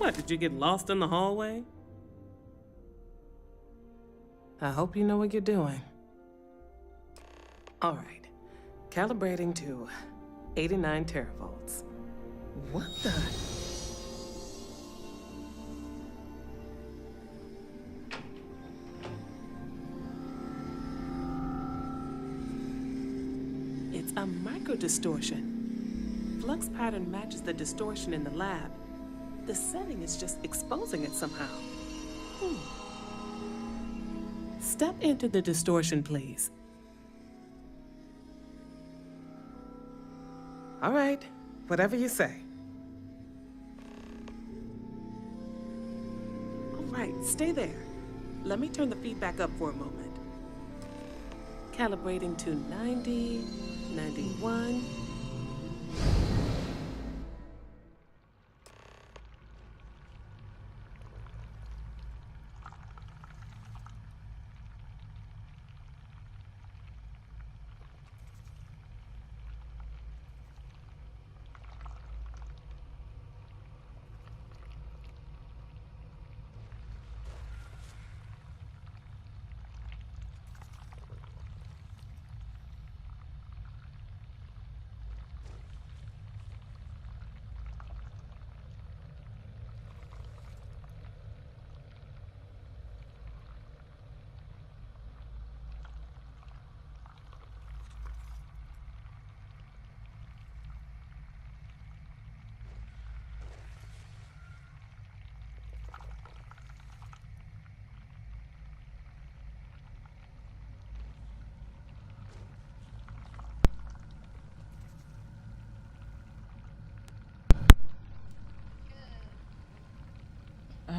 What, did you get lost in the hallway? I hope you know what you're doing. All right, calibrating to 89 teravolts. What the? It's a micro-distortion. Flux pattern matches the distortion in the lab. The setting is just exposing it somehow. Step into the distortion, please. All right, whatever you say. All right, stay there. Let me turn the feedback up for a moment. Calibrating to 90, 91.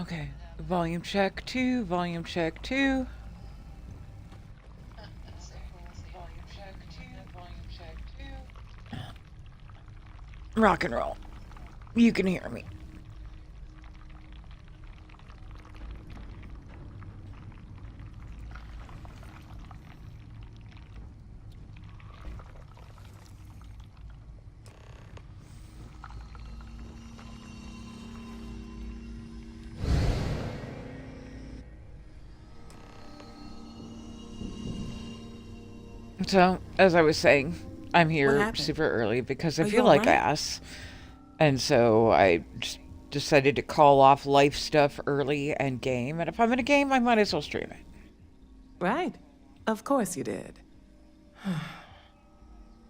Okay, volume check 2, volume check 2. Rock and roll. You can hear me. So, as I was saying, I'm here super early because I feel like ass. And so I just decided to call off life stuff early and game. And if I'm in a game, I might as well stream it. Right. Of course you did.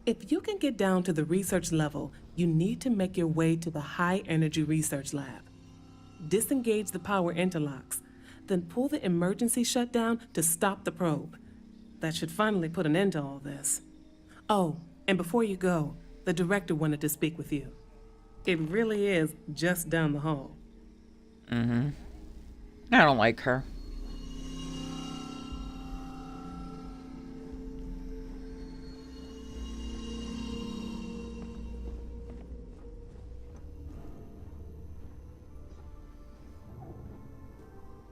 If you can get down to the research level, you need to make your way to the high-energy research lab. Disengage the power interlocks, then pull the emergency shutdown to stop the probe. That should finally put an end to all this. Oh, and before you go, the director wanted to speak with you. It really is just down the hall. I don't like her.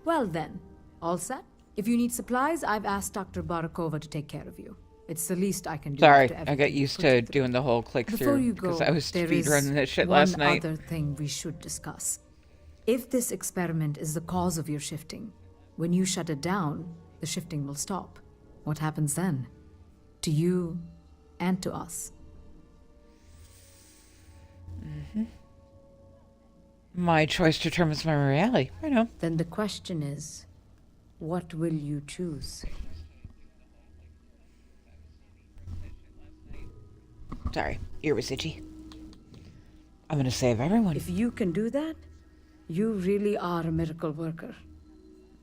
Well then, all set? If you need supplies, I've asked Dr. Barakova to take care of you. It's the least I can do. Sorry, I got used to doing the whole click Before through you go, because I was there speedrunning this shit one last night. other thing we should discuss. If this experiment is the cause of your shifting, when you shut it down, the shifting will stop. What happens then? To you and to us. My choice determines my reality. I know. Then the question is, what will you choose? Sorry, ear was itchy. I'm gonna save everyone. If you can do that, you really are a miracle worker.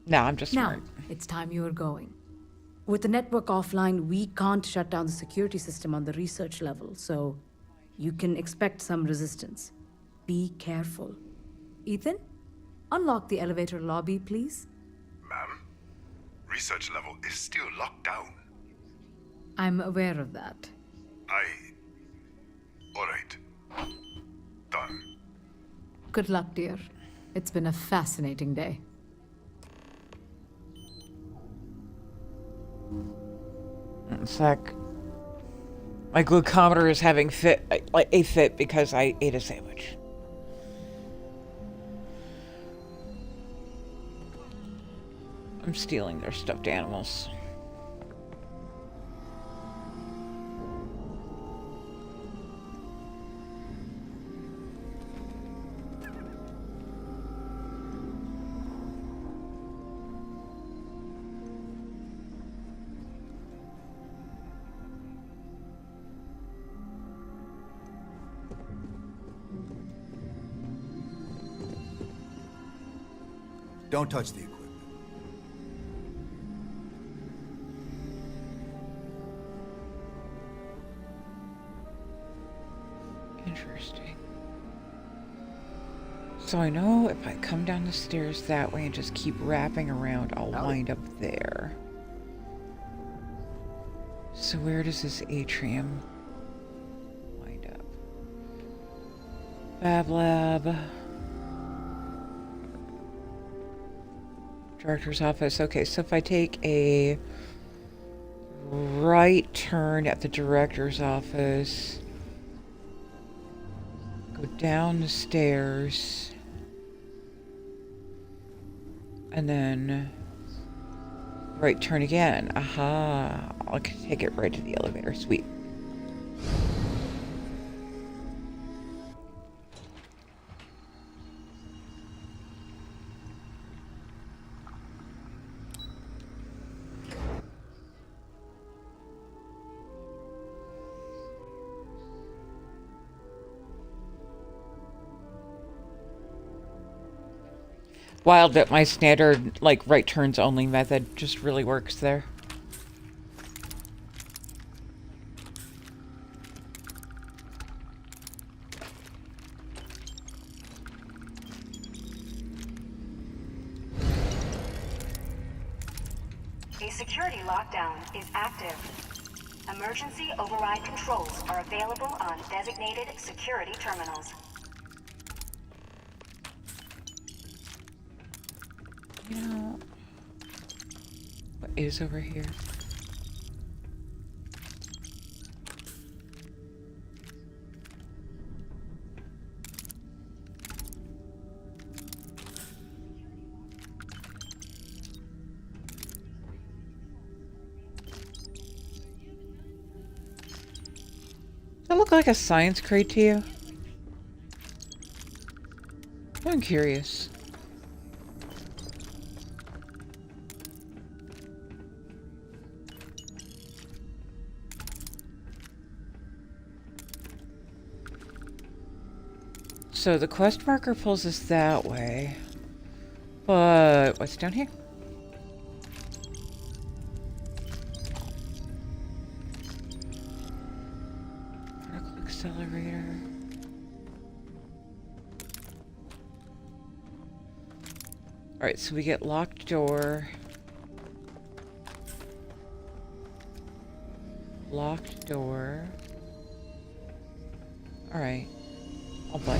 No, I'm just smart. Now, it's time you are going. With the network offline, we can't shut down the security system on the research level, so you can expect some resistance. Be careful. Ethan, unlock the elevator lobby, please. Ma'am, research level is still locked down. I'm aware of that. All right. Done. Good luck, dear. It's been a fascinating day. It's like my glucometer is having a fit because I ate a sandwich. I'm stealing their stuffed animals. Don't touch the equipment. Interesting. So I know if I come down the stairs that way and just keep wrapping around, I'll wind up there. So where does this atrium wind up? Fab Lab. Director's office. Okay, so if I take a right turn at the director's office, go down the stairs, and then right turn again. Aha! I'll take it right to the elevator. Sweet. Wild that my standard, like, right turns only method just really works there. A security lockdown is active. Emergency override controls are available on designated security terminals. You know, what is over here? Does that look like a science crate to you? I'm curious. So the quest marker pulls us that way. But what's down here? Particle accelerator. Alright, so we get locked door. Locked door. Alright. I'll bite.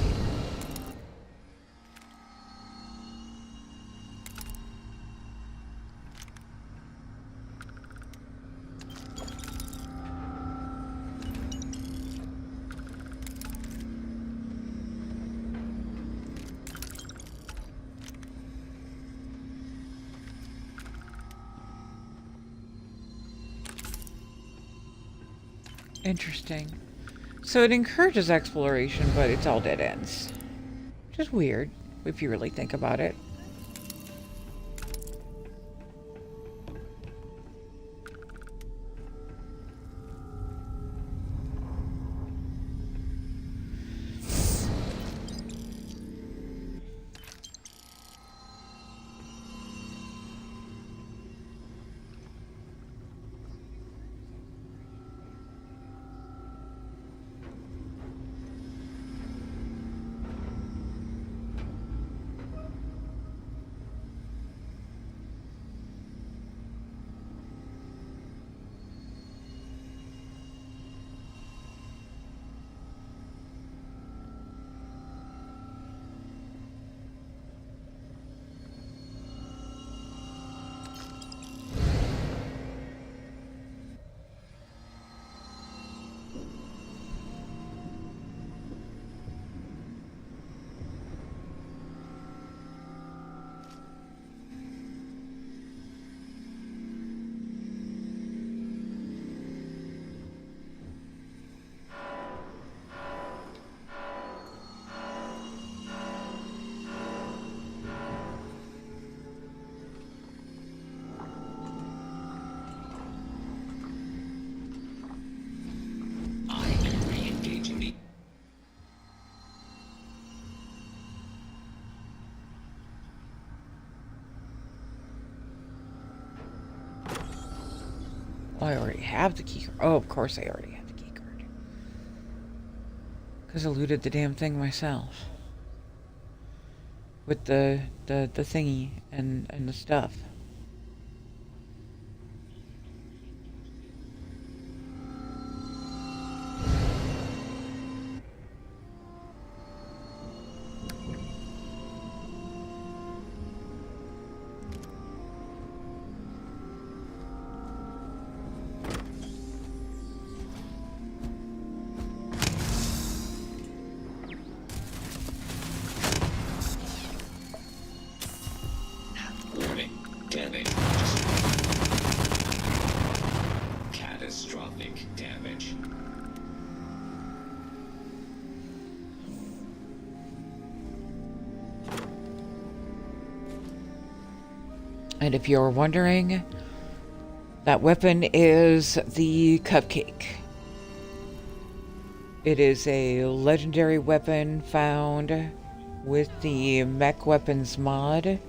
Interesting. So it encourages exploration, but it's all dead ends. Which is weird, if you really think about it. I already have the key card. Oh, of course I already have the key card. Because I looted the damn thing myself. With the thingy and the stuff. Damage. Catastrophic damage. And if you're wondering, that weapon is the Cupcake. It is a legendary weapon found with the Mech Weapons mod.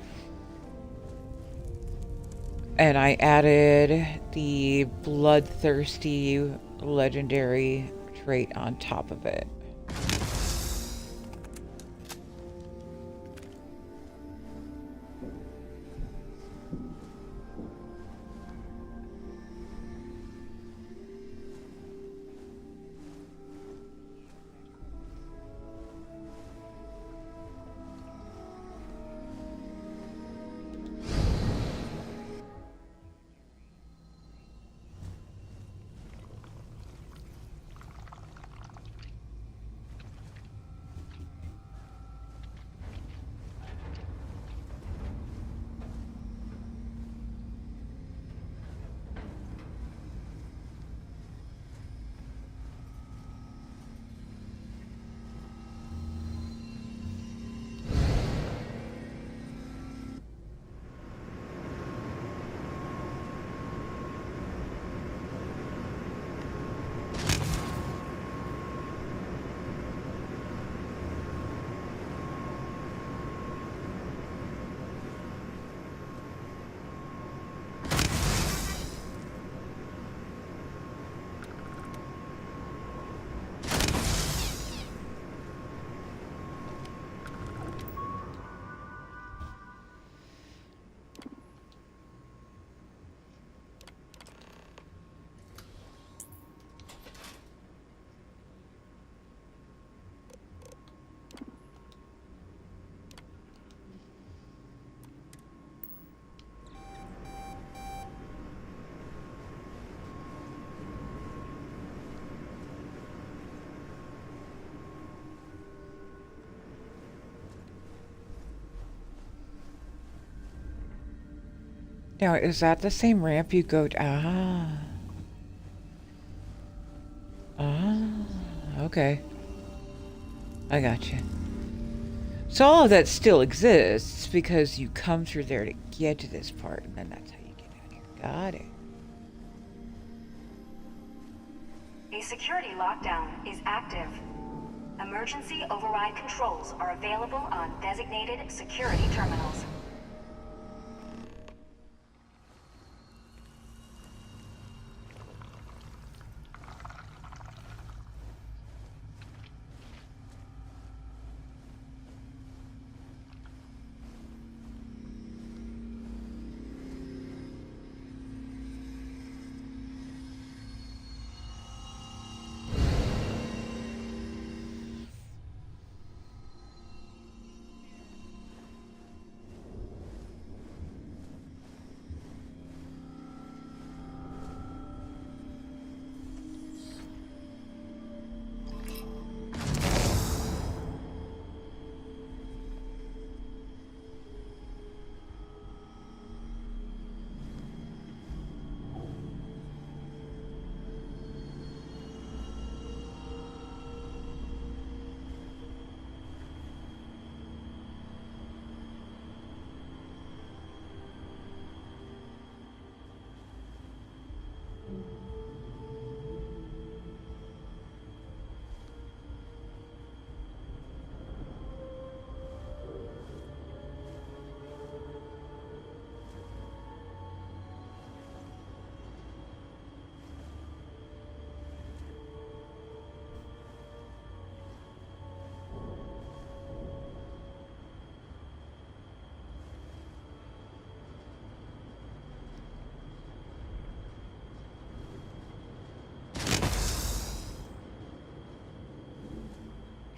And I added the Bloodthirsty legendary trait on top of it. Now, is that the same ramp you go to? Okay. I got you. So all of that still exists because you come through there to get to this part, and then that's how you get out here. Got it. A security lockdown is active. Emergency override controls are available on designated security terminals.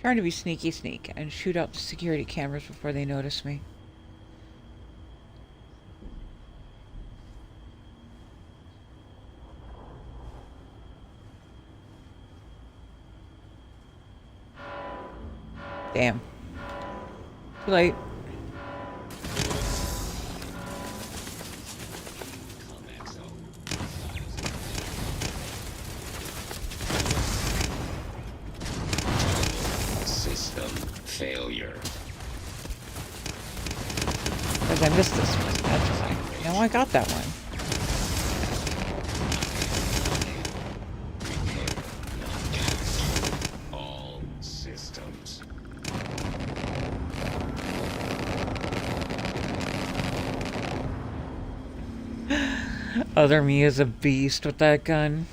Trying to be sneaky sneak and shoot out the security cameras before they notice me. Damn. Too late. System failure. Because I missed this one. That's why. No, I got that one. All systems. Other me is a beast with that gun.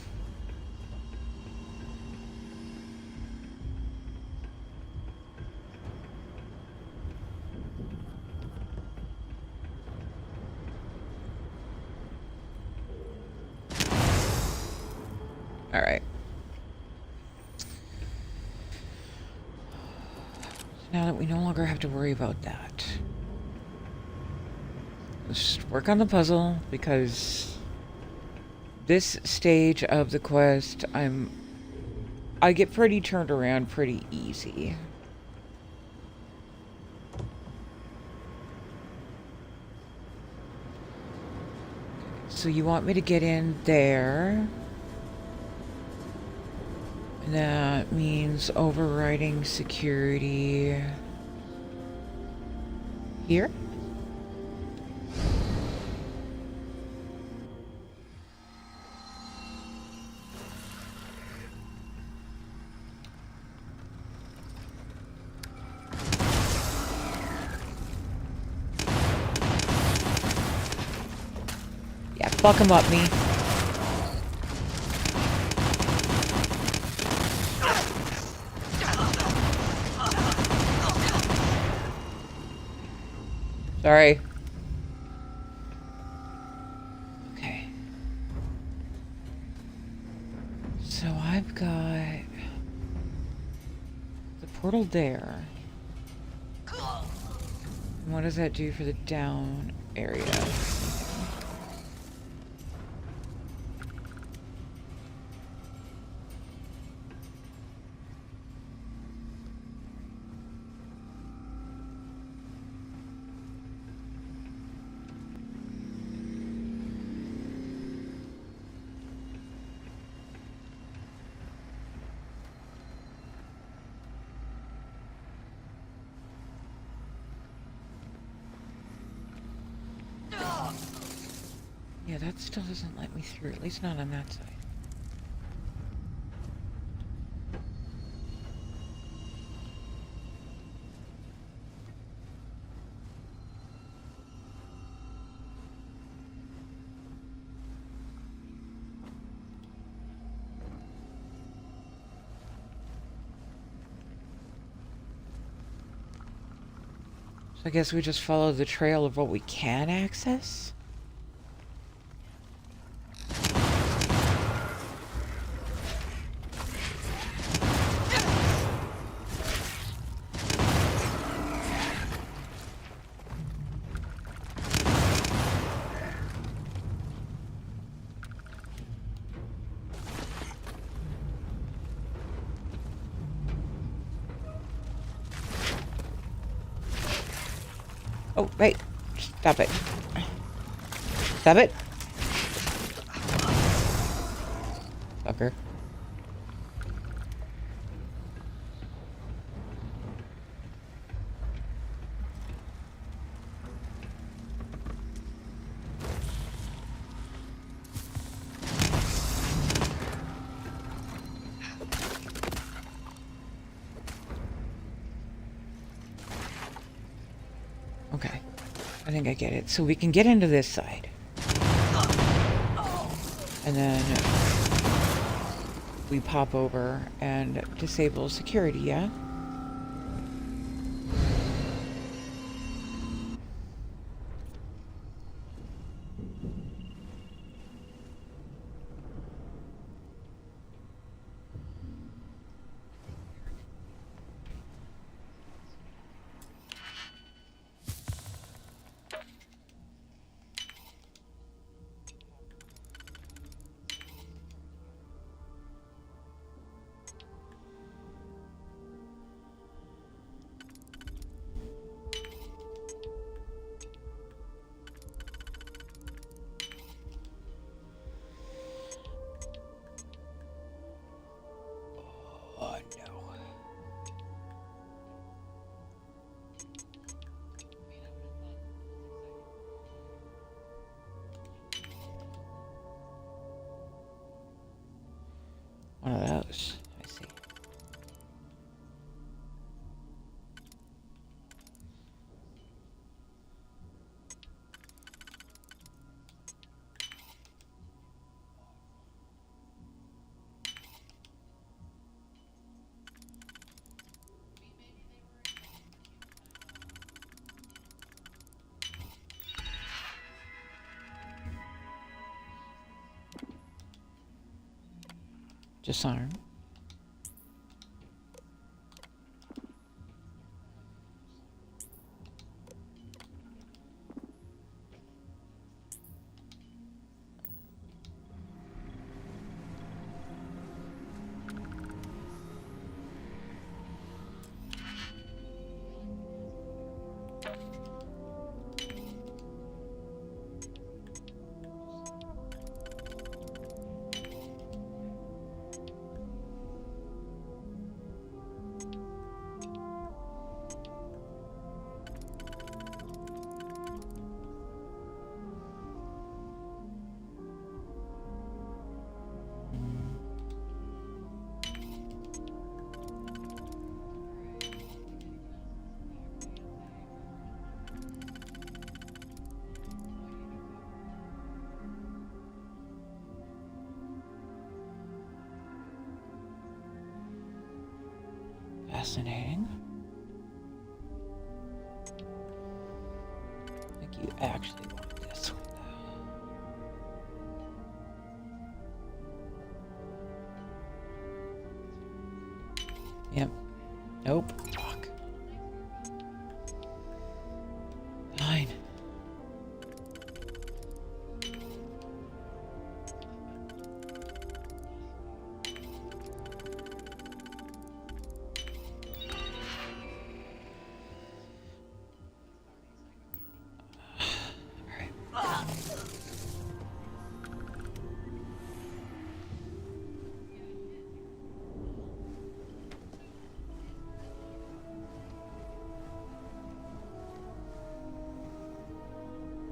Alright. Now that we no longer have to worry about that. Let's just work on the puzzle, because this stage of the quest, I get pretty turned around pretty easy. So you want me to get in there. That means overriding security here. Yeah, fuck him up, me. Sorry. Okay. So I've got the portal there. And what does that do for the down area? Yeah, that still doesn't let me through, at least not on that side. So I guess we just follow the trail of what we can access? Oh, wait. Stop it. Stop it. Fucker. Okay. I think I get it. So we can get into this side. And then we pop over and disable security, yeah? close. I see. Disarm. Fascinating. I think you actually want this one, though. Yep. Nope. Fuck. Fine.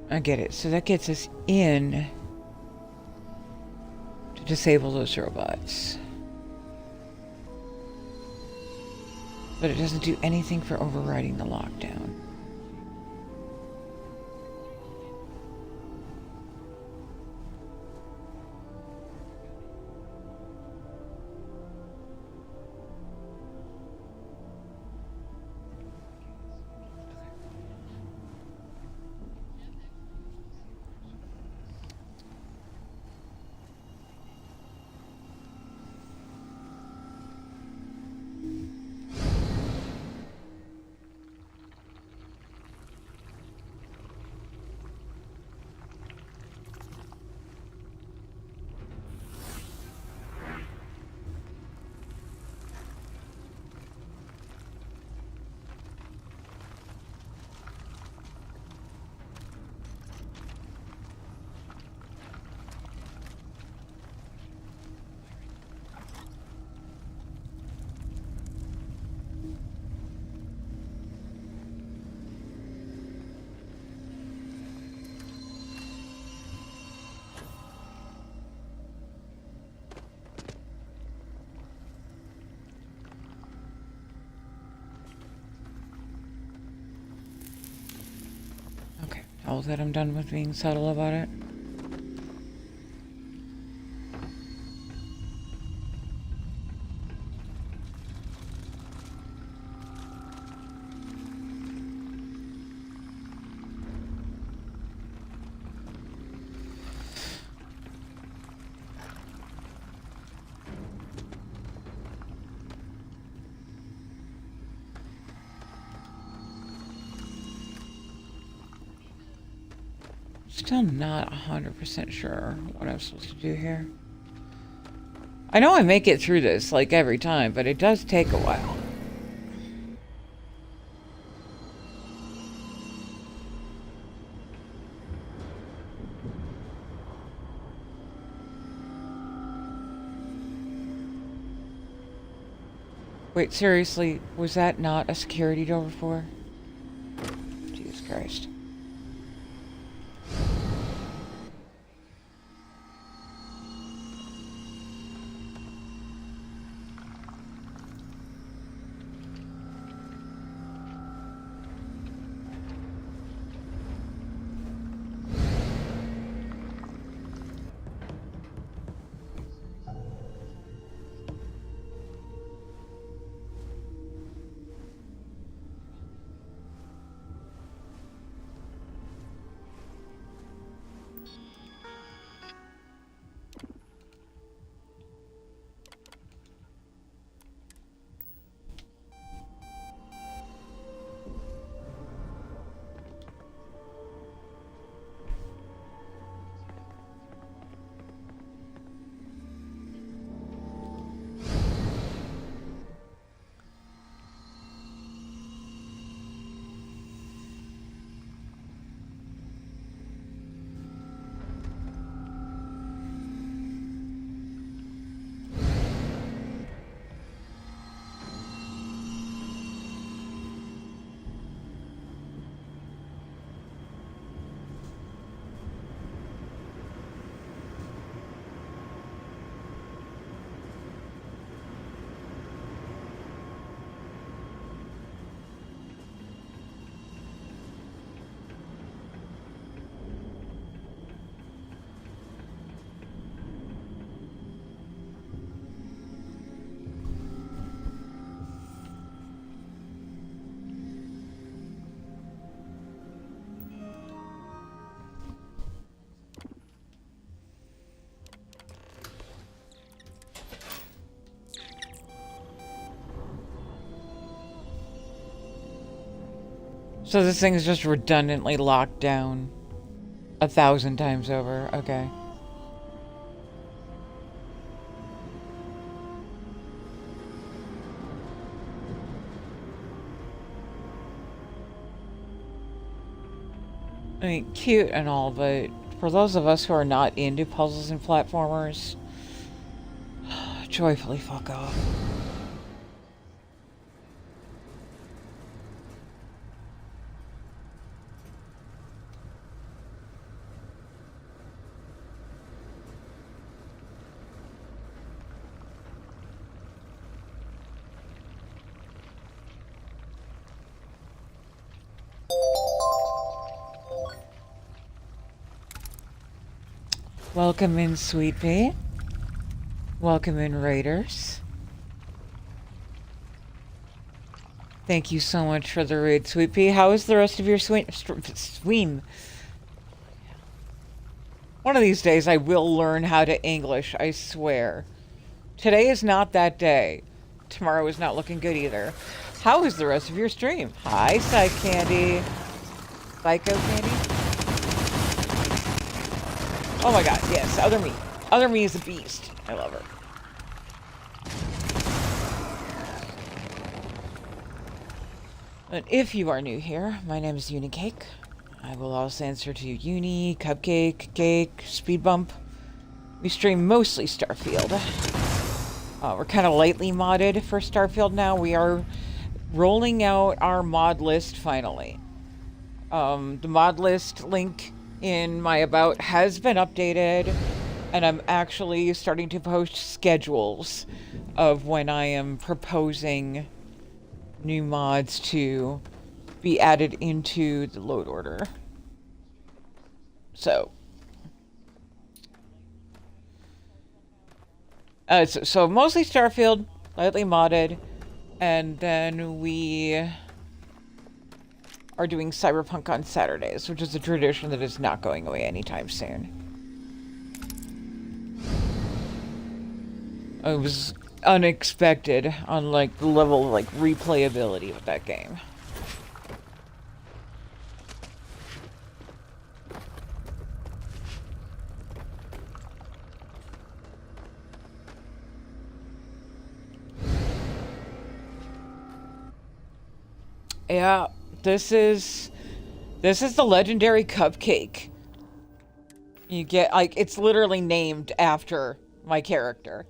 I get it. So that gets us in to disable those robots. But it doesn't do anything for overriding the lockdown. Now that I'm done with being subtle about it. Still not 100% sure what I'm supposed to do here. I know I make it through this like every time, but it does take a while. Wait, seriously, was that not a security door before? Jesus Christ. So this thing is just redundantly locked down 1,000 times over. Okay. I mean, cute and all, but for those of us who are not into puzzles and platformers, joyfully fuck off. Welcome in, Sweet Pea. Welcome in, Raiders. Thank you so much for the raid, Sweet Pea. How is the rest of your swim? One of these days I will learn how to English, I swear. Today is not that day. Tomorrow is not looking good either. How is the rest of your stream? Hi, Psych Candy. Psycho Candy? Oh my god, yes, Other Me. Other Me is a beast. I love her. And if you are new here, my name is Unicake. I will also answer to Uni, Cupcake, Cake, Speed Bump. We stream mostly Starfield. We're kind of lightly modded for Starfield now. We are rolling out our mod list finally. The mod list link in my About has been updated, and I'm actually starting to post schedules of when I am proposing new mods to be added into the load order. So mostly Starfield, lightly modded, and then we are doing Cyberpunk on Saturdays, which is a tradition that is not going away anytime soon. It was unexpected on like the level of like replayability with that game. Yeah, this is the legendary cupcake. You get, like, it's literally named after my character.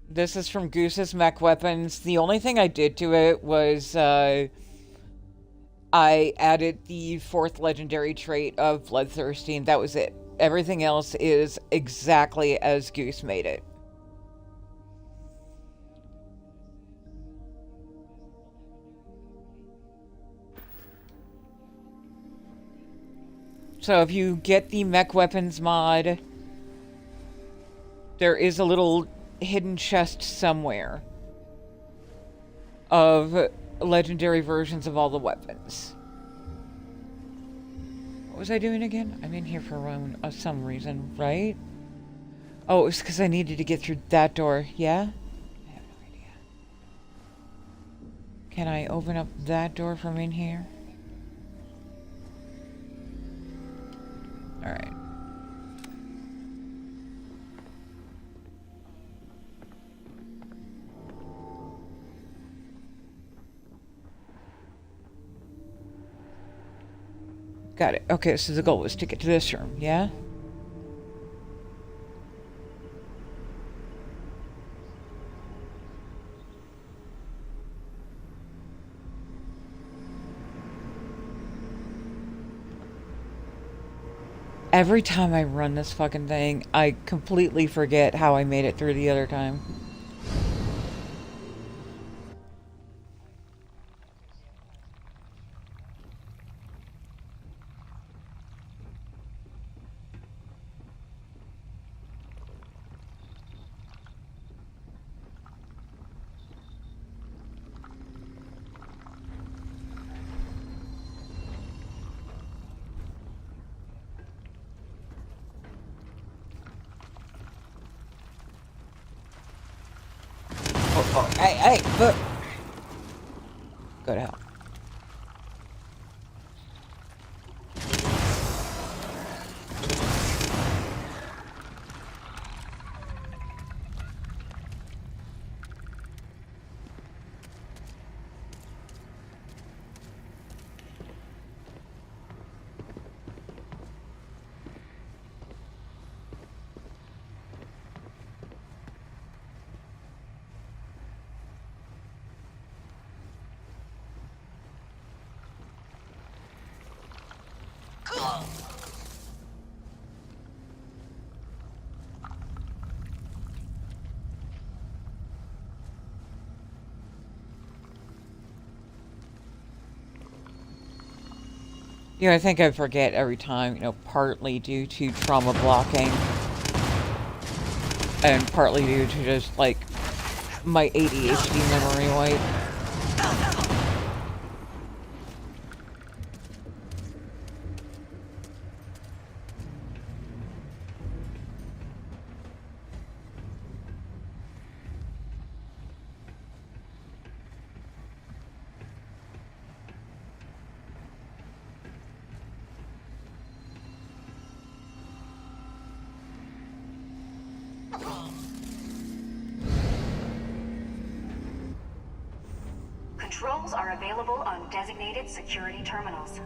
This is from Goose's Mech Weapons. The only thing I did to it was, I added the 4th legendary trait of Bloodthirsty, and that was it. Everything else is exactly as Goose made it. So if you get the Mech Weapons mod, there is a little hidden chest somewhere of legendary versions of all the weapons. What was I doing again? I'm in here for some reason, right? Oh, it was because I needed to get through that door. Yeah? I have no idea. Can I open up that door from in here? Alright. Got it. Okay, so the goal was to get to this room, yeah? Every time I run this fucking thing, I completely forget how I made it through the other time. Hey, but go to hell. You know, I think I forget every time, you know, partly due to trauma blocking and partly due to just, like, my ADHD memory wipe. Controls are available on designated security terminals.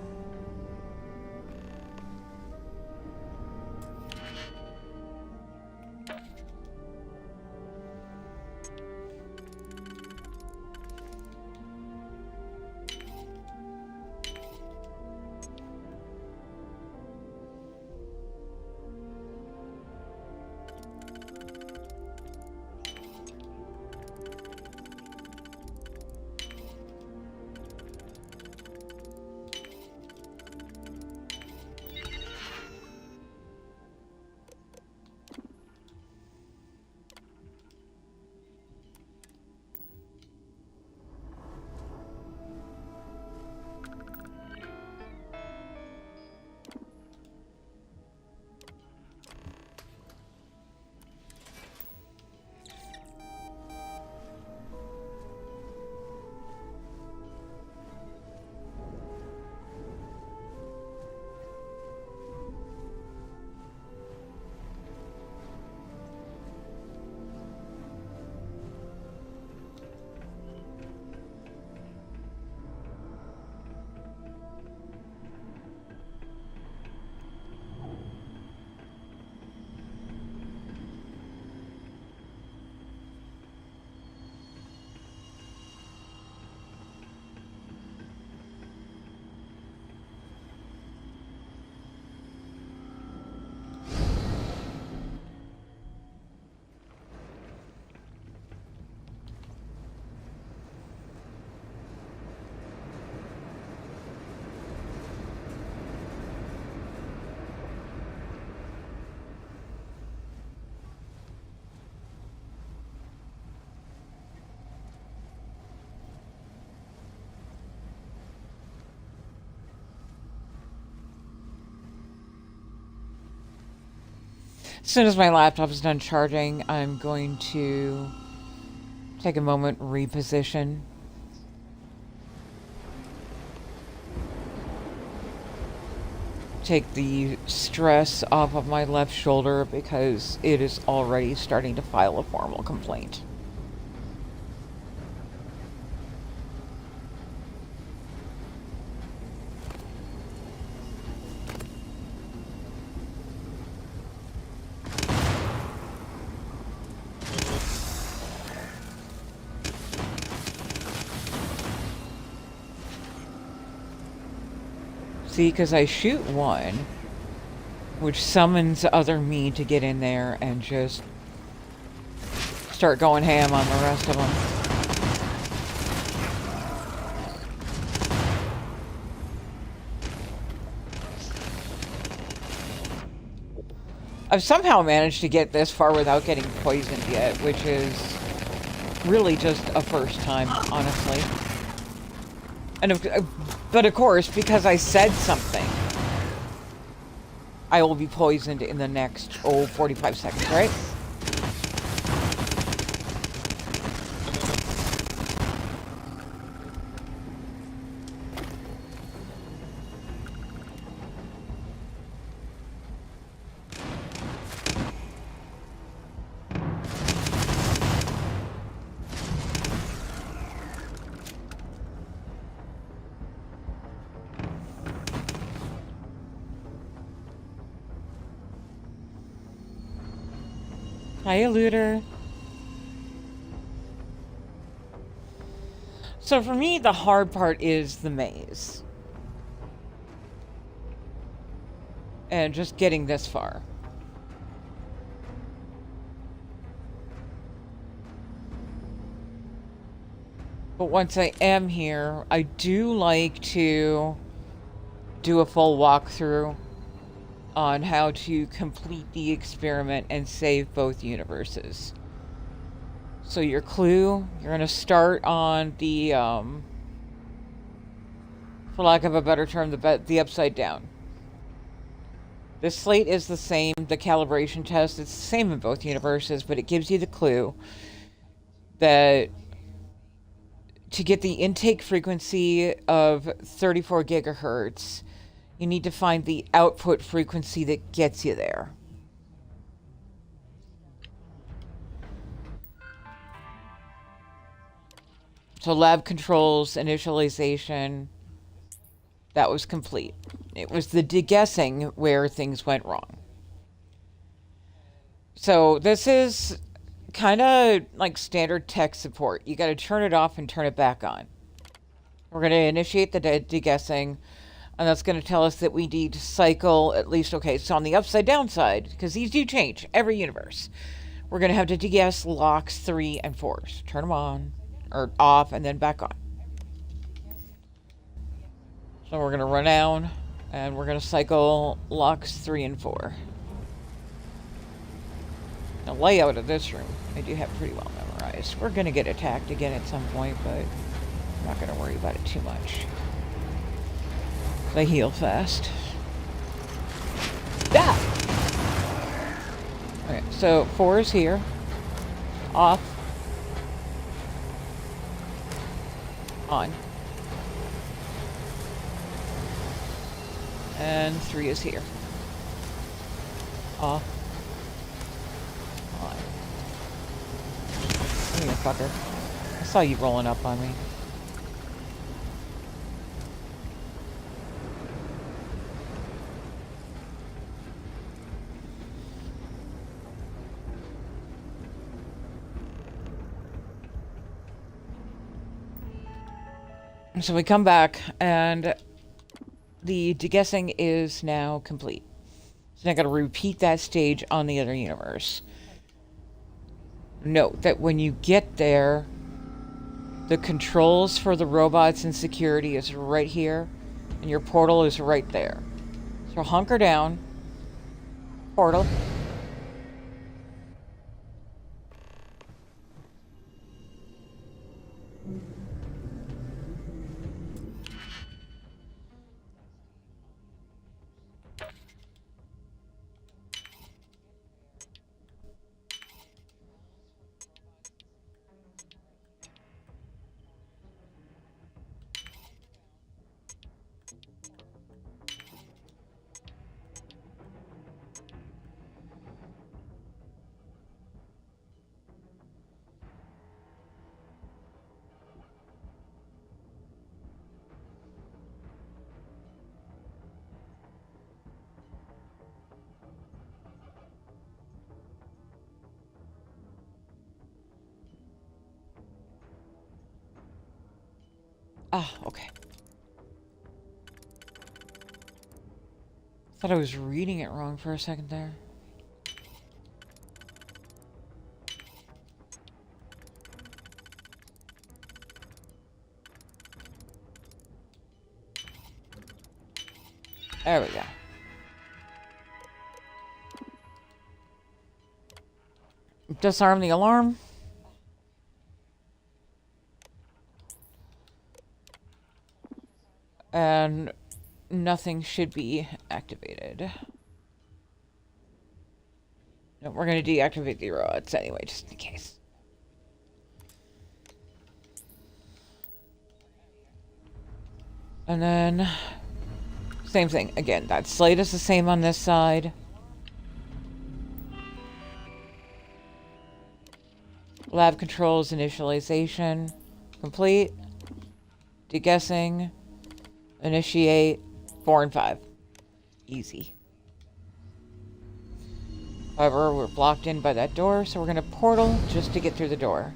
As soon as my laptop is done charging, I'm going to take a moment, reposition. Take the stress off of my left shoulder because it is already starting to file a formal complaint. See, because I shoot one, which summons other me to get in there and just start going ham on the rest of them. I've somehow managed to get this far without getting poisoned yet, which is really just a first time, honestly. But of course, because I said something, I will be poisoned in the next, 45 seconds, right? Hiya, looter. So for me, the hard part is the maze. And just getting this far. But once I am here, I do like to do a full walkthrough on how to complete the experiment and save both universes. So your clue, you're going to start on the, for lack of a better term, the upside down. This slate is the same, the calibration test, it's the same in both universes, but it gives you the clue that to get the intake frequency of 34 gigahertz, you need to find the output frequency that gets you there. So lab controls, initialization, that was complete. It was the de-guessing where things went wrong. So this is kind of like standard tech support. You got to turn it off and turn it back on. We're going to initiate the de-guessing, and that's going to tell us that we need to cycle at least, okay, so on the upside down side, because these do change every universe, we're going to have to de-guess locks 3 and 4. Turn them on, or off, and then back on. So we're going to run down, and we're going to cycle locks 3 and 4. The layout of this room, I do have pretty well memorized. We're going to get attacked again at some point, but I'm not going to worry about it too much. They heal fast. Ah! Okay, so 4 is here. Off. On. And 3 is here. Off. On. Come here, fucker. I saw you rolling up on me. So we come back, and the de-guessing is now complete. So now I gotta repeat that stage on the other universe. Note that when you get there, the controls for the robots and security is right here, and your portal is right there. So hunker down. Portal. Ah, okay. Thought I was reading it wrong for a second there. There we go. Disarm the alarm. And nothing should be activated. No, we're going to deactivate the robots anyway, just in case. And then, same thing. Again, that slate is the same on this side. Lab controls initialization complete. De-guessing. Initiate 4 and 5. Easy. However, we're blocked in by that door, so we're going to portal just to get through the door.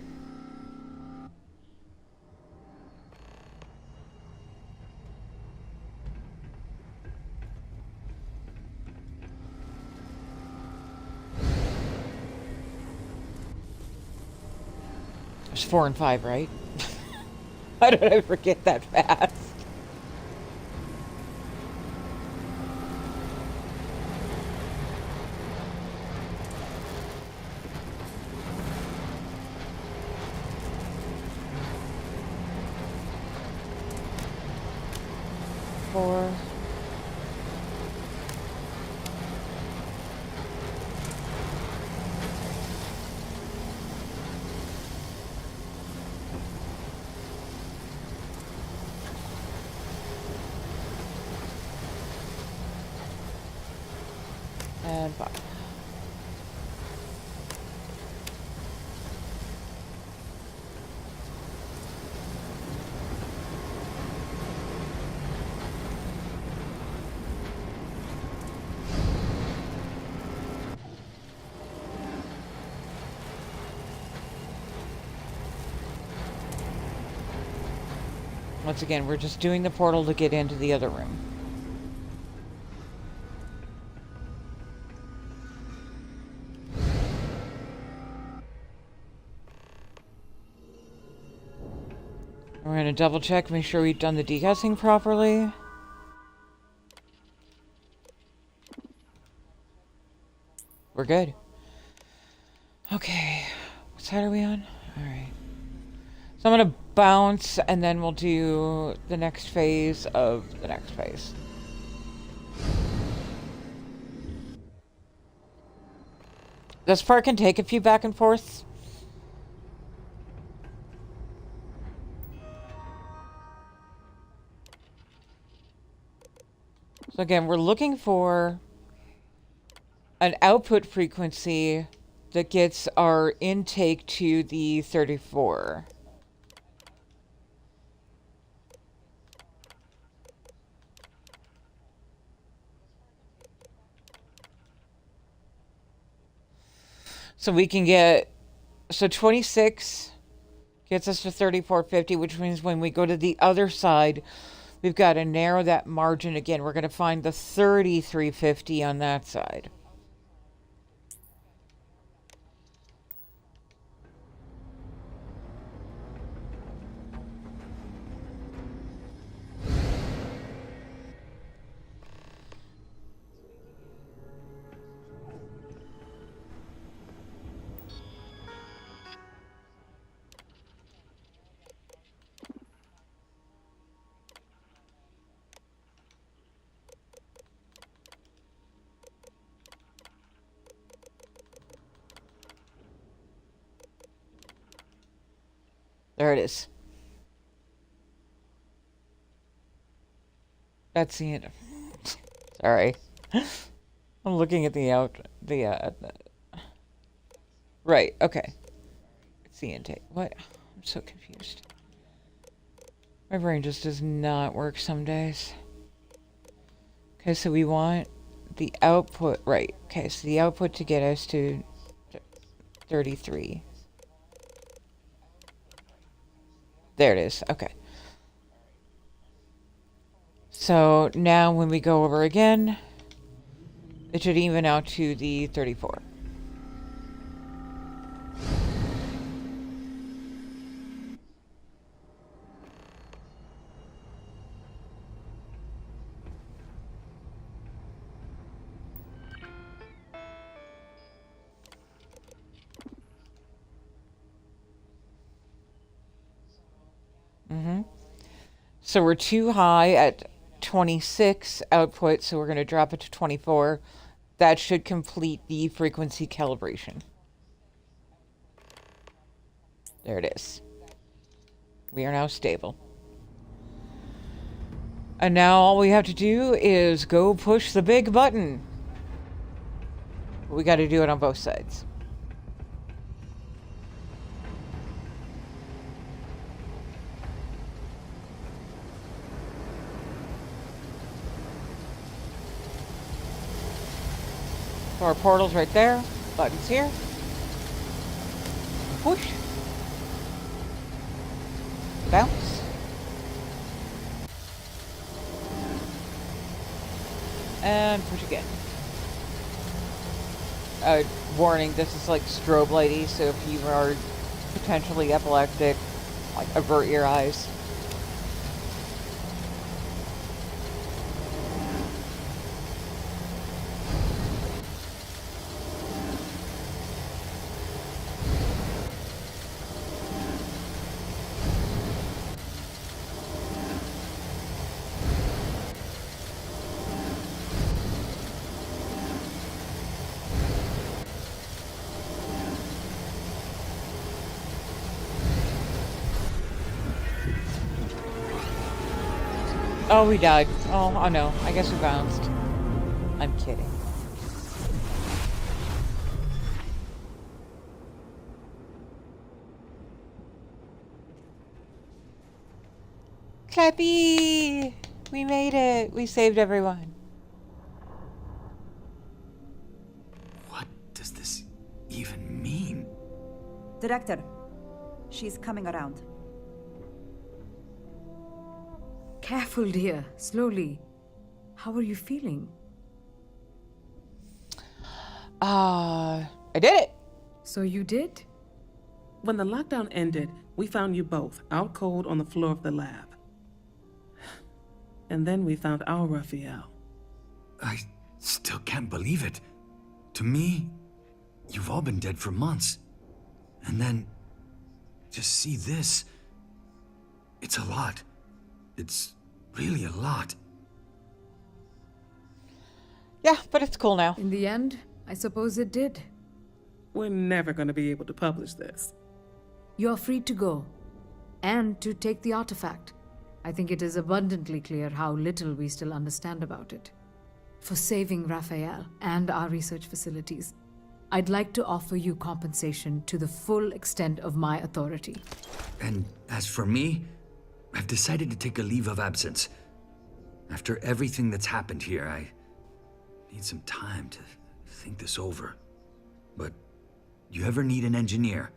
There's 4 and 5, right? How did I forget that fast? And 5. Once again, we're just doing the portal to get into the other room. We're going to double check, make sure we've done the degassing properly. We're good. Okay. What side are we on? Alright. So I'm going to bounce, and then we'll do the next phase of the next phase. This part can take a few back and forths. So again, we're looking for an output frequency that gets our intake to the 34. So we can get, so 26 gets us to 3450, which means when we go to the other side, we've got to narrow that margin again. We're going to find the 3350 on that side. There it is. That's the end. Sorry. I'm looking at right, okay. It's the intake. What? I'm so confused. My brain just does not work some days. Okay, so we want the output, right. Okay, so the output to get us to 33. There it is. Okay. So now when we go over again, it should even out to the 34. So we're too high at 26 output, so we're going to drop it to 24. That should complete the frequency calibration. There it is. We are now stable. And now all we have to do is go push the big button. We got to do it on both sides. So our portal's right there. Button's here. Push. Bounce. And push again. Warning, this is like strobe lighty, so if you are potentially epileptic, like avert your eyes. Oh, we died. Oh no. I guess we bounced. I'm kidding. Clappy! We made it. We saved everyone. What does this even mean? Director, she's coming around. Careful, dear. Slowly. How are you feeling? I did it. So you did? When the lockdown ended, we found you both out cold on the floor of the lab. And then we found our Raphael. I still can't believe it. To me, you've all been dead for months. And then, just see this. It's a lot. It's really a lot. Yeah, but it's cool now. In the end, I suppose it did. We're never going to be able to publish this. You're free to go. And to take the artifact. I think it is abundantly clear how little we still understand about it. For saving Raphael and our research facilities, I'd like to offer you compensation to the full extent of my authority. And as for me, I've decided to take a leave of absence. After everything that's happened here, I need some time to think this over. But you ever need an engineer,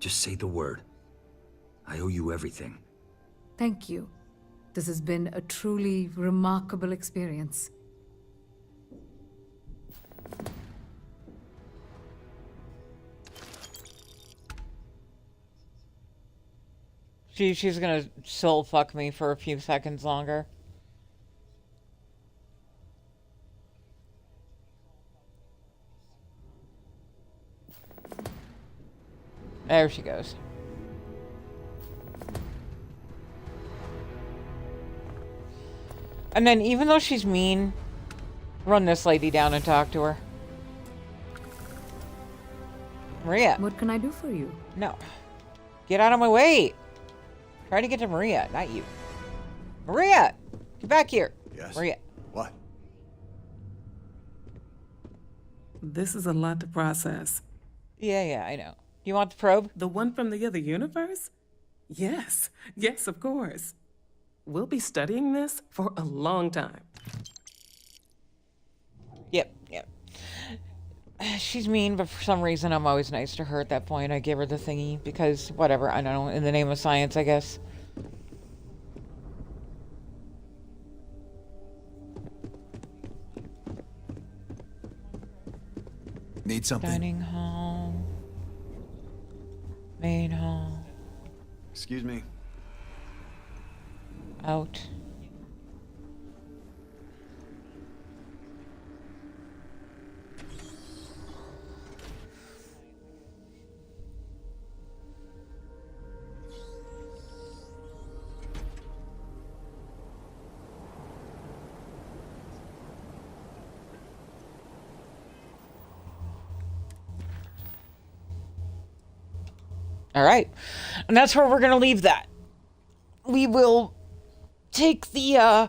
just say the word. I owe you everything. Thank you. This has been a truly remarkable experience. She's gonna soul fuck me for a few seconds longer. There she goes. And then, even though she's mean, run this lady down and talk to her. Maria. What can I do for you? No. Get out of my way. Try to get to Maria, not you. Maria! Get back here. Yes? Maria. What? This is a lot to process. Yeah, I know. You want the probe? The one from the other universe? Yes, of course. We'll be studying this for a long time. Yep. She's mean, but for some reason I'm always nice to her at that point. I give her the thingy because, whatever, I don't know, in the name of science, I guess. Need something? Dining hall. Main hall. Excuse me. Out. All right. And that's where we're going to leave that. We will take the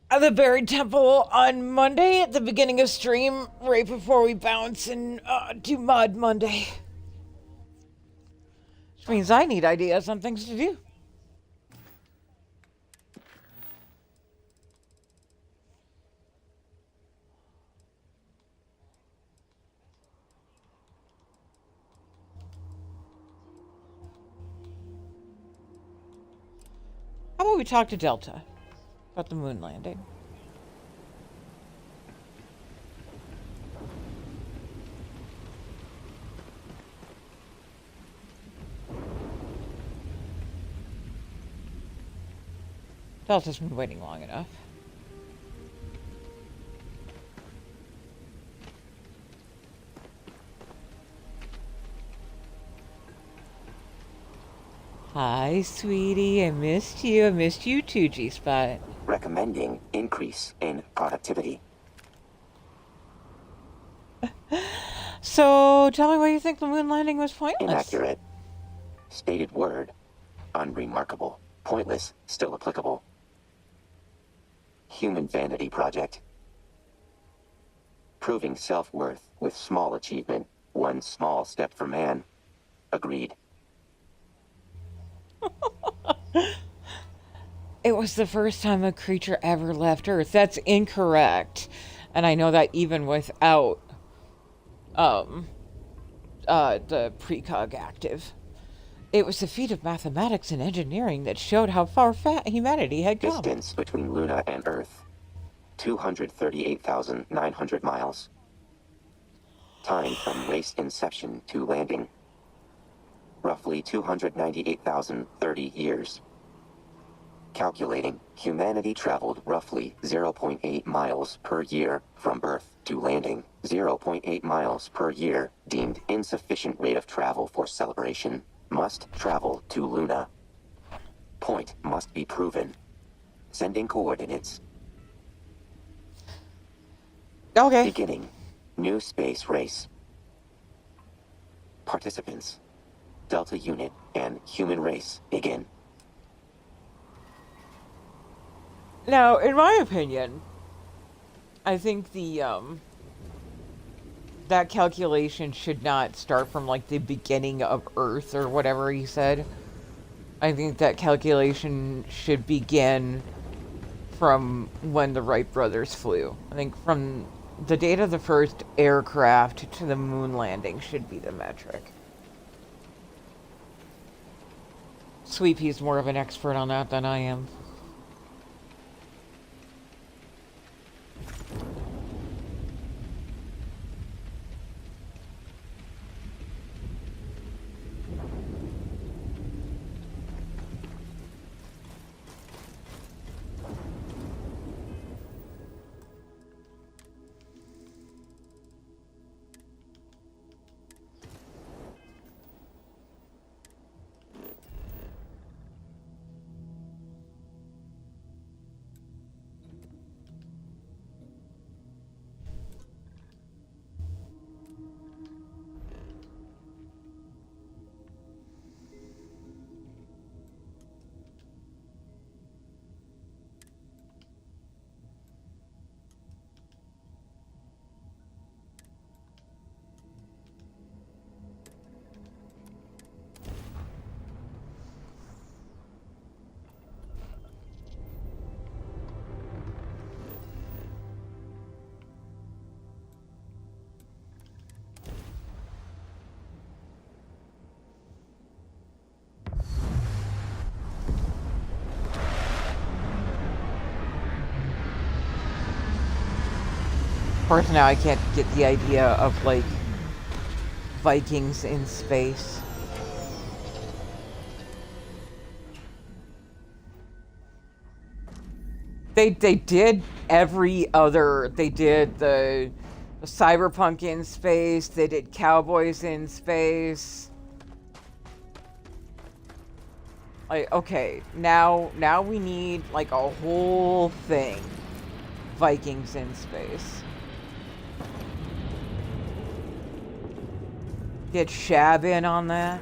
buried temple on Monday at the beginning of stream, right before we bounce and do Mod Monday. Which means I need ideas on things to do. How about we talk to Delta about the moon landing? Delta's been waiting long enough. Hi, sweetie. I missed you. I missed you too, G-Spot. Recommending increase in productivity. So, tell me why you think the moon landing was pointless. Inaccurate. Stated word. Unremarkable. Pointless. Still applicable. Human vanity project. Proving self-worth with small achievement. One small step for man. Agreed. It was the first time a creature ever left Earth. That's incorrect. And I know that even without the precog active. It was a feat of mathematics and engineering that showed how far humanity had come. Distance between Luna and Earth, 238,900 miles. Time from race inception to landing, roughly 298,030 years. Calculating, humanity traveled roughly 0.8 miles per year from birth to landing. 0.8 miles per year, deemed insufficient rate of travel for celebration. Must travel to Luna. Point must be proven. Sending coordinates. Okay. Beginning. New space race. Participants. Delta unit and human race begin. Now, in my opinion, I think that calculation should not start from, like, the beginning of Earth or whatever he said. I think that calculation should begin from when the Wright brothers flew. I think from the date of the first aircraft to the moon landing should be the metric. Sweet Pea's more of an expert on that than I am. Of course, now I can't get the idea of, like, Vikings in space. They did every other... They did the cyberpunk in space. They did cowboys in space. Like, okay, now we need, like, a whole thing. Vikings in space. Get Shab in on that.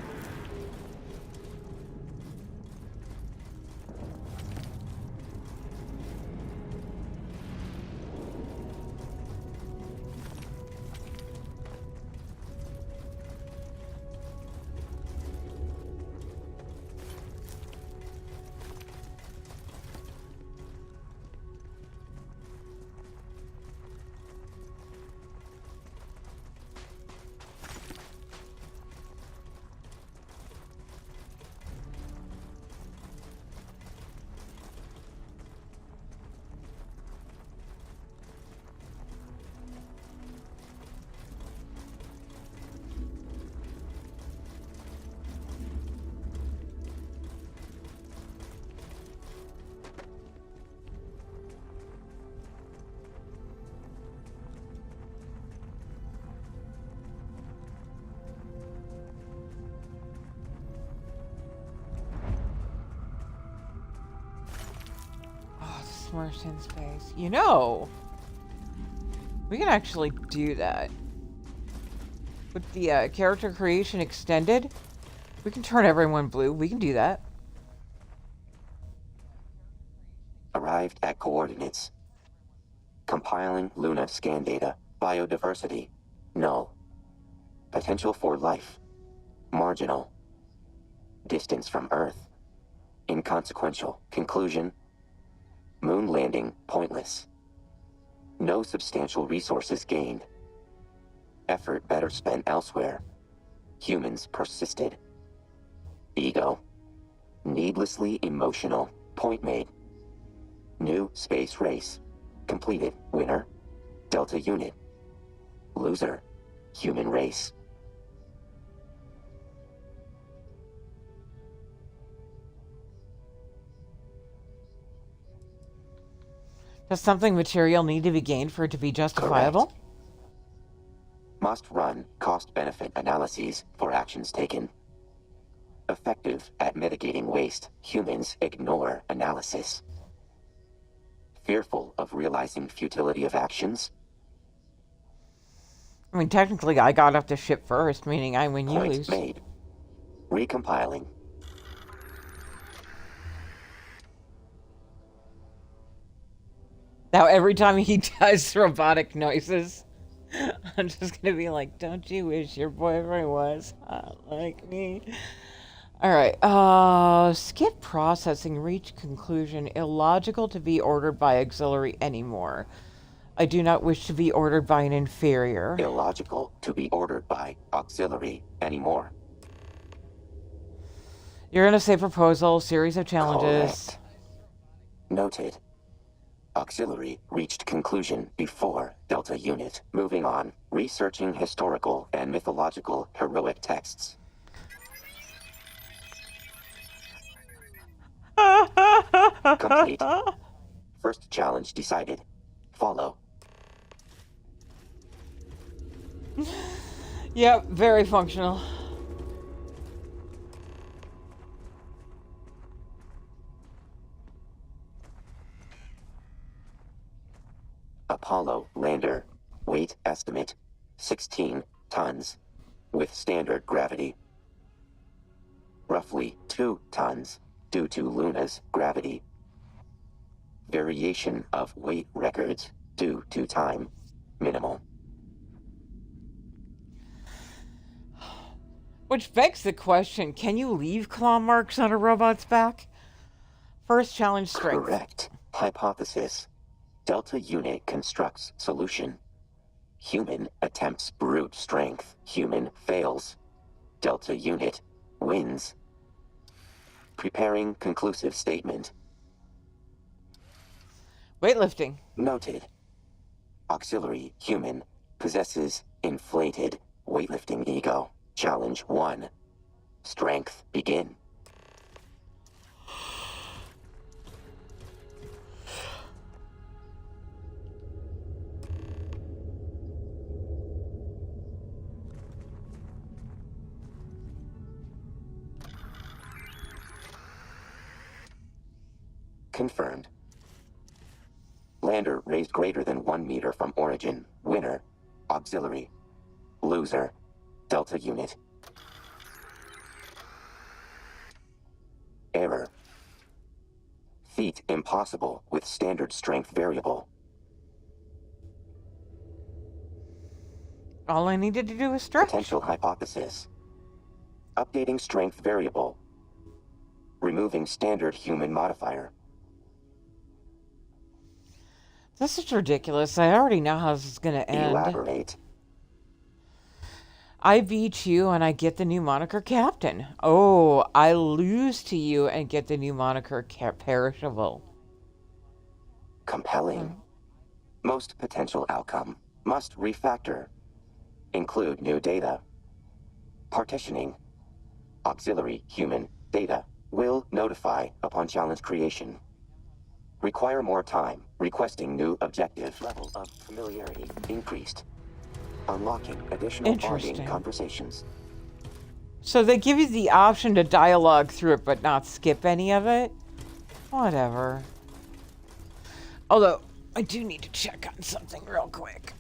Smurfs in space. You know, we can actually do that. With the character creation extended, we can turn everyone blue. We can do that. Arrived at coordinates. Compiling Luna scan data. Biodiversity. Null. Potential for life. Marginal. Distance from Earth. Inconsequential. Conclusion. Moon landing pointless. No substantial resources gained. Effort better spent elsewhere. Humans persisted. Ego. Needlessly emotional. Point made. New space race. Completed. Winner. Delta unit. Loser. Human race. Does something material need to be gained for it to be justifiable? Correct. Must run cost-benefit analyses for actions taken. Effective at mitigating waste, humans ignore analysis. Fearful of realizing futility of actions. I mean, technically, I got off the ship first, meaning I win, you Point lose. made. Recompiling. Now, every time he does robotic noises, I'm just gonna be like, don't you wish your boyfriend was hot like me? Alright, skip processing, reach conclusion. Illogical to be ordered by auxiliary anymore. I do not wish to be ordered by an inferior. Illogical to be ordered by auxiliary anymore. You're gonna say proposal, series of challenges. Correct. Noted. Auxiliary reached conclusion before Delta unit. Moving on. Researching historical and mythological heroic texts. Complete. First challenge decided. Follow. Yep, very functional. Apollo lander. Weight estimate 16 tons. With standard gravity. Roughly 2 tons due to Luna's gravity. Variation of weight records due to time. Minimal. Which begs the question, can you leave claw marks on a robot's back? First challenge, strength. Correct. Hypothesis. Delta unit constructs solution. Human attempts brute strength. Human fails. Delta unit wins. Preparing conclusive statement. Weightlifting. Noted. Auxiliary human possesses inflated weightlifting ego. Challenge 1. Strength begin. Confirmed. Lander raised greater than 1 meter from origin. Winner. Auxiliary. Loser. Delta unit. Error. Feat impossible with standard strength variable. All I needed to do was stretch. Potential hypothesis. Updating strength variable. Removing standard human modifier. This is ridiculous. I already know how this is going to end. Elaborate. I beat you and I get the new moniker Captain. Oh, I lose to you and get the new moniker Perishable. Compelling. Most potential outcome. Must refactor. Include new data. Partitioning. Auxiliary human data. Will notify upon challenge creation. Require more time. Requesting new objective. Level of familiarity increased. Unlocking additional bonding conversations. So they give you the option to dialogue through it but not skip any of it? Whatever. Although, I do need to check on something real quick.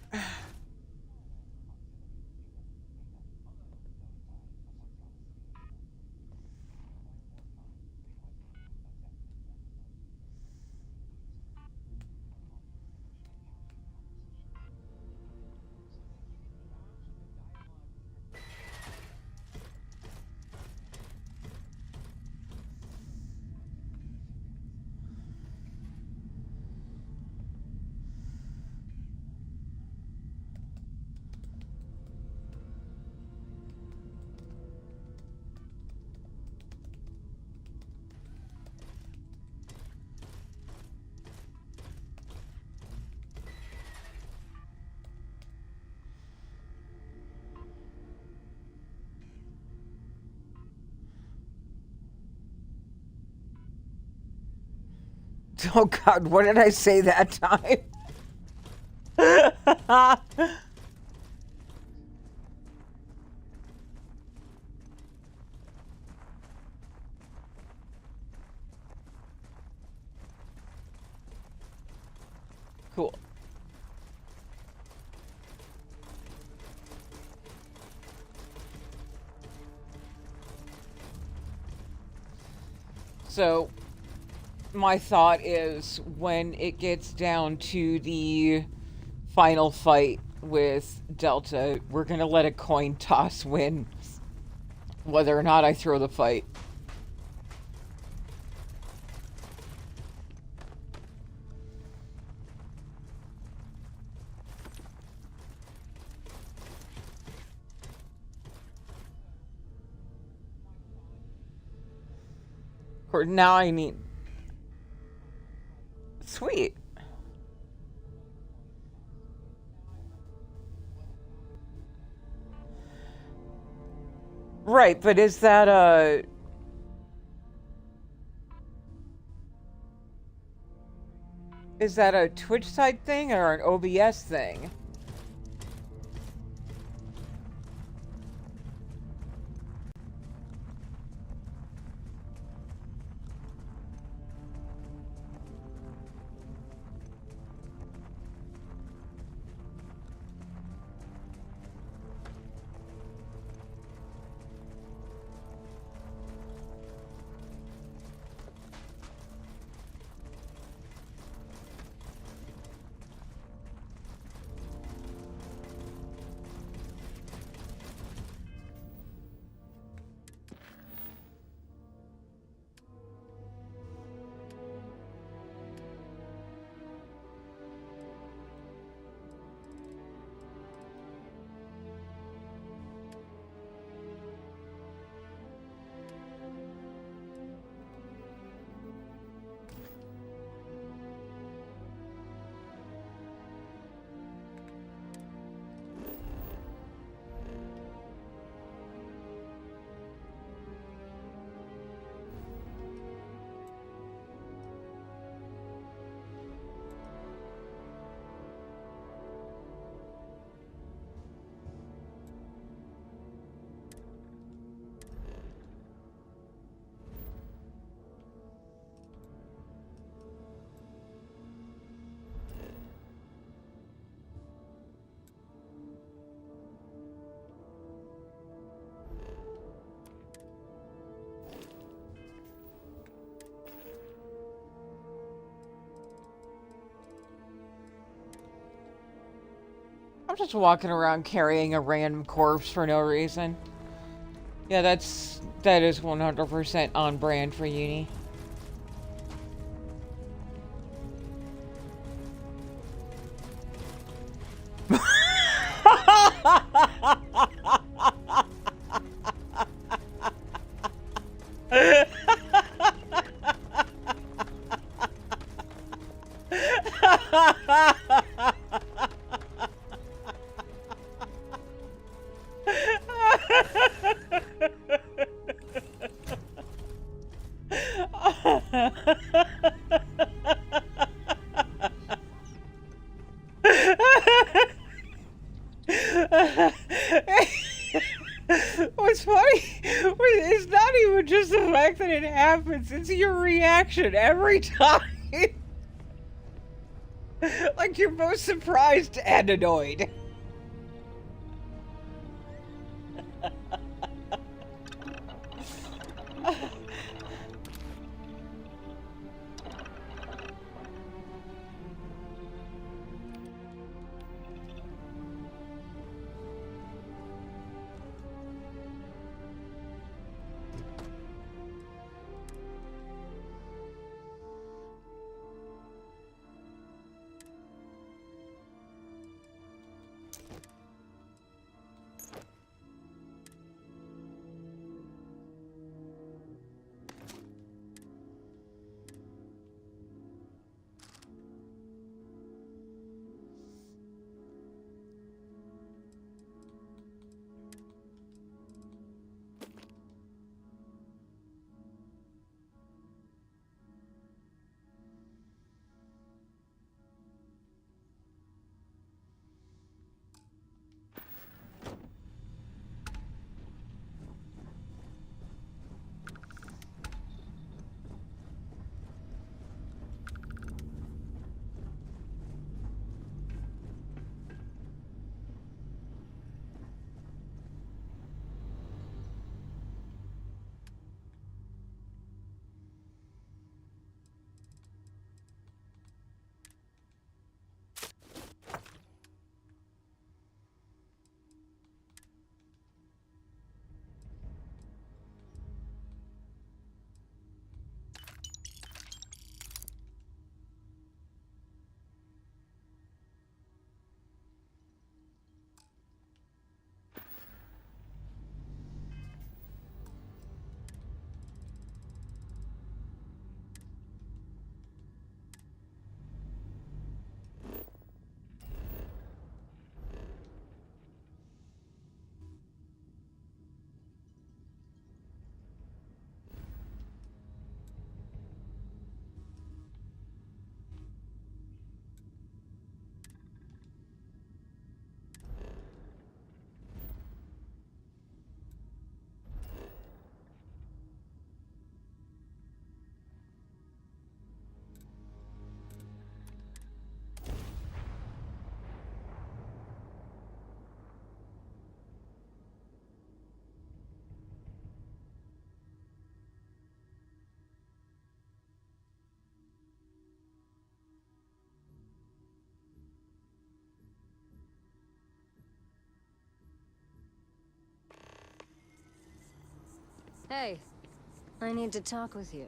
Oh God, what did I say that time? Cool. So, my thought is when it gets down to the final fight with Delta, we're gonna let a coin toss win whether or not I throw the fight. Or now I need... Sweet. Right, but is that a... Is that a Twitch side thing or an OBS thing? I'm just walking around carrying a random corpse for no reason. Yeah, that is 100% on brand for Uni. What's funny, it's not even just the fact that it happens, it's your reaction every time. Like you're both surprised and annoyed. Hey, I need to talk with you.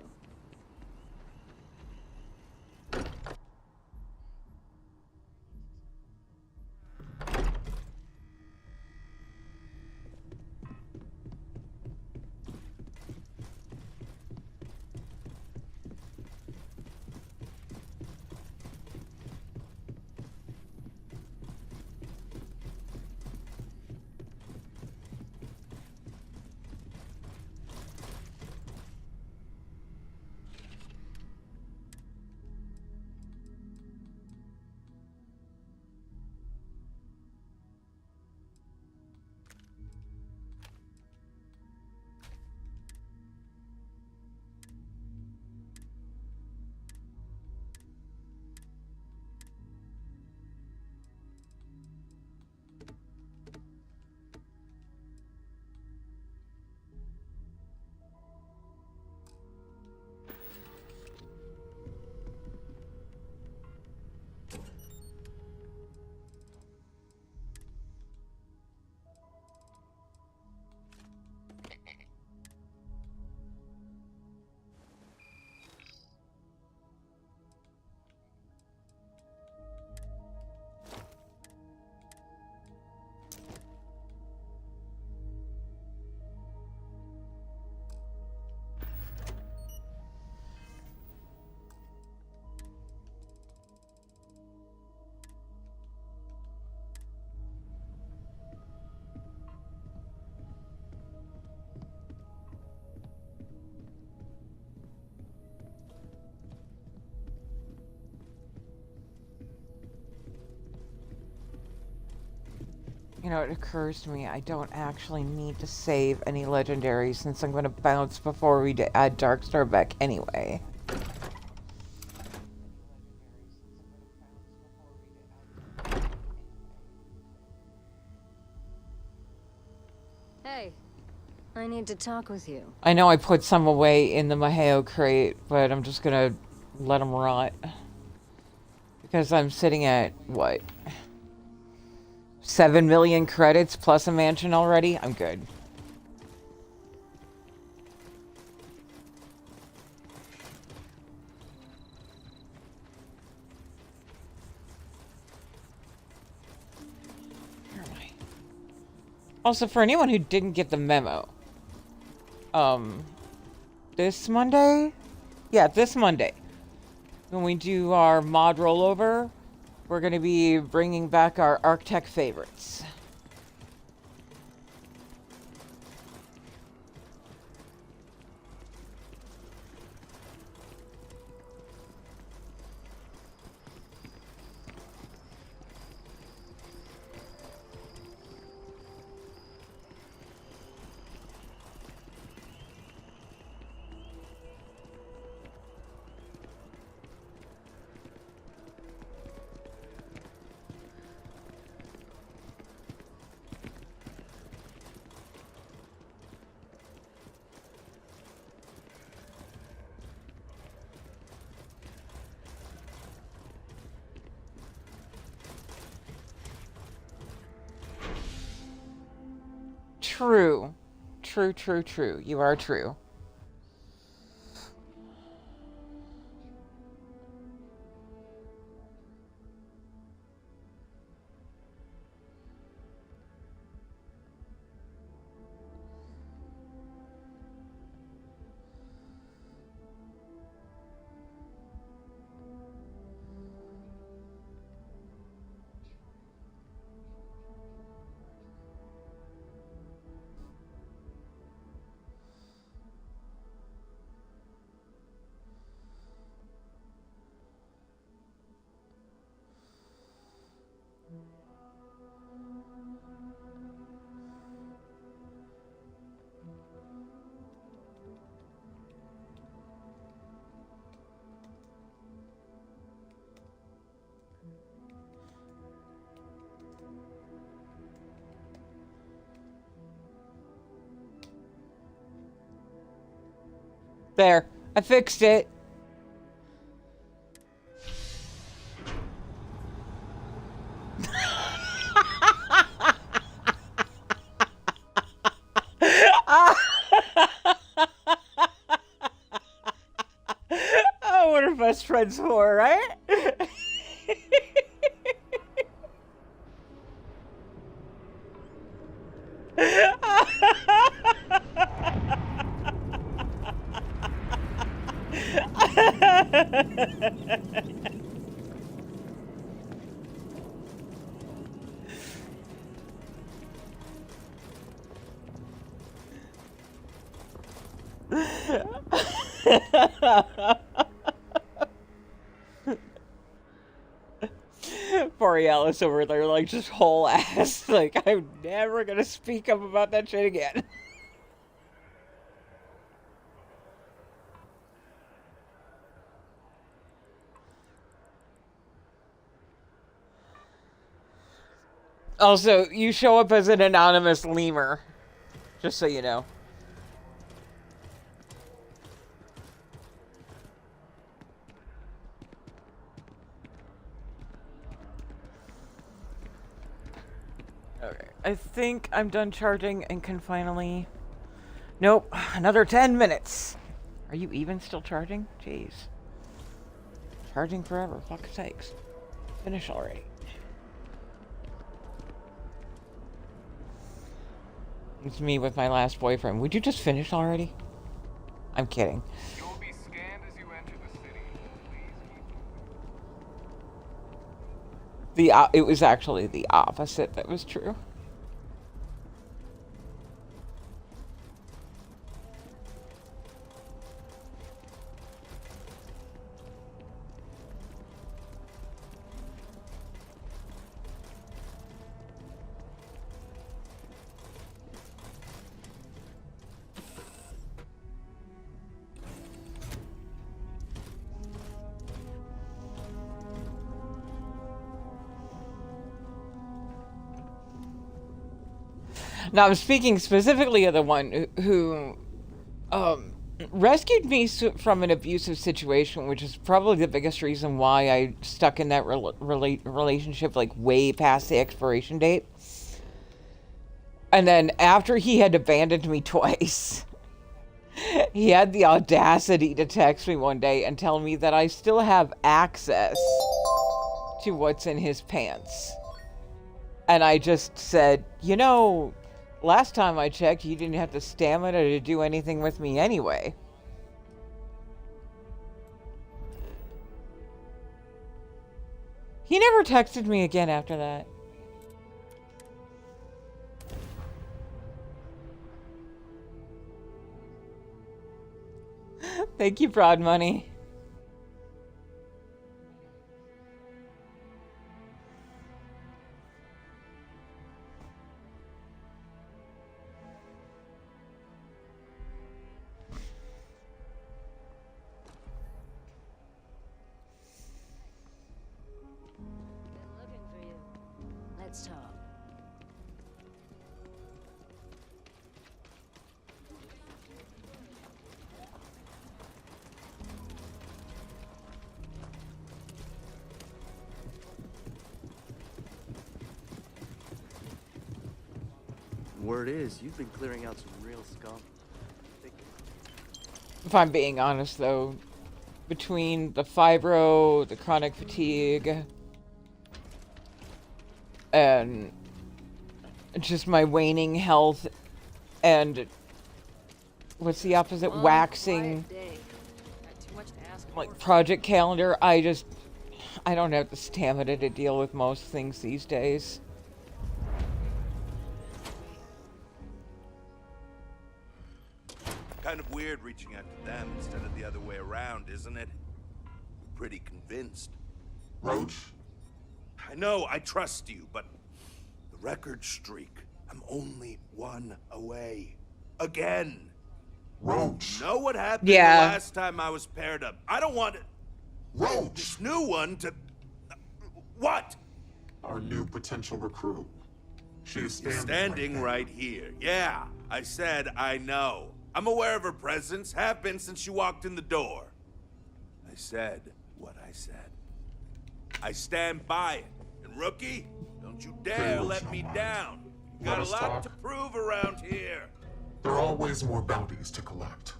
You know, it occurs to me I don't actually need to save any legendaries since I'm going to bounce before we add Darkstar back anyway. Hey, I need to talk with you. I know I put some away in the Maheo crate, but I'm just going to let them rot. Because I'm sitting at, what? 7 million credits plus a mansion already? I'm good. Where am I? Also, for anyone who didn't get the memo, this Monday? Yeah, this Monday, when we do our mod rollover, we're going to be bringing back our Arctech favorites. True. True, true, true. You are true. There. I fixed it. girlfriends for, right? Borealis over there, like, just whole ass. Like, I'm never gonna speak up about that shit again. Also, you show up as an anonymous lemur. Just so you know. Okay, I think I'm done charging and can finally... Nope, another 10 minutes. Are you even still charging? Jeez. Charging forever, fuck's sakes. Finish already. It's me with my last boyfriend. Would you just finish already? I'm kidding. You'll be scanned as you enter the city. Please keep It was actually the opposite that was true. Now, I'm speaking specifically of the one who rescued me from an abusive situation, which is probably the biggest reason why I stuck in that relationship, like, way past the expiration date. And then after he had abandoned me twice, he had the audacity to text me one day and tell me that I still have access to what's in his pants. And I just said, you know... Last time I checked, you didn't have the stamina to do anything with me anyway. He never texted me again after that. Thank you, Broad Money. Let's talk. Word is, you've been clearing out some real scum. If I'm being honest, though, between the fibro, the chronic fatigue, and just my waning health, and what's the opposite? Waxing, like, project calendar, I don't have the stamina to deal with most things these days. Kind of weird reaching out to them instead of the other way around, isn't it? You're pretty convinced. Roach? I know, I trust you, but the record streak, I'm only one away. Again. Roach. Know what happened the last time I was paired up? I don't want it. Roach. This new one to... What? Our new potential recruit. She's standing right here. Yeah, I said I know. I'm aware of her presence, have been since she walked in the door. I said what I said. I stand by it. And Rookie, don't you dare let me down. You got a lot to prove around here. There are always more bounties to collect.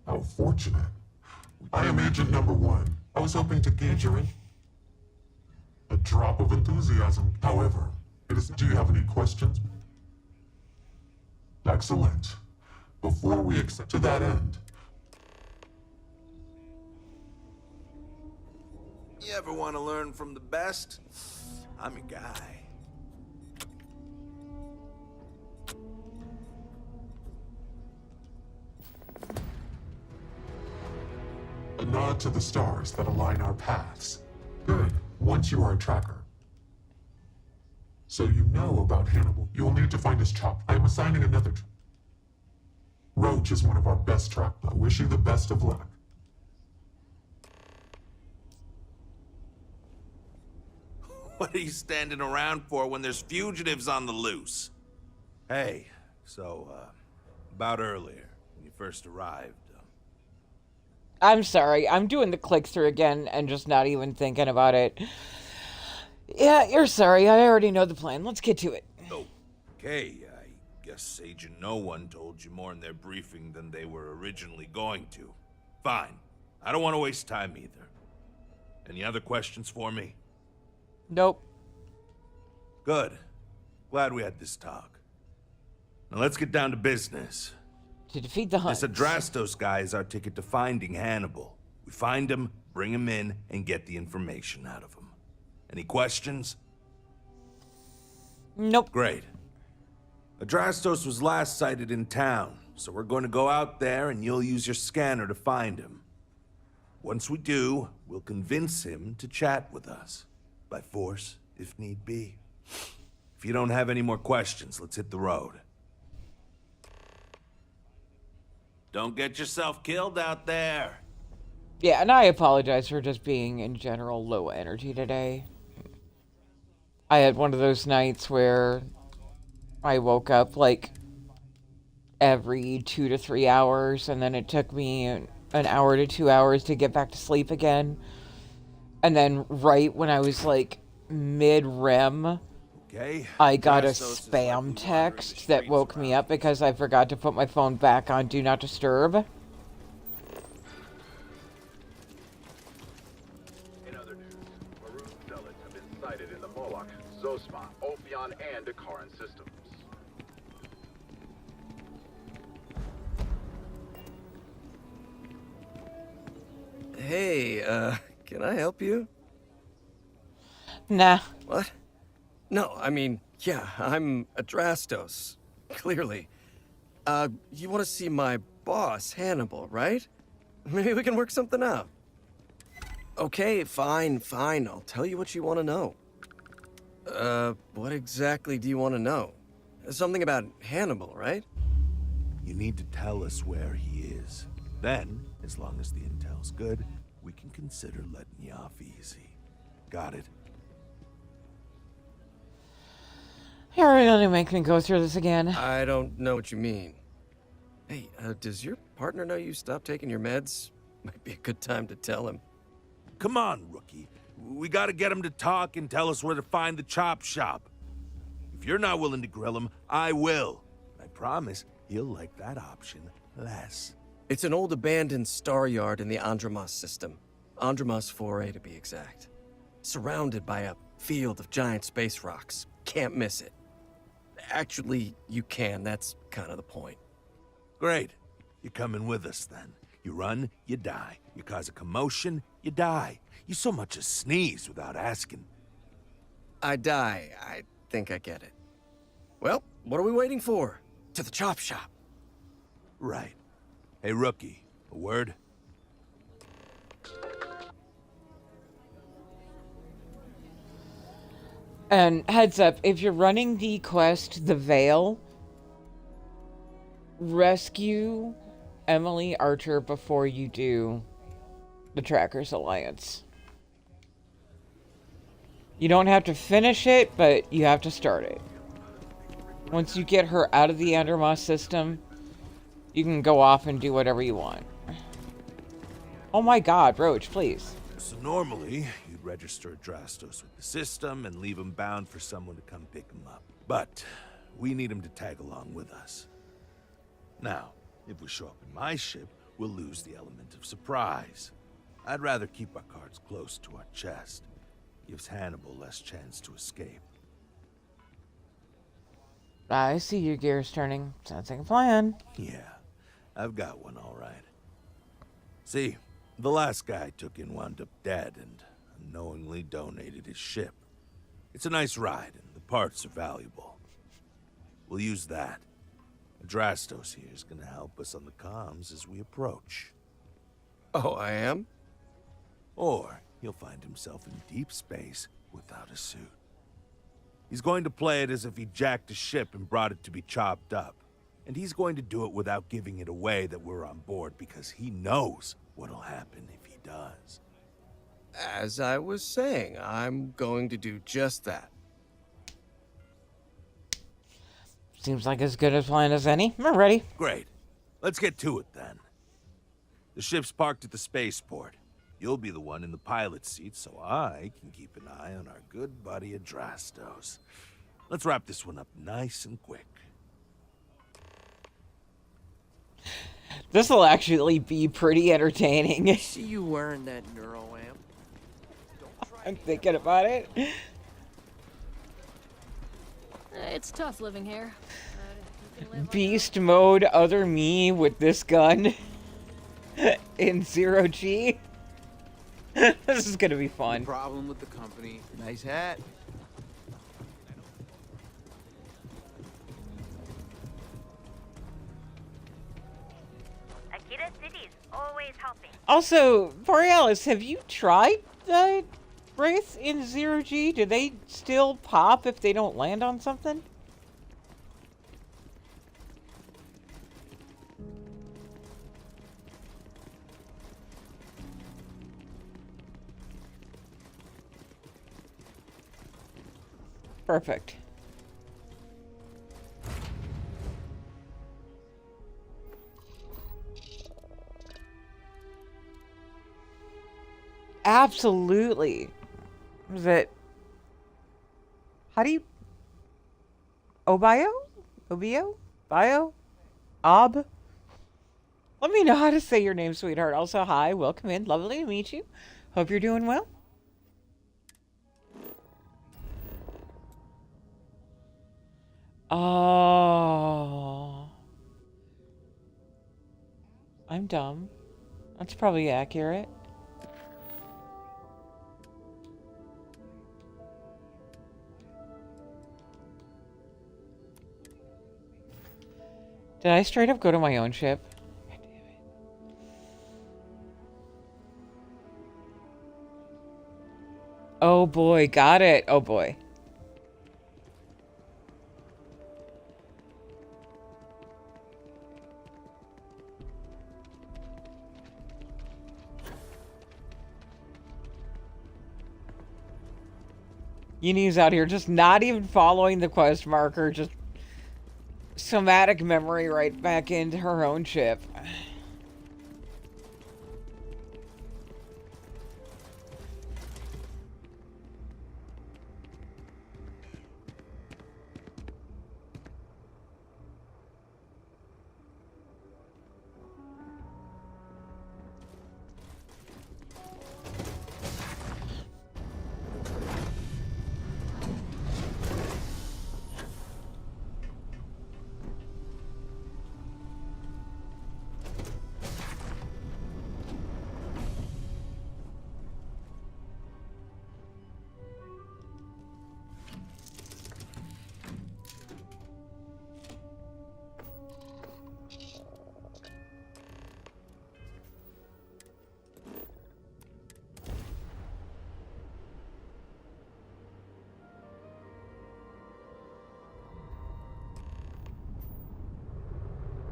How fortunate. I am Agent Number 1, I was hoping to gauge your a drop of enthusiasm. However, do you have any questions? Excellent. Before we accept to that end. You ever want to learn from the best? I'm your guy. A nod to the stars that align our paths. Good. Once you are a tracker. So you know about Hannibal. You will need to find his chop. I am assigning another. Roach is one of our best track. I wish you the best of luck. What are you standing around for when there's fugitives on the loose? Hey, so, about earlier, when you first arrived. I'm sorry, I'm doing the click-through again and just not even thinking about it. Yeah, you're sorry, I already know the plan. Let's get to it. Okay, I guess Agent No One told you more in their briefing than they were originally going to. Fine. I don't want to waste time either. Any other questions for me? Nope. Good. Glad we had this talk. Now let's get down to business. To defeat the Hunt. This Adrastos guy is our ticket to finding Hannibal. We find him, bring him in, and get the information out of him. Any questions? Nope. Great. Adrastos was last sighted in town, so we're going to go out there and you'll use your scanner to find him. Once we do, we'll convince him to chat with us. By force, if need be. If you don't have any more questions, let's hit the road. Don't get yourself killed out there. Yeah, and I apologize for just being, in general, low energy today. I had one of those nights where I woke up, like, every 2 to 3 hours, and then it took me an hour to 2 hours to get back to sleep again. And then right when I was, like, mid-REM, I got a spam text that woke me up because I forgot to put my phone back on Do Not Disturb. In other news, Maroon zealots have been sighted in the Moloch, Zosma, Ophion, and Akaran systems. Hey, can I help you? Nah. What? No, I mean, yeah, I'm Adrastos. Clearly. You want to see my boss, Hannibal, right? Maybe we can work something out. Okay, fine. I'll tell you what you want to know. What exactly do you want to know? Something about Hannibal, right? You need to tell us where he is. Then, as long as the intel's good, we can consider letting you off easy. Got it? You're gonna make me go through this again. I don't know what you mean. Hey, does your partner know you stopped taking your meds? Might be a good time to tell him. Come on, rookie. We gotta get him to talk and tell us where to find the chop shop. If you're not willing to grill him, I will. I promise he'll like that option less. It's an old abandoned star yard in the Andromos system. Andromos 4A to be exact. Surrounded by a field of giant space rocks. Can't miss it. Actually, you can. That's kind of the point. Great. You're coming with us then. You run, you die. You cause a commotion, you die. You so much as sneeze without asking. I die. I think I get it. Well, what are we waiting for? To the chop shop. Right. Hey, rookie, a word? And heads up, if you're running the quest, The Veil, rescue Emily Archer before you do the Trackers Alliance. You don't have to finish it, but you have to start it. Once you get her out of the Andromos system, you can go off and do whatever you want. Oh my god, Roach, please. So normally, you'd register Adrastos with the system and leave him bound for someone to come pick him up. But we need him to tag along with us. Now, if we show up in my ship, we'll lose the element of surprise. I'd rather keep our cards close to our chest. Gives Hannibal less chance to escape. I see your gears turning. Sounds like a plan. Yeah, I've got one all right. See, the last guy I took in wound up dead and unknowingly donated his ship. It's a nice ride, and the parts are valuable. We'll use that. Adrastos here is going to help us on the comms as we approach. Oh, I am? Or he'll find himself in deep space without a suit. He's going to play it as if he jacked a ship and brought it to be chopped up. And he's going to do it without giving it away that we're on board because he knows what'll happen if he does. As I was saying, I'm going to do just that. Seems like as good a plan as any. I'm ready. Great. Let's get to it then. The ship's parked at the spaceport. You'll be the one in the pilot's seat, so I can keep an eye on our good buddy Adrastos. Let's wrap this one up nice and quick. This will actually be pretty entertaining. See you wearing that neuro amp. I'm thinking about it. It's tough living here. Beast mode, other me with this gun in 0G. This is gonna be fun. No problem with the company. Nice hat. Akita City's always helping. Also, Borealis, have you tried the Wraith in 0G? Do they still pop if they don't land on something? Perfect. Absolutely. Was it? How do you? Obio? Obio? Bio? Ob? Let me know how to say your name, sweetheart. Also, hi. Welcome in. Lovely to meet you. Hope you're doing well. Oh. I'm dumb. That's probably accurate. Did I straight up go to my own ship? Oh boy, got it. Oh boy. Uni's out here just not even following the quest marker, just somatic memory right back into her own ship.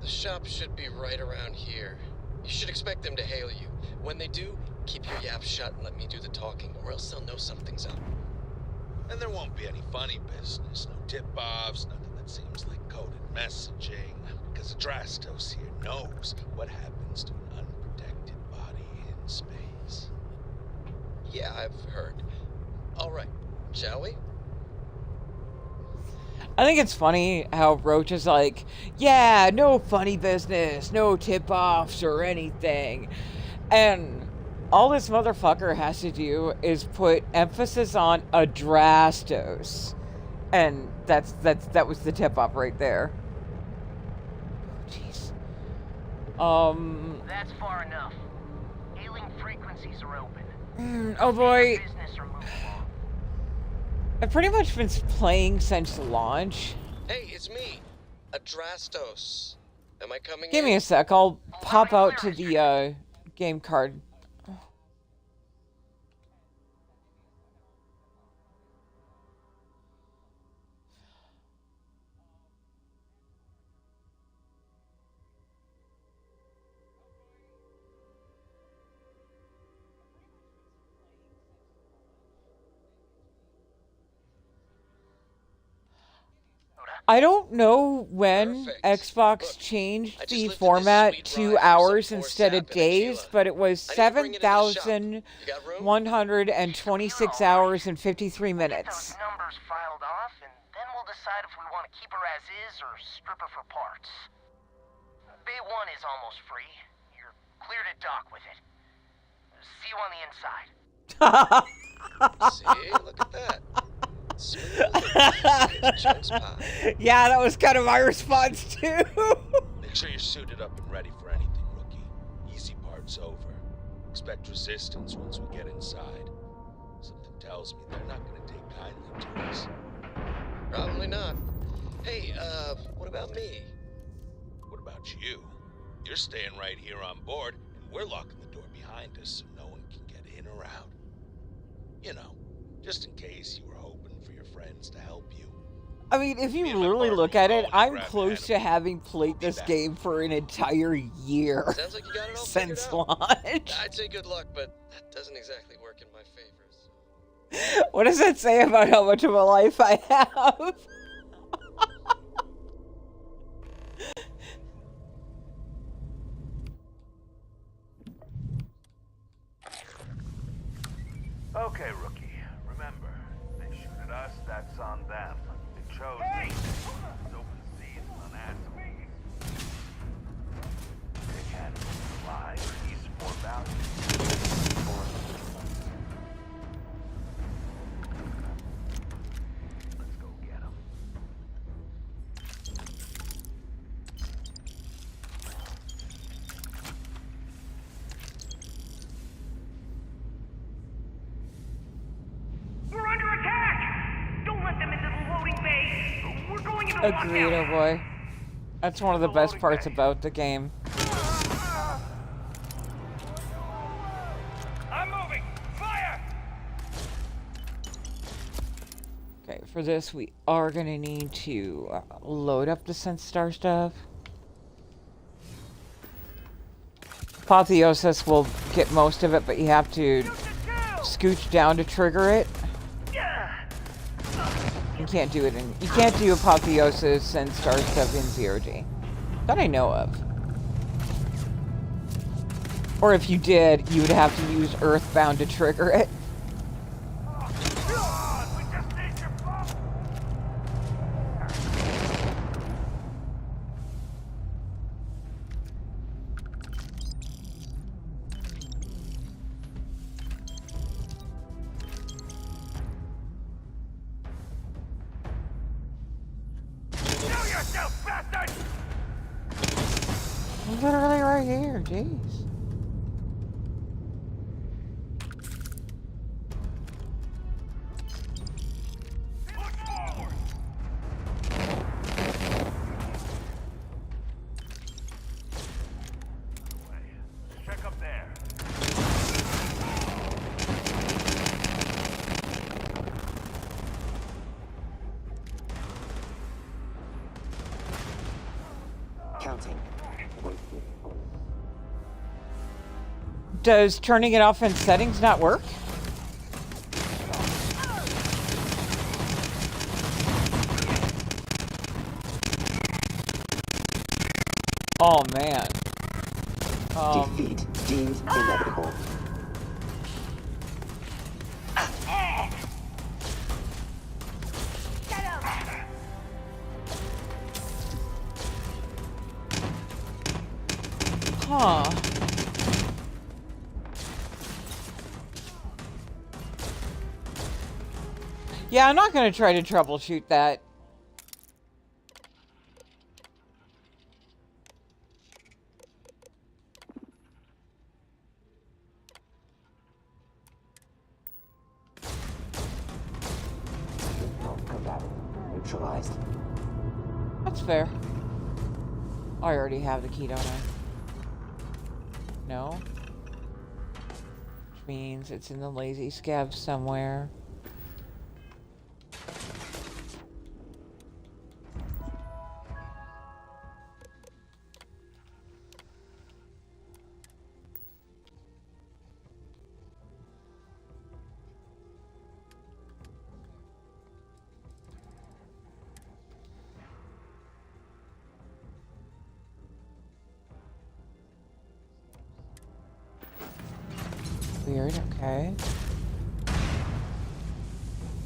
The shop should be right around here. You should expect them to hail you. When they do, keep your yap shut and let me do the talking, or else they'll know something's up. And there won't be any funny business, no tip-offs, nothing that seems like coded messaging, because Adrastos here knows what happens to an unprotected body in space. Yeah, I've heard. All right, shall we? I think it's funny how Roach is like, yeah, no funny business, no tip-offs or anything. And all this motherfucker has to do is put emphasis on Adrastos. And that was the tip-off right there. Jeez. That's far enough. Hailing frequencies are open. Oh boy. I've pretty much been playing since launch. Hey, it's me, Adrastos. Am I coming Give in? me a sec. I'll pop out to the game card. I don't know when Xbox changed the format to hours instead of days, but it was 7,126 hours and 53 minutes. Numbers filed off, and then we'll decide if we want to keep her as is or strip her for parts. Bay 1 is almost free. You're clear to dock with it. See you on the inside. See, look at that. Yeah, that was kind of my response too. Make sure you're suited up and ready for anything, rookie. Easy part's over. Expect resistance once we get inside. Something tells me they're not going to take kindly to us. Probably not. Hey, what about me? What about you? You're staying right here on board, and we're locking the door behind us so no one can get in or out. You know, just in case you were hoping for your friends to help you. I mean, if you really look at it, I'm close to having played this game for an entire year. Sounds like you got it all since figured out. launch. I'd say good luck, but that doesn't exactly work in my favor. What does that say about how much of a life I have? Okay, rookie. Remember, they shoot at us, that's on them. They chose this. It's open season on Atomir. They can fly, peace, more value. Let's go get them. We're under attack! Don't let them into the loading bay! We're going into Agreed, oh boy. That's one of the best parts about the game. I'm moving! Fire! Okay, for this we are gonna need to load up the Sense Star stuff. Apotheosis will get most of it, but you have to scooch down to trigger it. You can't do it in. You can't do Apotheosis and Star stuff in 0G. That I know of. Or if you did, you would have to use Earthbound to trigger it. Literally right here, jeez. Check up there. Counting. Does turning it off in settings not work? Oh man. Defeat deemed inevitable. Huh. Yeah, I'm not going to try to troubleshoot that. Neutralized. That's fair. I already have the key, don't I? No? Which means it's in the lazy scav somewhere. Weird, okay.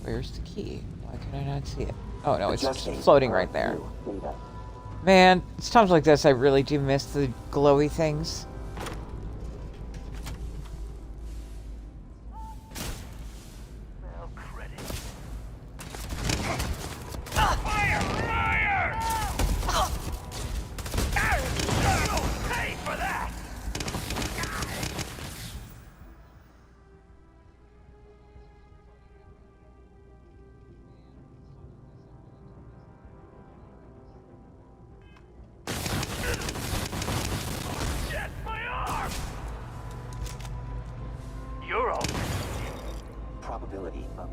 Where's the key? Why can I not see it? Oh no, it's floating right there. Man, it's times like this I really do miss the glowy things. Probability of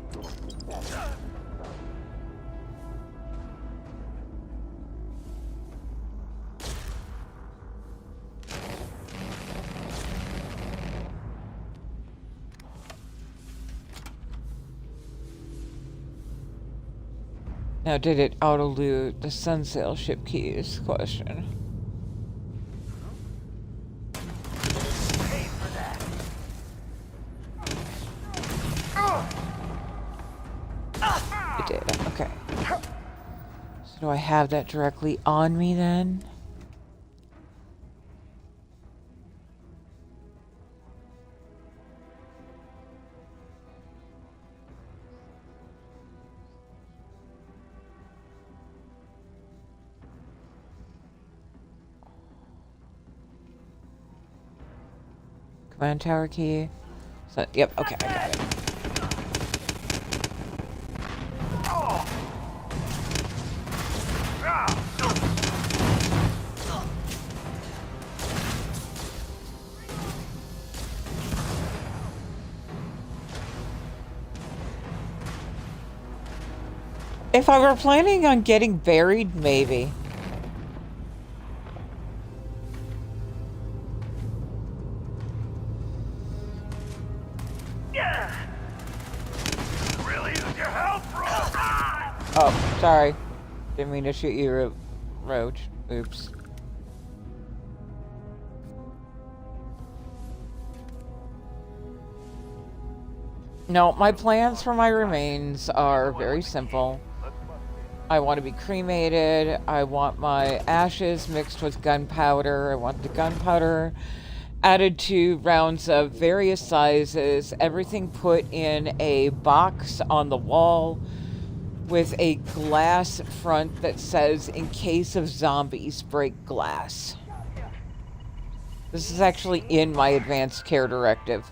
Now, did it auto-loot the Sunsail ship keys? Question. It did, okay. So do I have that directly on me then? Command tower key. So, yep, okay, I got it. If I were planning on getting buried, maybe. Oh, sorry. Didn't mean to shoot you, Roach. Oops. No, my plans for my remains are very simple. I want to be cremated. I want my ashes mixed with gunpowder. I want the gunpowder added to rounds of various sizes. Everything put in a box on the wall with a glass front that says, "In case of zombies, break glass." This is actually in my advanced care directive.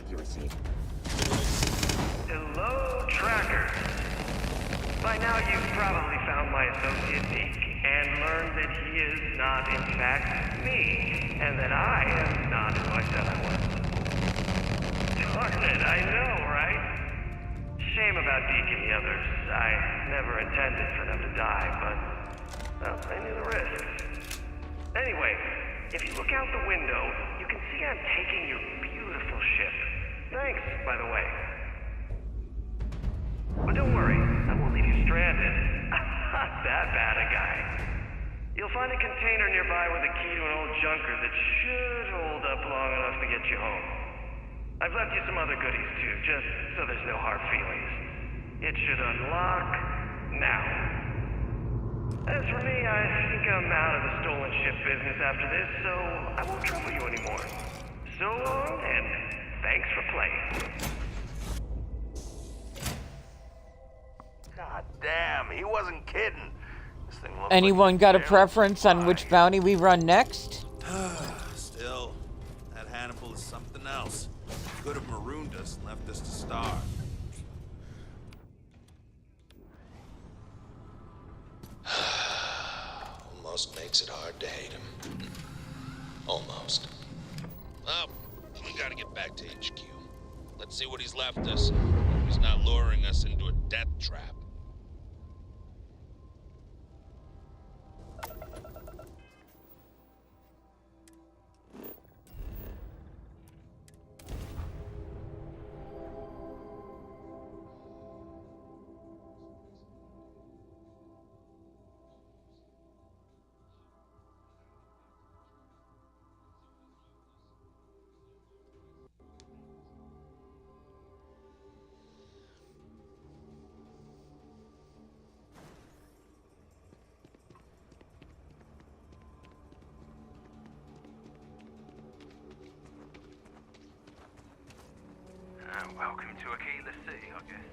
accuracy. Hello, trackers. By now you've probably found my associate Deke and learned that he is not in fact me, and that I am not who I said I was. Darn it, I know, right? Shame about Deke and the others. I never intended for them to die, but, well, I knew the risks. Anyway, if you look out the window, you can see I'm taking your beautiful ship. Thanks, by the way. But don't worry, I won't leave you stranded. I'm not that bad a guy. You'll find a container nearby with a key to an old junker that should hold up long enough to get you home. I've left you some other goodies too, just so there's no hard feelings. It should unlock now. As for me, I think I'm out of the stolen ship business after this, so I won't trouble you anymore. So long, and thanks for playing. God damn, he wasn't kidding. This thing looks Anyone got a preference on which bounty we run next? Still, that Hannibal is something else. He could have marooned us and left us to starve. Almost makes it hard to hate him. Almost. Well, we gotta get back to HQ. Let's see what he's left us. Hope he's not luring us into a death trap. Welcome to a keyless city, I guess.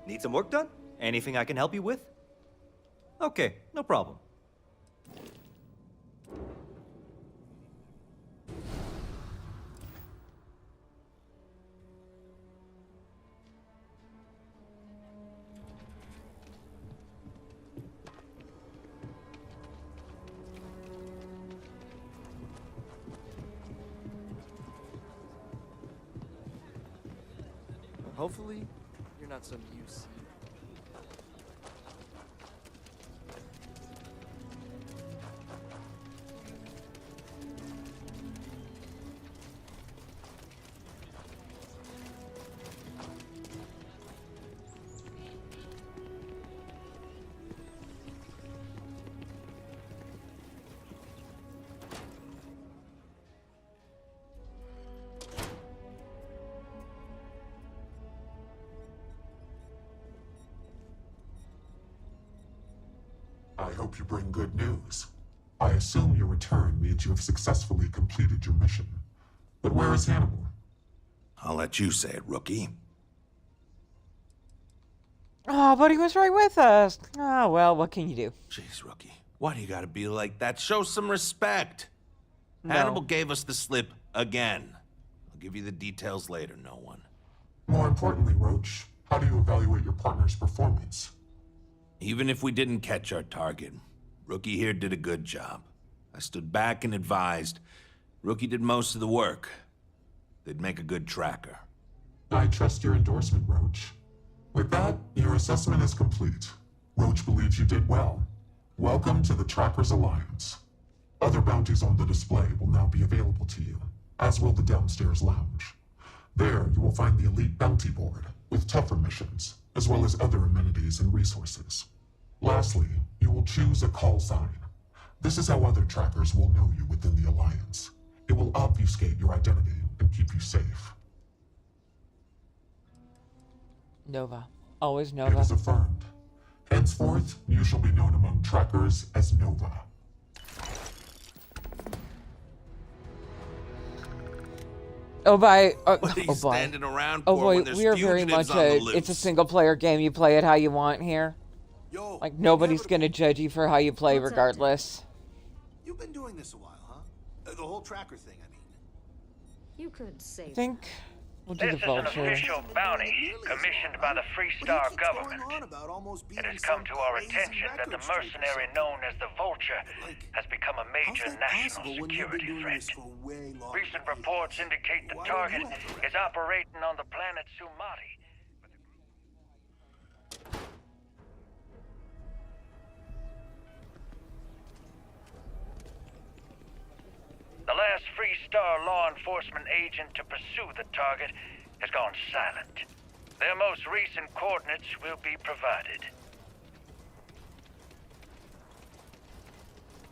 Need some work done? Anything I can help you with? Okay, no problem. Hopefully, you're not some UC. I hope you bring good news. I assume your return means you have successfully completed your mission. But where is Hannibal? I'll let you say it, rookie. Oh, but he was right with us. Oh, well, what can you do? Jeez, rookie. Why do you gotta be like that? Show some respect. No. Hannibal gave us the slip again. I'll give you the details later, no one. More importantly, Roach, how do you evaluate your partner's performance? Even if we didn't catch our target, Rookie here did a good job. I stood back and advised. Rookie did most of the work. They'd make a good tracker. I trust your endorsement, Roach. With that, your assessment is complete. Roach believes you did well. Welcome to the Trackers Alliance. Other bounties on the display will now be available to you, as will the downstairs lounge. There, you will find the Elite Bounty Board, with tougher missions, as well as other amenities and resources. Lastly, you will choose a call sign. This is how other trackers will know you within the Alliance. It will obfuscate your identity and keep you safe. Nova. Always It Nova. is affirmed. Henceforth, you shall be known among trackers as Nova. Oh, boy. What are you standing around Oh, for boy. when there's We are very fugitives much on the it's a loose? single player game. You play it how you want here. Like, nobody's gonna judge you for how you play regardless. You've been doing this a while, huh? The whole tracker thing, I mean. You could say I think we'll do This the is an vulture. official bounty commissioned by the Freestar government. It has come to our attention that the mercenary known as the Vulture has become a major national security threat. Recent reports indicate the target is operating on the planet Sumati. The last Freestar law enforcement agent to pursue the target has gone silent. Their most recent coordinates will be provided.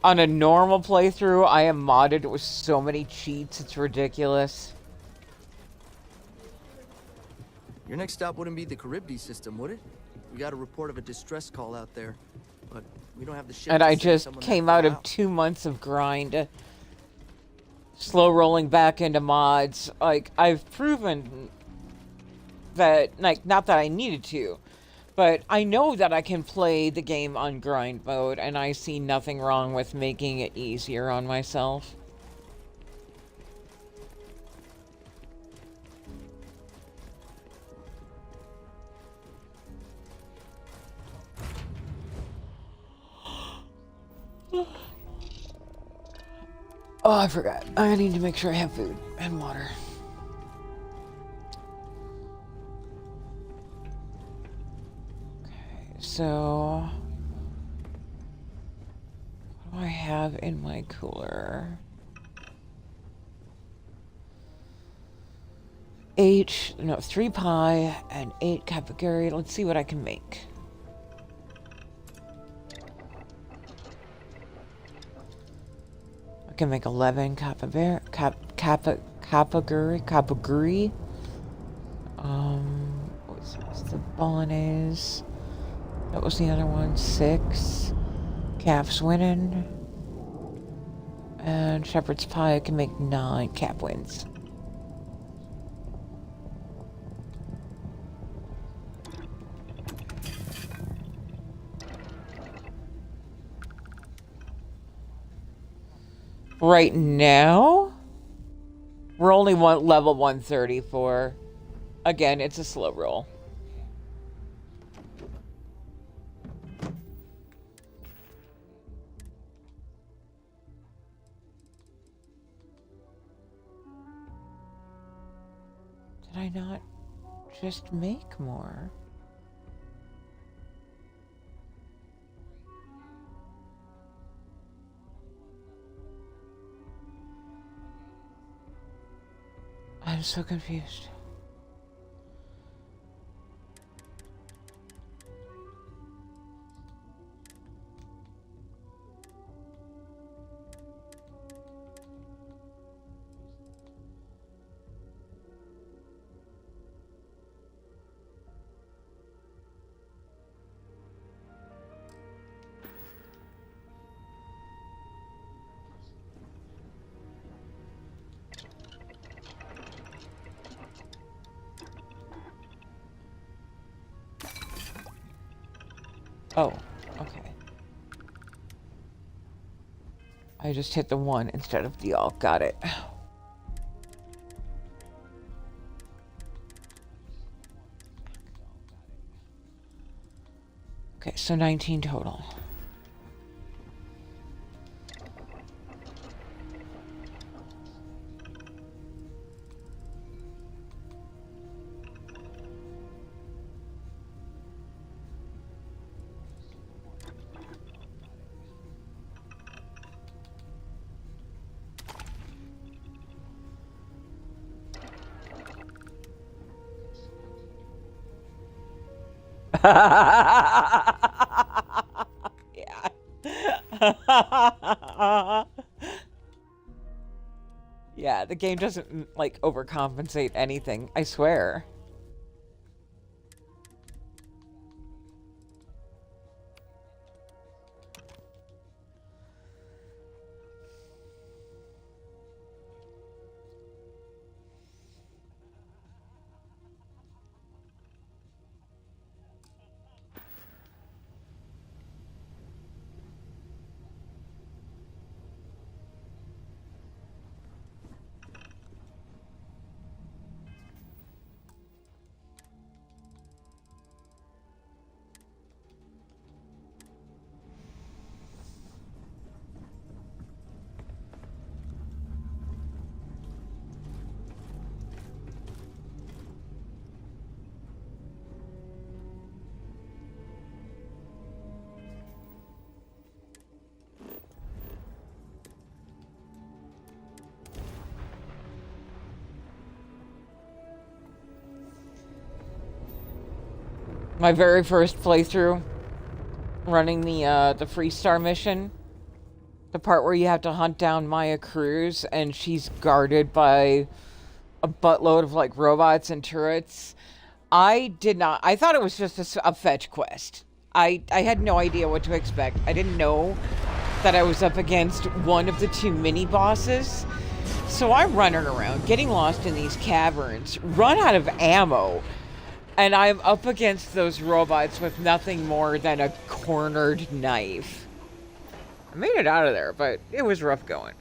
On a normal playthrough, I am modded with so many cheats, it's ridiculous. Your next stop wouldn't be the Charybdis system, would it? We got a report of a distress call out there, but we don't have the ship. And I just came out of 2 months of grind. Slow rolling back into mods. Like, I've proven that, like, not that I needed to, but I know that I can play the game on grind mode, and I see nothing wrong with making it easier on myself. Oh, I forgot. I need to make sure I have food and water. Okay, so what do I have in my cooler? 3 pie and 8 capigari. Let's see what I can make. I can make 11 capigari. What's the bolognese? That was the other one. 6. Calf's winning. And shepherd's pie, I can make 9. Cap wins. Right now, we're only level 134. Again, it's a slow roll. Did I not just make more? I'm so confused. Oh, okay. I just hit the 1 instead of the all. Got it. Okay, so 19 total. Yeah. Yeah, the game doesn't, like, overcompensate anything, I swear. My very first playthrough, running the Freestar mission, the part where you have to hunt down Maya Cruz, and she's guarded by a buttload of, like, robots and turrets. I thought it was just a fetch quest. I had no idea what to expect. I didn't know that I was up against one of the 2 mini-bosses. So I'm running around, getting lost in these caverns, run out of ammo, and I'm up against those robots with nothing more than a cornered knife. I made it out of there, but it was rough going.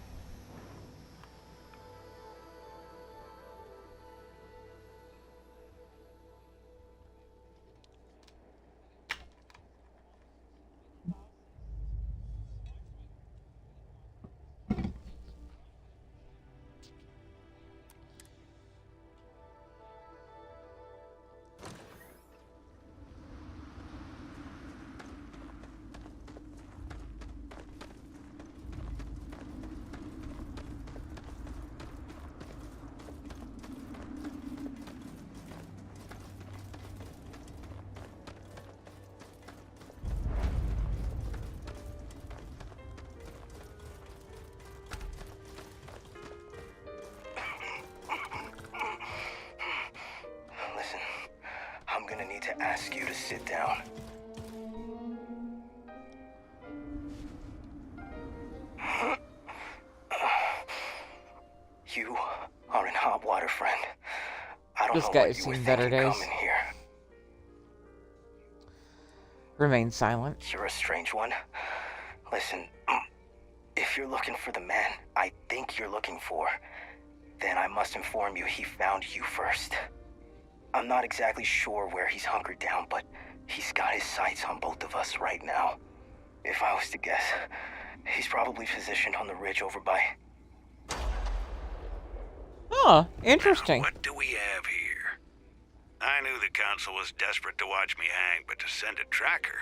Listen, I'm gonna need to ask you to sit down. You are in hot water, friend. I don't This know guy's what you were seen better thinking days. coming here. Remain silent. You're a strange one. Listen, if you're looking for the man I think you're looking for, then I must inform you he found you first. I'm not exactly sure where he's hunkered down, but he's got his sights on both of us right now. If I was to guess, he's probably positioned on the ridge over by... Oh, interesting. What do we have here? I knew the council was desperate to watch me hang, but to send a tracker,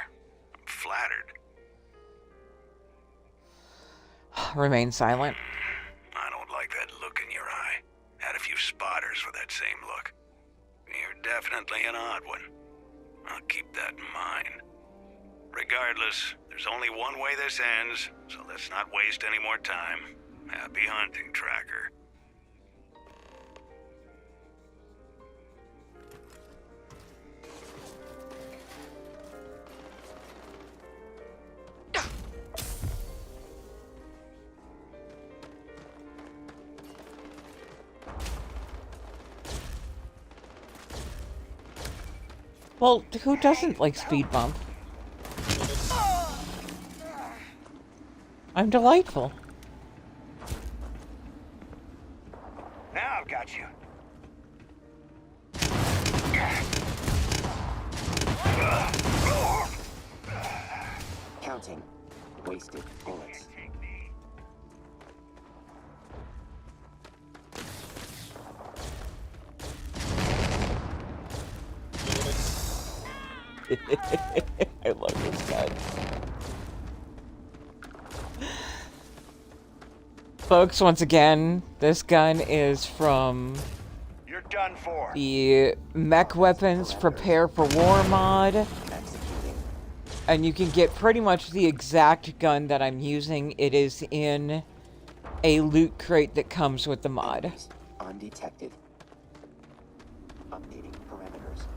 I'm flattered. Remain silent. I don't like that look in your eye. Had a few spotters with that same look. You're definitely an odd one. I'll keep that in mind. Regardless, there's only one way this ends, so let's not waste any more time. Happy hunting, Tracker. Well, who doesn't like speed bump? I'm delightful. Now I've got you. Counting. Wasted bullets. I love this guy. Folks, once again, this gun is from You're done for. the Mech Weapons Prepare for War mod. And you can get pretty much the exact gun that I'm using. It is in a loot crate that comes with the mod. Undetected. Updating parameters.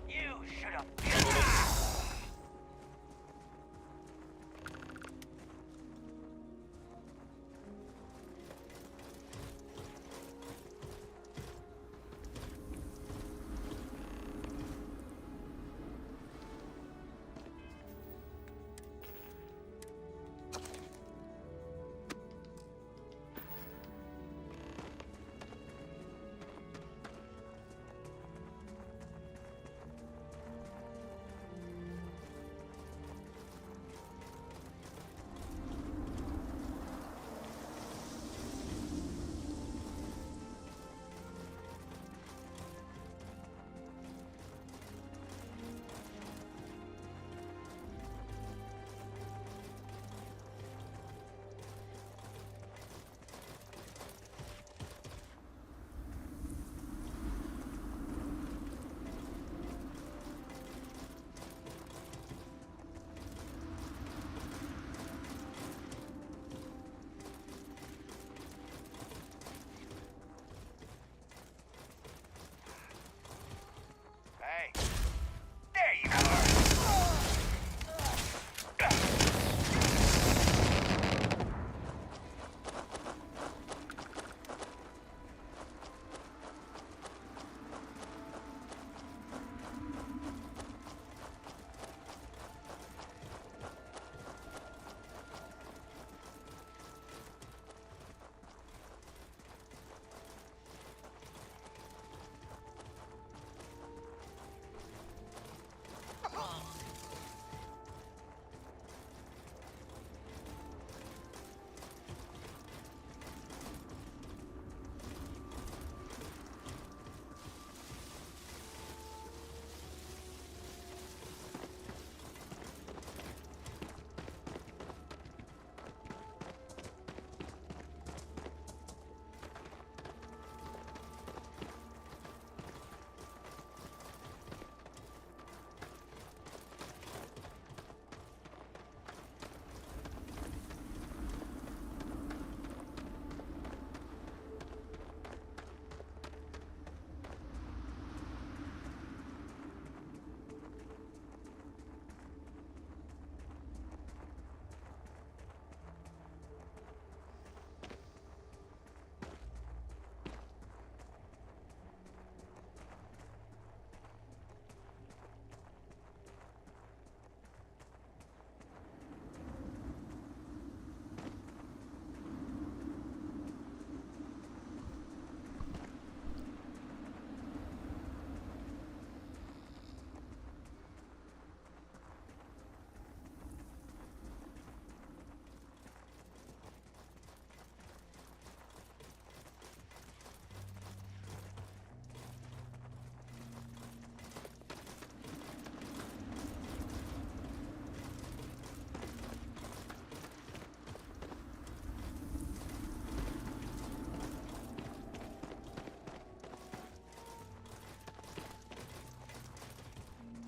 You should have.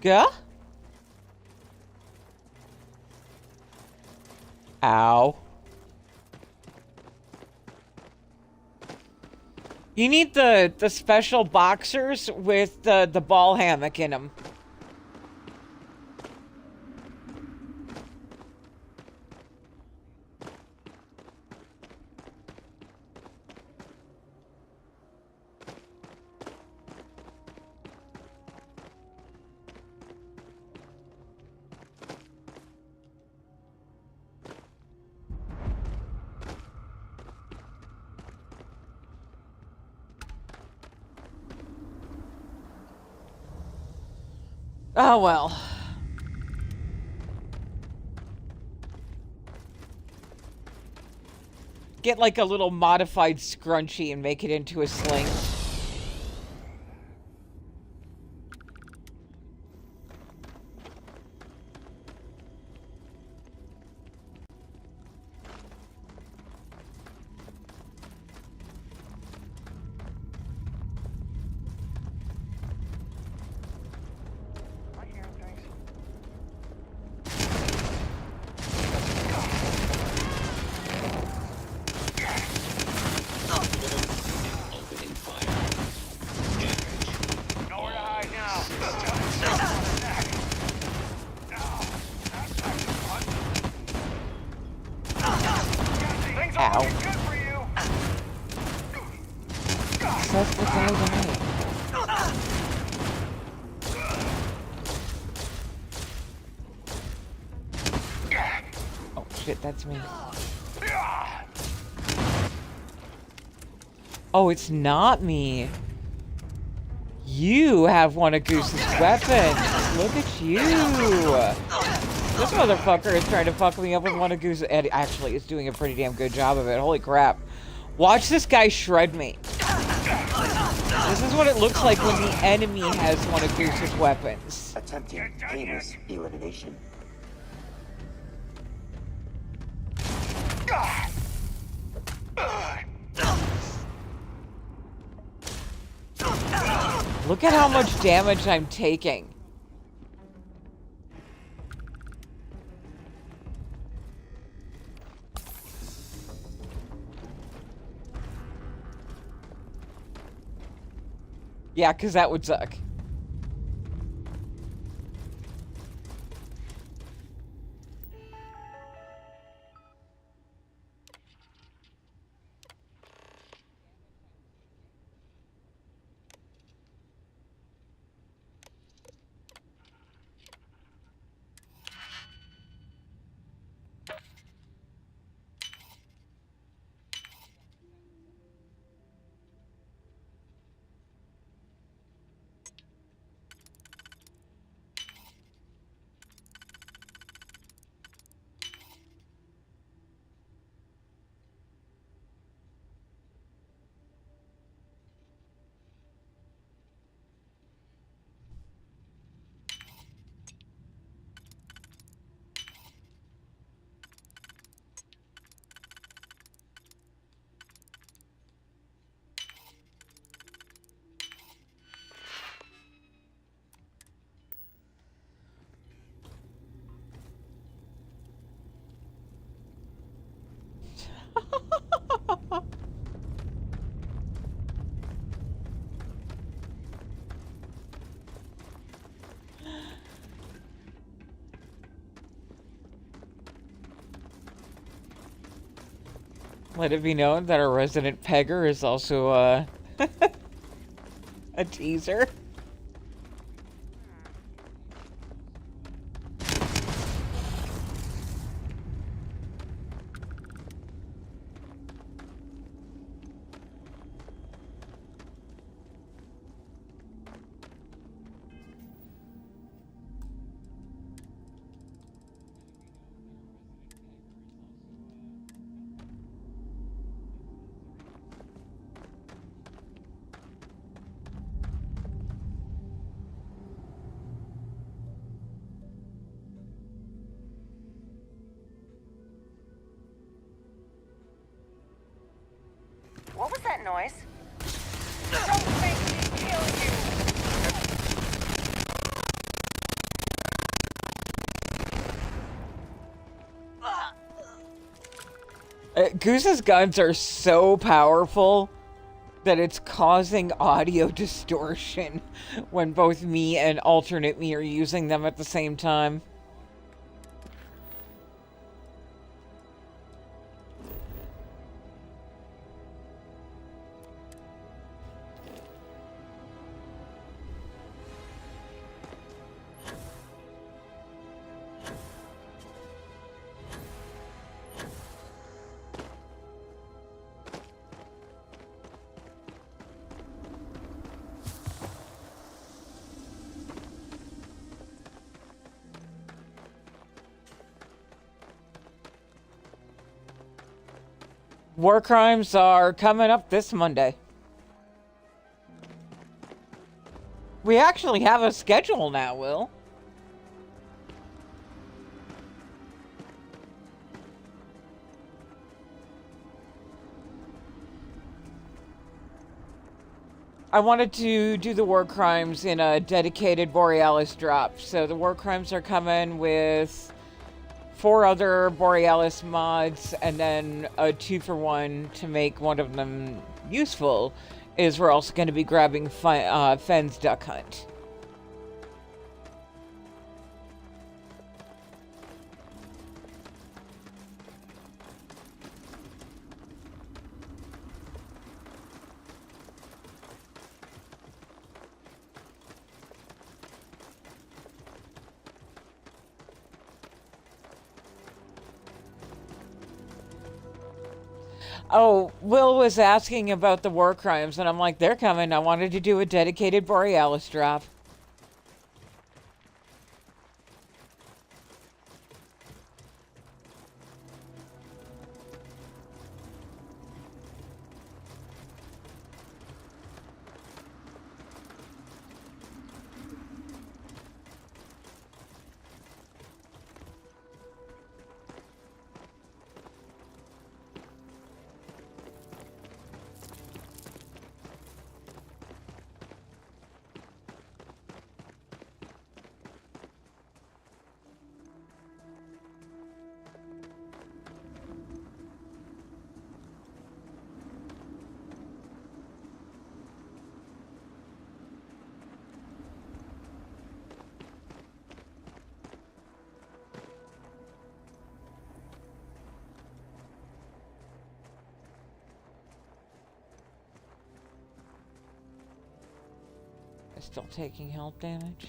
Gah? Ow. You need the special boxers with the ball hammock in them. Oh, well. Get like a little modified scrunchie and make it into a sling. That's me. Oh, it's not me. You have one of Goose's weapons. Look at you. This motherfucker is trying to fuck me up with one of Goose's... And actually, is doing a pretty damn good job of it. Holy crap. Watch this guy shred me. This is what it looks like when the enemy has one of Goose's weapons. Attempting heinous elimination. Look at how much damage I'm taking. Yeah, 'cause that would suck. Let it be known that our resident pegger is also a teaser. What was that noise? Don't make me kill you! Goose's guns are so powerful that it's causing audio distortion when both me and alternate me are using them at the same time. War crimes are coming up this Monday. We actually have a schedule now, Will. I wanted to do the war crimes in a dedicated Borealis drop. So the war crimes are coming with 4 other Borealis mods, and then a 2-for-1 to make one of them useful is we're also going to be grabbing Fenn's Duck Hunt. Oh, Will was asking about the war crimes, and I'm like, they're coming. I wanted to do a dedicated Borealis drop. Still taking health damage.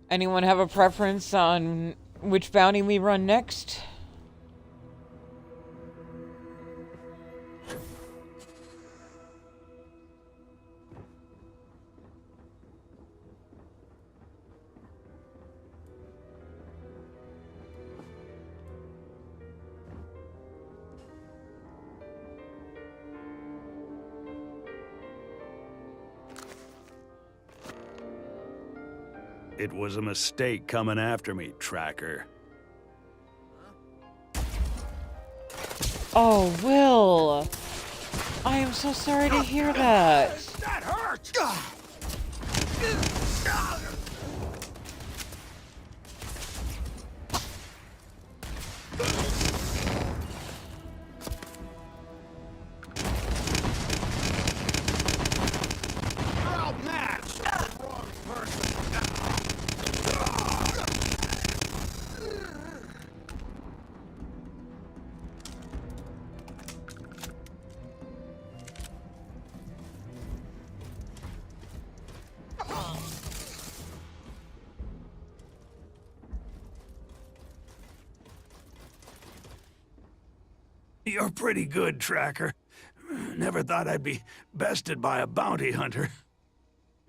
Anyone have a preference on which bounty we run next? It was a mistake coming after me, Tracker. Oh, Will. I am so sorry to hear that. That hurt! You're pretty good, Tracker. Never thought I'd be bested by a bounty hunter.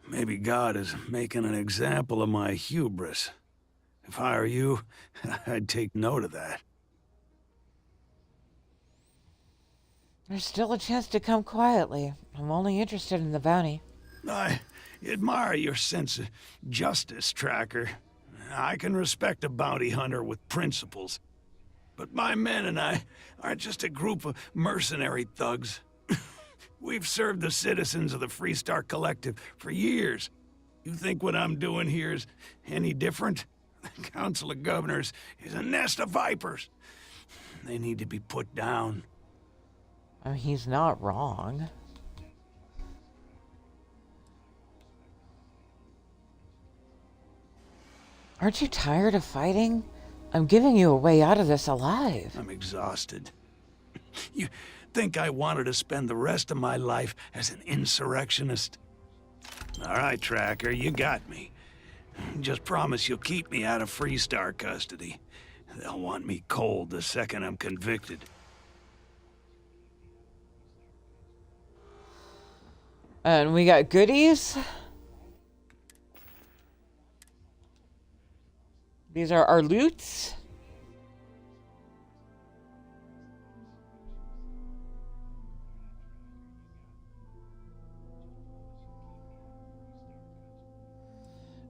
Maybe God is making an example of my hubris. If I were you, I'd take note of that. There's still a chance to come quietly. I'm only interested in the bounty. I admire your sense of justice, Tracker. I can respect a bounty hunter with principles. But my men and I aren't just a group of mercenary thugs. We've served the citizens of the Freestar Collective for years. You think what I'm doing here is any different? The Council of Governors is a nest of vipers. They need to be put down. I mean, he's not wrong. Aren't you tired of fighting? I'm giving you a way out of this alive. I'm exhausted. You think I wanted to spend the rest of my life as an insurrectionist? All right, Tracker, you got me. Just promise you'll keep me out of Freestar custody. They'll want me cold the second I'm convicted. And we got goodies. These are our loots.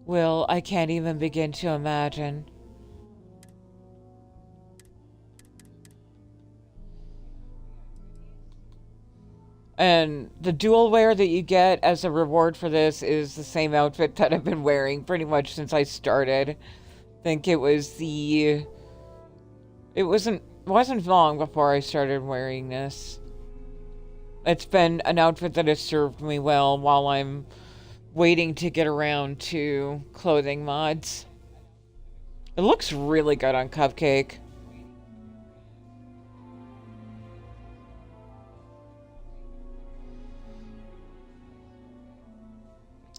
Will, I can't even begin to imagine. And the dual wear that you get as a reward for this is the same outfit that I've been wearing pretty much since I started. I think it was the... It wasn't long before I started wearing this. It's been an outfit that has served me well while I'm waiting to get around to clothing mods. It looks really good on Cupcake.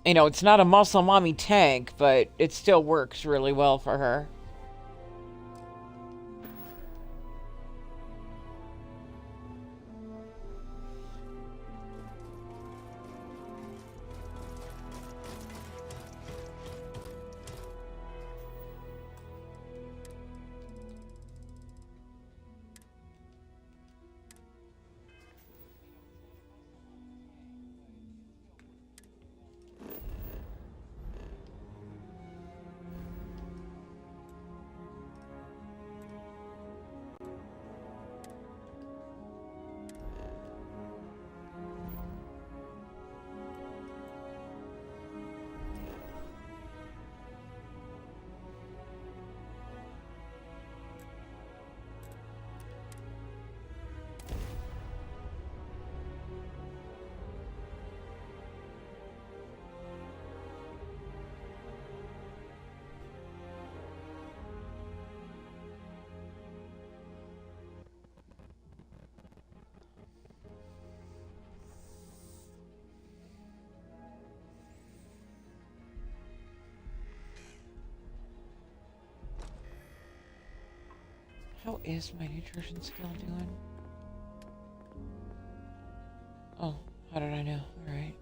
You know, it's not a muscle mommy tank, but it still works really well for her. How is my nutrition skill doing? Oh, how did I know? Alright.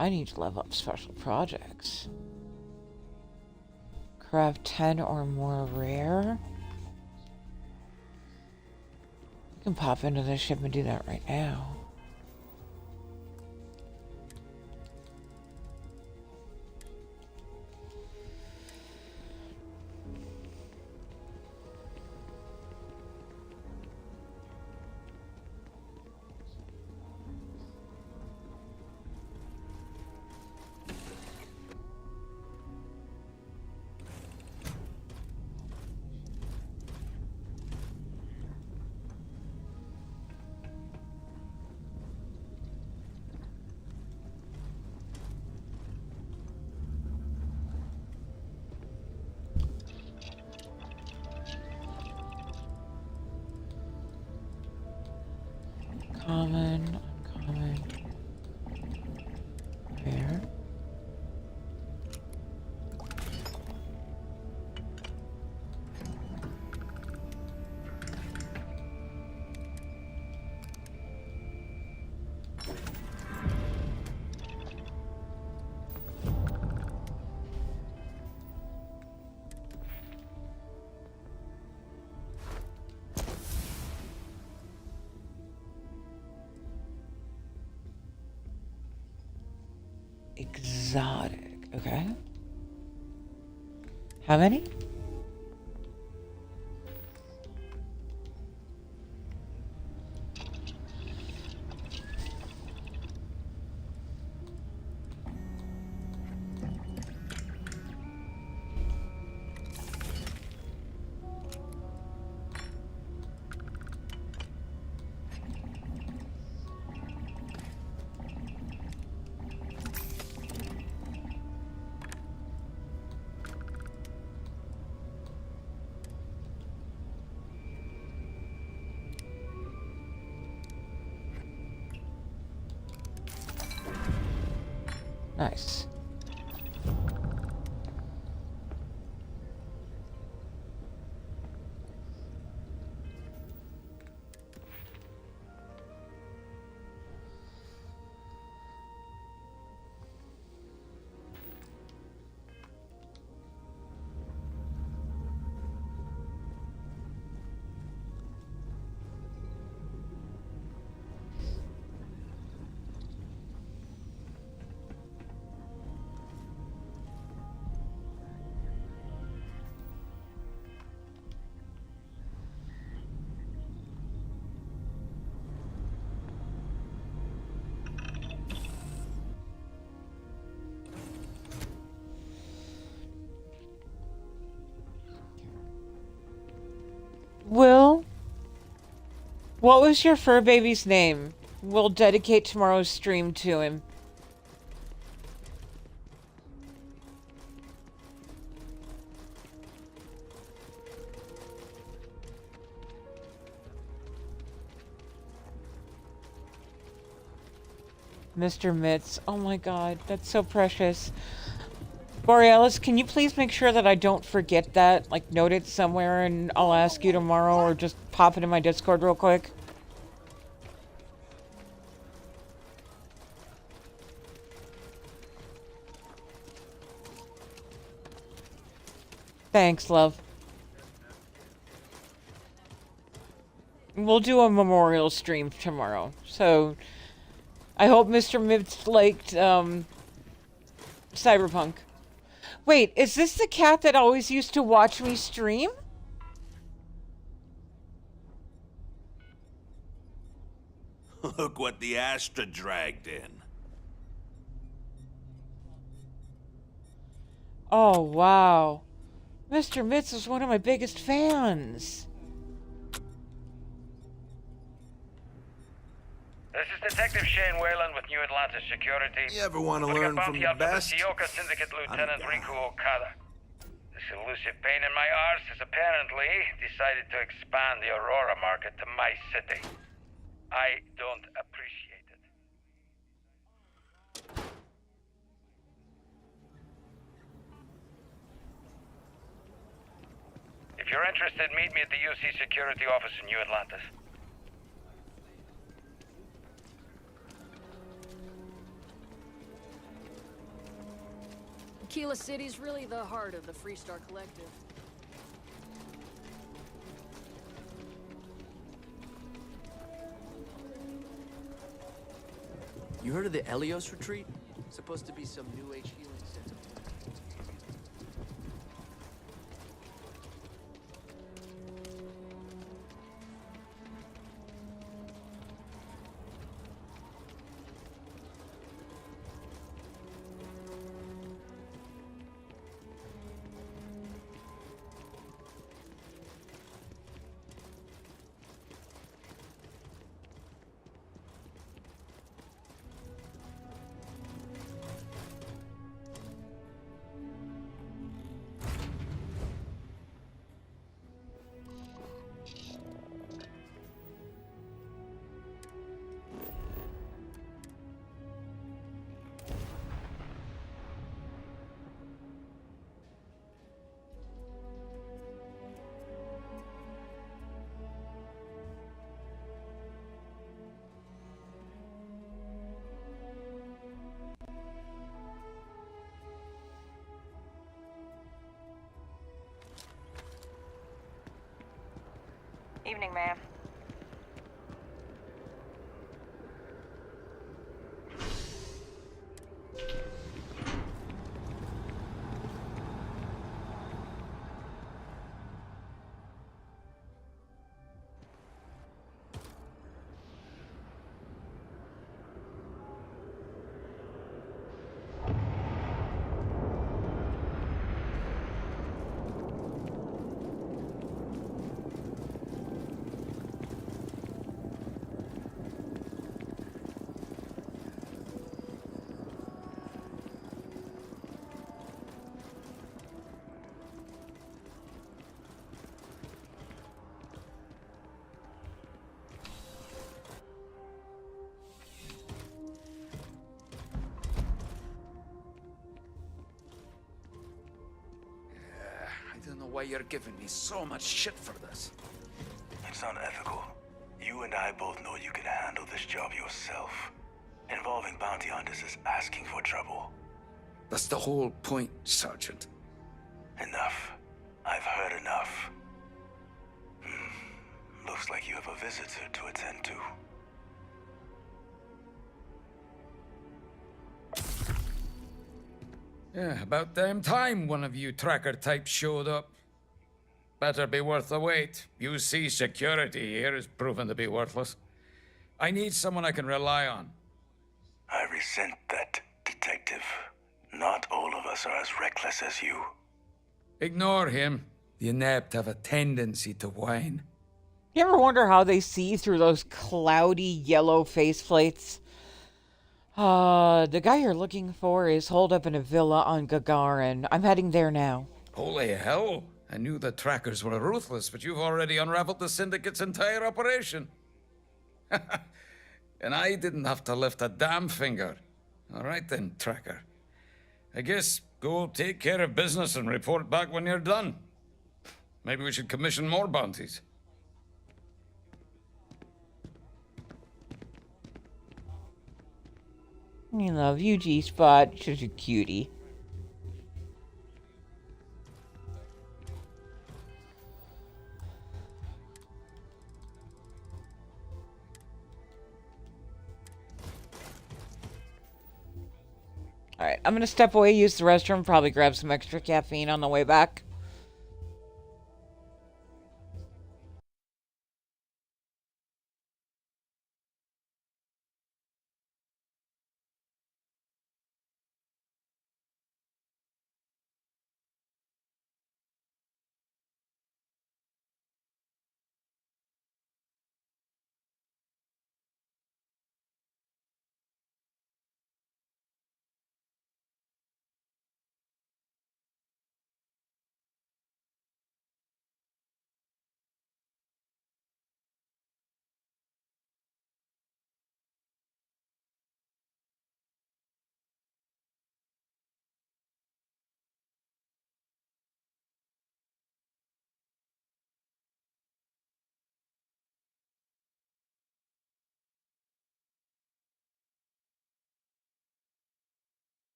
I need to level up special projects. Craft 10 or more rare. I can pop into this ship and do that right now. Uncommon. Rare. Exotic. Okay. How many? Nice. Will, what was your fur baby's name? We'll dedicate tomorrow's stream to him. Mr. Mitz. Oh my god, that's so precious. Borealis, can you please make sure that I don't forget that? Like, note it somewhere and I'll ask you tomorrow, or just pop it in my Discord real quick. Thanks, love. We'll do a memorial stream tomorrow, so I hope Mr. Mitz liked, Cyberpunk. Wait, is this the cat that always used to watch me stream? Look what the Astra dragged in. Oh, wow. Mr. Mitz is one of my biggest fans. This is Detective Shane Whalen with New Atlantis Security. You ever want to learn from the best? Sioka Syndicate Lieutenant Riku Okada. This elusive pain in my arse has apparently decided to expand the Aurora market to my city. I don't appreciate it. If you're interested, meet me at the UC security office in New Atlantis. Keela City's really the heart of the Freestar Collective. You heard of the Helios retreat? Supposed to be some new age healing center. Evening, ma'am. I don't know why you're giving me so much shit for this. It's unethical. You and I both know you can handle this job yourself. Involving bounty hunters is asking for trouble. That's the whole point, Sergeant. Enough. I've heard enough. Looks like you have a visitor to attend to. Yeah, about damn time one of you tracker types showed up. Better be worth the wait. UC security here is proven to be worthless. I need someone I can rely on. I resent that, Detective. Not all of us are as reckless as you. Ignore him. The inept have a tendency to whine. You ever wonder how they see through those cloudy yellow faceplates? The guy you're looking for is holed up in a villa on Gagarin. I'm heading there now. Holy hell! I knew the trackers were ruthless, but you've already unraveled the Syndicate's entire operation. And I didn't have to lift a damn finger. All right then, tracker. I guess go take care of business and report back when you're done. Maybe we should commission more bounties. I love you, G-Spot. Such a cutie. Alright, I'm gonna step away, use the restroom, probably grab some extra caffeine on the way back.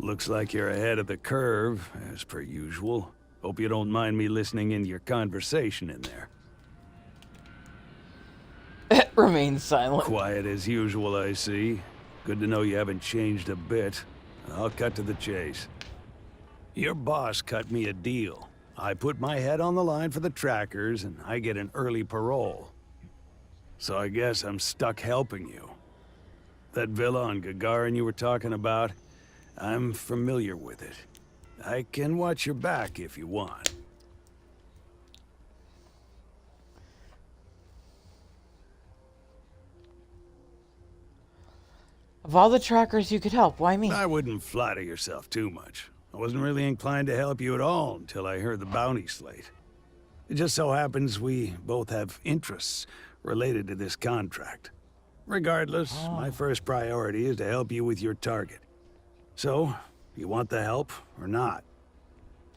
Looks like you're ahead of the curve, as per usual. Hope you don't mind me listening in your conversation in there. Remain silent. Quiet as usual, I see. Good to know you haven't changed a bit. I'll cut to the chase. Your boss cut me a deal. I put my head on the line for the trackers, and I get an early parole. So I guess I'm stuck helping you. That villa on Gagarin you were talking about, I'm familiar with it. I can watch your back if you want. Of all the trackers you could help, why me? I wouldn't flatter yourself too much. I wasn't really inclined to help you at all until I heard the bounty slate. It just so happens we both have interests related to this contract. Regardless, my first priority is to help you with your target. So, you want the help or not?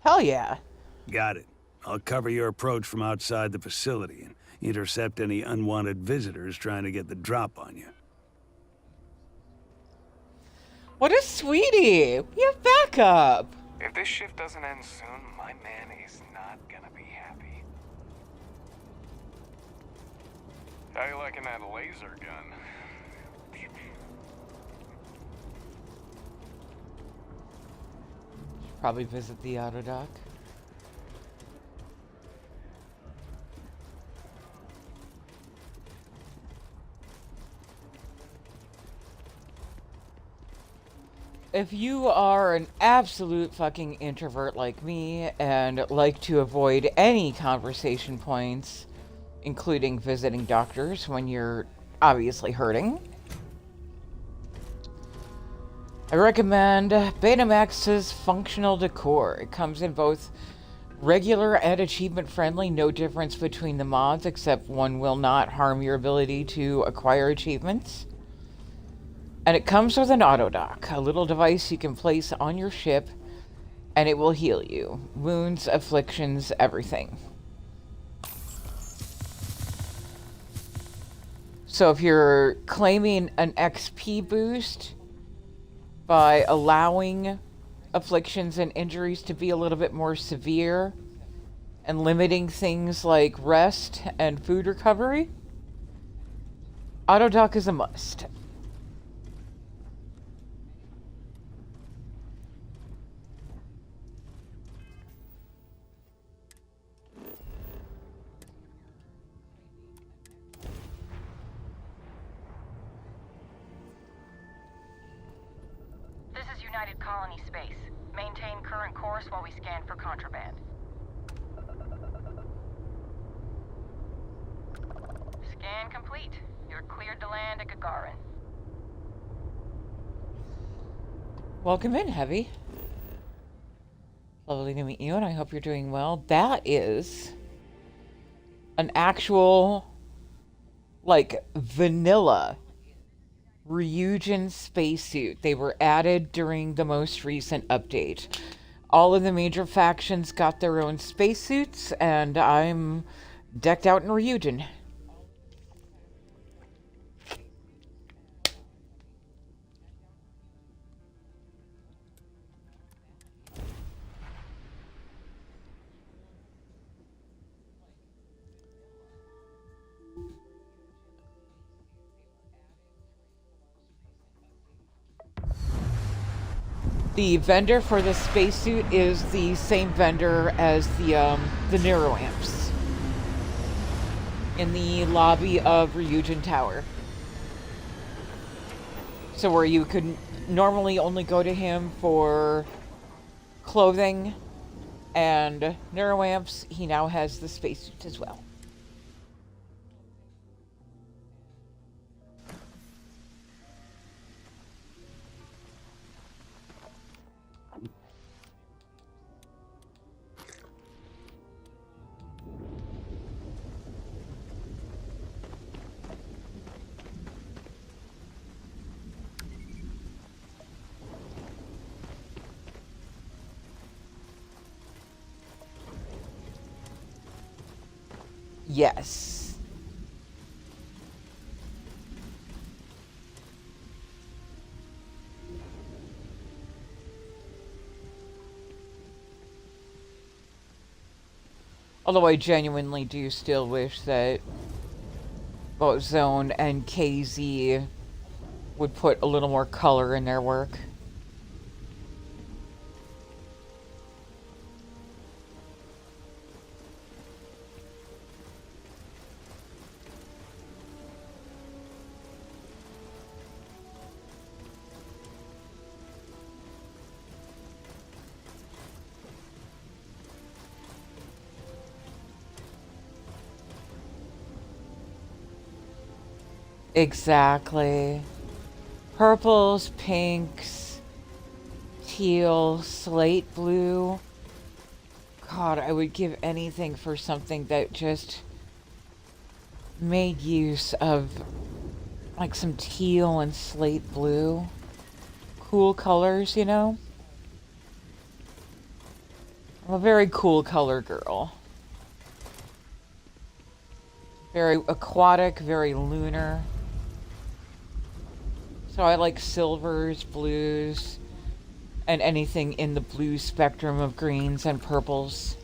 Hell yeah. Got it. I'll cover your approach from outside the facility and intercept any unwanted visitors trying to get the drop on you. What a sweetie! We have backup! If this shift doesn't end soon, my man is not gonna be happy. How you liking that laser gun? Probably visit the auto dock. If you are an absolute fucking introvert like me and like to avoid any conversation points, including visiting doctors when you're obviously hurting, I recommend Betamax's Functional Decor. It comes in both regular and achievement friendly, no difference between the mods except one will not harm your ability to acquire achievements. And it comes with an auto dock, a little device you can place on your ship, and it will heal you. Wounds, afflictions, everything. So if you're claiming an XP boost by allowing afflictions and injuries to be a little bit more severe and limiting things like rest and food recovery, auto dock is a must. United Colony space. Maintain current course while we scan for contraband. Scan complete. You're cleared to land at Gagarin. Welcome in, Heavy. Lovely to meet you, and I hope you're doing well. That is an actual, like, vanilla Ryujin spacesuit. They were added during the most recent update. All of the major factions got their own spacesuits, and I'm decked out in Ryujin. The vendor for the spacesuit is the same vendor as the neuroamps in the lobby of Ryujin Tower. So where you could normally only go to him for clothing and neuroamps, he now has the spacesuit as well. Yes. Although I genuinely do still wish that both Zone and KZ would put a little more color in their work. Exactly. Purples, pinks, teal, slate blue. God, I would give anything for something that just made use of like some teal and slate blue. Cool colors, you know? I'm a very cool color girl. Very aquatic, very lunar. So I like silvers, blues, and anything in the blue spectrum of greens and purples.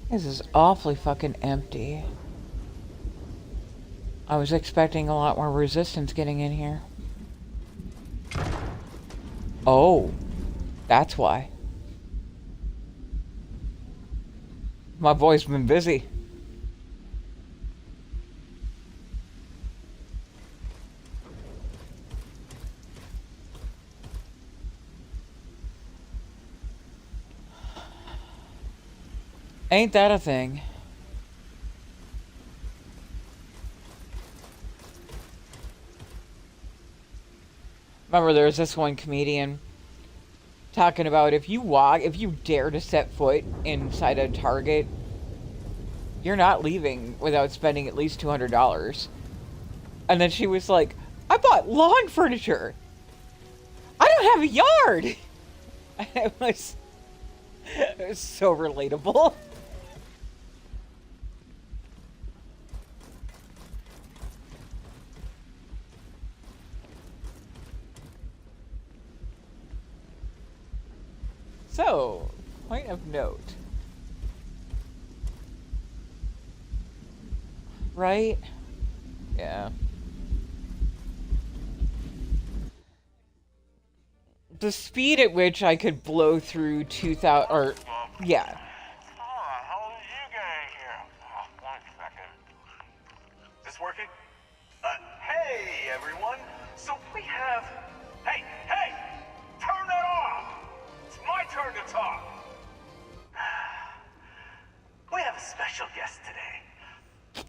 This is awfully fucking empty. I was expecting a lot more resistance getting in here. Oh, that's why. My boy's been busy. Ain't that a thing? Remember, there's this one comedian talking about if you dare to set foot inside a Target, you're not leaving without spending at least $200. And then she was like, I bought lawn furniture. I don't have a yard. It was so relatable. So, point of note. Right? Yeah. The speed at which I could blow through 2,000, or, yeah. Is this working? Hey, everyone. So we have... Hey! Turn that off! It's my turn to talk. We have a special guest today.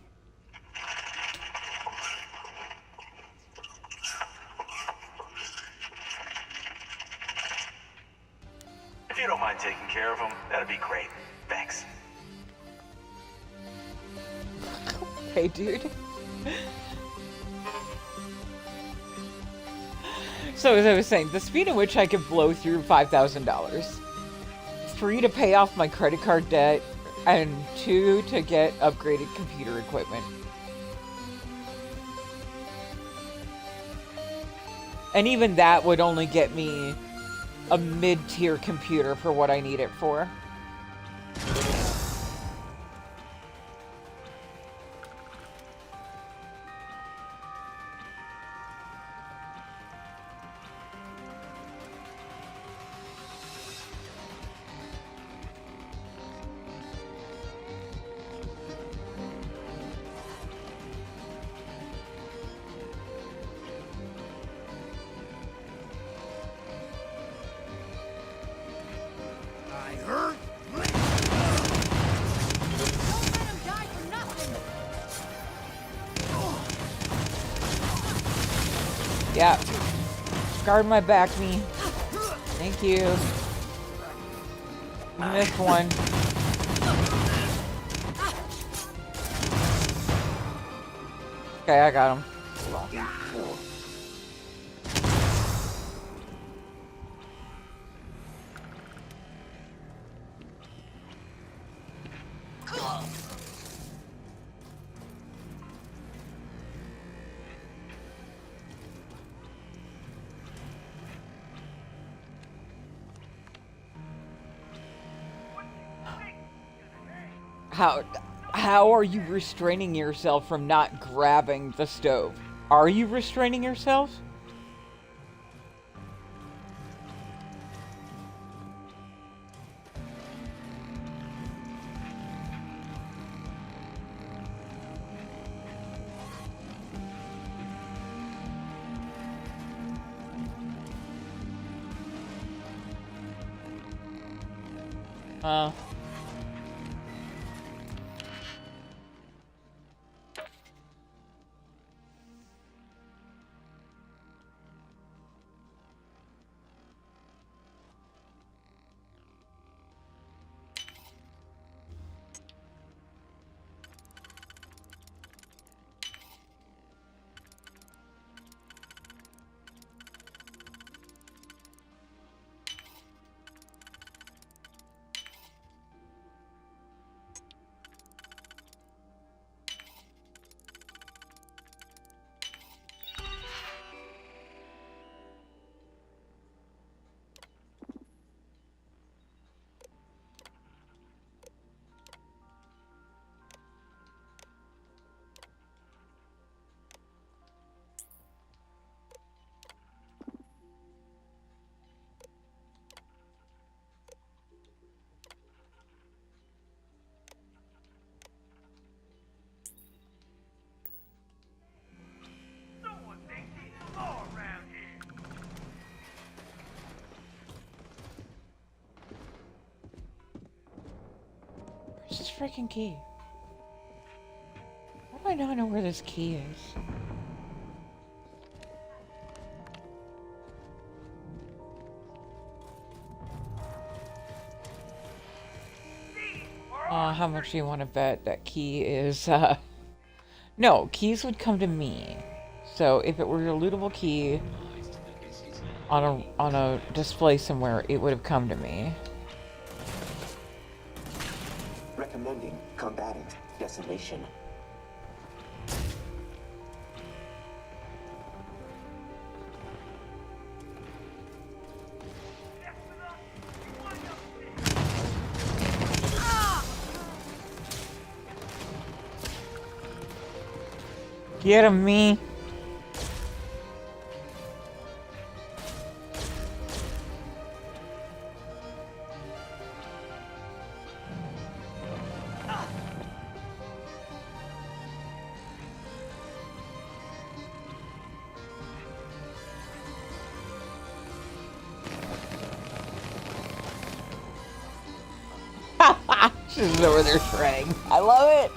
If you don't mind taking care of him, that'd be great. Thanks. Hey, dude. So, as I was saying, the speed at which I could blow through $5,000. 3, to pay off my credit card debt, and 2, to get upgraded computer equipment. And even that would only get me a mid-tier computer for what I need it for. Yeah. Guard my back, me. Thank you. I missed one. Okay, I got him. How are you restraining yourself from not grabbing the stove? Are you restraining yourself? Where's this freaking key? Why do I not know where this key is? How much do you want to bet that key is, No, keys would come to me. So if it were a lootable key on a display somewhere, it would have come to me. Recommending combating decimation. Get him, me. She's over there shredding. I love it.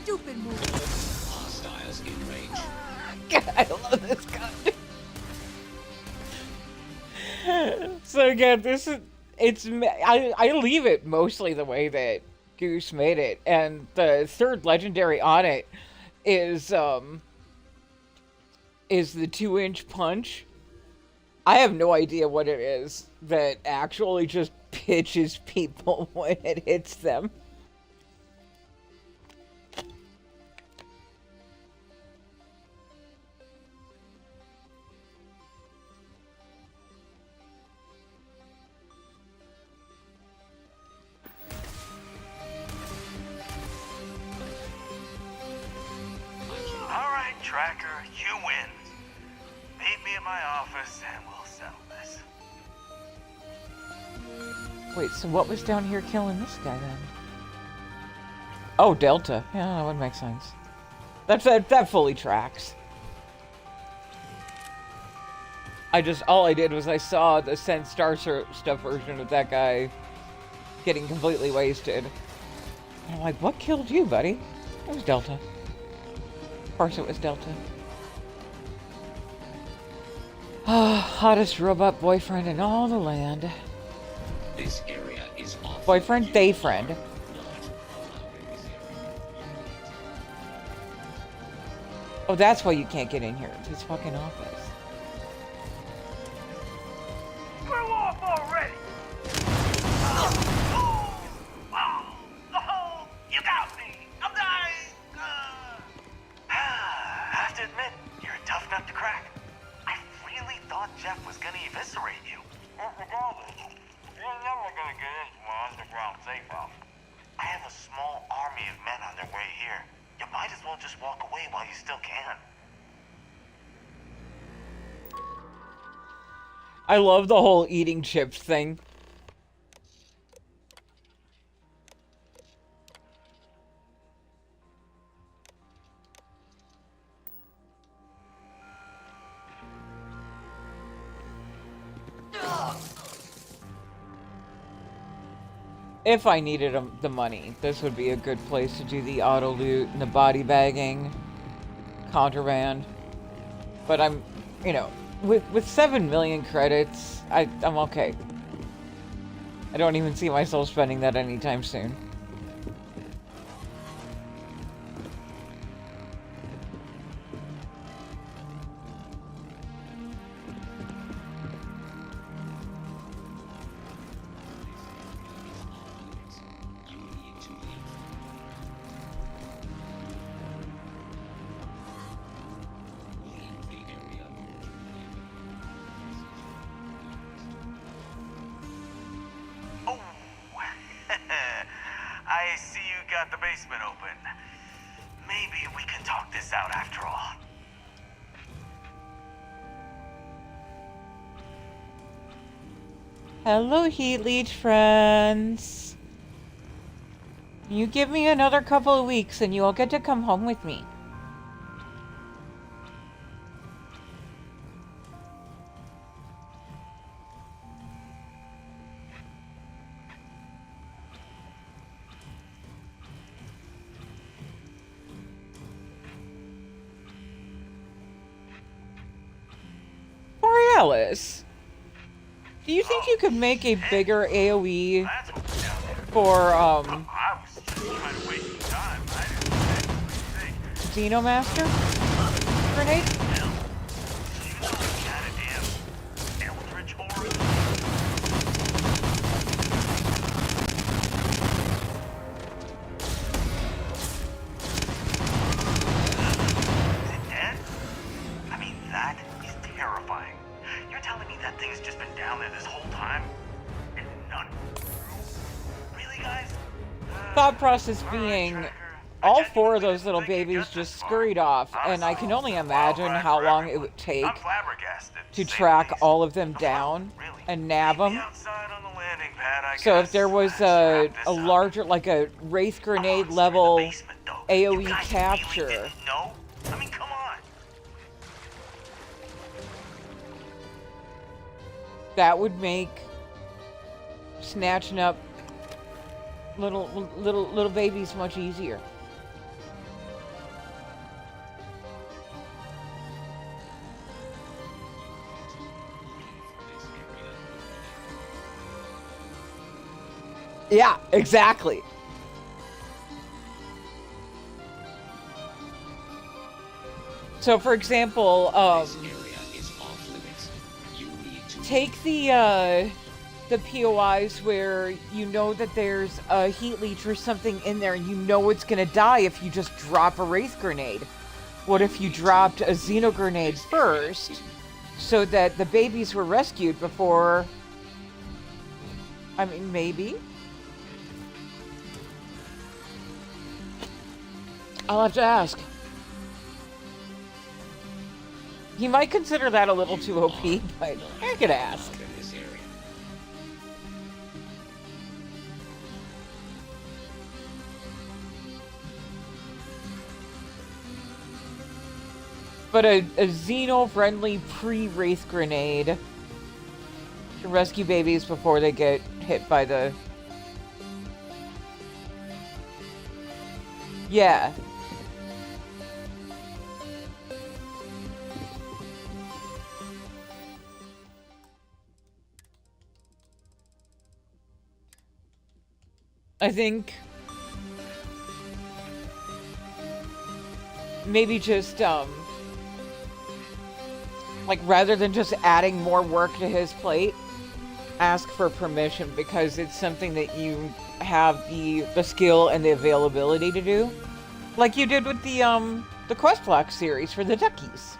Stupid move. Hostiles in range. God, I love this gun. So again, I leave it mostly the way that Goose made it, and the third legendary on it is the 2-inch punch. I have no idea what it is that actually just pitches people when it hits them. Alright, Tracker, you win. Meet me at my office and we'll settle this. Wait, so what was down here killing this guy then? Oh, Delta. Yeah, that would make sense. That fully tracks. All I did was I saw the Sent Star stuff version of that guy getting completely wasted. And I'm like, what killed you, buddy? It was Delta. Of course it was Delta. Hottest robot boyfriend in all the land. This area is off. Boyfriend, they friend. Oh, that's why you can't get in here. It's his fucking office. Screw off already! You got me! I'm dying! I have to admit, you're a tough nut to crack. I really thought Jeff was gonna eviscerate you. Regardless, you're never gonna get into my underground safe house. I have a small army of men on their way here. You might as well just walk away while you still can. I love the whole eating chips thing. If I needed the money, this would be a good place to do the auto loot and the body bagging, contraband. But I'm, you know, with 7 million credits, I'm okay. I don't even see myself spending that anytime soon. I see you got the basement open. Maybe we can talk this out after all. Hello, Heat Leech friends. You give me another couple of weeks and you'll get to come home with me. Borealis, do you think you could make a bigger AoE for, Xenomaster grenade? I mean, that is terrifying. You're telling me that thing's just been down there this whole time? And none. Really, guys? Thought process being, all 4 of those little babies just scurried off, and I can only imagine how long it would take to track all of them down and nab them. So if there was a larger, like a Wraith Grenade level AoE capture, I mean, come on. that would make snatching up little babies much easier. Yeah, exactly. So, for example, take the POIs where you know that there's a heat leech or something in there and you know it's gonna die if you just drop a Wraith Grenade. What if you dropped a Xeno Grenade first so that the babies were rescued before... I mean, maybe? I'll have to ask. He might consider that a little too OP, but I could ask. But a Xeno-friendly pre-Wraith Grenade to rescue babies before they get hit by the... Yeah. I think maybe just Like, rather than just adding more work to his plate, ask for permission because it's something that you have the skill and the availability to do. Like you did with the Quest Block series for the Duckies.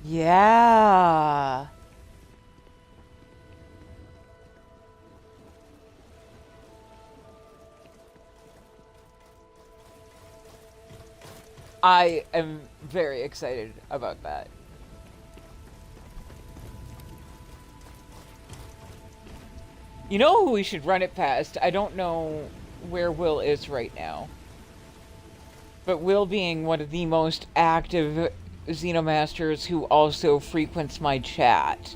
Yeah. I am very excited about that. You know who we should run it past? I don't know where Will is right now. But Will being one of the most active Xenomasters who also frequents my chat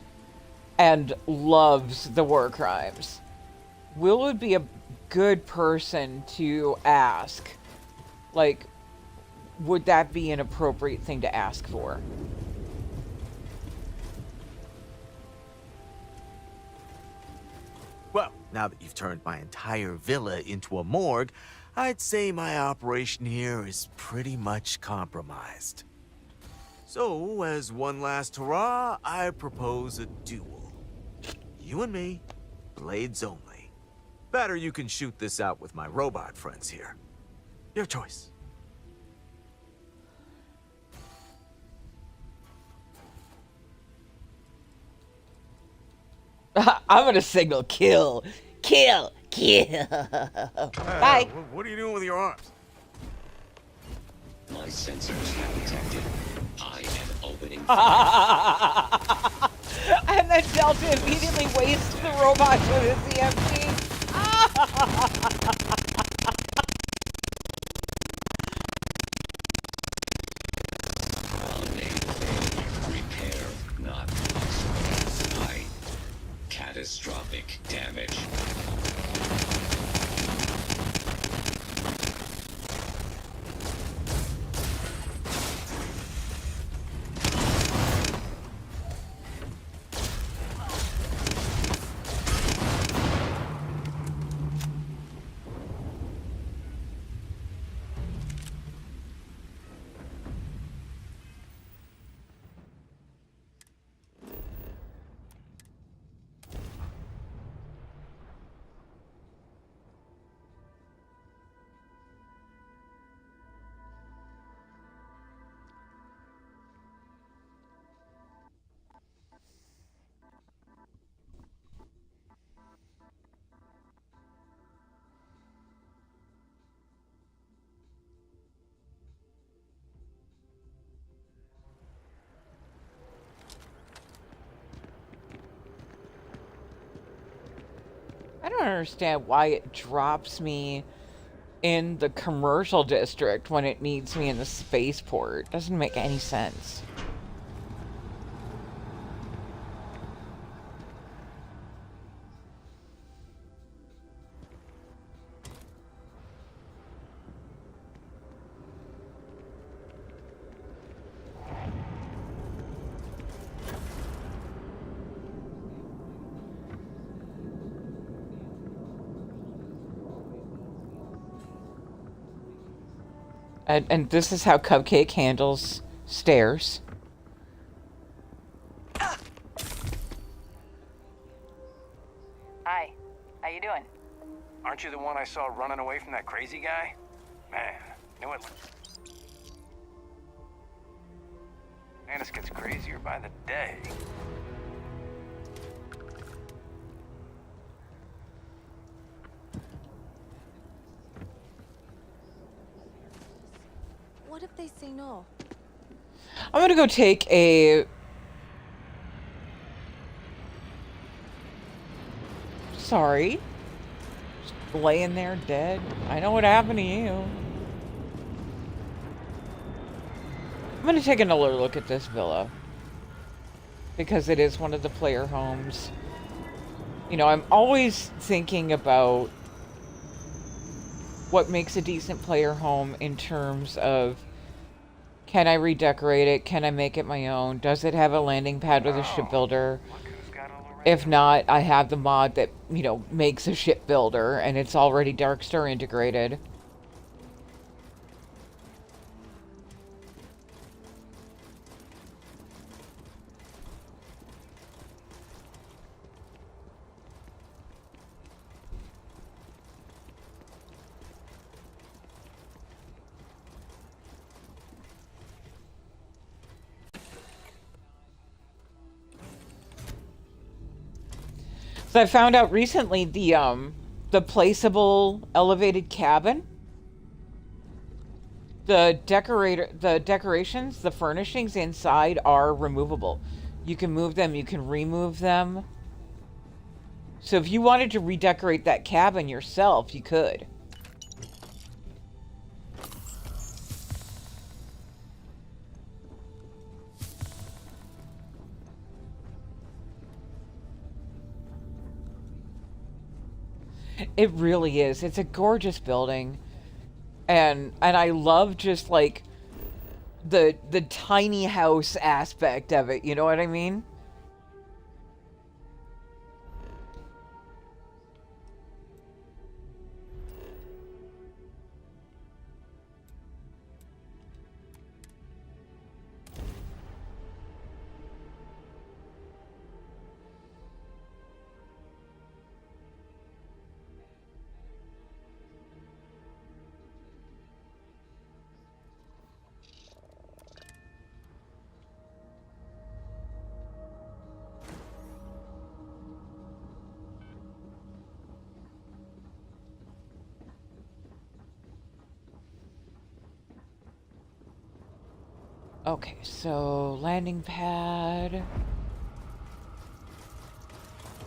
and loves the war crimes. Will would be a good person to ask. Like, would that be an appropriate thing to ask for? Well, now that you've turned my entire villa into a morgue, I'd say my operation here is pretty much compromised. So, as one last hurrah, I propose a duel. You and me, blades only. Better you can shoot this out with my robot friends here. Your choice. I'm gonna signal kill. Kill. Kill. Bye. What are you doing with your arms? My sensors have detected. I am opening And then Delta immediately wastes the robot with his EMP. Repair, not catastrophic damage. I don't understand why it drops me in the commercial district when it needs me in the spaceport. Doesn't make any sense. And this is how Cupcake handles stairs. Hi. How you doing? Aren't you the one I saw running away from that crazy guy? Man, knew it. Man, this gets crazier by the day. What if they say no? I'm gonna go take a... Sorry. Just laying there dead. I know what happened to you. I'm gonna take another look at this villa. Because it is one of the player homes. You know, I'm always thinking about what makes a decent player home in terms of, can I redecorate it? Can I make it my own? Does it have a landing pad with a shipbuilder? If not, I have the mod that, you know, makes a shipbuilder and it's already Darkstar integrated. So I found out recently the placeable elevated cabin, the decorations, the furnishings inside are removable. You can move them, you can remove them. So if you wanted to redecorate that cabin yourself, you could. It really is. It's a gorgeous building. And I love just like the tiny house aspect of it, you know what I mean? Okay, so landing pad.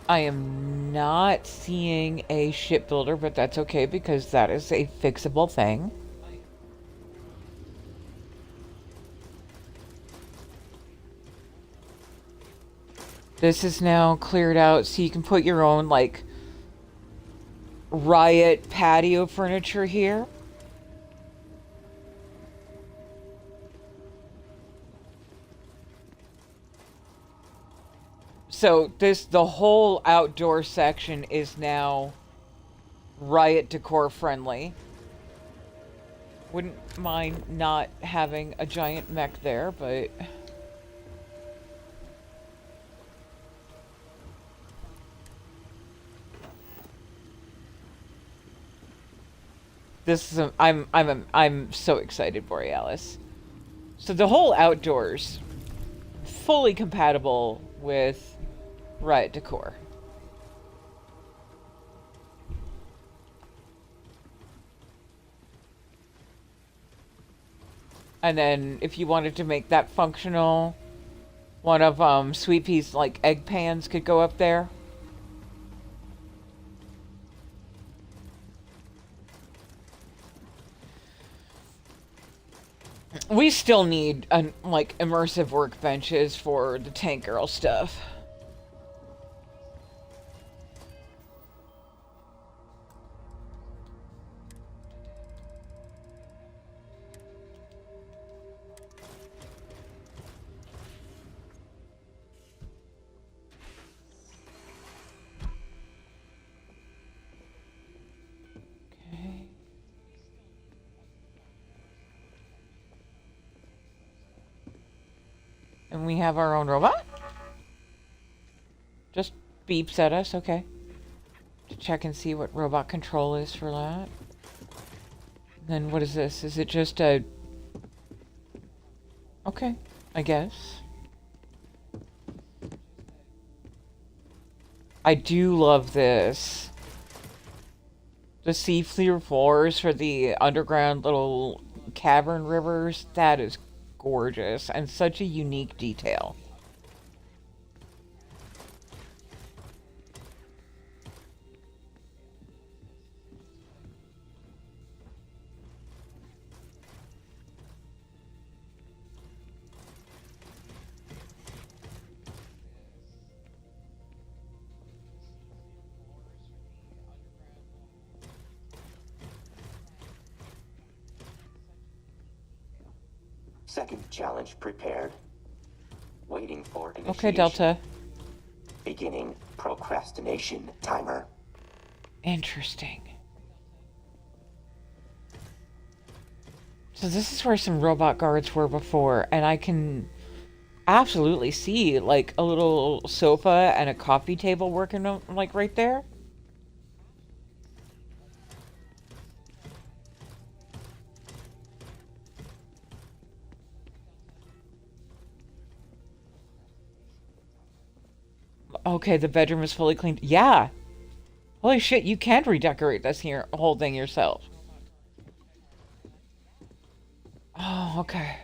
I am not seeing a shipbuilder, but that's okay because that is a fixable thing. This is now cleared out so you can put your own, like, Riot patio furniture here. So the whole outdoor section is now Riot decor friendly. Wouldn't mind not having a giant mech there, but... This is I'm so excited, Borealis. So the whole outdoors, fully compatible with Riot decor. And then if you wanted to make that functional, one of Sweet Pea's like egg pans could go up there. We still need like immersive workbenches for the tank girl stuff. And we have our own robot? Just beeps at us, okay. To check and see what robot control is for that. Then what is this? Is it just a... Okay, I guess. I do love this. The sea floors for the underground little cavern rivers, that is gorgeous and such a unique detail. Second challenge prepared. Waiting for initiation. Okay, Delta. Beginning procrastination timer. Interesting. So this is where some robot guards were before, and I can absolutely see like a little sofa and a coffee table working like right there. Okay, the bedroom is fully cleaned. Yeah. Holy shit, you can redecorate this here whole thing yourself. Oh, okay.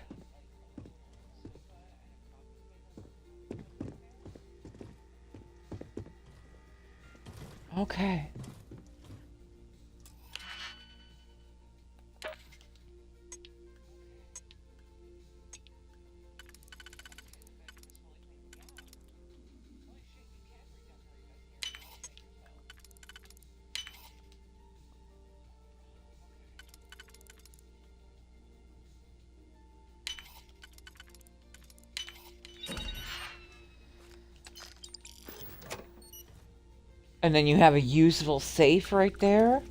Okay. And then you have a usable safe right there.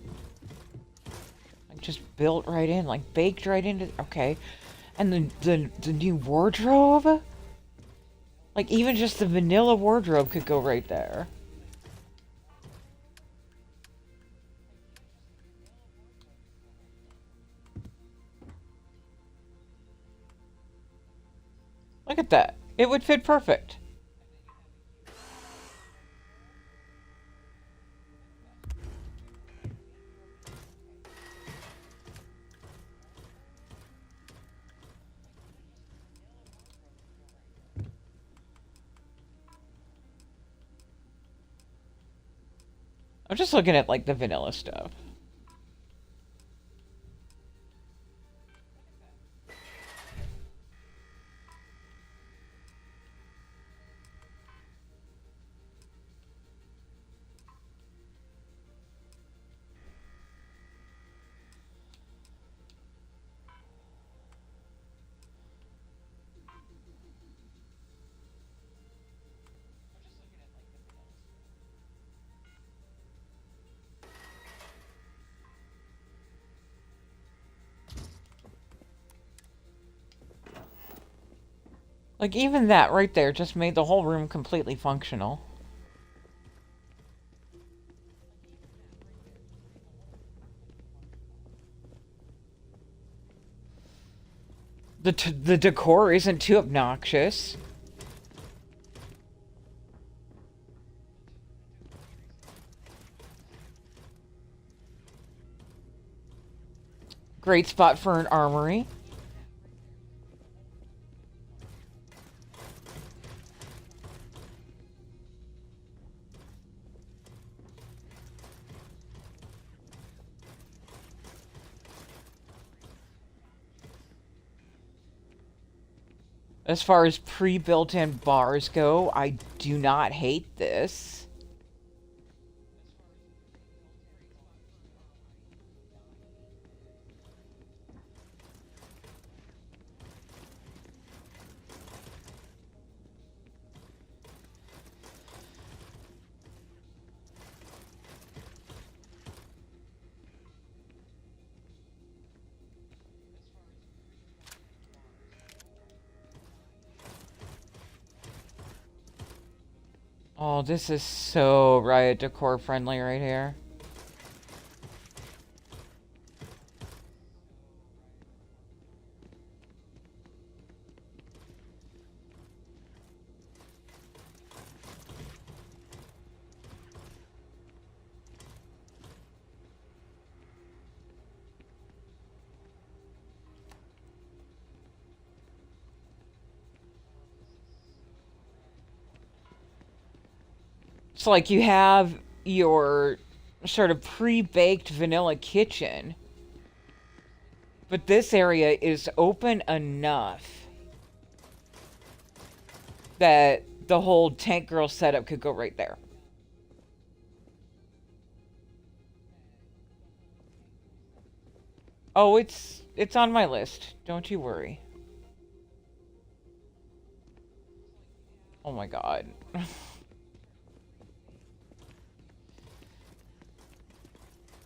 Like just built right in, like baked right into. Okay, and the new wardrobe. Like even just the vanilla wardrobe could go right there. Look at that. It would fit perfect. I'm just looking at like the vanilla stuff. Like even that right there just made the whole room completely functional. The decor isn't too obnoxious. Great spot for an armory. As far as pre-built-in bars go, I do not hate this. Oh, this is so Riot Decor friendly right here. It's like you have your sort of pre-baked vanilla kitchen, but this area is open enough that the whole Tank Girl setup could go right there. Oh, it's on my list. Don't you worry. Oh my god.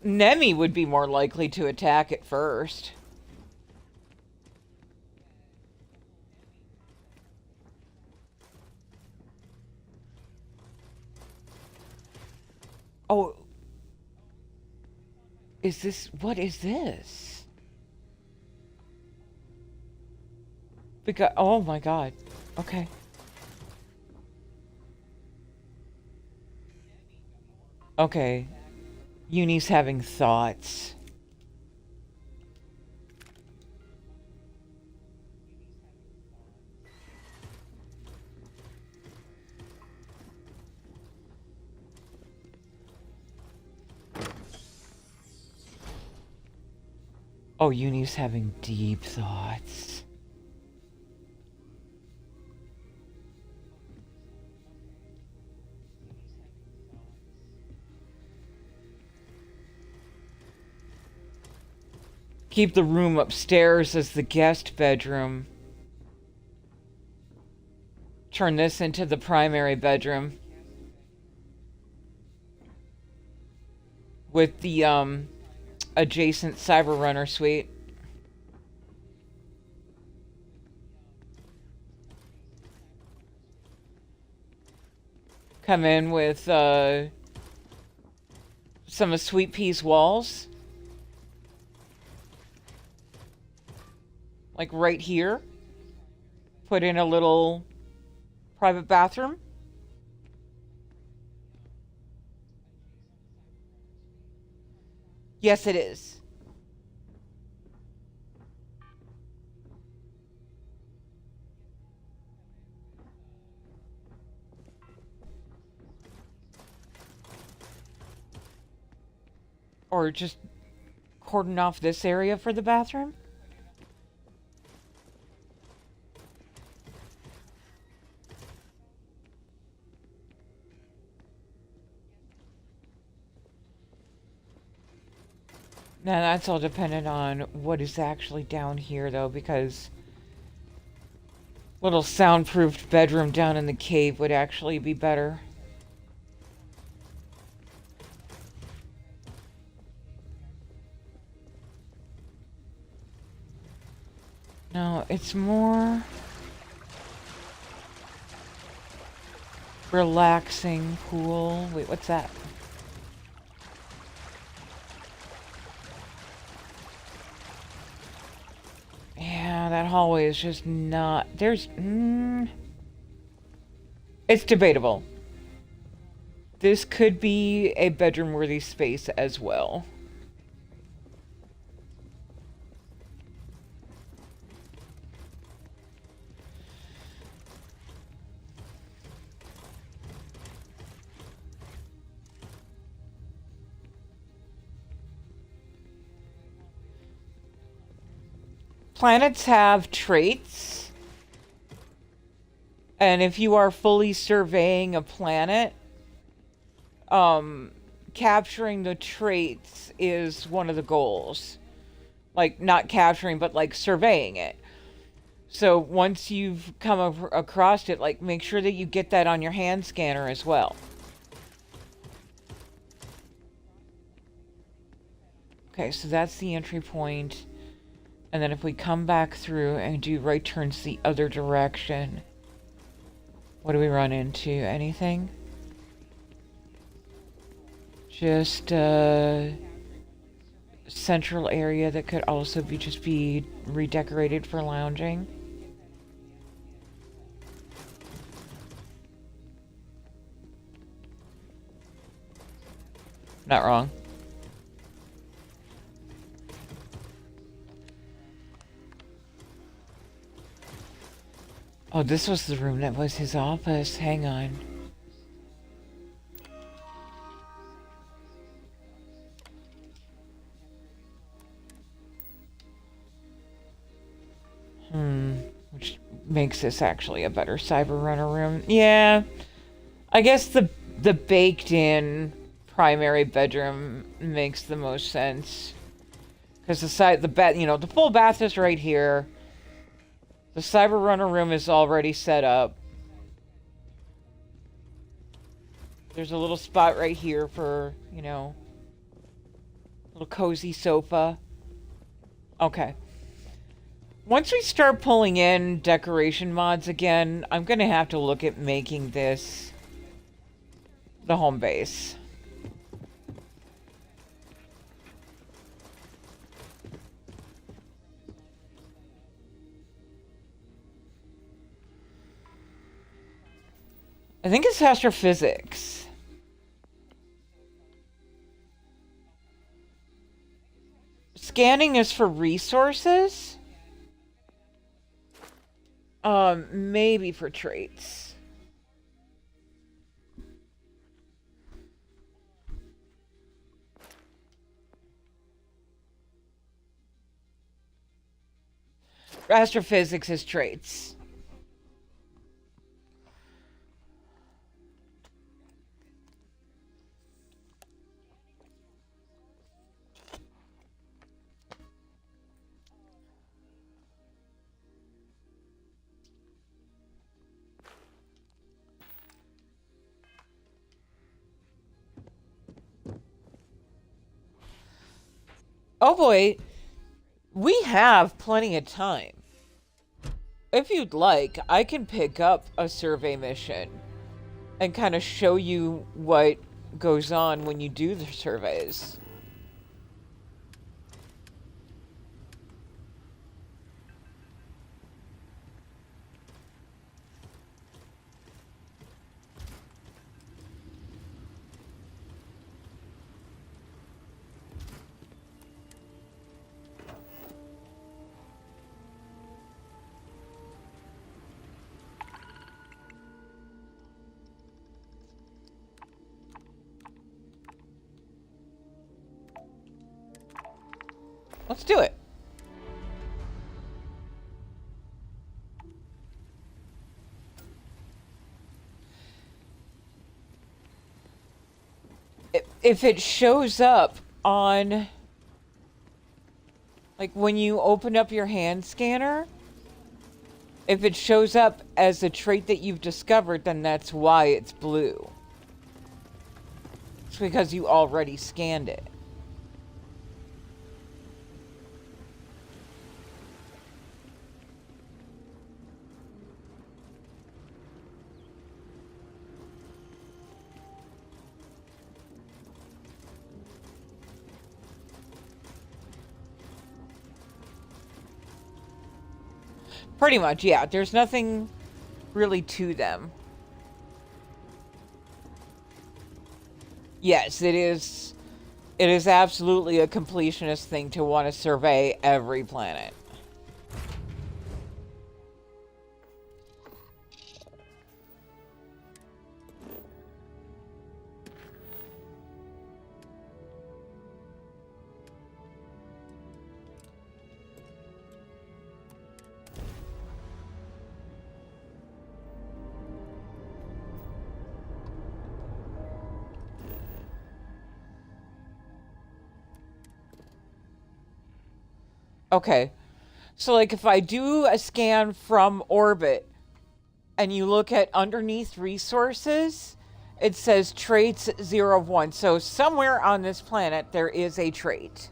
Nemi would be more likely to attack it first. Oh. What is this? Because, oh my god. Okay. Okay. Uni's having thoughts. Oh, Uni's having deep thoughts. Keep the room upstairs as the guest bedroom. Turn this into the primary bedroom. With the, adjacent Cyber Runner suite. Come in with, some of Sweet Pea's walls. Like right here. Put in a little private bathroom. Yes, it is. Or just cordon off this area for the bathroom? Now that's all dependent on what is actually down here, though, because little soundproofed bedroom down in the cave would actually be better. No, it's more relaxing pool. Wait, what's that? Yeah, that hallway is just not... There's... It's debatable. This could be a bedroom-worthy space as well. Planets have traits, and if you are fully surveying a planet, capturing the traits is one of the goals. Like, not capturing, but like surveying it. So once you've come across it, like, make sure that you get that on your hand scanner as well. Okay, so that's the entry point. And then if we come back through and do right turns the other direction, what do we run into? Anything? Just a central area that could also be redecorated for lounging. Not wrong. Oh, this was the room that was his office. Hang on. Which makes this actually a better Cyber Runner room. Yeah. I guess the baked-in primary bedroom makes the most sense. Because the full bath is right here. The Cyber Runner room is already set up. There's a little spot right here for, you know, a little cozy sofa. Okay. Once we start pulling in decoration mods again, I'm going to have to look at making this the home base. I think it's astrophysics. Scanning is for resources? Maybe for traits. Astrophysics is traits. Oh boy, we have plenty of time. If you'd like, I can pick up a survey mission and kind of show you what goes on when you do the surveys. Let's do it. If it shows up on, like when you open up your hand scanner, if it shows up as a trait that you've discovered, then that's why it's blue. It's because you already scanned it. Pretty much, yeah. There's nothing really to them. Yes, it is. It is absolutely a completionist thing to want to survey every planet. Okay, so like if I do a scan from orbit and you look at underneath resources, it says traits 0 of 1. So somewhere on this planet there is a trait.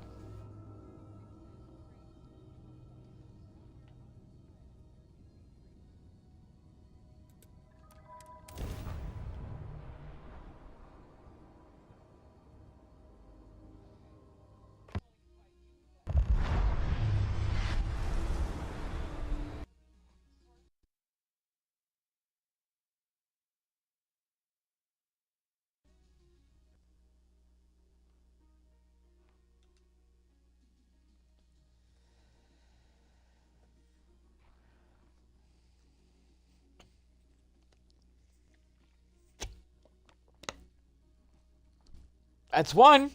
That's one.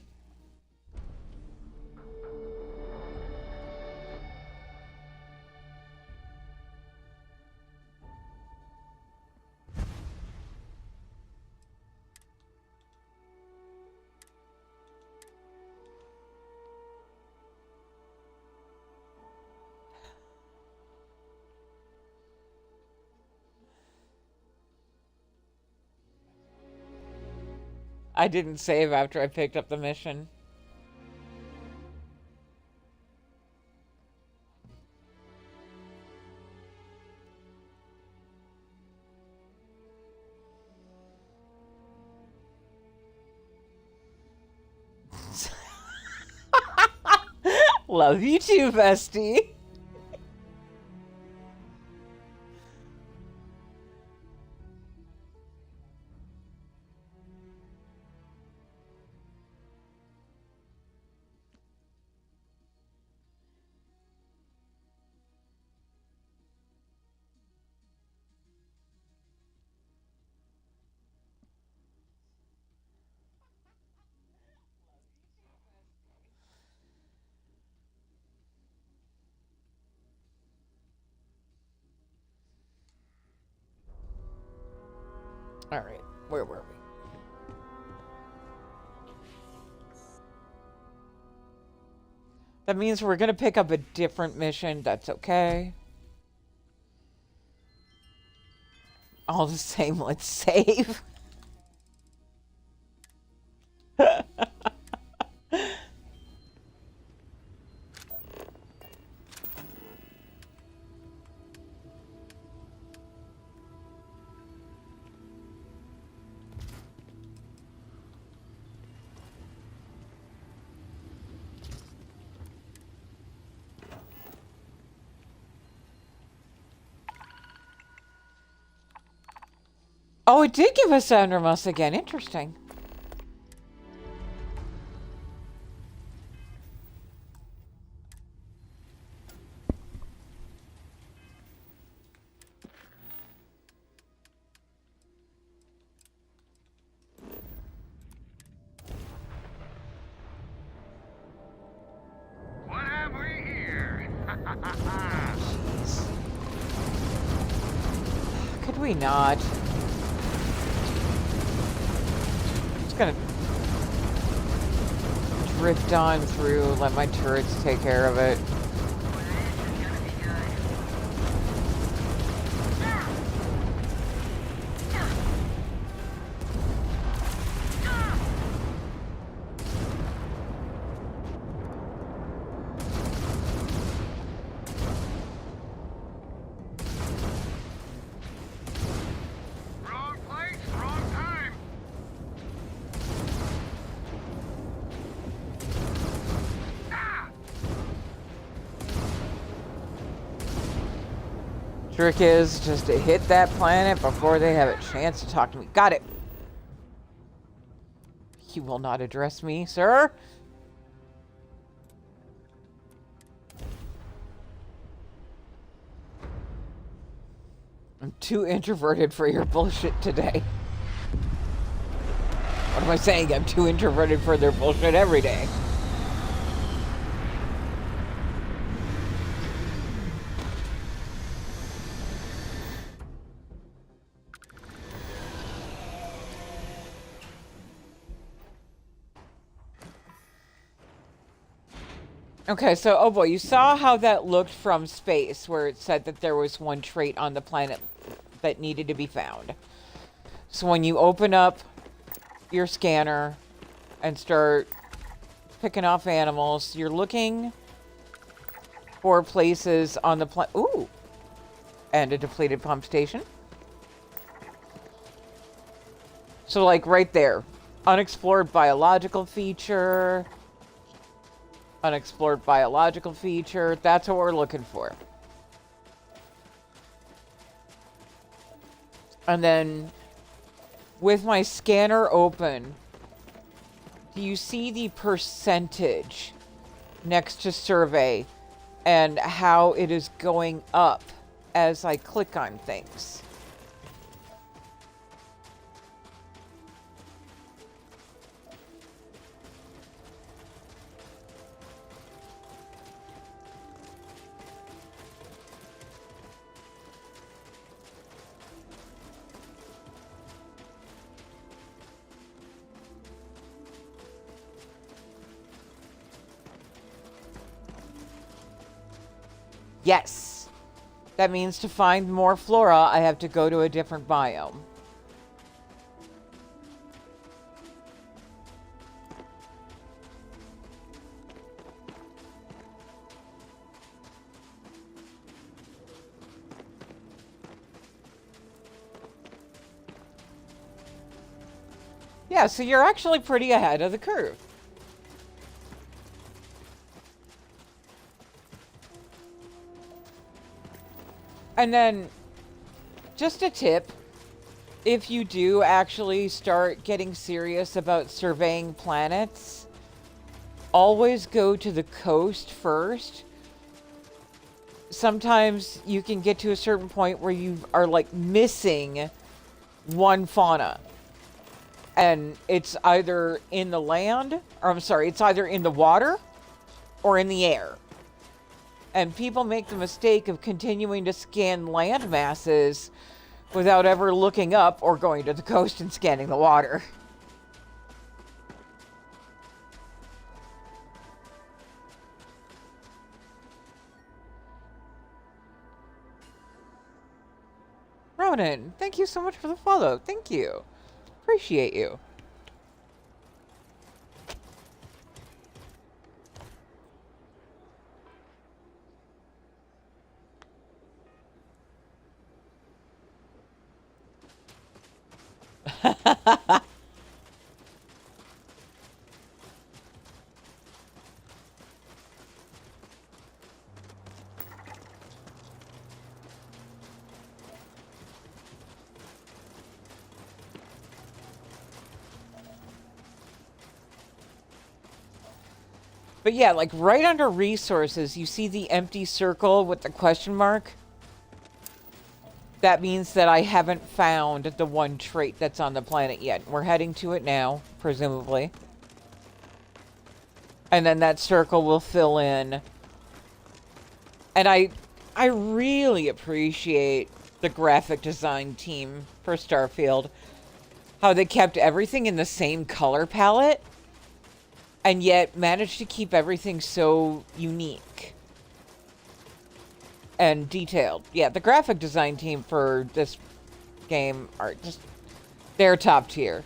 I didn't save after I picked up the mission. Love you too, bestie. All right, where were we? That means we're going to pick up a different mission. That's okay. All the same, let's save. Oh, it did give us Andromos again. Interesting. What have we here? Could we not? Just gonna drift on through, let my turrets take care of it. Wrong place, wrong time. Trick is just to hit that planet before they have a chance to talk to me. Got it. You will not address me, sir. I'm too introverted for your bullshit today. What am I saying? I'm too introverted for their bullshit every day. Okay, so, oh boy, you saw how that looked from space, where it said that there was one trait on the planet that needed to be found. So when you open up your scanner and start picking off animals, you're looking for places on the planet. Ooh! And a depleted pump station. So, like, right there. Unexplored biological feature. Unexplored biological feature. That's what we're looking for. And then, with my scanner open, do you see the percentage next to survey and how it is going up as I click on things? Yes. That means to find more flora, I have to go to a different biome. Yeah, so you're actually pretty ahead of the curve. And then, just a tip, if you do actually start getting serious about surveying planets, always go to the coast first. Sometimes you can get to a certain point where you are like missing one fauna. And it's either in the land, or I'm sorry, it's either in the water or in the air. And people make the mistake of continuing to scan land masses without ever looking up or going to the coast and scanning the water. Ronan, thank you so much for the follow. Thank you. Appreciate you. But yeah, like right under resources, you see the empty circle with the question mark? That means that I haven't found the one trait that's on the planet yet. We're heading to it now, presumably. And then that circle will fill in. And I really appreciate the graphic design team for Starfield. How they kept everything in the same color palette. And yet managed to keep everything so unique. And detailed. Yeah, the graphic design team for this game are just... they're top tier.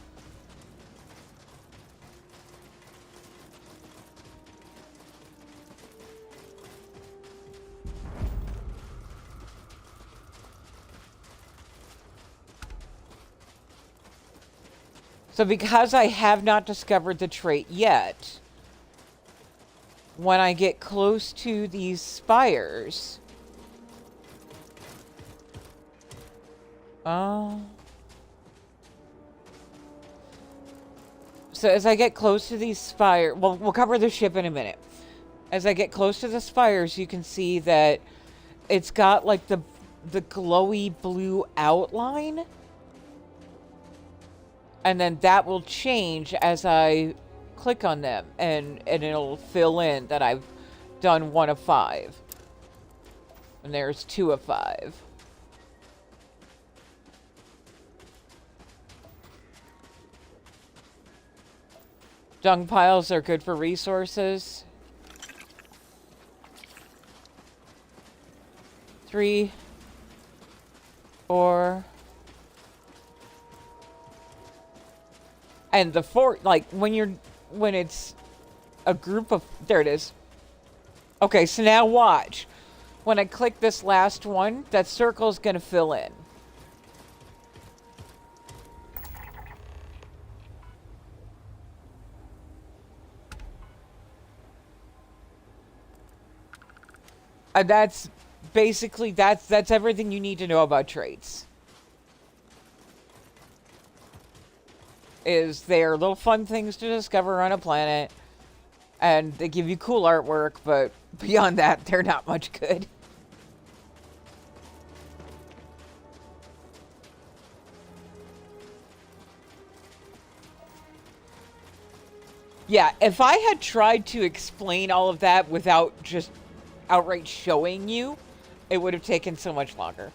So because I have not discovered the trait yet, when I get close to these spires... oh... So as I get close to these spires... well, we'll cover the ship in a minute. As I get close to the spires, you can see that it's got like the glowy blue outline. And then that will change as I click on them, and it'll fill in that I've done 1 of 5. And there's 2 of 5. Dung piles are good for resources. 3, 4. And the 4, like, when it's a group of... there it is. Okay, so now watch. When I click this last one, that circle is going to fill in. And that's basically, that's everything you need to know about traits. Is they're little fun things to discover on a planet, and they give you cool artwork, but beyond that, they're not much good. Yeah, if I had tried to explain all of that without just outright showing you, it would have taken so much longer.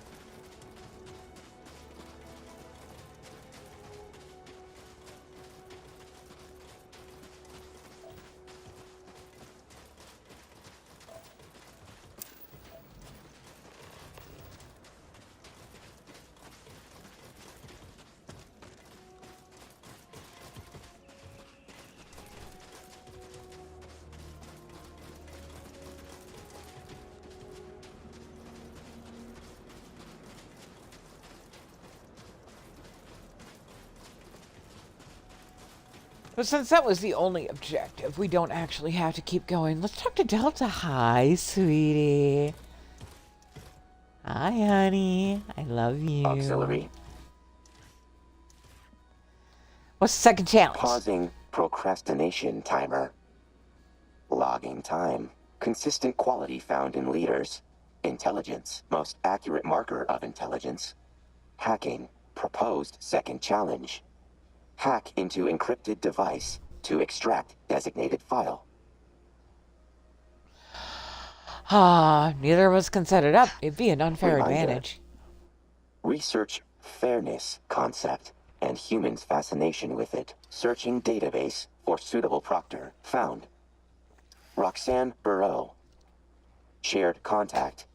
But since that was the only objective, we don't actually have to keep going. Let's talk to Delta. Hi, sweetie. Hi, honey. I love you. Auxiliary. What's the second challenge? Pausing procrastination timer. Logging time. Consistent quality found in leaders. Intelligence. Most accurate marker of intelligence. Hacking. Proposed second challenge. Hack into encrypted device to extract designated file. Neither of us can set it up. It'd be an unfair advantage. Research fairness concept and humans' fascination with it. Searching database for suitable proctor. Found. Roxanne Burrow. Shared contact.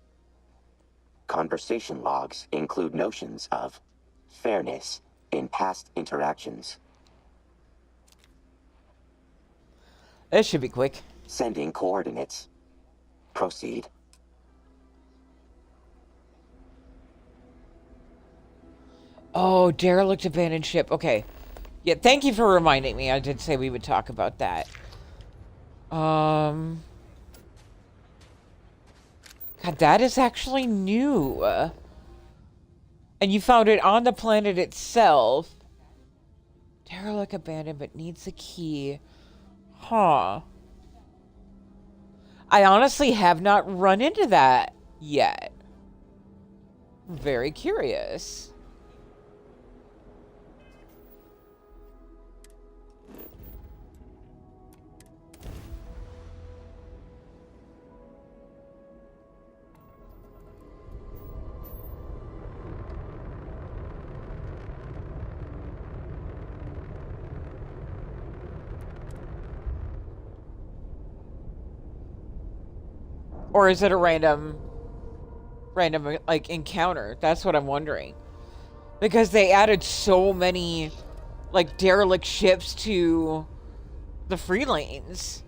Conversation logs include notions of fairness in past interactions. This should be quick. Sending coordinates. Proceed. Oh, derelict abandoned ship. Okay. Yeah, thank you for reminding me. I did say we would talk about that. God, that is actually new. And you found it on the planet itself. Derelict abandoned, but needs a key. Huh. I honestly have not run into that yet. I'm very curious. Or is it a random like encounter? That's what I'm wondering. Because they added so many like derelict ships to the free lanes.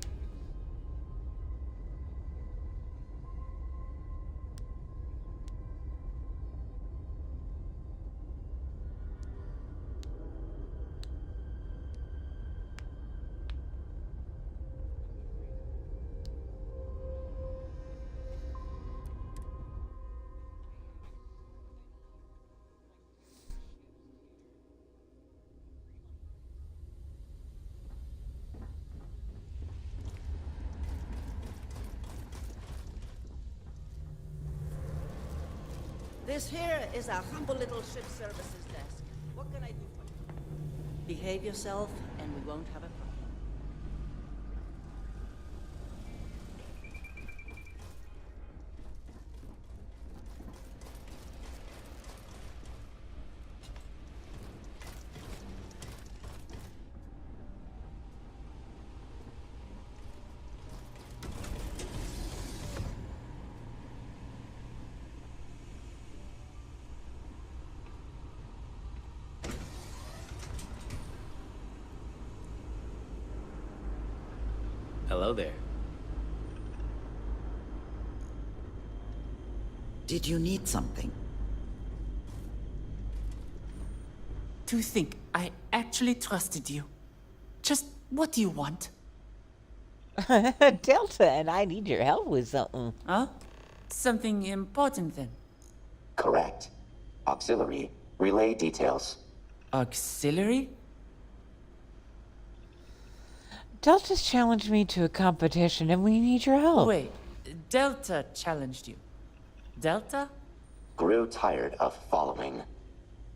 This here is a humble little ship services desk. What can I do for you? Behave yourself, and we won't have a problem. Hello there. Did you need something? To think I actually trusted you. Just what do you want? Delta, and I need your help with something. Huh? Something important then? Correct. Auxiliary. Relay details. Auxiliary? Delta's challenged me to a competition and we need your help. Wait, Delta challenged you. Delta? Grew tired of following.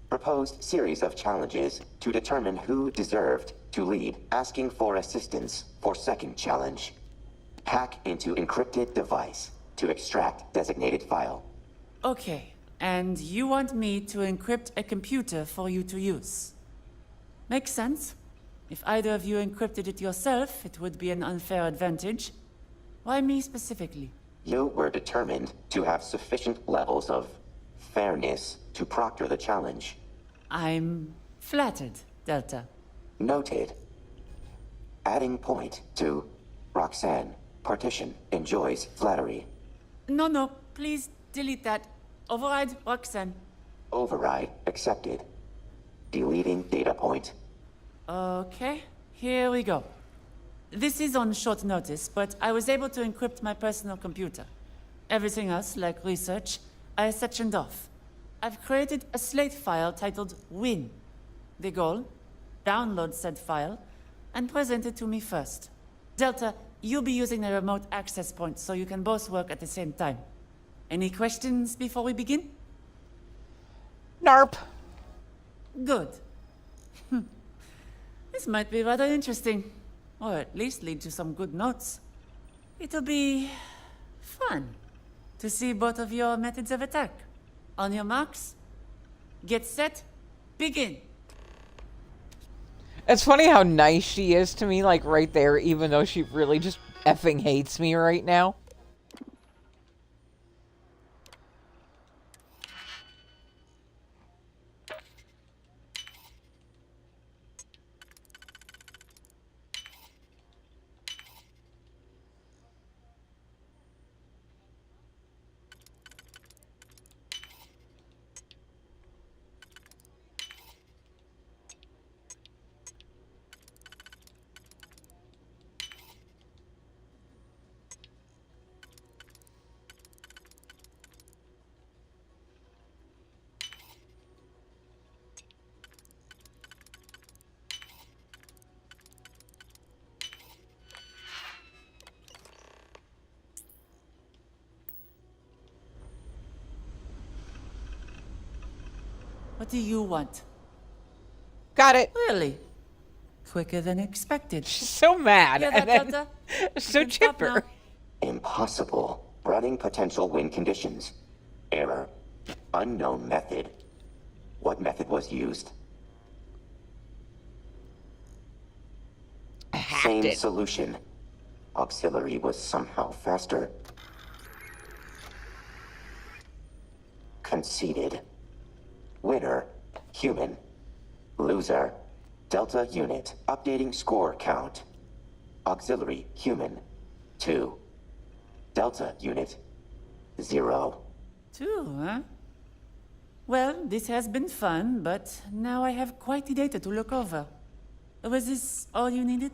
Proposed series of challenges to determine who deserved to lead, asking for assistance for second challenge. Hack into encrypted device to extract designated file. Okay, and you want me to encrypt a computer for you to use. Makes sense. If either of you encrypted it yourself, it would be an unfair advantage. Why me specifically? You were determined to have sufficient levels of fairness to proctor the challenge. I'm flattered, Delta. Noted. Adding point to Roxanne. Partition enjoys flattery. No, please delete that. Override Roxanne. Override accepted. Deleting data point. Okay, Here we go. This is on short notice, but I was able to encrypt my personal computer. Everything else, like research, I sectioned off. I've created a slate file titled Win. The goal? Download said file and present it to me first. Delta, you'll be using the remote access point so you can both work at the same time. Any questions before we begin? Narp. Good. This might be rather interesting, or at least lead to some good notes. It'll be fun to see both of your methods of attack. On your marks, get set, begin. It's funny how nice she is to me, like right there, even though she really just effing hates me right now. What do you want? Got it. Really? Quicker than expected. She's so mad. Hear that, And then Delta? so You can stop chipper. Impossible. Running potential win conditions. Error. Unknown method. What method was used? Same solution. Auxiliary was somehow faster. Conceded. Winner, human. Loser, Delta unit. Updating score count. Auxiliary, human. 2. Delta unit, 0. 2, huh? Well, this has been fun, but now I have quite the data to look over. Was this all you needed?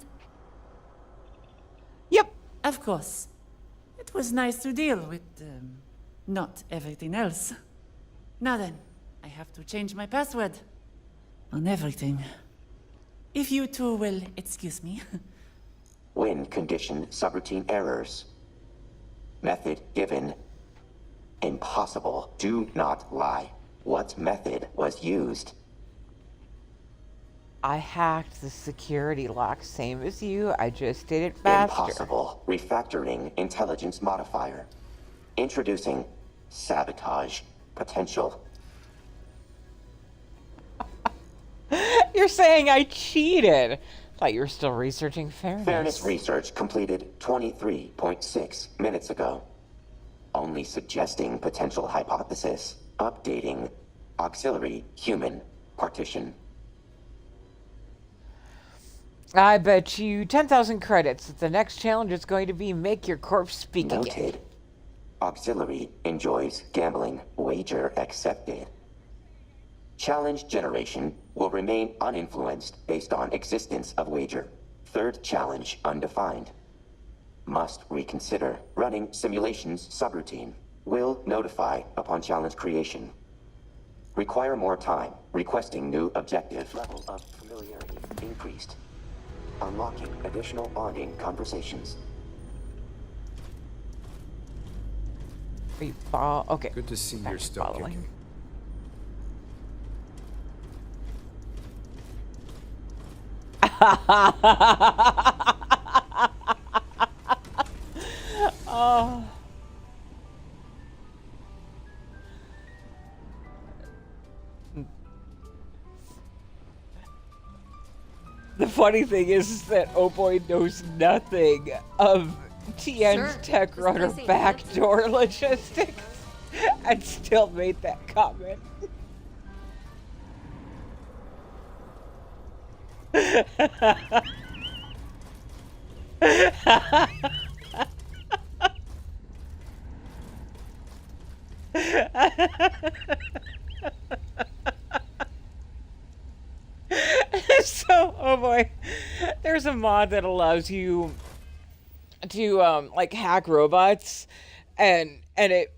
Yep. Of course. It was nice to deal with, not everything else. Now then, I have to change my password. On everything. If you two will excuse me. Win condition subroutine errors. Method given. Impossible. Do not lie. What method was used? I hacked the security lock, same as you. I just did it faster. Impossible. Refactoring intelligence modifier. Introducing sabotage potential. You're saying I cheated. Thought you were still researching fairness. Fairness research completed 23.6 minutes ago. Only suggesting potential hypothesis. Updating auxiliary human partition. I bet you 10,000 credits that the next challenge is going to be make your corpse speak again. Noted. Auxiliary enjoys gambling. Wager accepted. Challenge generation will remain uninfluenced based on existence of wager. Third challenge undefined. Must reconsider. Running simulations subroutine. Will notify upon challenge creation. Require more time. Requesting new objective. Level of familiarity increased. Unlocking additional bonding conversations. Are you okay. Good to see you're still following. kicking. Oh. The funny thing is that Oh Boy knows nothing of TN's Tech Runner backdoor logistics and still made that comment. So, oh boy, There's a mod that allows you to like hack robots, and it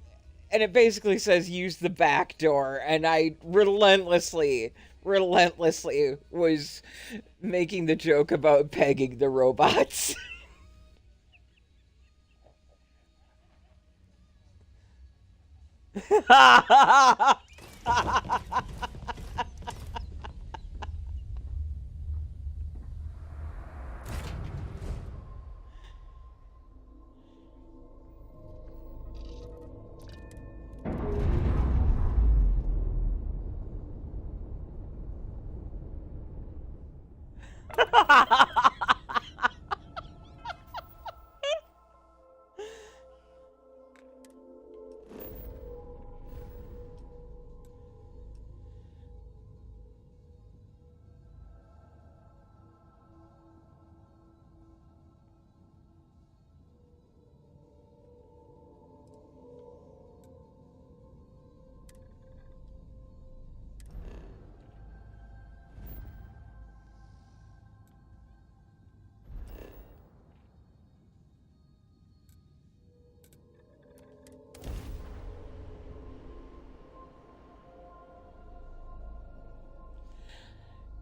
basically says use the back door, and I relentlessly was making the joke about pegging the robots.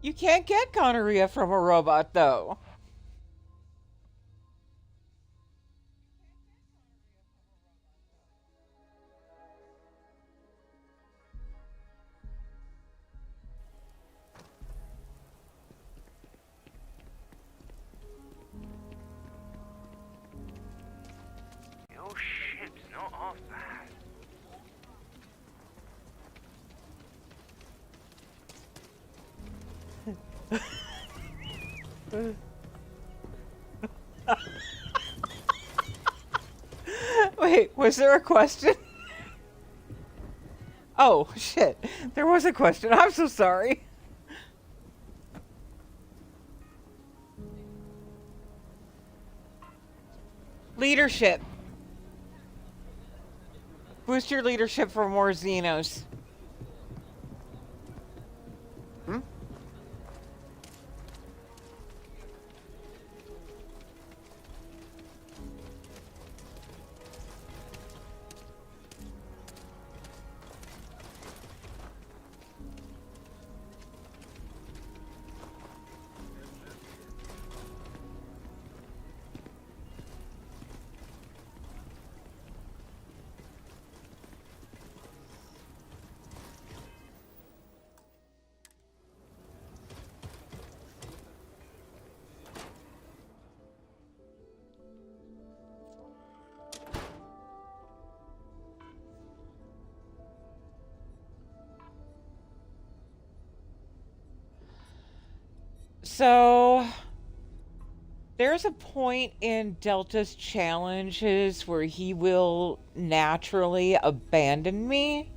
You can't get gonorrhea from a robot, though. Your ship's not half bad. Wait, was there a question? Oh, shit. There was a question. I'm so sorry. Leadership. Boost your leadership for more Xenos. So, there's a point in Delta's challenges where he will naturally abandon me,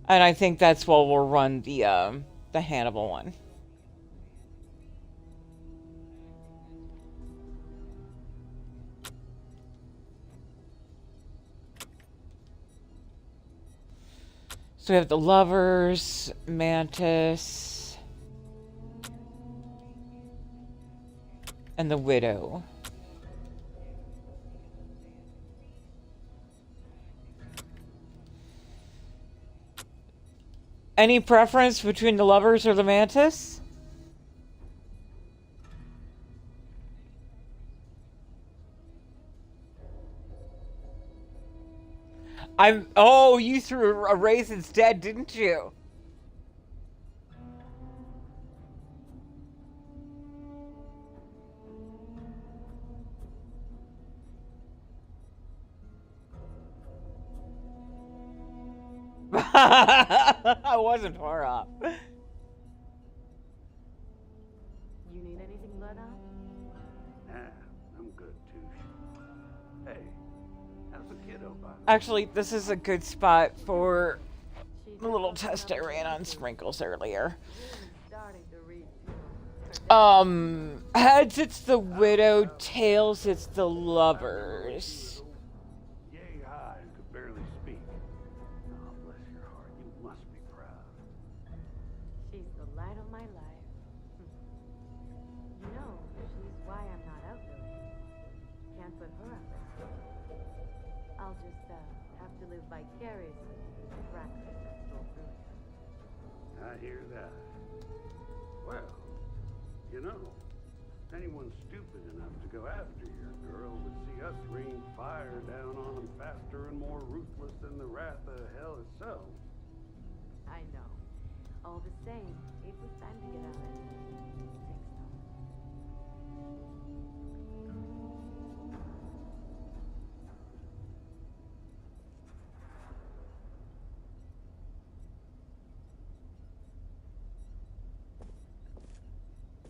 and I think that's why we'll run the Hannibal one. So we have the Lovers, Mantis, and the Widow. Any preference between the Lovers or the Mantis? Oh, you threw a Raisin's Dead, didn't you? I wasn't far off. You need anything, Bloodhound? Nah, I'm good, Touche. Hey, how's the kiddo, by the way? Actually, this is a good spot for the little test I ran on Sprinkles earlier. Heads it's the Widow, tails it's the Lovers. Yay high and could barely speak. Oh, bless your heart, you must be proud. She's the light of my life. You know, she live vicariously through the trackers that stole through here. I hear that. Well, you know, if anyone stupid enough to go after your girl would see us rain fire down on them faster and more ruthless than the wrath of hell itself. I know. All the same, it was time to get out of here. Thanks, Tom.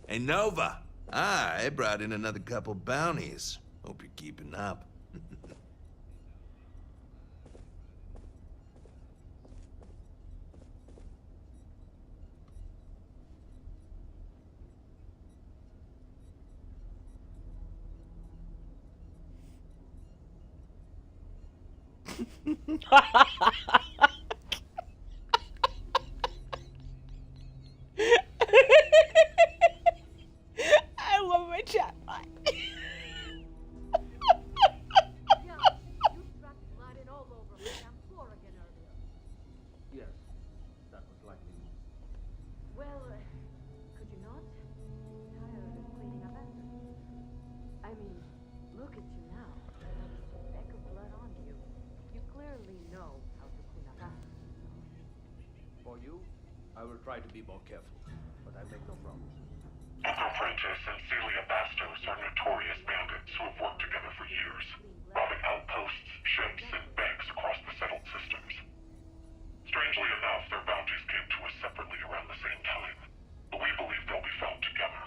Hey, Nova! I brought in another couple bounties. Hope you're keeping up. I love my chatbot. Yeah, you struck blood in all over my damn floor again earlier. Yes, that was likely me. Well, could you not? Tired of cleaning up after? I mean, look at you now. Not a speck of blood on you. You clearly know how to clean up after yourself. For you, I will try to be more careful, but I make no promise. Uncle Prentice and Celia Bastos are notorious bandits who have worked together for years, robbing outposts, ships, and banks across the settled systems. Strangely enough, their bounties came to us separately around the same time, but we believe they'll be found together,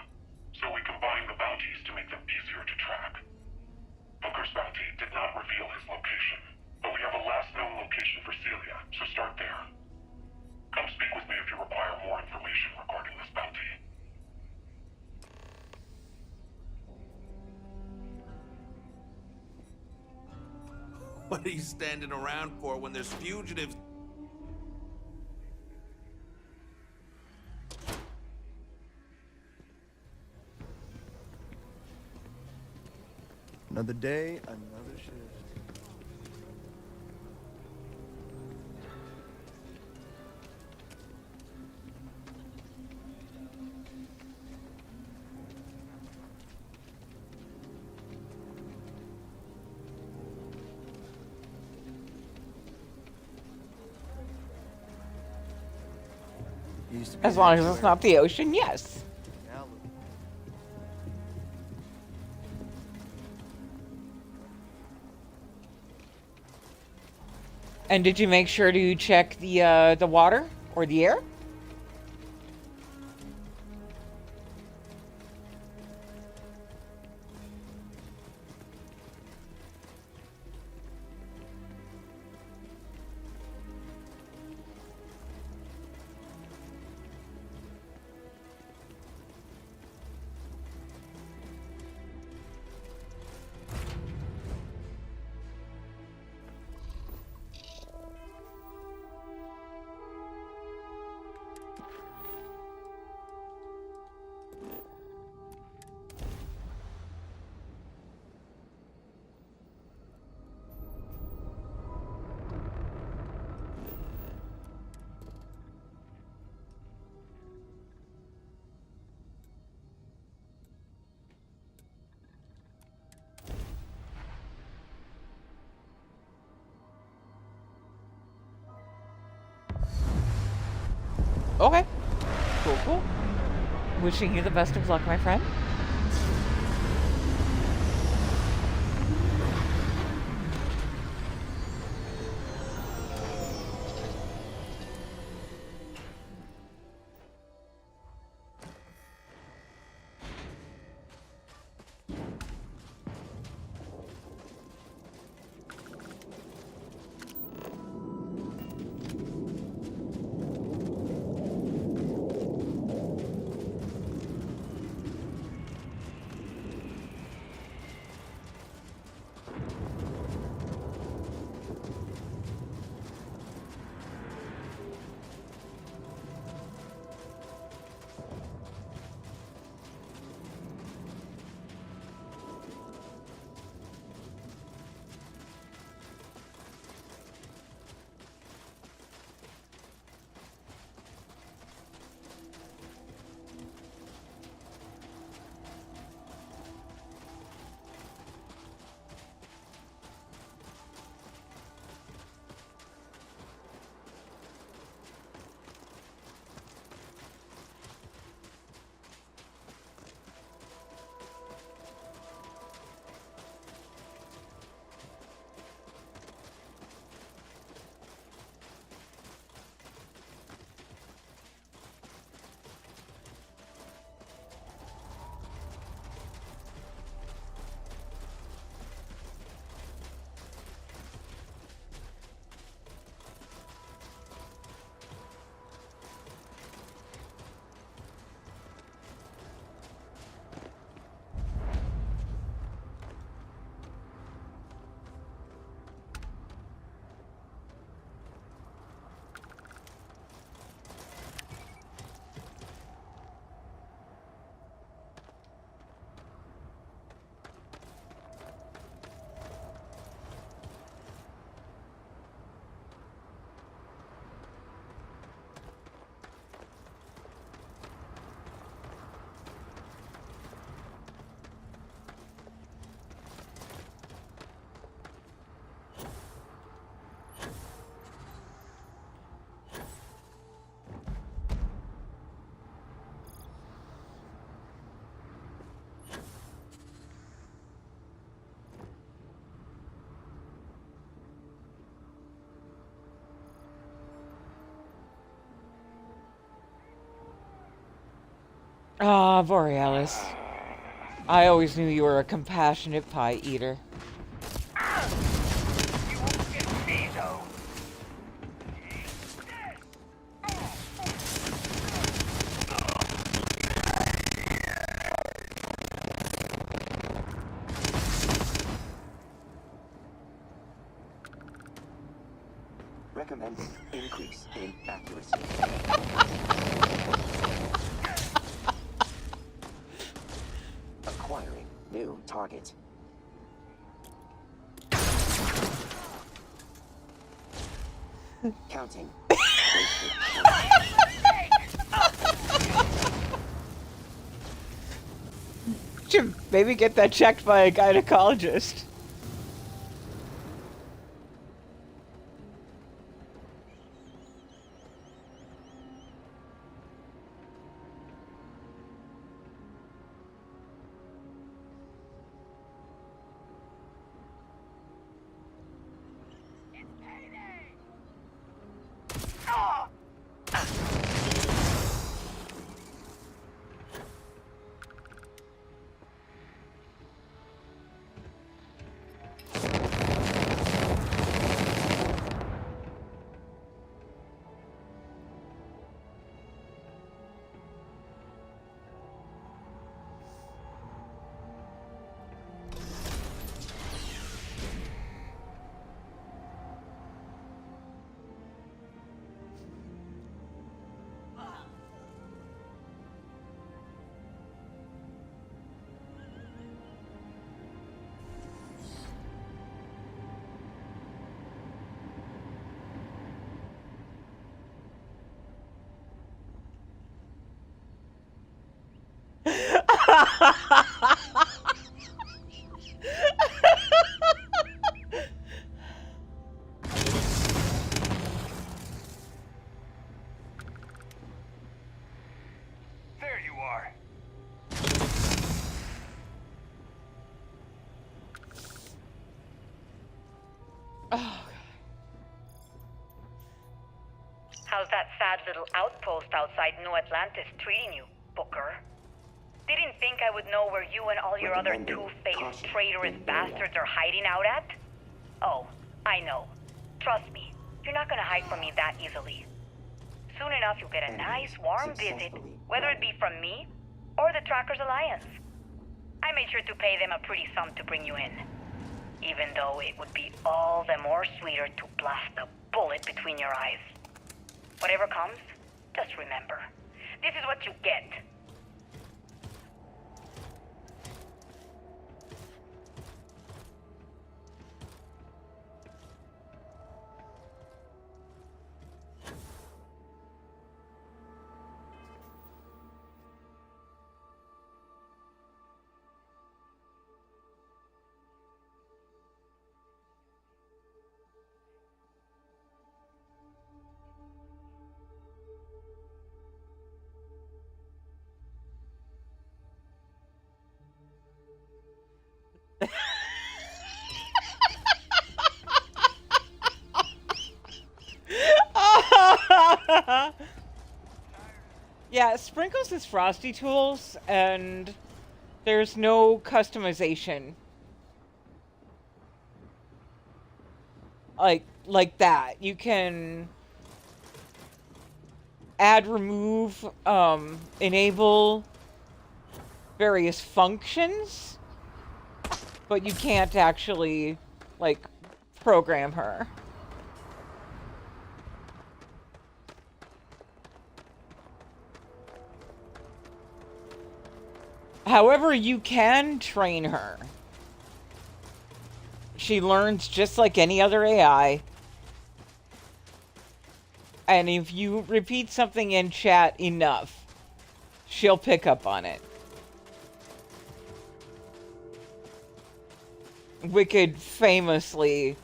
so we combine the bounties to make them easier to track. Booker's bounty did not reveal his location, but we have a last known location for Celia, so start there. Come speak with me if you require more information regarding this bounty. What are you standing around for when there's fugitives? Another day, another shift. As long as it's not the ocean, yes. Now look. And did you make sure to check the water or the air? Okay. Cool, cool. Wishing you the best of luck, my friend. Ah, Borealis. I always knew you were a compassionate pie eater. You won't get me, though. Recommended increase in accuracy. Acquiring new target. Counting. Should maybe get that checked by a gynecologist. There you are. How's that sad little outpost outside New Atlantis treating you, Booker? Didn't think I would know where you and all your other two-faced traitorous bastards are hiding out at? Oh, I know. Trust me, you're not gonna hide from me that easily. Soon enough you'll get a nice, warm visit, whether it be from me or the Trackers Alliance. I made sure to pay them a pretty sum to bring you in. Even though it would be all the more sweeter to blast a bullet between your eyes. Whatever comes, just remember, this is what you get. Yeah, Sprinkles is Frosty Tools, and there's no customization. Like that. You can add, remove, enable various functions, but you can't actually, like, program her. However, you can train her. She learns just like any other AI. And if you repeat something in chat enough, she'll pick up on it. Wicked famously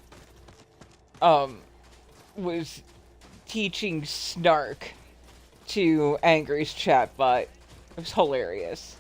was teaching Snark to Angry's chatbot. It was hilarious.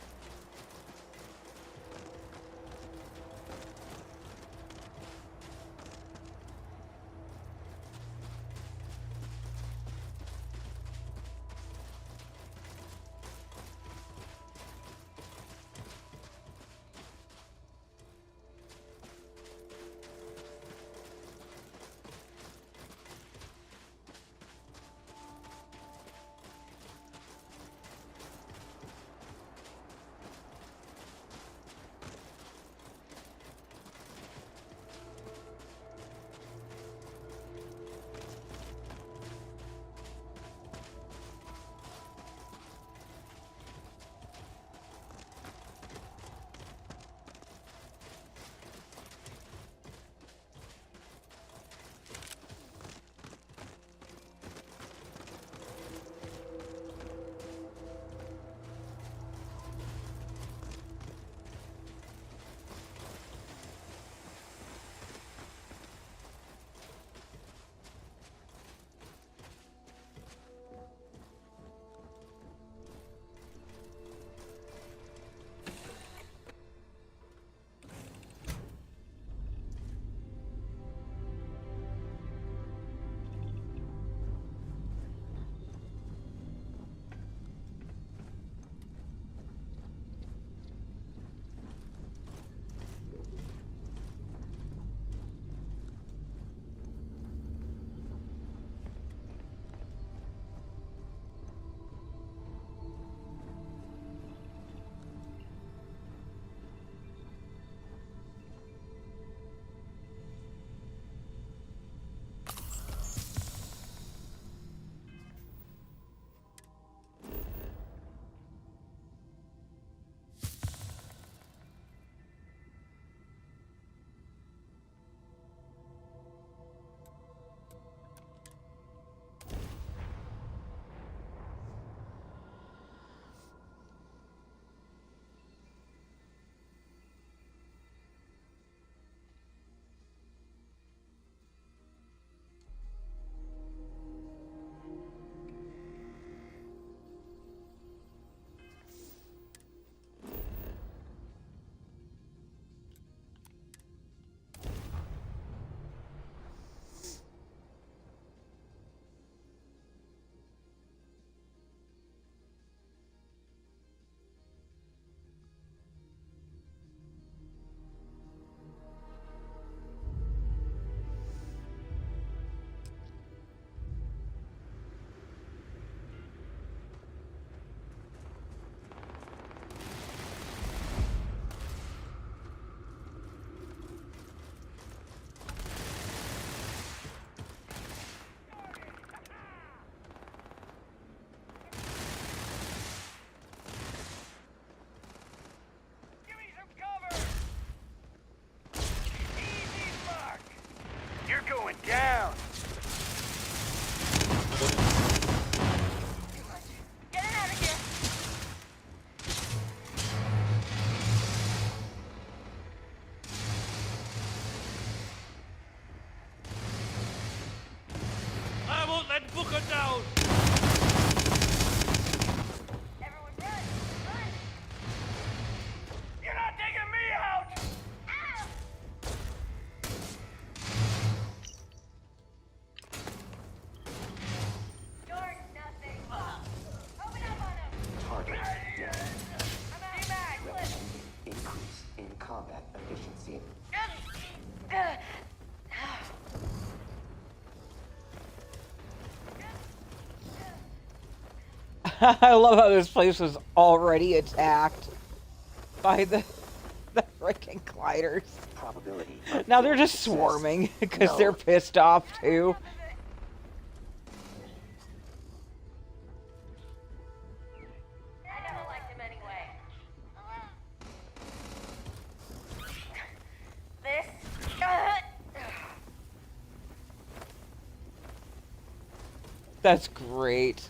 Booker down! Everyone run! Run! You're not taking me out! Ow! You're nothing. Open up on him! Target. I'm out. Back. Recommended increase in combat efficiency. I love how this place was already attacked by the freaking gliders. Probability. Now they're just swarming because they're pissed off too. I never liked him anyway. This. That's great.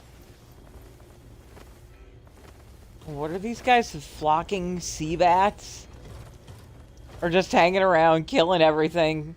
What are these guys, flocking sea bats? Or just hanging around, killing everything?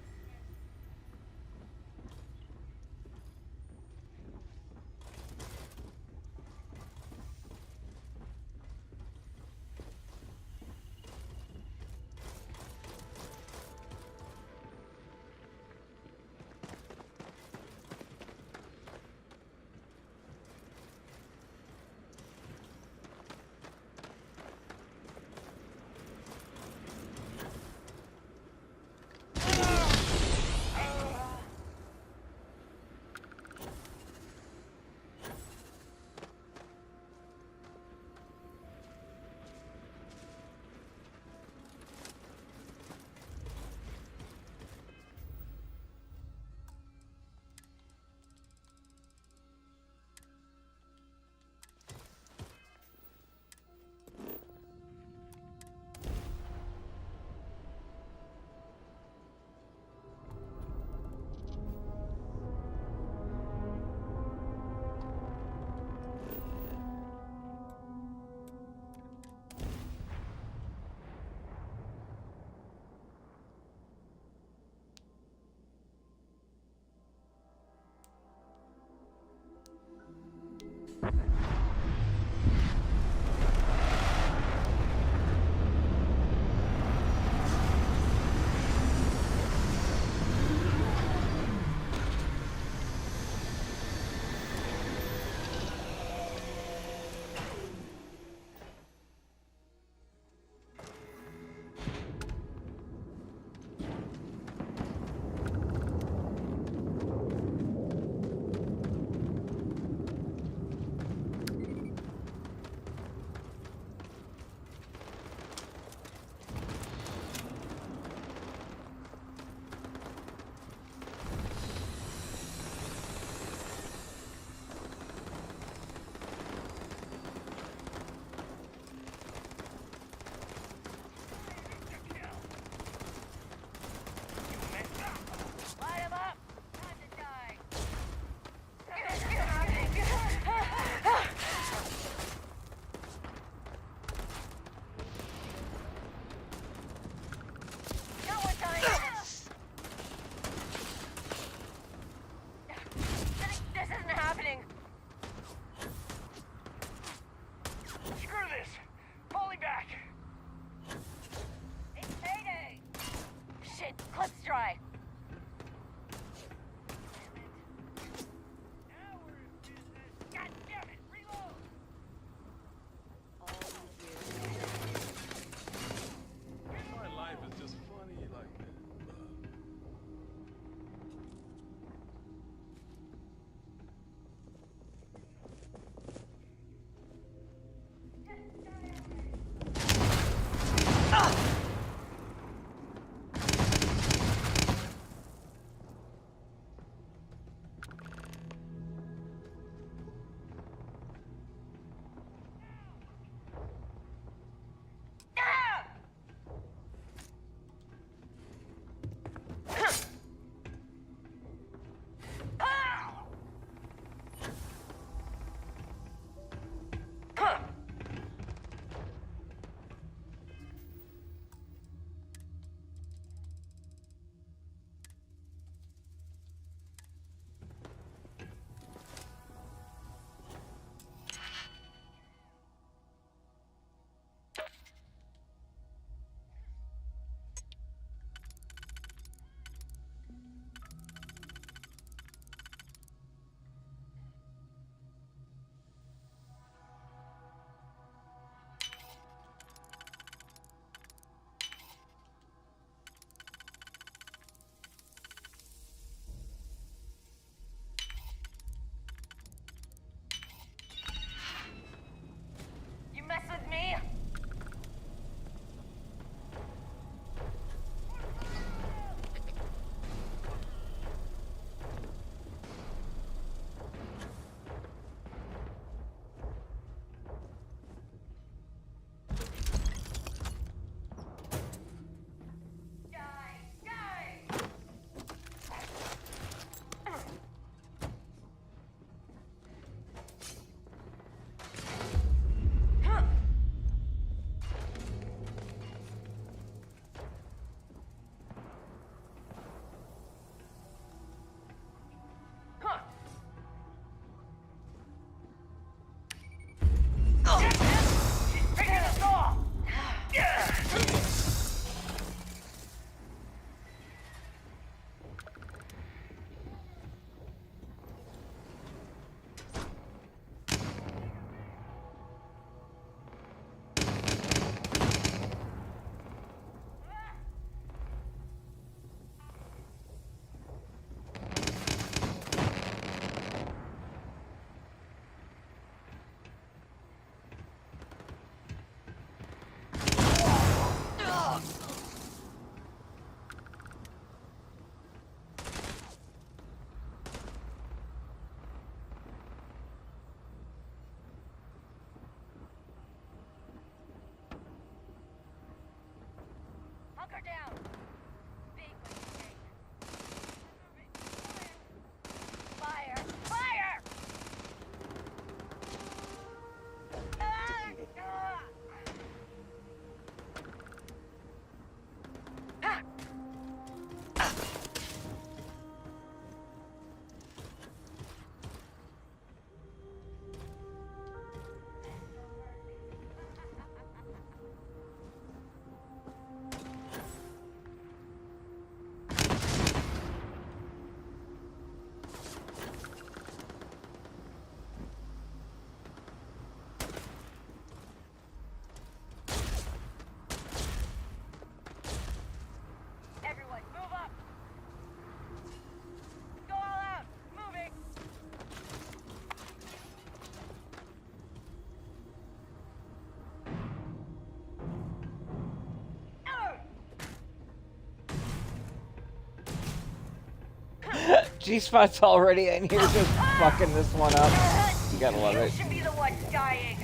G-Spot's already in here just fucking this one up. You gotta love it. You should be the one dying.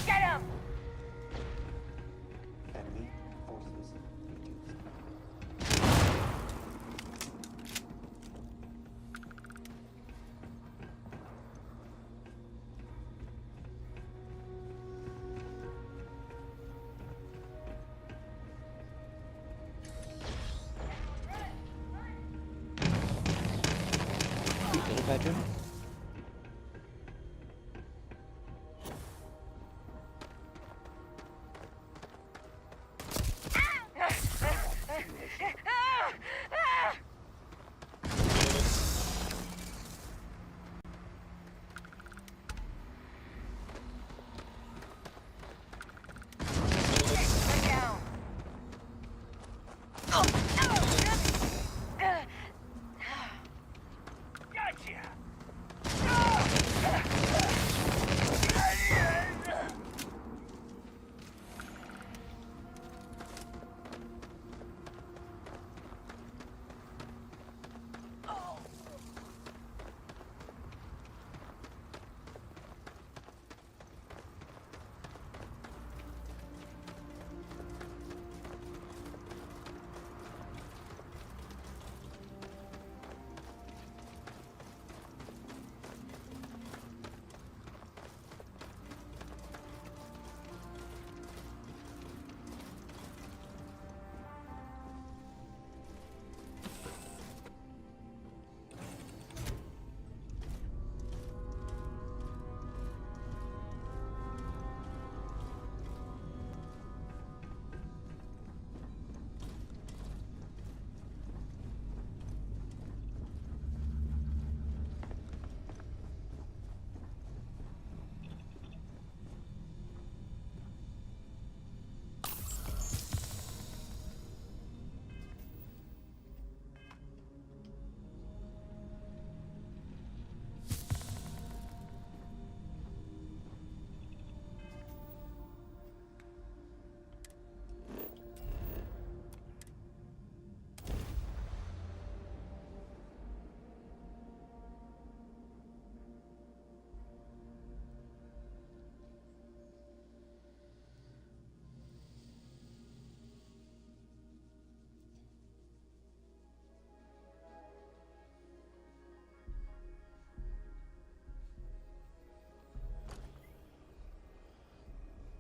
Get him! Enemy forces reduced. Sweet little bedroom.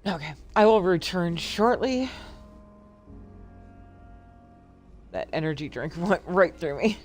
Okay, I will return shortly. That energy drink went right through me.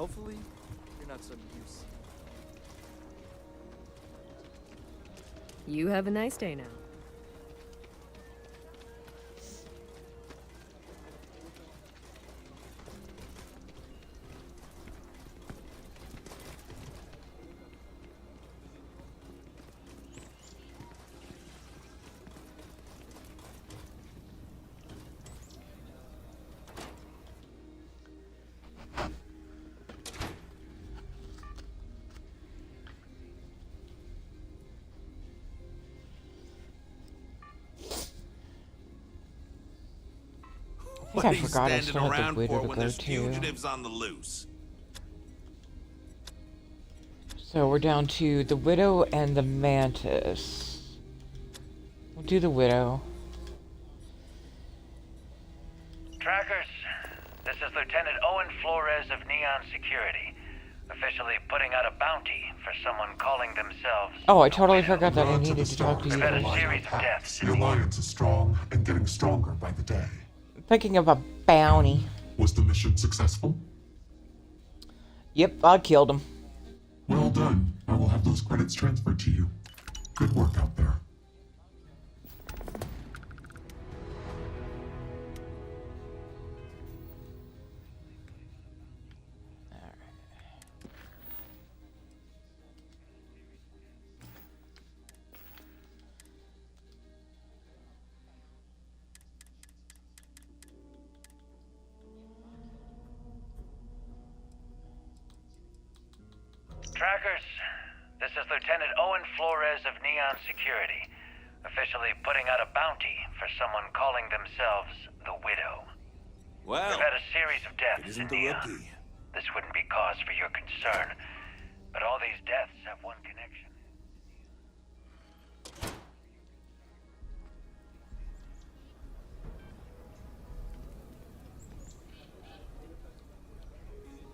Hopefully, you're not some use. You have a nice day now. I think I forgot I still had the widow to go to. Fugitives on the loose. So we're down to the widow and the mantis. We'll do the widow. Trackers, this is Lieutenant Owen Flores of Neon Security, officially putting out a bounty for someone calling themselves... Oh, I totally forgot that I needed to talk to you. We've had a series of deaths. The Alliance is strong and getting stronger by the day. Thinking of a bounty. Was the mission successful? Yep, I killed him. Well done. I will have those credits transferred to you. Good work out there. Trackers, this is Lieutenant Owen Flores of Neon Security, officially putting out a bounty for someone calling themselves the Widow. Well, we've had a series of deaths it isn't in a Neon. rookie. This wouldn't be cause for your concern, but all these deaths have one connection.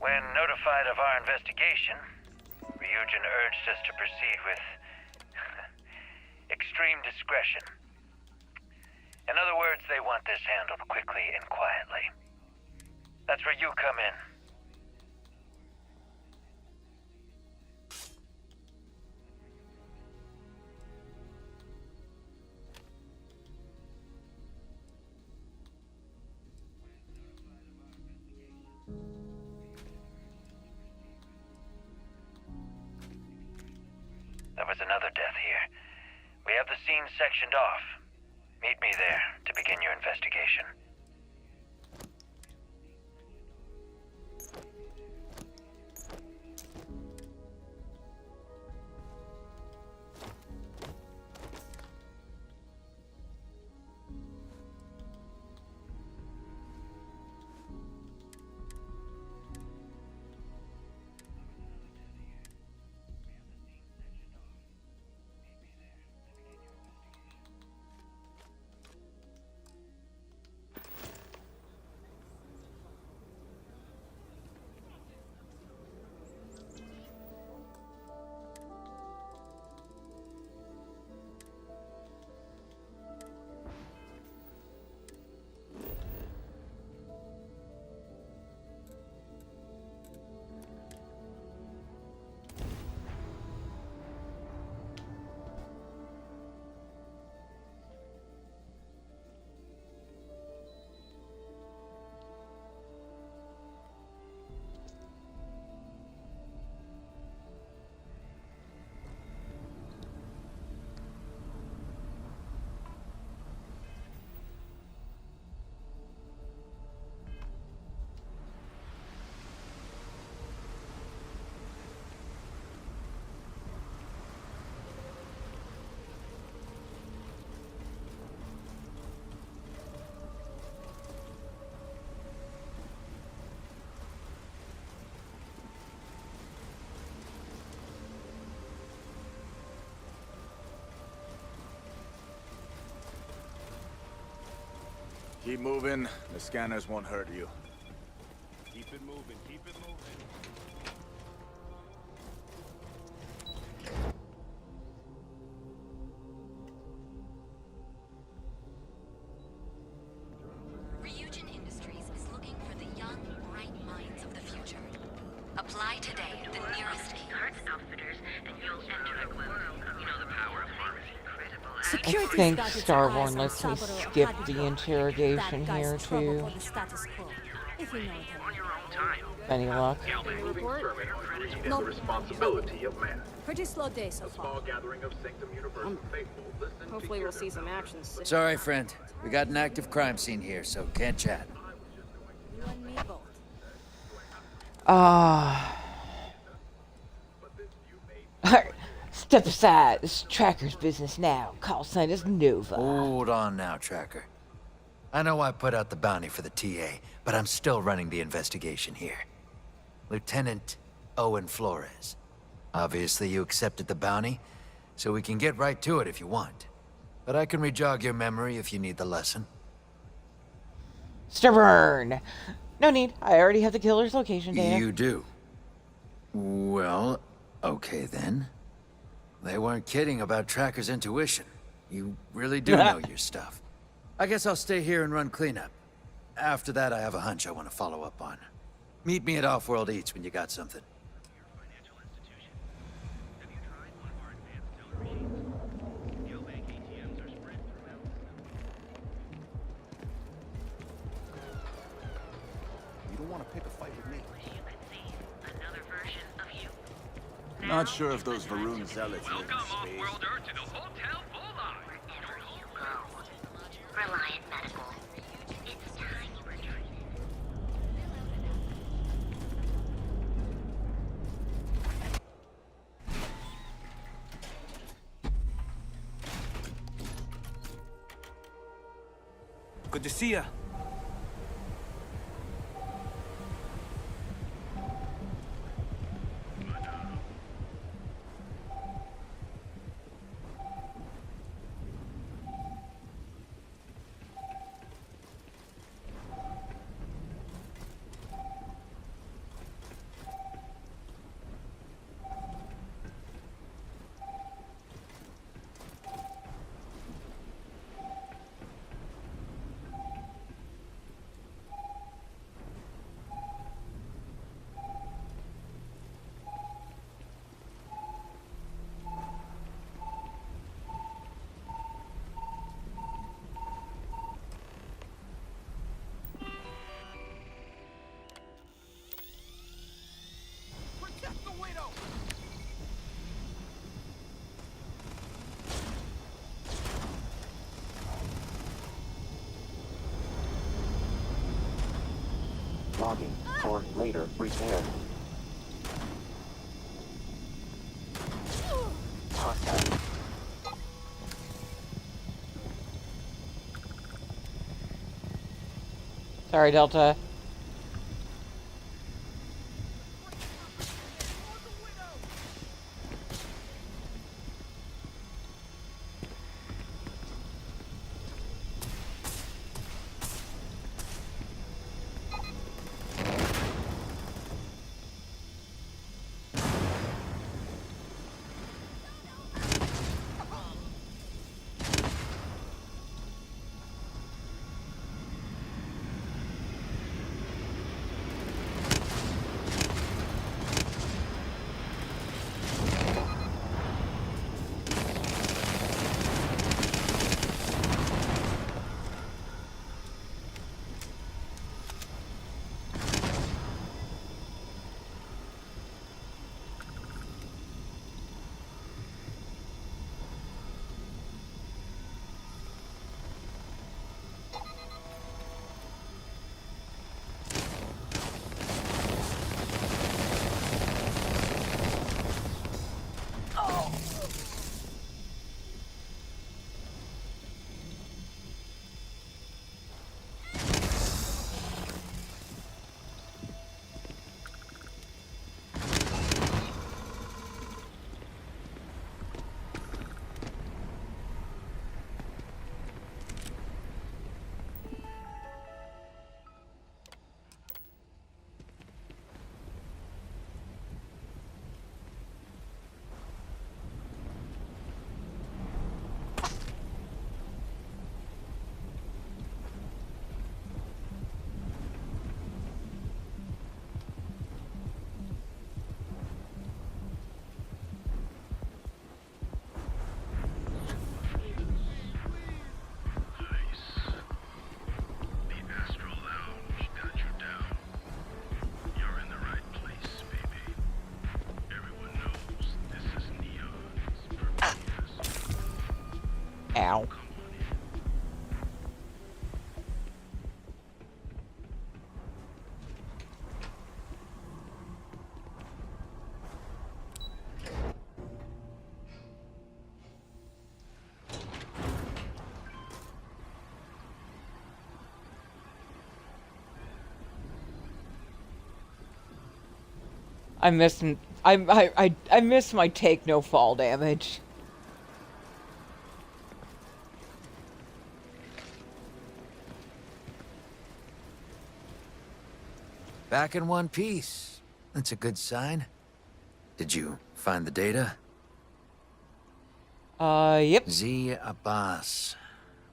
When notified of our investigation, Ryujin urged us to proceed with extreme discretion. In other words, they want this handled quickly and quietly. That's where you come in. There was another death here. We have the scene sectioned off. Meet me there to begin your investigation. Keep moving. The scanners won't hurt you. Keep it moving, keep it moving. Ryujin Industries is looking for the young, bright minds of the future. A I think Starborn lets me skip the interrogation here too. Any luck? No. Pretty slow day so far. Hopefully we'll see some action soon. Sorry, friend. We got an active crime scene here, so can't chat. You and me both. Step aside. This is Tracker's business now. Call sign is Nova. Hold on now, Tracker. I know I put out the bounty for the TA, but I'm still running the investigation here. Lieutenant Owen Flores. Obviously you accepted the bounty, so we can get right to it if you want. But I can re-jog your memory if you need the lesson. Stubborn! No need. I already have the killer's location data. You do? Well, okay then. They weren't kidding about Tracker's intuition. You really do know your stuff. I guess I'll stay here and run cleanup. After that, I have a hunch I want to follow up on. Meet me at Off-World Eats when you got something. You don't want to pick a fight with me. Not sure if those Varun zealots live in space. Reliant Medical. It's time you were treated. Good to see ya. Logging for later repair. Hostile. Sorry, Delta. I miss I miss my take no fall damage. Back in one piece. That's a good sign. Did you find the data? Yep. Zia Abbas.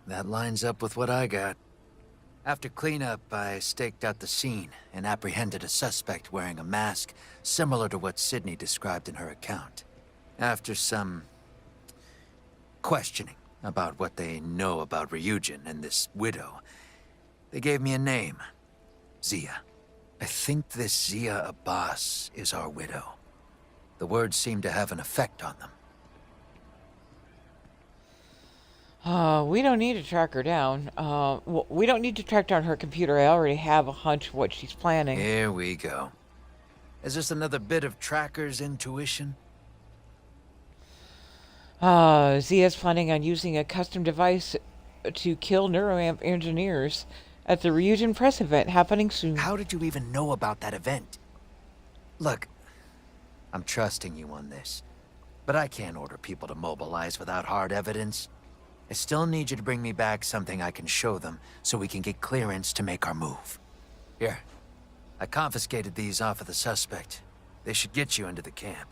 That lines up with what I got. After cleanup, I staked out the scene and apprehended a suspect wearing a mask similar to what Sydney described in her account. After some questioning about what they know about Ryujin and this widow, they gave me a name. Zia. I think this Zia Abbas is our widow. The words seem to have an effect on them. We don't need to track her down. We don't need to track down her computer. I already have a hunch of what she's planning. Here we go. Is this another bit of Tracker's intuition? Zia's planning on using a custom device to kill neuroamp engineers at the Ryujin press event happening soon. How did you even know about that event? Look, I'm trusting you on this, but I can't order people to mobilize without hard evidence. I still need you to bring me back something I can show them so we can get clearance to make our move. Here, I confiscated these off of the suspect. They should get you into the camp.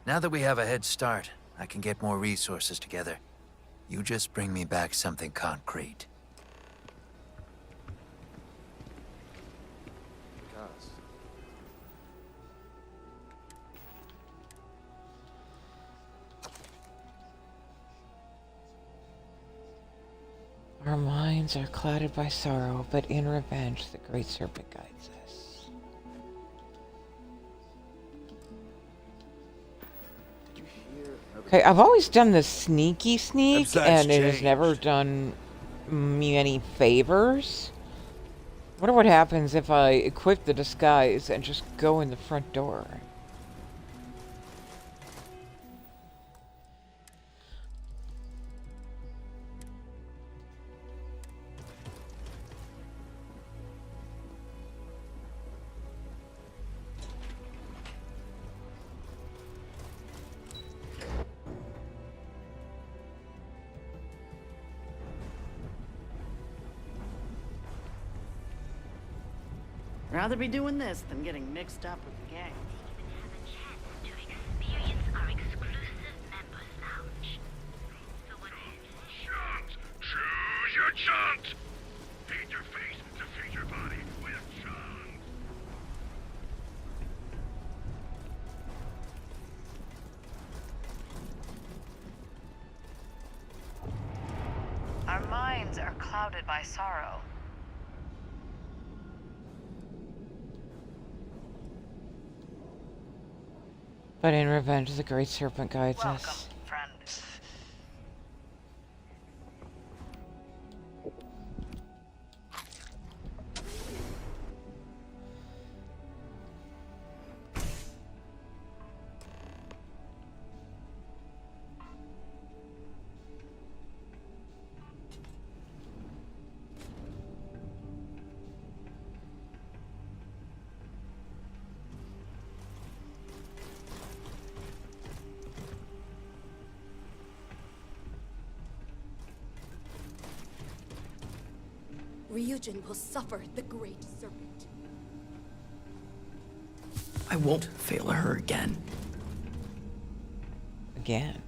Now that we have a head start, I can get more resources together. You just bring me back something concrete. Our minds are clouded by sorrow, but in revenge the great serpent guides us. Okay, I've always done the sneaky sneak, and it has never done me any favors. I wonder what happens if I equip the disguise and just go in the front door. Rather be doing this than getting mixed up with the gang. Choose your chance. Feed your face to feed your body with chance. Our minds are clouded by sorrow. But in revenge, the great serpent guides us. Friend. Ryujin will suffer the great serpent. I won't fail her again. Again.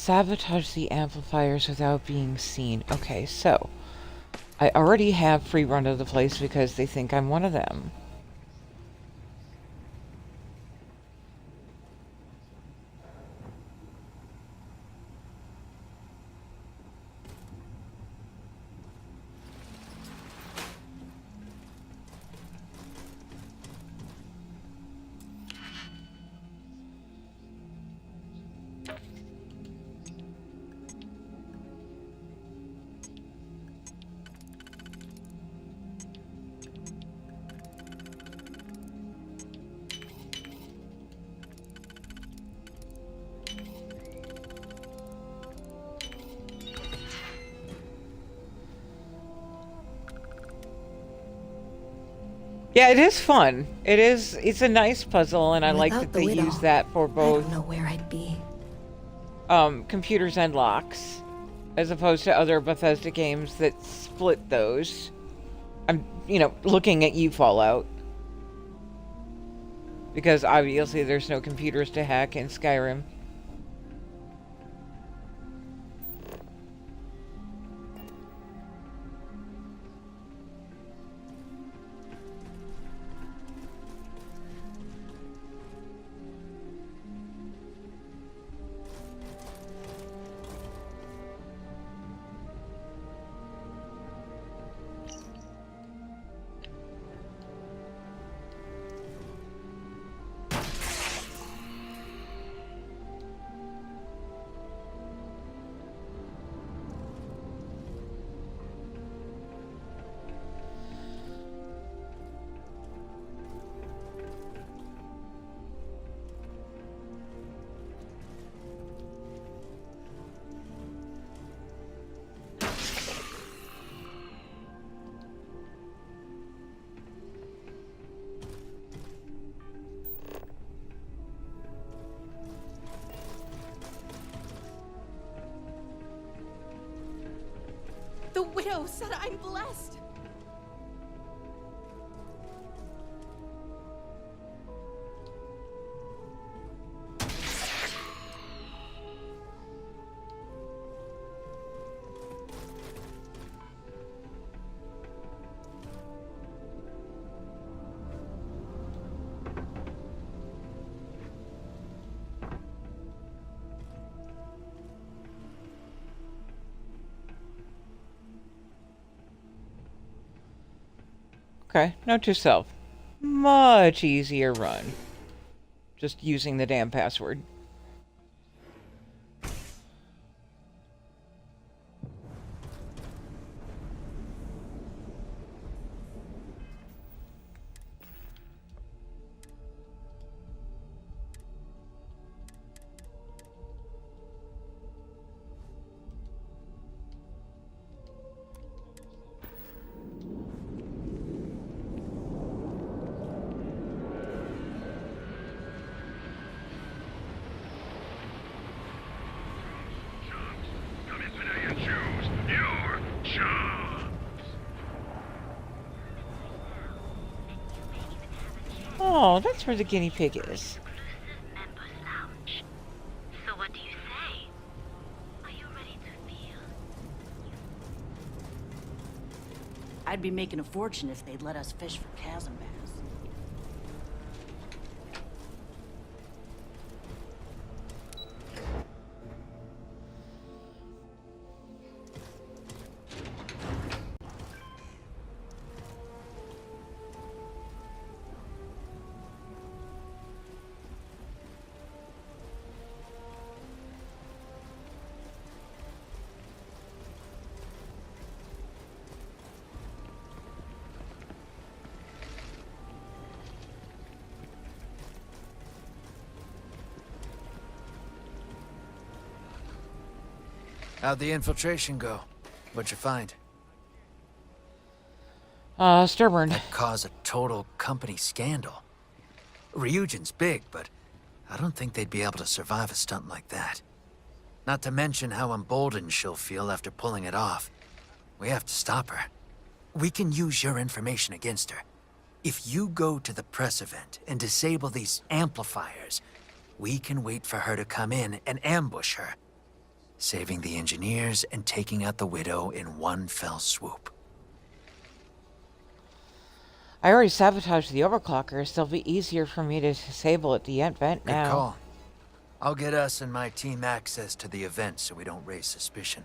Sabotage the amplifiers without being seen. Okay, so I already have free run of the place because they think I'm one of them. Yeah, it is fun. It's a nice puzzle, and I like that they use that for both. I don't know where I'd be. Computers and locks, as opposed to other Bethesda games that split those. I'm, looking at you, Fallout. Because obviously there's no computers to hack in Skyrim. The widow said I'm blessed. Okay, note to self. Much easier run. Just using the damn password. Oh, that's where the guinea pig is. So what do you say? Are you ready to feel? I'd be making a fortune if they'd let us fish for chasm bass. How'd the infiltration go? What'd you find? Stubborn. That caused a total company scandal. Ryujin's big, but I don't think they'd be able to survive a stunt like that. Not to mention how emboldened she'll feel after pulling it off. We have to stop her. We can use your information against her. If you go to the press event and disable these amplifiers, we can wait for her to come in and ambush her. saving the engineers and taking out the Widow in one fell swoop. I already sabotaged the overclocker, so it'll be easier for me to disable it at the vent now. Good call. I'll get us and my team access to the event so we don't raise suspicion.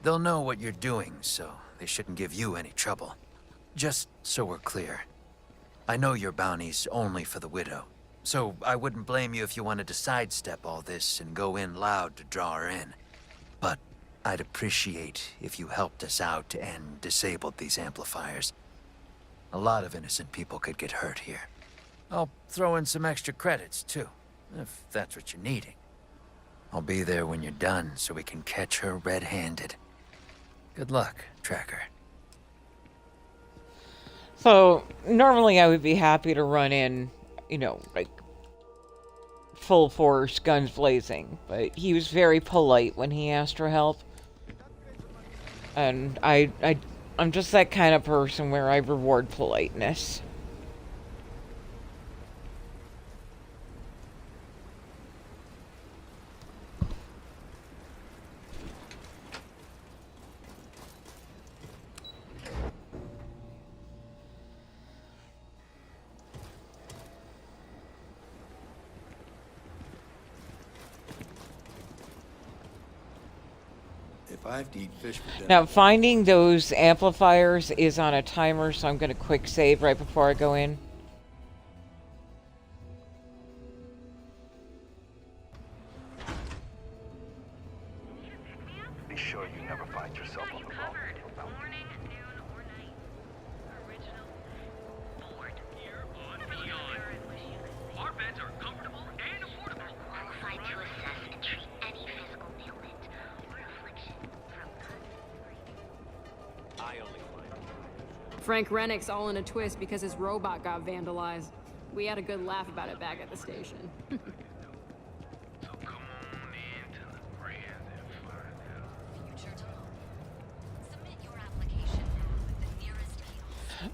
They'll know what you're doing, so they shouldn't give you any trouble. Just so we're clear, I know your bounty's only for the Widow, so I wouldn't blame you if you wanted to sidestep all this and go in loud to draw her in. But I'd appreciate if you helped us out and disabled these amplifiers. A lot of innocent people could get hurt here. I'll throw in some extra credits, too, if that's what you're needing. I'll be there when you're done so we can catch her red-handed. Good luck, Tracker. So, normally I would be happy to run in, you know, like, full force, guns blazing. But he was very polite when he asked for help. And I'm just that kind of person where I reward politeness. I've to eat fish for dinner. Now, finding those amplifiers is on a timer, so I'm going to quick save right before I go in. Be sure you never find yourself on the wrong. Morning, noon, or night. Original Ford. Our beds are comfortable and affordable. Qualified to assess and treat any physical ailment or affliction from I only find. Frank Rennick's all in a twist because his robot got vandalized. We had a good laugh about it back at the station.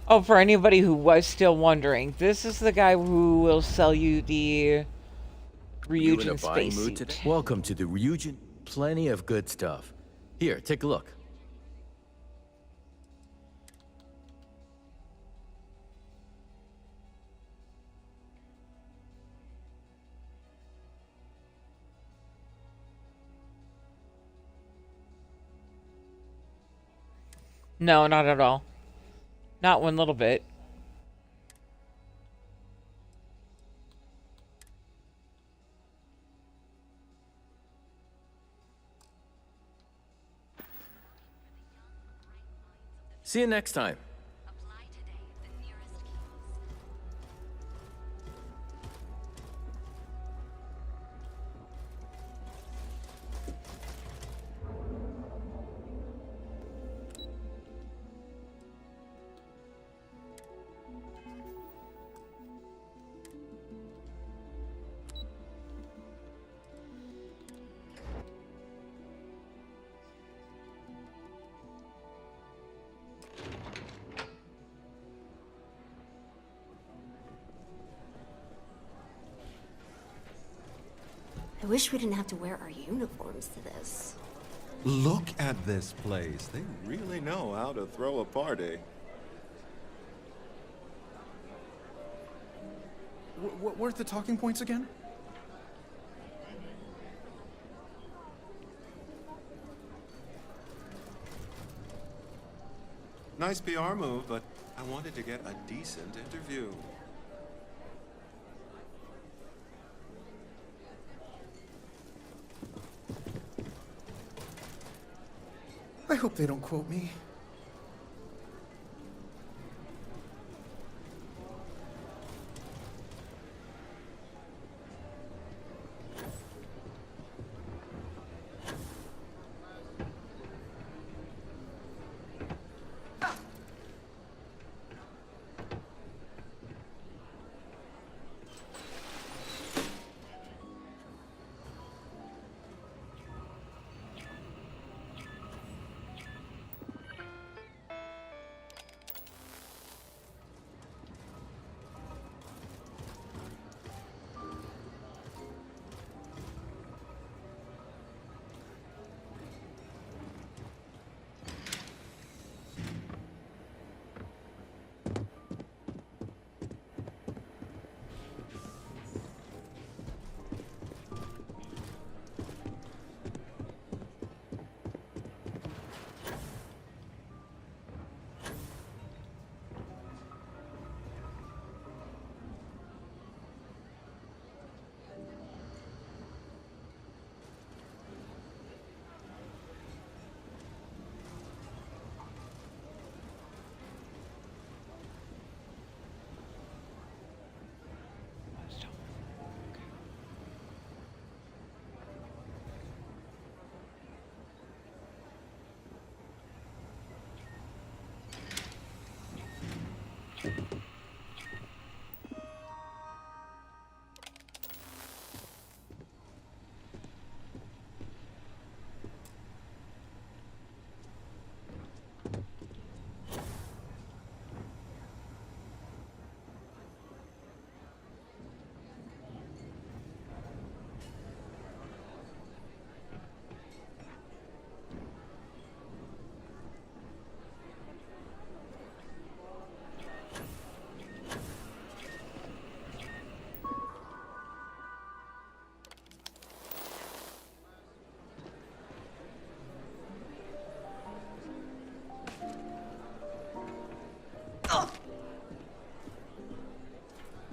Oh, for anybody who was still wondering, this is the guy who will sell you the Ryujin spacesuit. Welcome to the Ryujin. Plenty of good stuff. Here, take a look. No, not at all. Not one little bit. See you next time. I wish we didn't have to wear our uniforms to this. Look at this place. They really know how to throw a party. Where's the talking points again? Nice PR move, but I wanted to get a decent interview. I hope they don't quote me.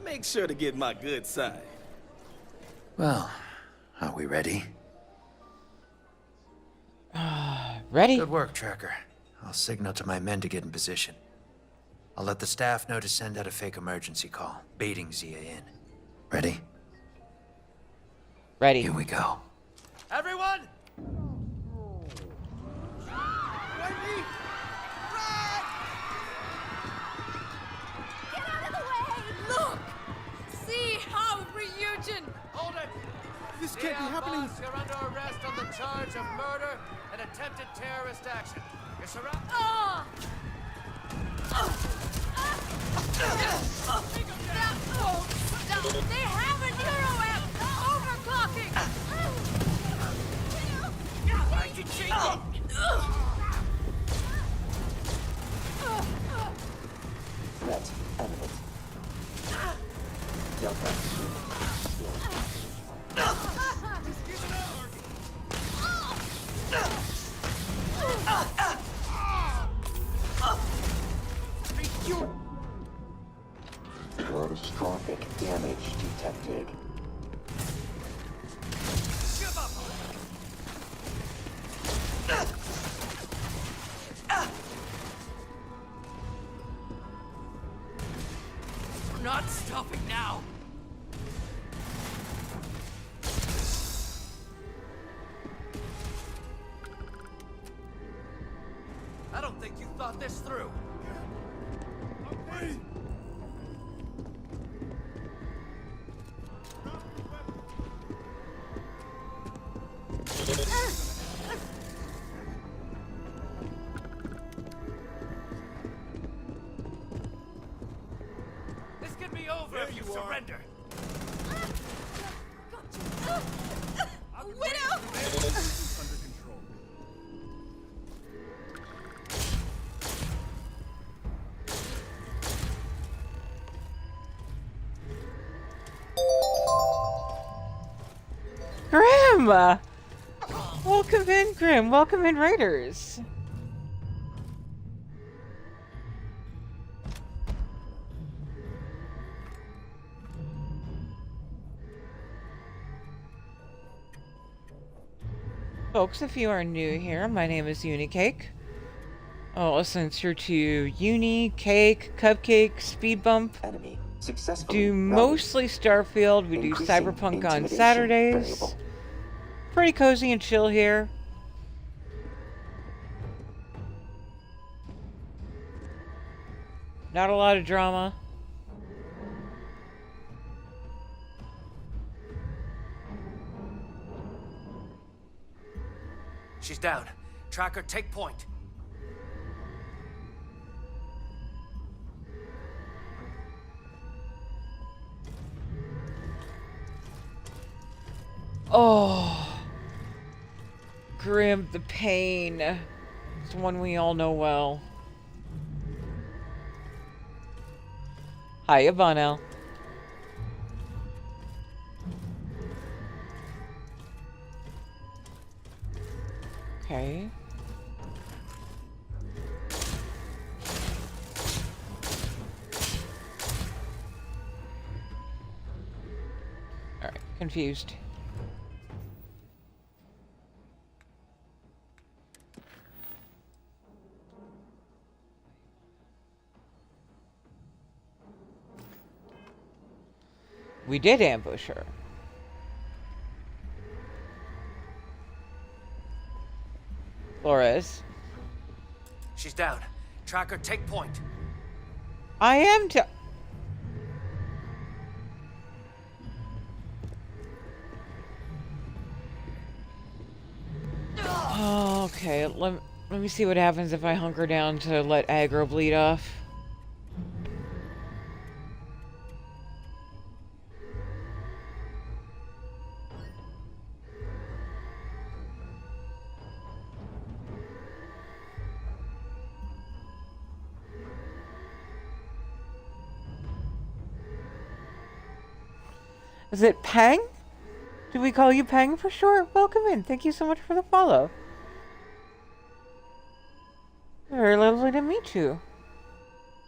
Make sure to get my good side. Well, are we ready? Ready? Good work, Tracker. I'll signal to my men to get in position. I'll let the staff know to send out a fake emergency call, baiting Zia in. Ready? Ready. Here we go. Everyone! Look! See how Ryujin! Hold it! This can't be happening. Boss, you're under arrest on the charge of murder and attempted terrorist action. You're surrounded. They have a neuro app overclocking! I can change it! Threat imminent. Delta. Catastrophic damage detected. We're not stopping now! I don't think you thought this through. This could be over if you surrender. Grim! Welcome in, Grim. Welcome in, Raiders. Folks, if you are new here, my name is Unicake. I'll censor to Uni, Cake, Cupcake, Speed Bump. Enemy successfully Do mostly Starfield. We do Cyberpunk on Saturdays. variable. Pretty cozy and chill here. Not a lot of drama. She's down. Tracker, take point. Oh. Grim, the pain. It's one we all know well. Hiya, Vonel. Okay. Alright, confused. We did ambush her. Flores. She's down. Tracker, take point. I am okay, let me see what happens if I hunker down to let aggro bleed off. Is it Peng? Do we call you Peng for short? Welcome in. Thank you so much for the follow. Very lovely to meet you.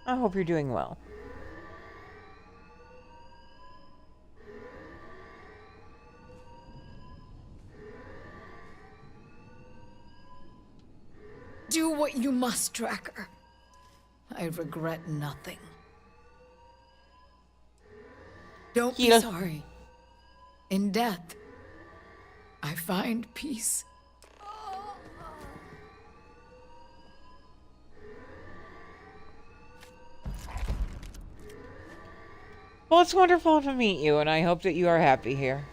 I hope you're doing well. Do what you must, Tracker. I regret nothing. Don't be sorry. In death, I find peace. Well, it's wonderful to meet you, and I hope that you are happy here.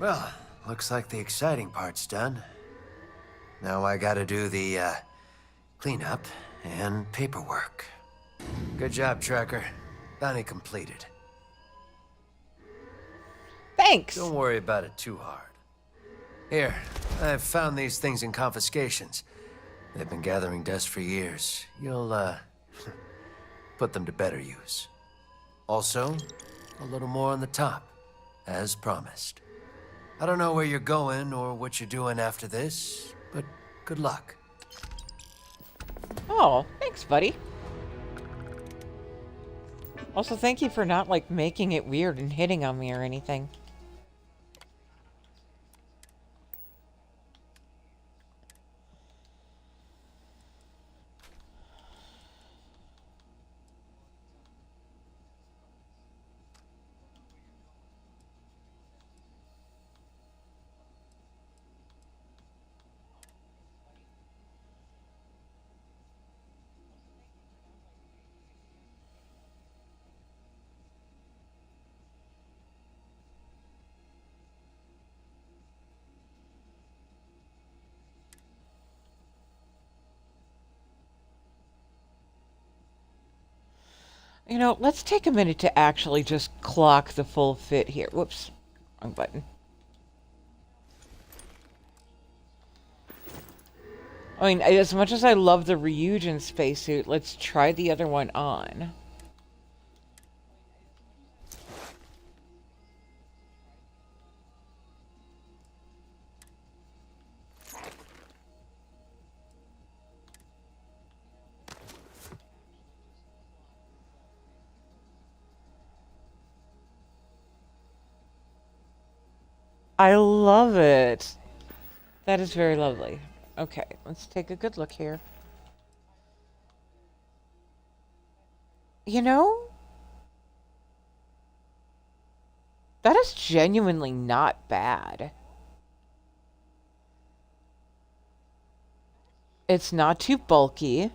Well, looks like the exciting part's done. Now I gotta do the, cleanup and paperwork. Good job, Tracker. Bounty completed. Thanks! Don't worry about it too hard. Here, I've found these things in confiscations. They've been gathering dust for years. You'll, put them to better use. Also, a little more on the top, as promised. I don't know where you're going or what you're doing after this, but good luck. Oh, thanks, buddy. Also, thank you for not, like, making it weird and hitting on me or anything. You know, let's take a minute to actually just clock the full fit here. Whoops. Wrong button. I mean, as much as I love the Ryujin spacesuit, let's try the other one on. I love it. That is very lovely. Okay, let's take a good look here. You know, that is genuinely not bad. It's not too bulky.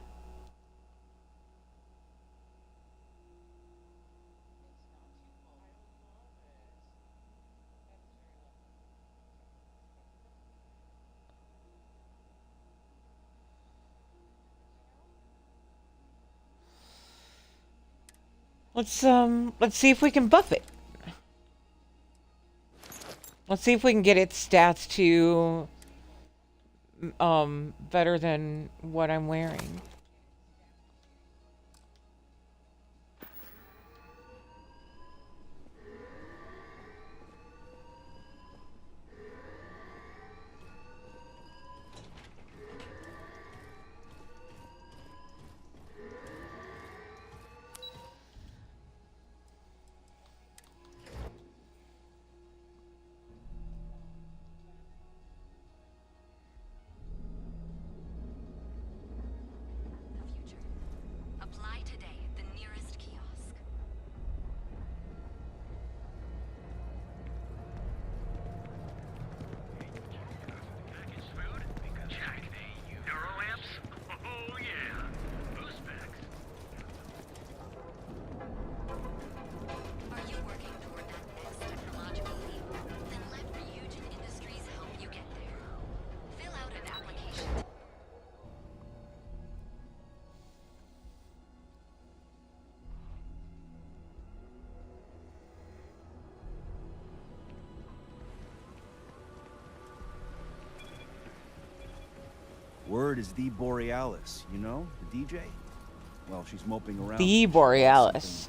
Let's see if we can buff it. Let's see if we can get its stats to, better than what I'm wearing. Word is the Borealis, you know? The DJ? Well, she's moping around. The Borealis.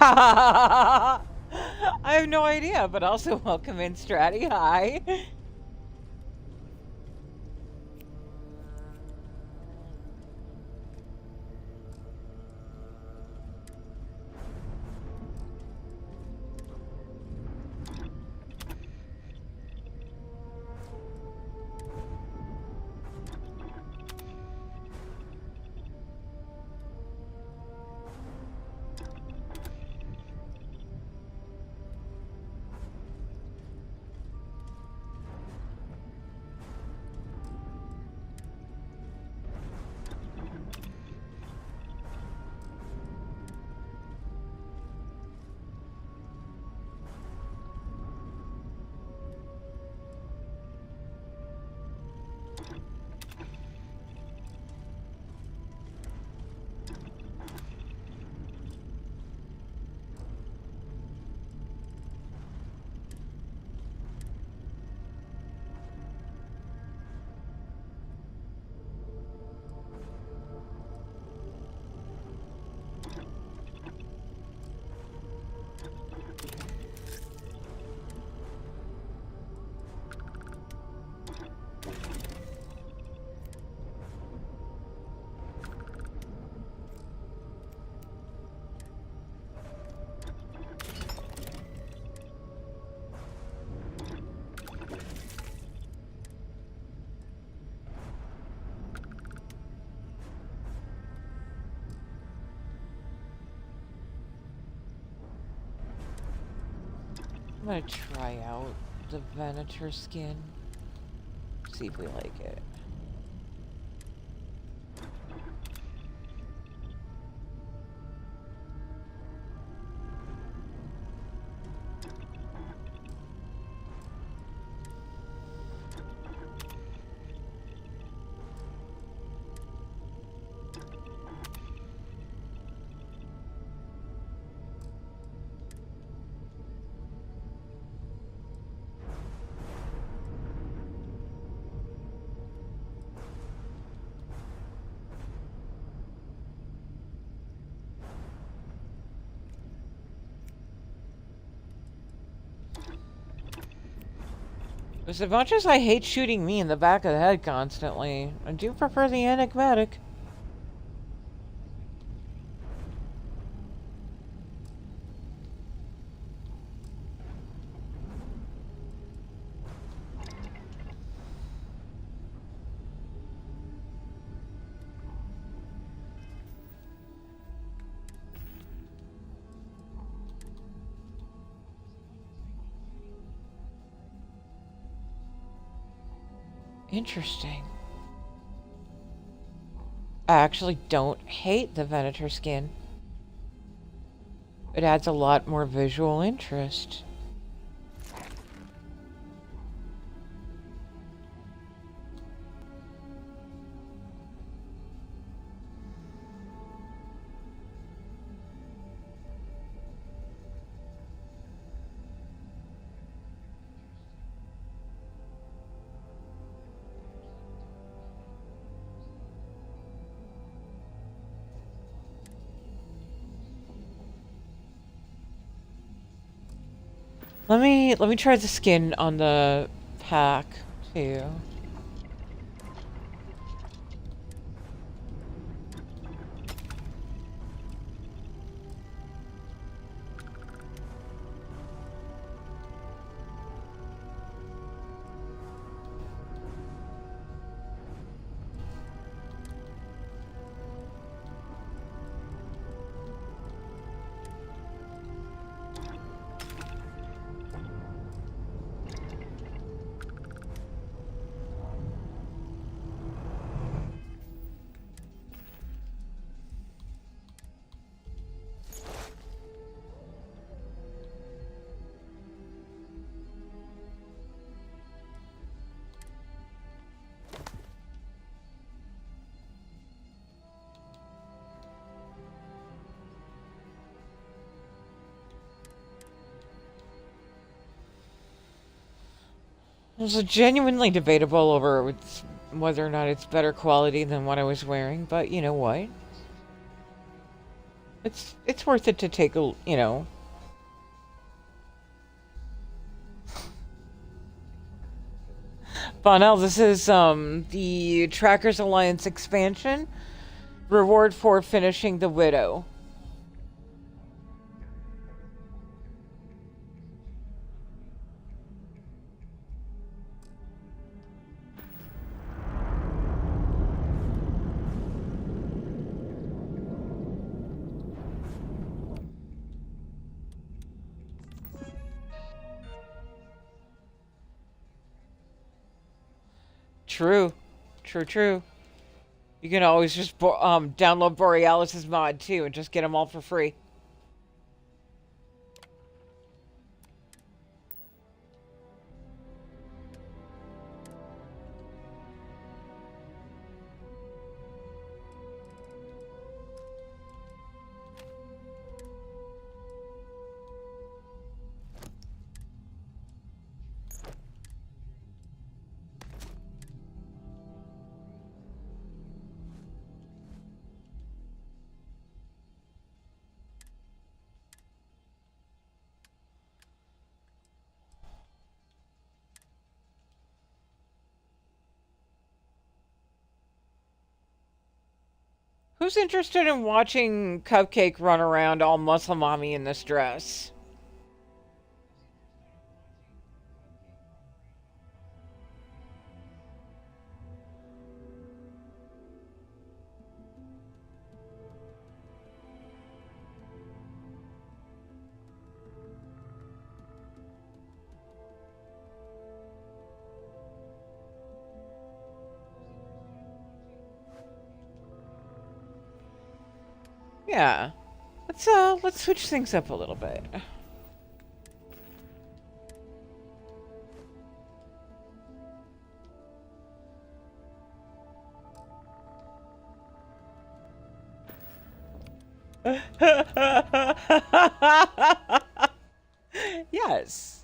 I have no idea, but also welcome in, Stratty. Hi. gonna try out the Venator skin. See if we like it. As much as I hate shooting me in the back of the head constantly, I do prefer the enigmatic. Interesting. I actually don't hate the Venator skin. It adds a lot more visual interest. Let me try the skin on the pack too. It was genuinely debatable over whether or not it's better quality than what I was wearing, but you know what? It's worth it to take a, you know. Bonnell, this is the Trackers Alliance expansion. Reward for finishing the Widow. True. True. You can always just download Borealis' mod too and just get them all for free. Who's interested in watching Cupcake run around all muscle mommy in this dress? Yeah. Let's switch things up a little bit. Yes.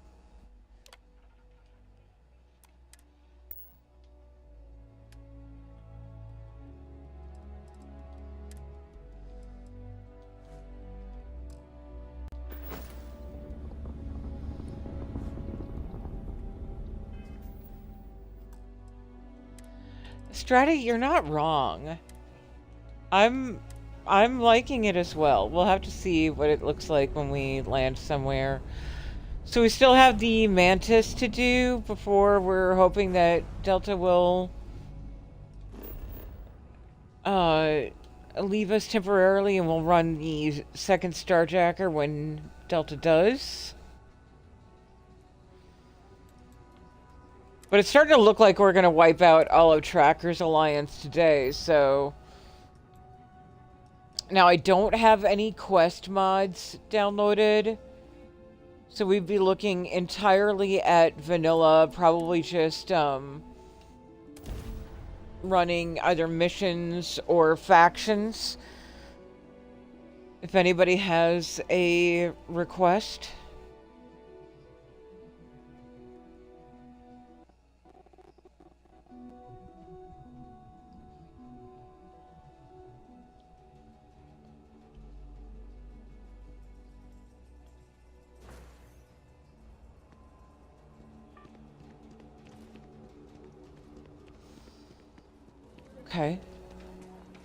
Strata, you're not wrong. I'm liking it as well. We'll have to see what it looks like when we land somewhere. So we still have the Mantis to do before we're hoping that Delta will leave us temporarily and we'll run the second Starjacker when Delta does. But it's starting to look like we're going to wipe out all of Tracker's Alliance today, so... Now, I don't have any quest mods downloaded, so we'd be looking entirely at vanilla, probably just, running either missions or factions. If anybody has a request... Okay.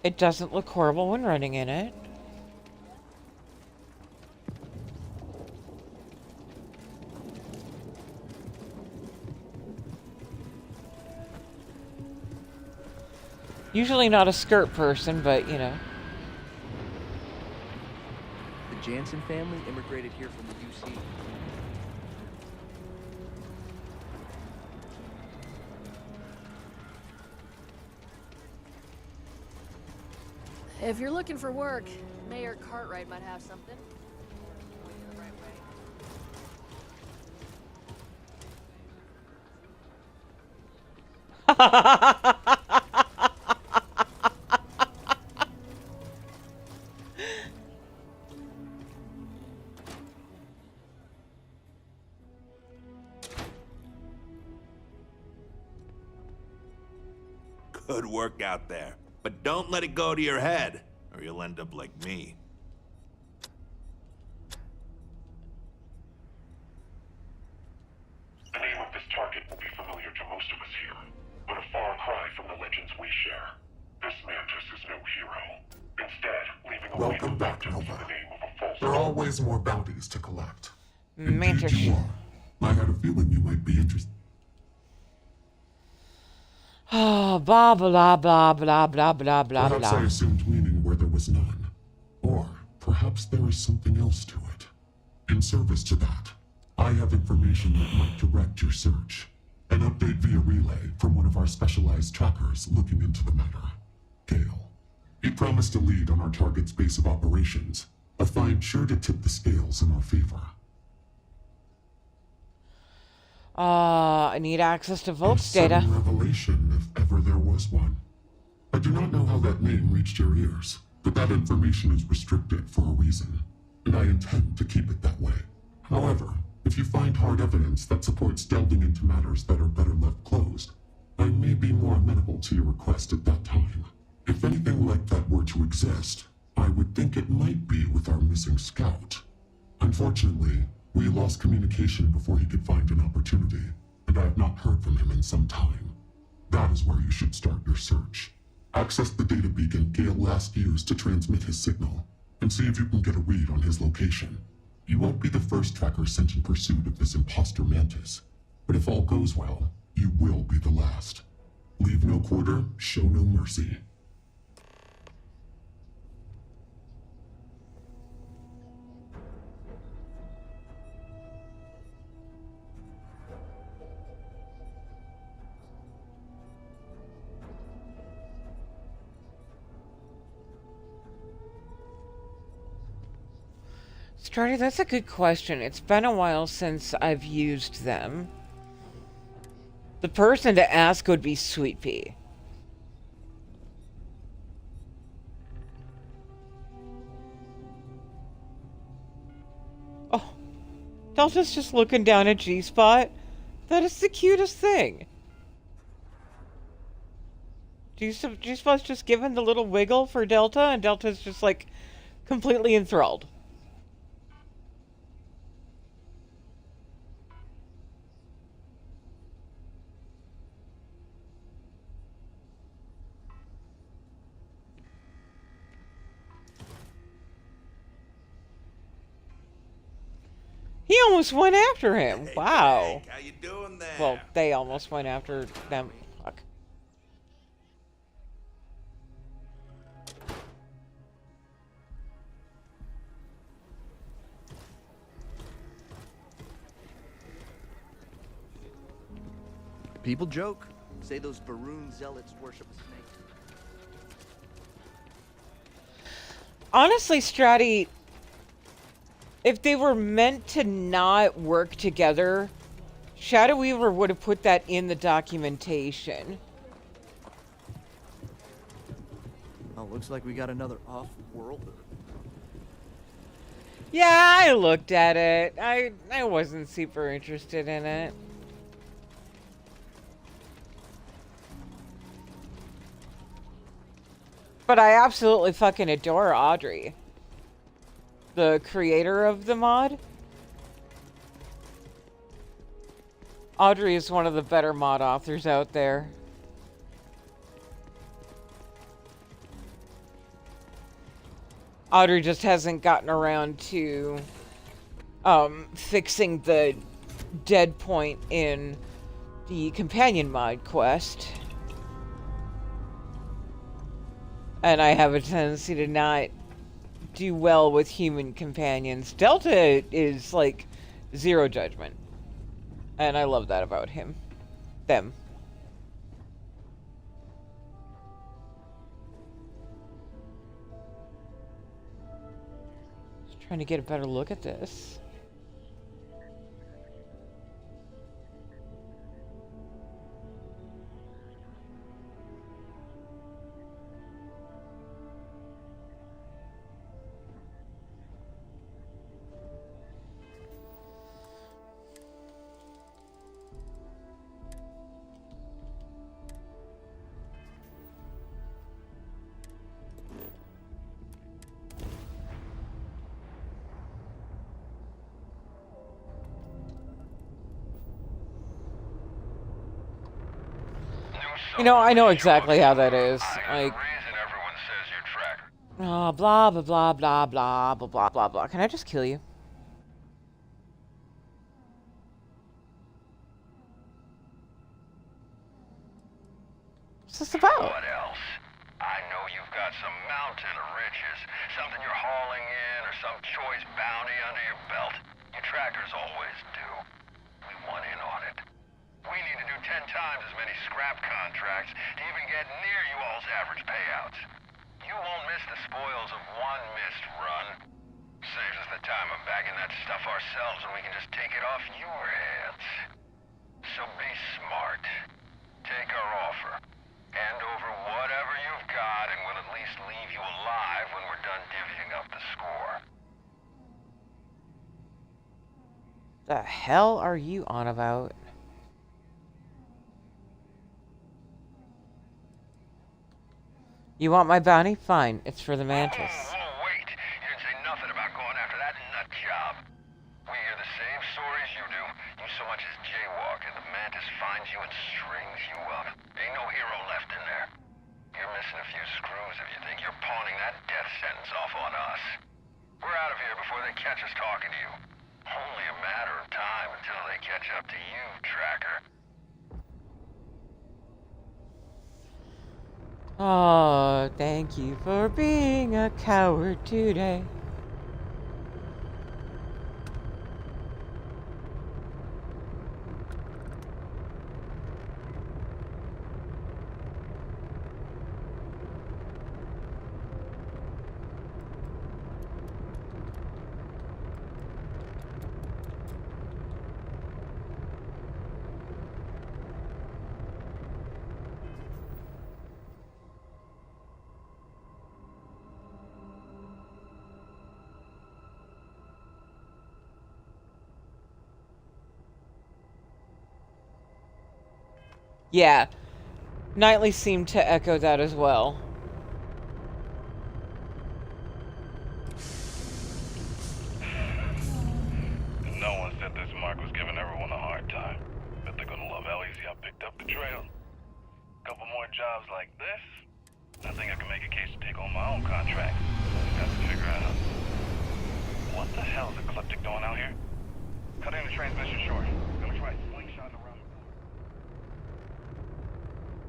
It doesn't look horrible when running in it. Usually not a skirt person, but, you know. The Jansen family immigrated here from the UC. If you're looking for work, Mayor Cartwright might have something. Good work out there. But don't let it go to your head, or you'll end up like me. The name of this target will be familiar to most of us here, but a far cry from the legends we share. This Mantis is no hero. Instead, leaving a Welcome back, Nova. The name of a false there are always more bounties to collect. Mantis. Indeed you are. I had a feeling you might be interested. Oh, blah, blah, blah, blah, blah, blah, blah, Perhaps blah. I assumed meaning where there was none. Or perhaps there is something else to it. In service to that, I have information that might direct your search. An update via relay from one of our specialized trackers looking into the matter. Gale. He promised a lead on our target's base of operations, a find sure to tip the scales in our favor. I need access to Volt's data. A sudden revelation, if ever there was one. I do not know how that name reached your ears, but that information is restricted for a reason, and I intend to keep it that way. However, if you find hard evidence that supports delving into matters that are better left closed, I may be more amenable to your request at that time. If anything like that were to exist, I would think it might be with our missing scout. Unfortunately, we lost communication before he could find an opportunity, and I have not heard from him in some time. That is where you should start your search. Access the data beacon Gale last used to transmit his signal, and see if you can get a read on his location. You won't be the first tracker sent in pursuit of this imposter Mantis, but if all goes well, you will be the last. Leave no quarter, show no mercy. Stratty, that's a good question. It's been a while since I've used them. The person to ask would be Sweet Pea. Oh, Delta's just looking down at G-Spot. That is the cutest thing. G-Spot's just giving the little wiggle for Delta, and Delta's just like completely enthralled. He almost went after him. Wow. How you doing there? Well, they almost went after them. Fuck. People joke. Say those Baroon zealots worship a snake. Honestly, Stratty, if they were meant to not work together, Shadow Weaver would have put that in the documentation. Oh, looks like we got another off-worlder. Yeah, I looked at it. I wasn't super interested in it. But I absolutely fucking adore Audrey, the creator of the mod. Audrey is one of the better mod authors out there. Audrey just hasn't gotten around to fixing the dead point in the companion mod quest. And I have a tendency to not do well with human companions. Delta is like zero judgment. And I love that about him. Them. Just trying to get a better look at this. You know, I know exactly how that is. Like, oh, blah, blah, blah, blah, blah, blah, blah, blah, blah. Can I just kill you? What's this about? What else? I know you've got some mountain of riches, something you're hauling in, or some choice bounty under your belt. Your trackers always do. We want in on it. We need to do 10 times as many scrap contracts to even get near you all's average payouts. You won't miss the spoils of one missed run. Saves us the time of bagging that stuff ourselves, and we can just take it off your hands. So be smart. Take our offer. Hand over whatever you've got, and we'll at least leave you alive when we're done divvying up the score. The hell are you on about? You want my bounty? Fine. It's for the Mantis. Whoa, wait. You didn't say nothing about going after that nut job. We hear the same stories you do. You so much as jaywalk, and the Mantis finds you and strings you up. Ain't no hero left in there. You're missing a few screws if you think you're pawning that death sentence off on us. We're out of here before they catch us talking to you. Only a matter of time until they catch up to you, Tracker. Oh, thank you for being a coward today. Yeah. Knightley seemed to echo that as well. No one said this Mark was giving everyone a hard time. Bet they're gonna love how easy I picked up the trail. Couple more jobs like this, I think I can make a case to take on my own contract. Just have to figure out what the hell is Ecliptic doing out here? Cutting the transmission short. Gonna try slingshotting around the corner.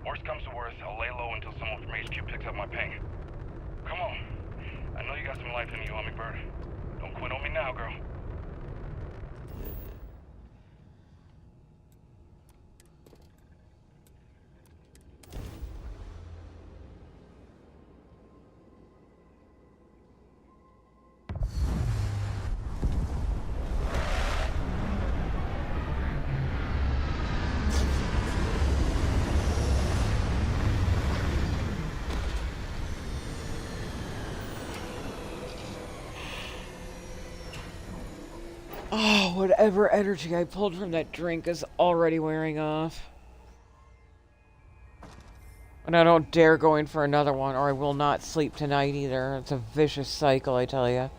Worst comes to worst, I'll lay low until someone from HQ picks up my ping. Come on. I know you got some life in you, Hummingbird. Don't quit on me now, girl. Oh, whatever energy I pulled from that drink is already wearing off. And I don't dare go in for another one, or I will not sleep tonight either. It's a vicious cycle, I tell you.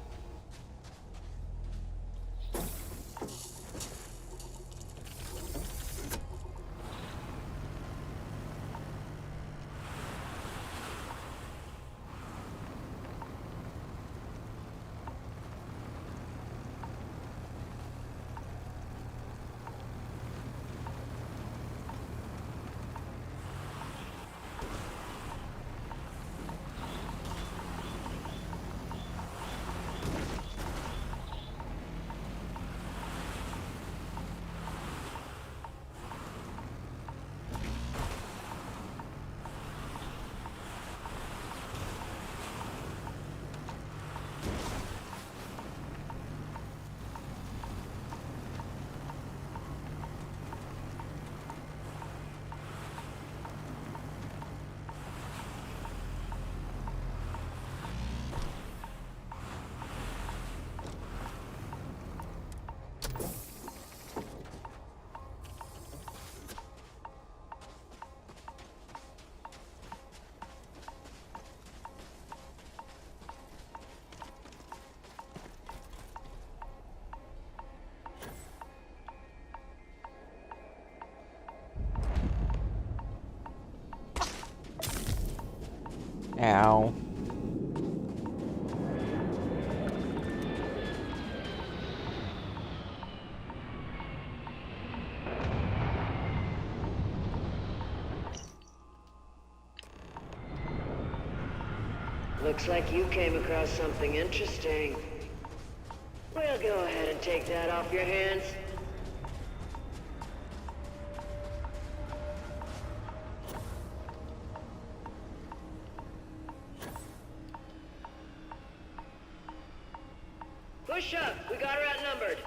Ow. Looks like you came across something interesting. We'll go ahead and take that off your hands. Push up. We got her outnumbered.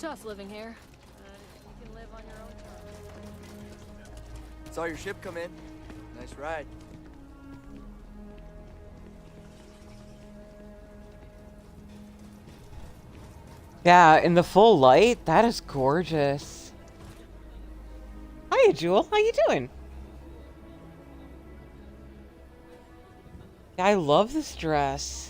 tough living here. You can live on your own terms. Saw your ship come in. Nice ride. Yeah, in the full light, that is gorgeous. Hiya, Jewel. How you doing? Yeah, I love this dress.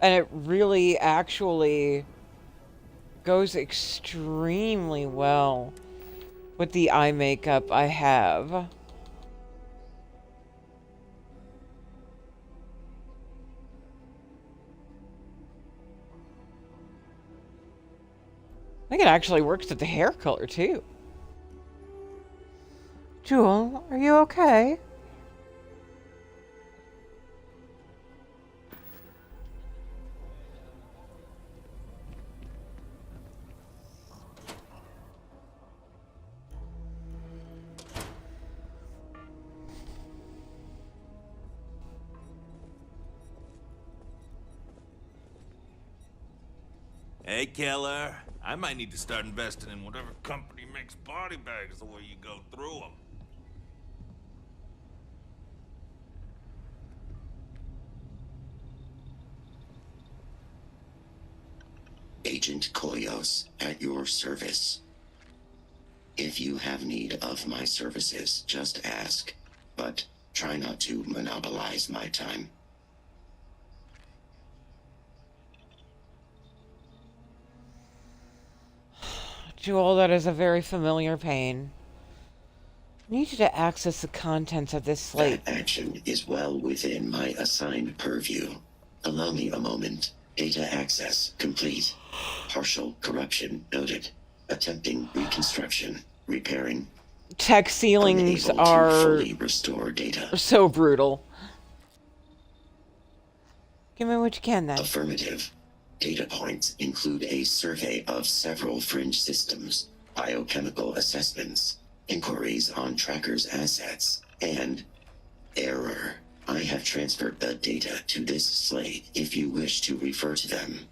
And it really actually goes extremely well with the eye makeup I have. I think it actually works with the hair color, too. Jewel, are you okay? Hey, Keller. I might need to start investing in whatever company makes body bags the way you go through them. Agent Koyos, at your service. If you have need of my services, just ask, but try not to monopolize my time. Jewel, that is a very familiar pain. I need you to access the contents of this slate. That action is well within my assigned purview. Allow me a moment. Data access complete. Partial corruption noted. Attempting reconstruction. Repairing. Tech ceilings Unable are to fully restore data. so brutal. Give me what you can, then. Affirmative. Data points include a survey of several fringe systems, biochemical assessments, inquiries on Tracker's assets, and error. I have transferred the data to this slate if you wish to refer to them.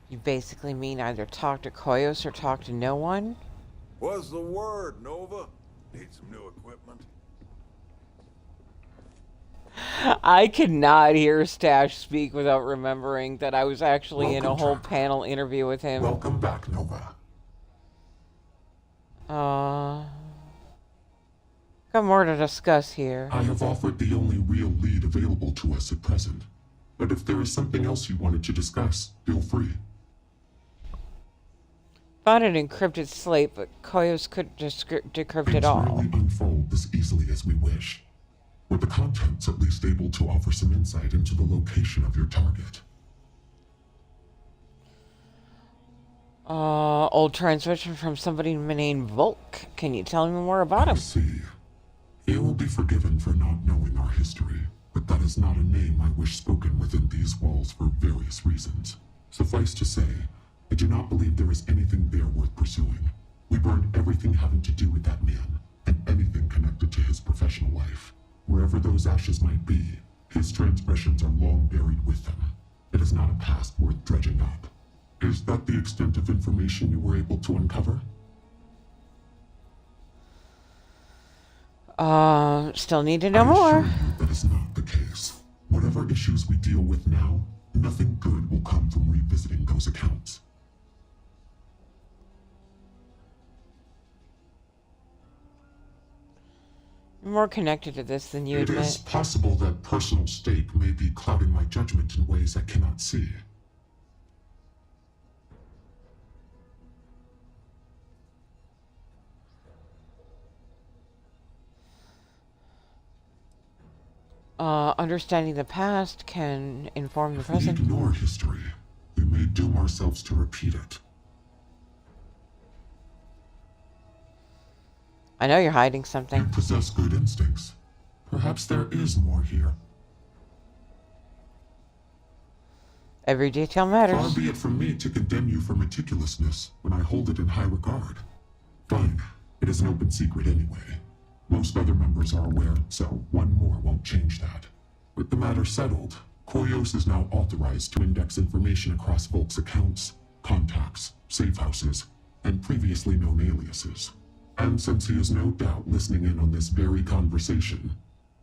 You basically mean either talk to Koyos or talk to no one? What's the word, Nova? Need some new equipment? I could not hear Stash speak without remembering that I was actually in a whole panel interview with him. Welcome back, Nova. Got more to discuss here. I have offered the only real lead available to us at present. But if there is something else you wanted to discuss, feel free. Found an encrypted slate, but Koyos couldn't decrypt it all. Things rarely unfold this easily as we wish. Were the contents at least able to offer some insight into the location of your target? Old transmission from somebody named Volk. Can you tell me more about him? I see. He will be forgiven for not knowing our history, but that is not a name I wish spoken within these walls for various reasons. Suffice to say, I do not believe there is anything there worth pursuing. We burned everything having to do with that man, and anything connected to his professional life. Wherever those ashes might be, his transgressions are long buried with them. It is not a past worth dredging up. Is that the extent of information you were able to uncover? Still need to know I more. assure you that is not the case. Whatever issues we deal with now, nothing good will come from revisiting those accounts. I'm more connected to this than you admit. It is possible that personal stake may be clouding my judgment in ways I cannot see. Understanding the past can inform the present. If we ignore history, we may doom ourselves to repeat it. I know you're hiding something. You possess good instincts. Perhaps there is more here. Every detail matters. Far be it from me to condemn you for meticulousness when I hold it in high regard. Fine. It is an open secret anyway. Most other members are aware, so one more won't change that. With the matter settled, Koyos is now authorized to index information across Volk's accounts, contacts, safe houses, and previously known aliases. And since he is no doubt listening in on this very conversation,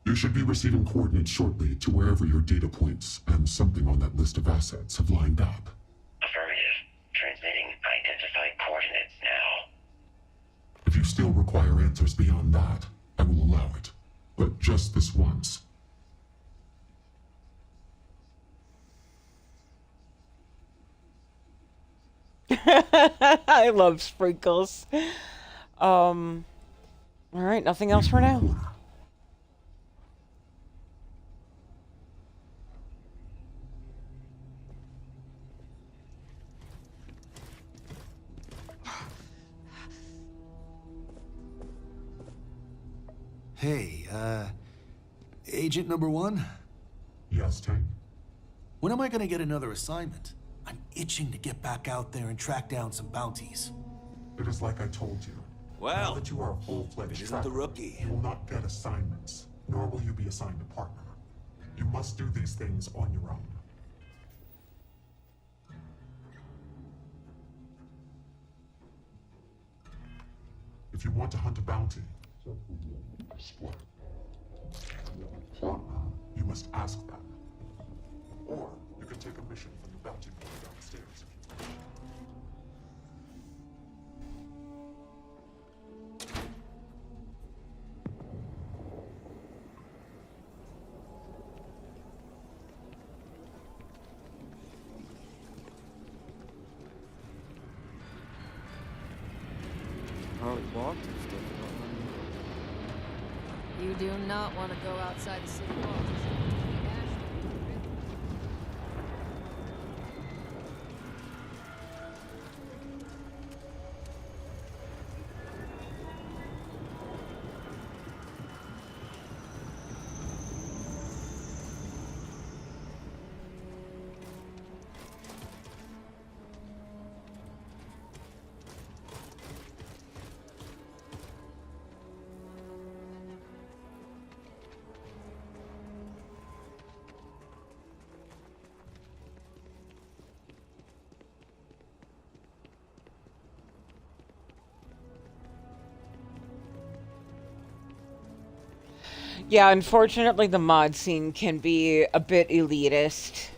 you should be receiving coordinates shortly to wherever your data points and something on that list of assets have lined up. Affirmative. Transmitting identified coordinates now. If you still require answers beyond that, I will allow it. But just this once. I love sprinkles. Alright, nothing else for now. Hey, Agent number 1? Yes, Tank? When am I gonna get another assignment? I'm itching to get back out there and track down some bounties. It is like I told you. Well, now that you are a full-fledged isn't the rookie. you will not get assignments, nor will you be assigned a partner. You must do these things on your own. If you want to hunt a bounty, you must ask them. Or you can take a mission from the bounty board downstairs. Probably walked and stuff. You do not want to go outside the city walls. Yeah, unfortunately the mod scene can be a bit elitist.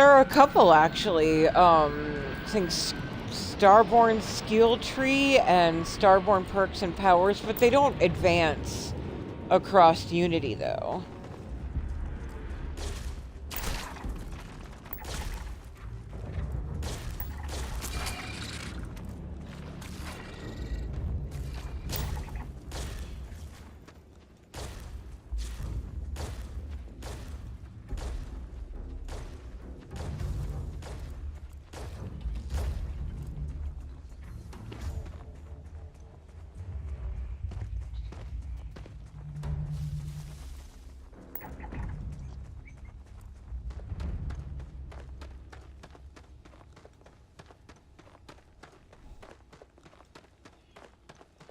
There are a couple, actually. I think Starborn Skill Tree and Starborn Perks and Powers, but they don't advance across Unity, though.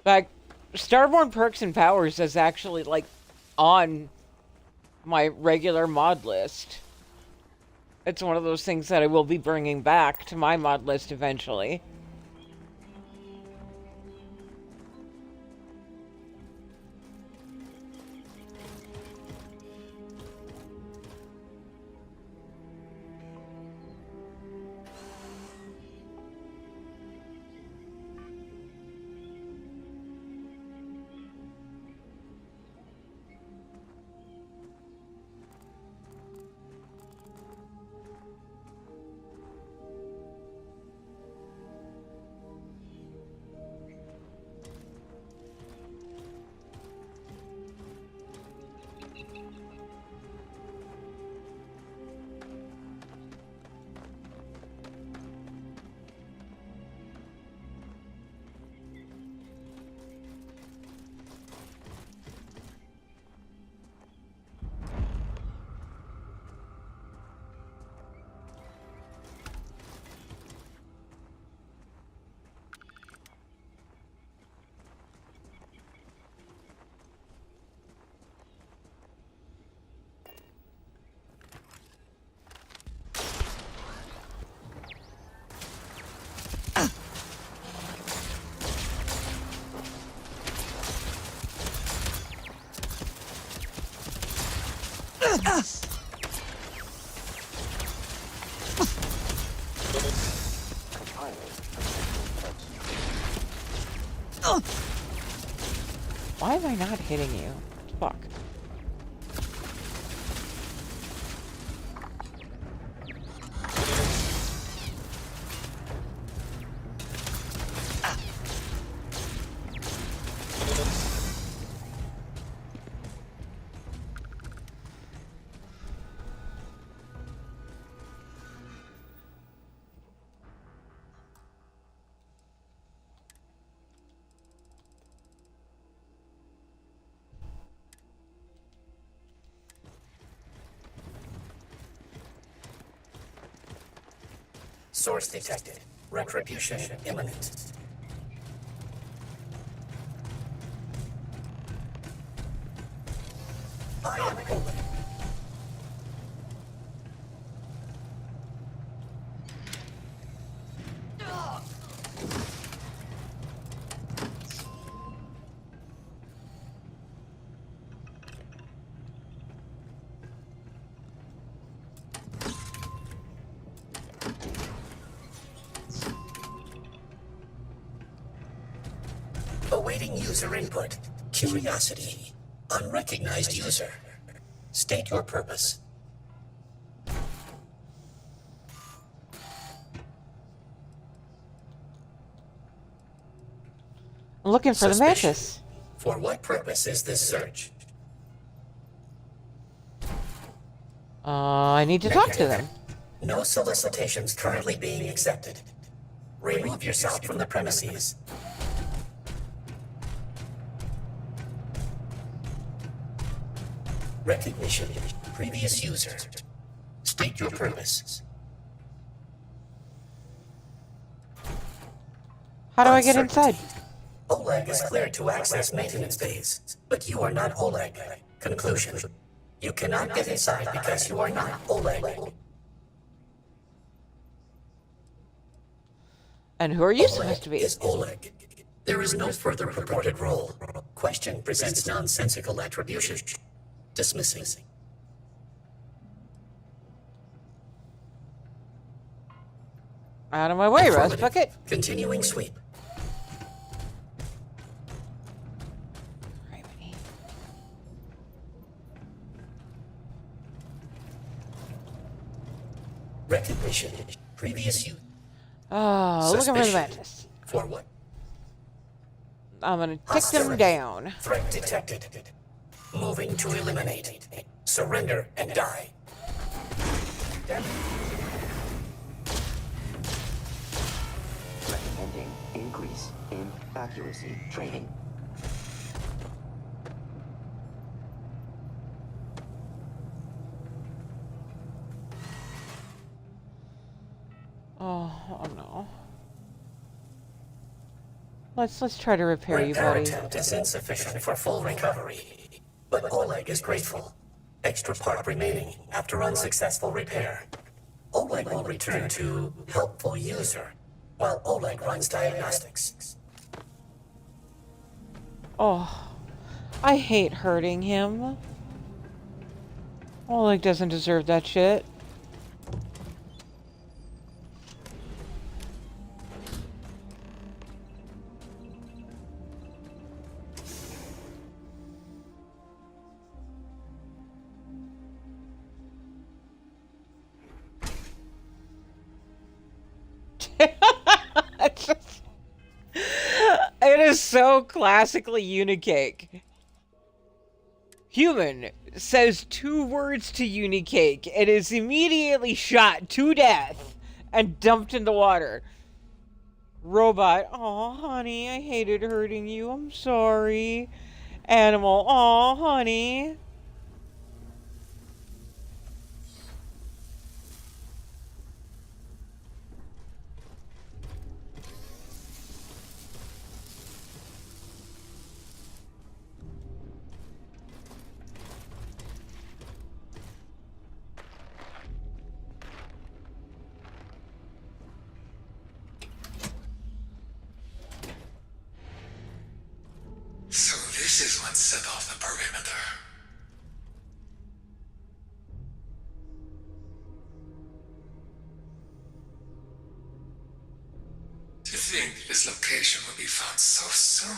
Like, Starborn Perks and Powers is actually, like, on my regular mod list. It's one of those things that I will be bringing back to my mod list eventually. Why am I not hitting you? Fuck. Source detected. Retribution imminent. I am Poland. Awaiting user input. Curiosity. Unrecognized user. State your purpose. I'm looking for the Suspicion. mantis. For what purpose is this search? I need to talk to them. No solicitations currently being accepted. Remove yourself from the premises. Recognition. Previous user. State your purpose. How do I get inside? Oleg is cleared to access maintenance bays, but you are not Oleg. Conclusion. You cannot get inside because you are not Oleg. And who are you supposed to be? Is Oleg. There is no further purported role. Question presents nonsensical attribution. Dismissing. Out of my way, Rust Bucket. Continuing sweep. Recognition. Previous use. Oh, looking for the mantis. For what? I'm gonna take them down. Threat detected. Moving to eliminate. Surrender and die. Recommending increase in accuracy training. Oh no. Let's try to repair you, Repair buddy. attempt is insufficient for full recovery, but Oleg is grateful. Extra part remaining after unsuccessful repair. Oleg will return to helpful user, while Oleg runs diagnostics. Oh, I hate hurting him. Oleg doesn't deserve that shit. It is so classically Unicake. Human says 2 words to Unicake and is immediately shot to death and dumped in the water. Robot, oh honey, I hated hurting you, I'm sorry. Animal, oh honey. So this is what set off the perimeter. To think this location will be found so soon.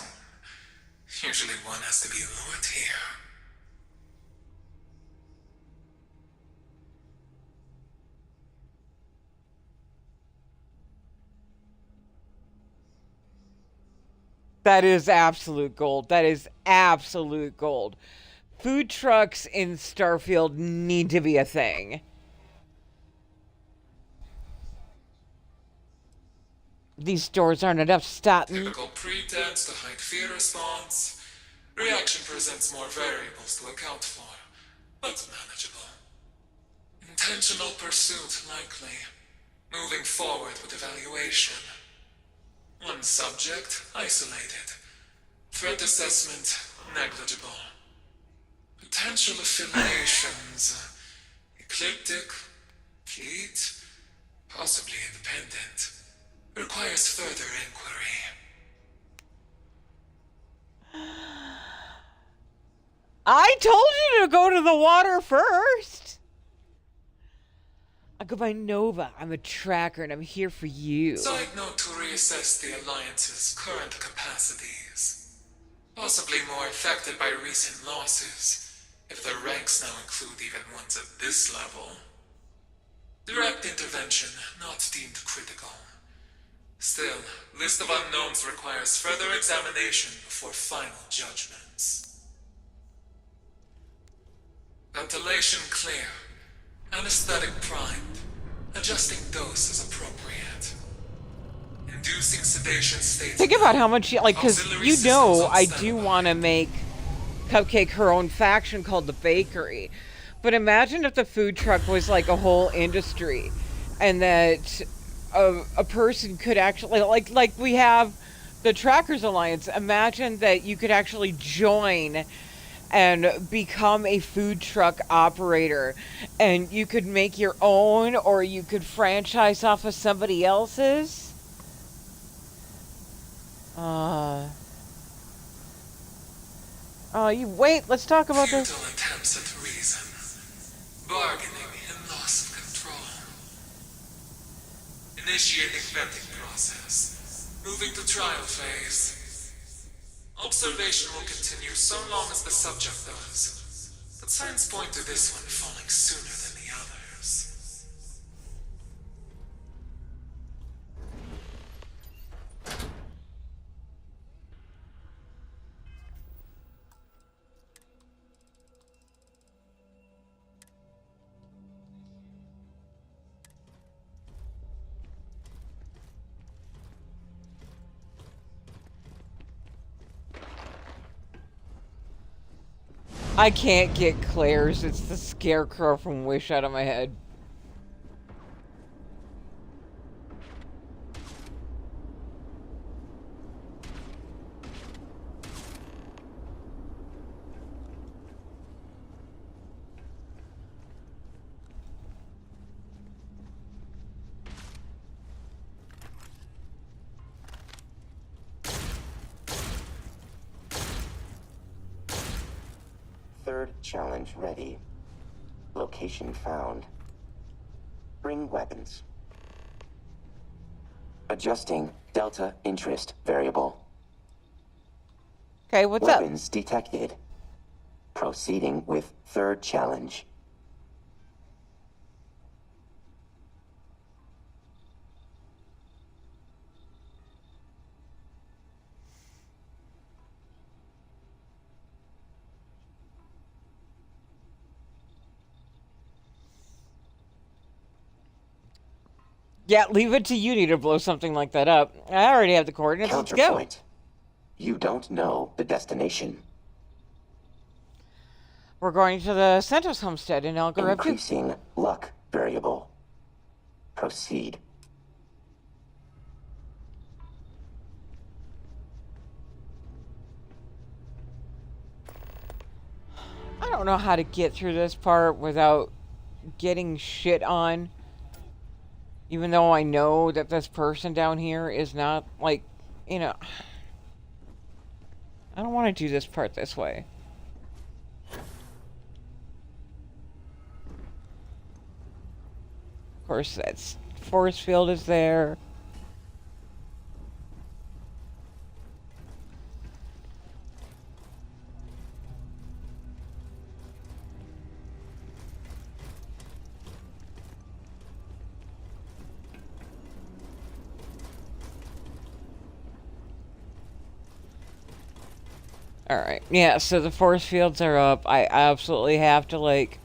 Usually one has to be lured here. That is absolute gold. That is absolute gold. Food trucks in Starfield need to be a thing. These stores aren't enough to stop me. Typical pretense to hide fear response. Reaction presents more variables to account for, but manageable. Intentional pursuit likely. Moving forward with evaluation. One subject, isolated. Threat assessment, negligible. Potential affiliations, ecliptic, fleet, possibly independent. Requires further inquiry. I told you to go to the water first. I go by Nova. I'm a tracker and I'm here for you. Side note to reassess the Alliance's current capacities. Possibly more affected by recent losses, if their ranks now include even ones at this level. Direct intervention not deemed critical. Still, list of unknowns requires further examination before final judgments. Ventilation clear. Anesthetic primed. Adjusting dose as appropriate. Inducing sedation states. Think about how much, because you know I do want to make Cupcake her own faction called the Bakery. But imagine if the food truck was like a whole industry and that a person could actually, like we have the Trackers Alliance, imagine that you could actually join and become a food truck operator, and you could make your own, or you could franchise off of somebody else's. You wait, let's talk about this. Futile attempts at reason. Bargaining and loss of control. Initiating vetting process. Moving to trial phase. Observation will continue so long as the subject does. But signs point to this one falling sooner than the others. I can't get Claire's. It's the scarecrow from Wish out of my head. Third challenge ready. Location found. Bring weapons. Adjusting delta interest variable. Okay, what's up? Weapons detected. Proceeding with third challenge. Yeah, leave it to you to blow something like that up. I already have the coordinates. Let's go. Counterpoint. You don't know the destination. We're going to the Santos homestead in El Garib. Increasing luck variable. Proceed. I don't know how to get through this part without getting shit on. Even though I know that this person down here is not, like, you know... I don't want to do this part this way. Of course, that force field is there. Alright, yeah, so the force fields are up. I absolutely have to, like...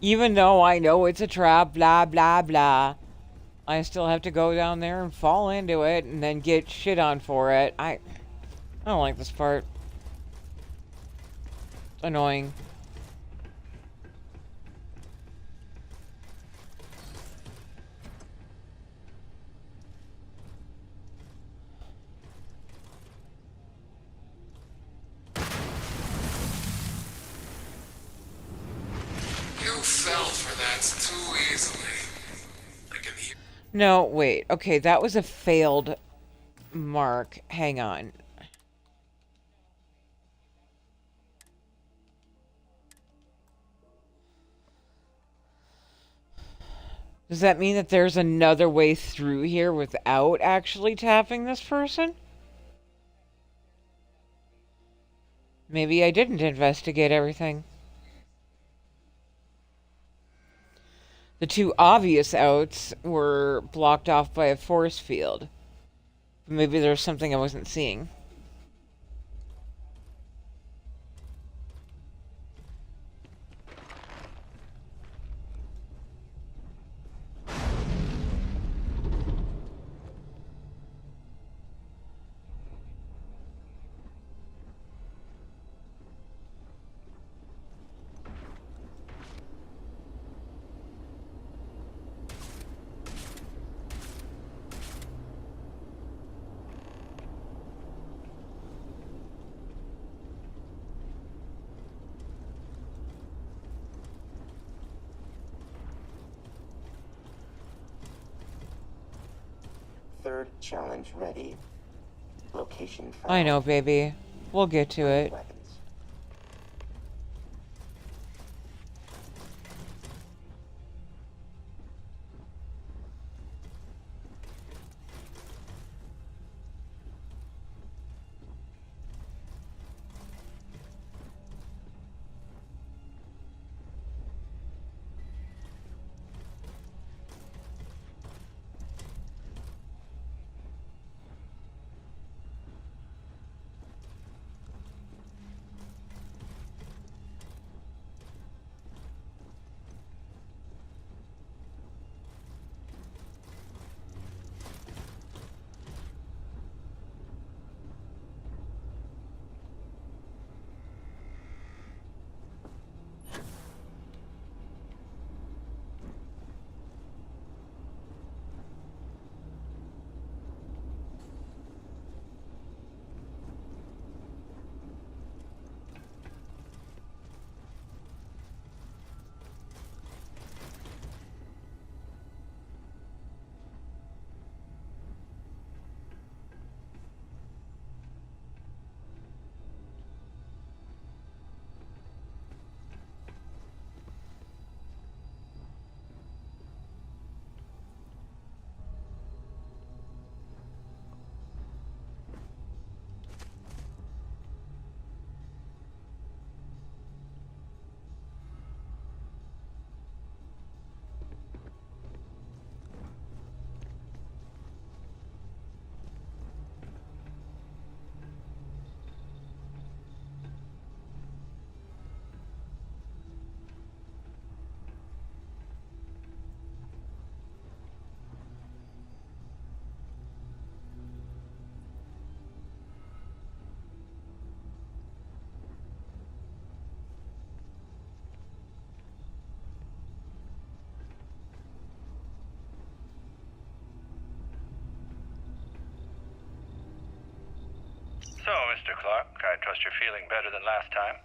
Even though I know it's a trap, blah, blah, blah. I still have to go down there and fall into it and then get shit on for it. I don't like this part. It's annoying. You fell for that too easily. I can hear. No, wait. Okay, that was a failed mark. Hang on. Does that mean that there's another way through here without actually tapping this person? Maybe I didn't investigate everything. The two obvious outs were blocked off by a force field. Maybe there's something I wasn't seeing. Third challenge ready. Location found. I know, baby. We'll get to it. Weapons. So, Mr. Clark, I trust you're feeling better than last time?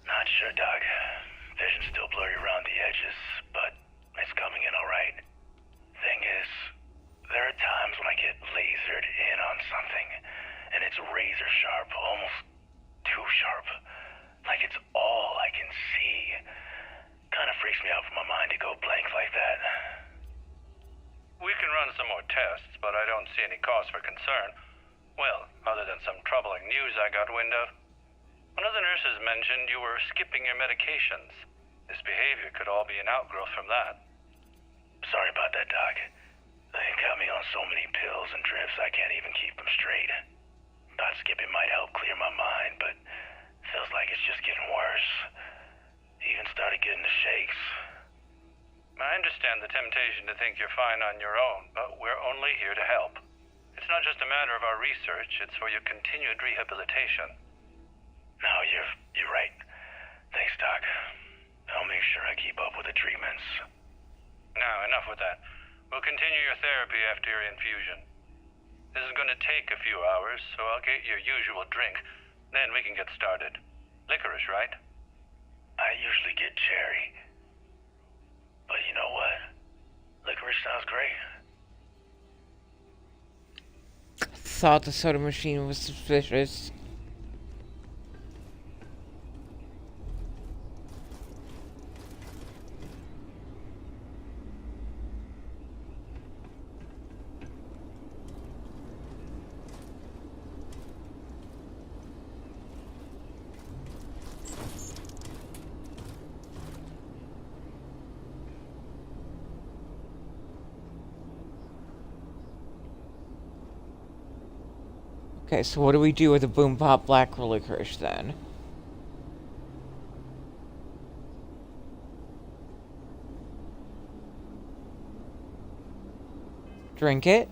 Not sure, Doc. Vision's still blurry around the edges, but it's coming in alright. Thing is, there are times when I get lasered in on something, and it's razor sharp, almost too sharp. Like it's all I can see. Kinda freaks me out for my mind to go blank like that. We can run some more tests, but I don't see any cause for concern. Well, other than some troubling news I got wind of. One of the nurses mentioned you were skipping your medications. This behavior could all be an outgrowth from that. Sorry about that, Doc. They got me on so many pills and drips I can't even keep them straight. Thought skipping might help clear my mind, but feels like it's just getting worse. Even started getting the shakes. I understand the temptation to think you're fine on your own, but we're only here to help. It's not just a matter of our research, it's for your continued rehabilitation. No, you're right. Thanks, Doc. I'll make sure I keep up with the treatments. Now, enough with that. We'll continue your therapy after your infusion. This is going to take a few hours, so I'll get your usual drink. Then we can get started. Licorice, right? I usually get cherry. But you know what? Licorice sounds great. Thought the soda machine was suspicious. Okay, so what do we do with the Boom Pop Black Licorice then? Drink it?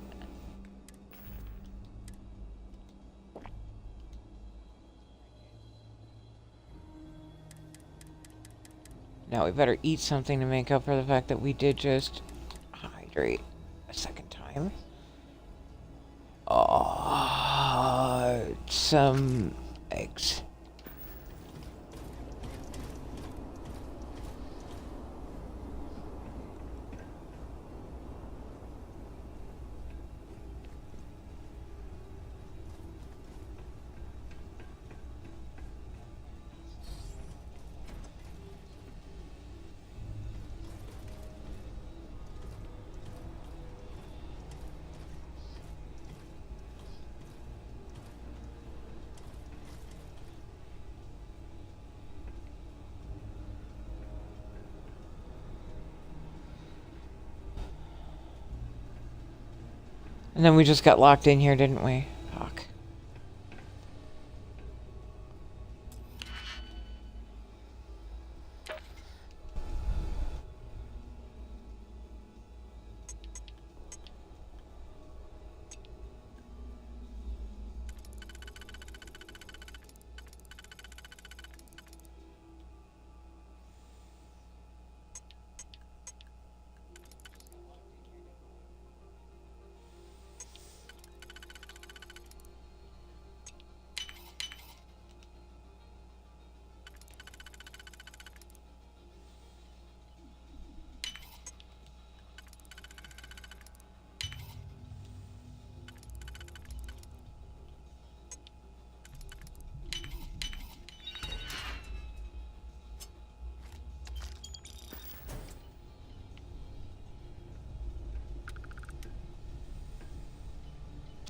Now we better eat something to make up for the fact that we did just hydrate a second time. Some eggs. And then we just got locked in here, didn't we? Fuck.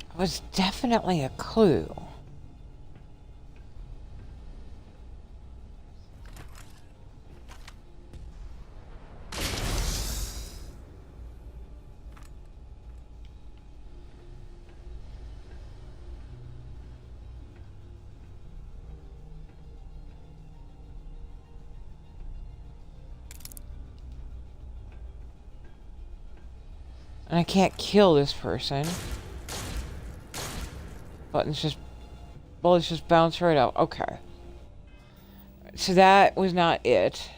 It was definitely a clue. And I can't kill this person. Buttons just... bullets just bounce right out. Okay. So that was not it.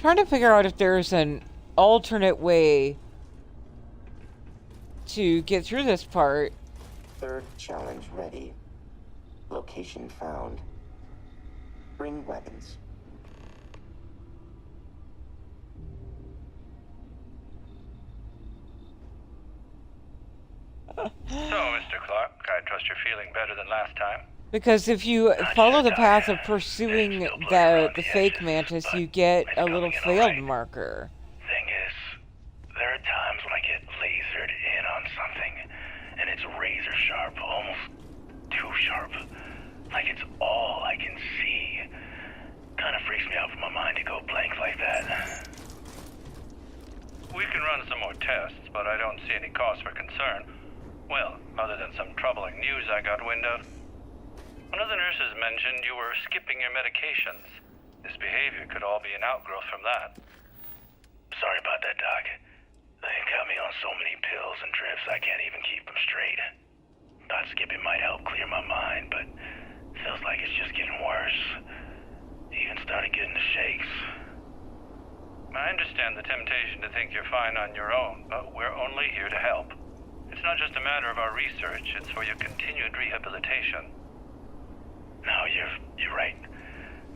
trying to figure out if there's an alternate way to get through this part. Third challenge ready. Location found. Bring weapons. So, Mr. Clark, I trust you're feeling better than last time. Because if you follow the path of pursuing the fake mantis, you get a little failed marker. Thing is, there are times when I get lasered in on something, and it's razor sharp, almost too sharp. Like it's all I can see. Kind of freaks me out for my mind to go blank like that. We can run some more tests, but I don't see any cause for concern. Well, other than some troubling news I got wind of. One of the nurses mentioned you were skipping your medications. This behavior could all be an outgrowth from that. Sorry about that, Doc. They got me on so many pills and drips I can't even keep them straight. Thought skipping might help clear my mind, but feels like it's just getting worse. Even started getting the shakes. I understand the temptation to think you're fine on your own, but we're only here to help. It's not just a matter of our research, it's for your continued rehabilitation. No, you're right.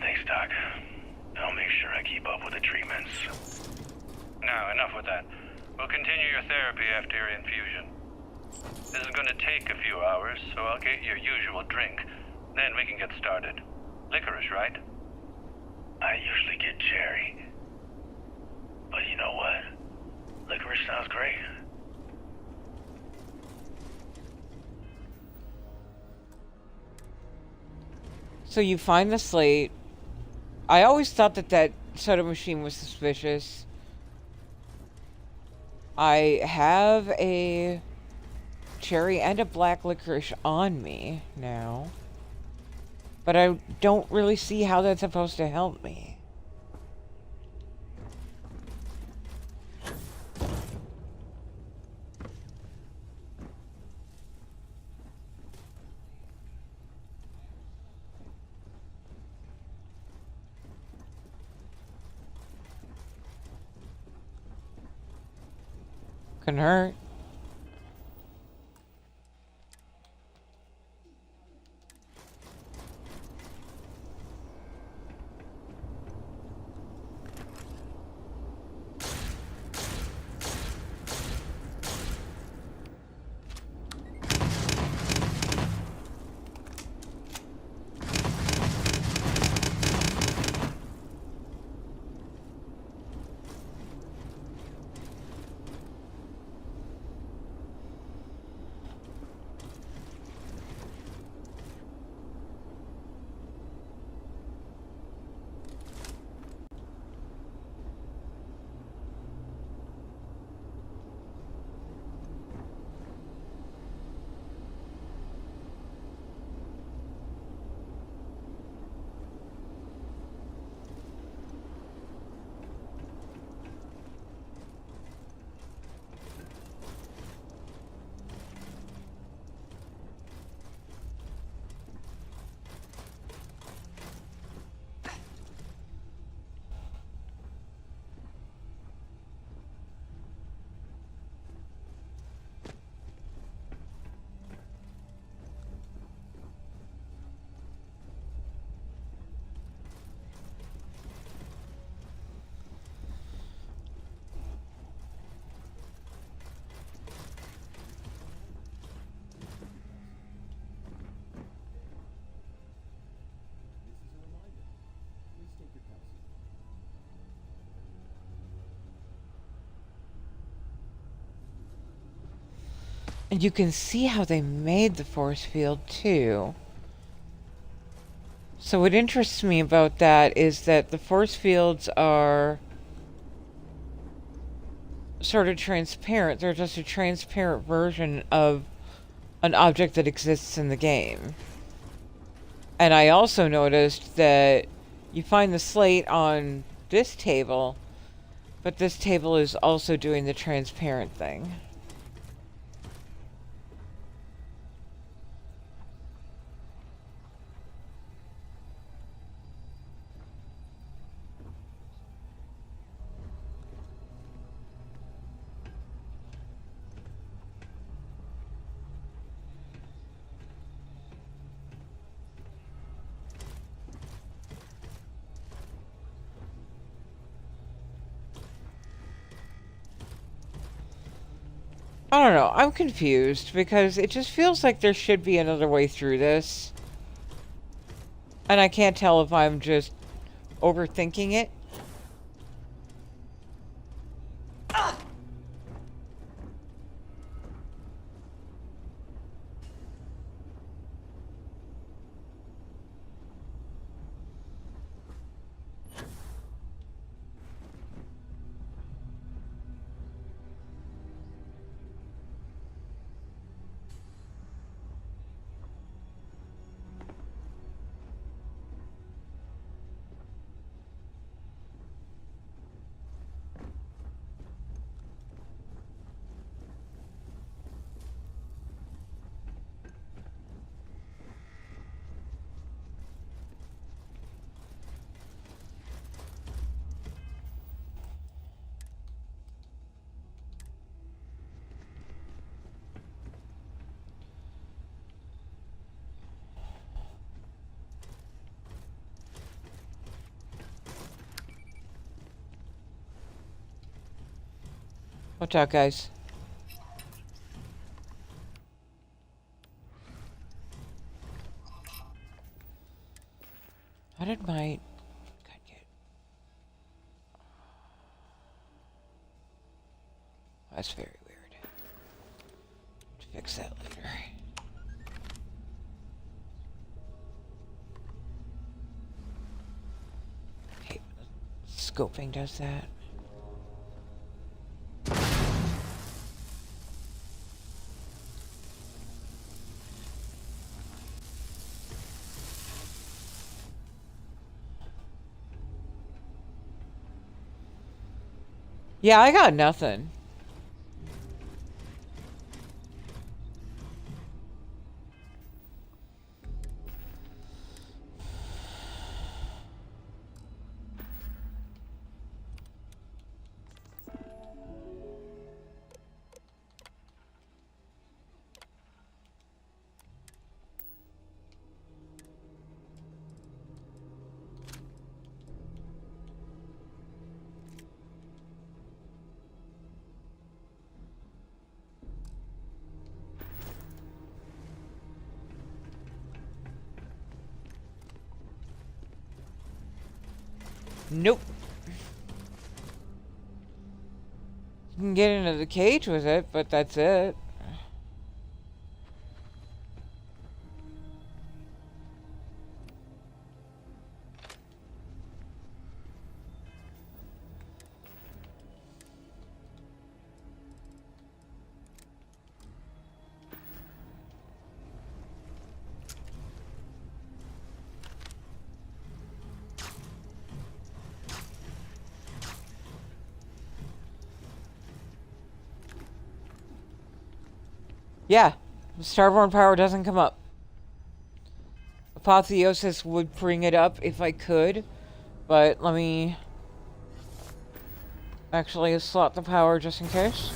Thanks, Doc. I'll make sure I keep up with the treatments. Now, enough with that. We'll continue your therapy after your infusion. This is going to take a few hours, so I'll get your usual drink. Then we can get started. Licorice, right? I usually get cherry. But you know what? Licorice sounds great. So you find the slate. I always thought that soda machine was suspicious. I have a cherry and a black licorice on me now. But I don't really see how that's supposed to help me. Couldn't hurt. And you can see how they made the force field too. So what interests me about that is that the force fields are sort of transparent. They're just a transparent version of an object that exists in the game. And I also noticed that you find the slate on this table, but this table is also doing the transparent thing. I don't know. I'm confused because it just feels like there should be another way through this. And I can't tell if I'm just overthinking it. Watch out, guys. How did my gun get? That's very weird. Fix that later. Hey, scoping does that. Yeah, I got nothing. Nope. You can get into the cage with it, but that's it. Yeah, Starborn power doesn't come up. Apotheosis would bring it up if I could, but let me actually slot the power just in case.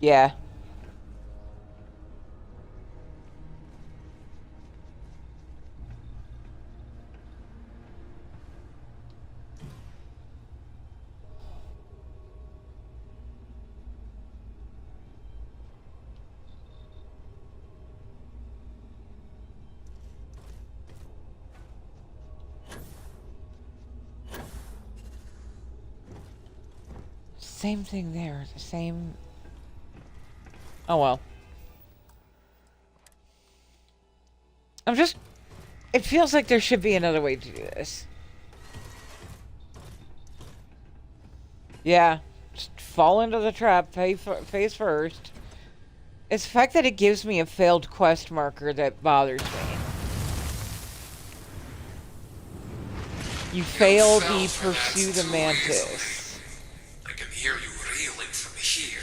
Yeah. Same thing there, the same... Oh well. I'm just... It feels like there should be another way to do this. Yeah. Just fall into the trap face first. It's the fact that it gives me a failed quest marker that bothers me. You failed the Pursue the Mantis. I can hear you reeling from here.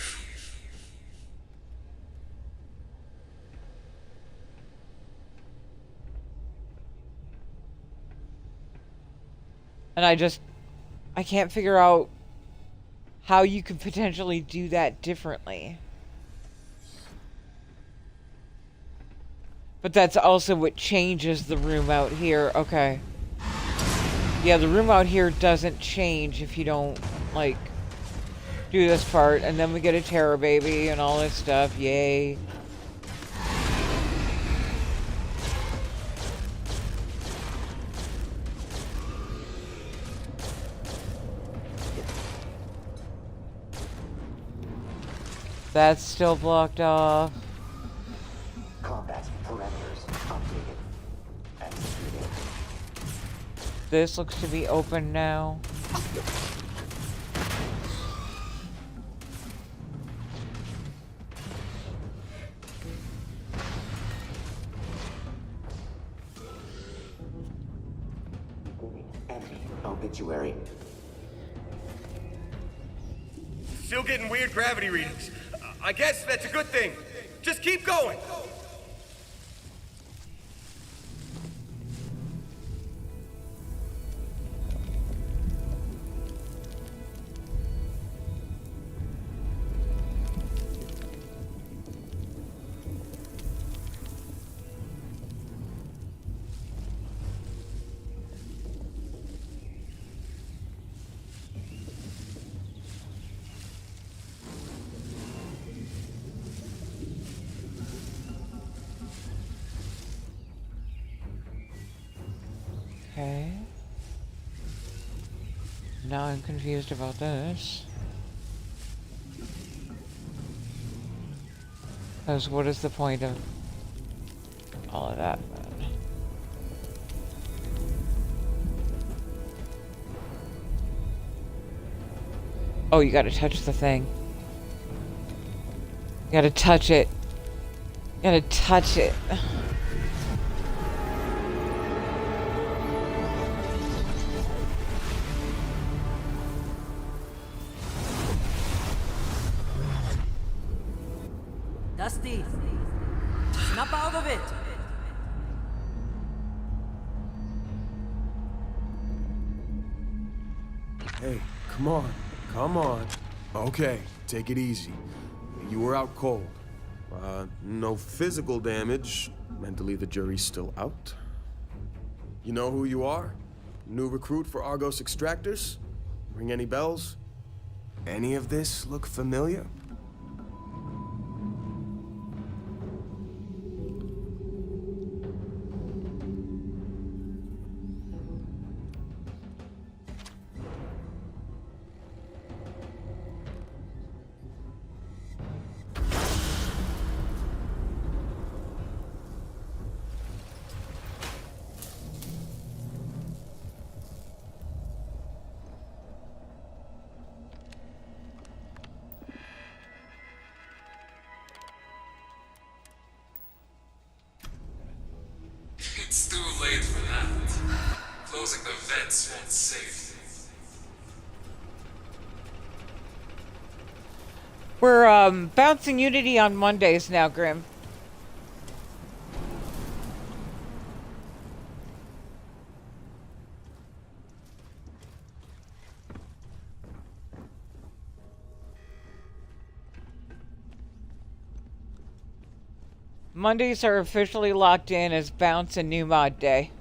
And I can't figure out how you could potentially do that differently. But that's also what changes the room out here. Okay. Yeah, the room out here doesn't change if you don't, like, do this part. And then we get a terror baby and all this stuff. Yay. That's still blocked off. Combat parameters updated. Executing. This looks to be open now. Enemy obituary. Still getting weird gravity readings. I guess that's a good thing. Just keep going. Okay. Now I'm confused about this. Because what is the point of all of that then? Oh, you gotta touch the thing. You gotta touch it. You gotta touch it. Dusty, snap out of it. Hey, come on. Come on. Okay, take it easy. You were out cold. No physical damage. Mentally, the jury's still out. You know who you are? New recruit for Argos Extractors? Ring any bells? Any of this look familiar? It's too late for that. Closing the vents won't save you. We're bouncing Unity on Mondays now, Grim. Mondays are officially locked in as Bounce and New Mod Day.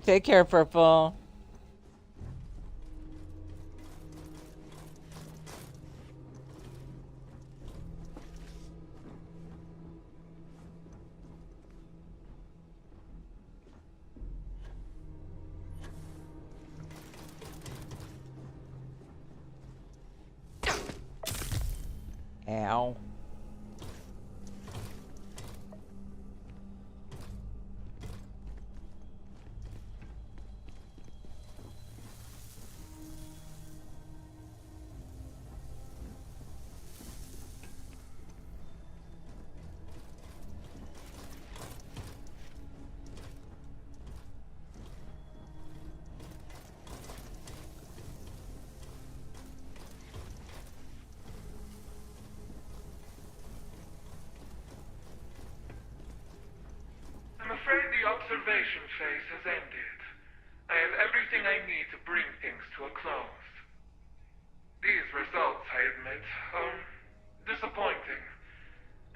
Take care, Purple. Ow. observation phase has ended. I have everything I need to bring things to a close. These results, I admit, are disappointing.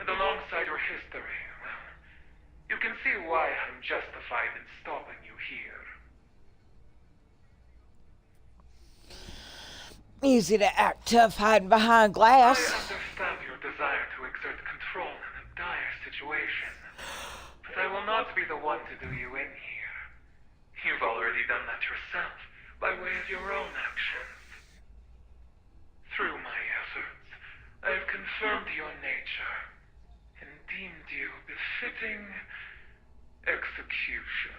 And alongside your history, well, you can see why I'm justified in stopping you here. Easy to act tough hiding behind glass. I understand your desire to exert control in a dire situation, but I will not be the one to do you in here. You've already done that yourself, by way of your own actions. Through my efforts, I have confirmed your nature, and deemed you befitting execution.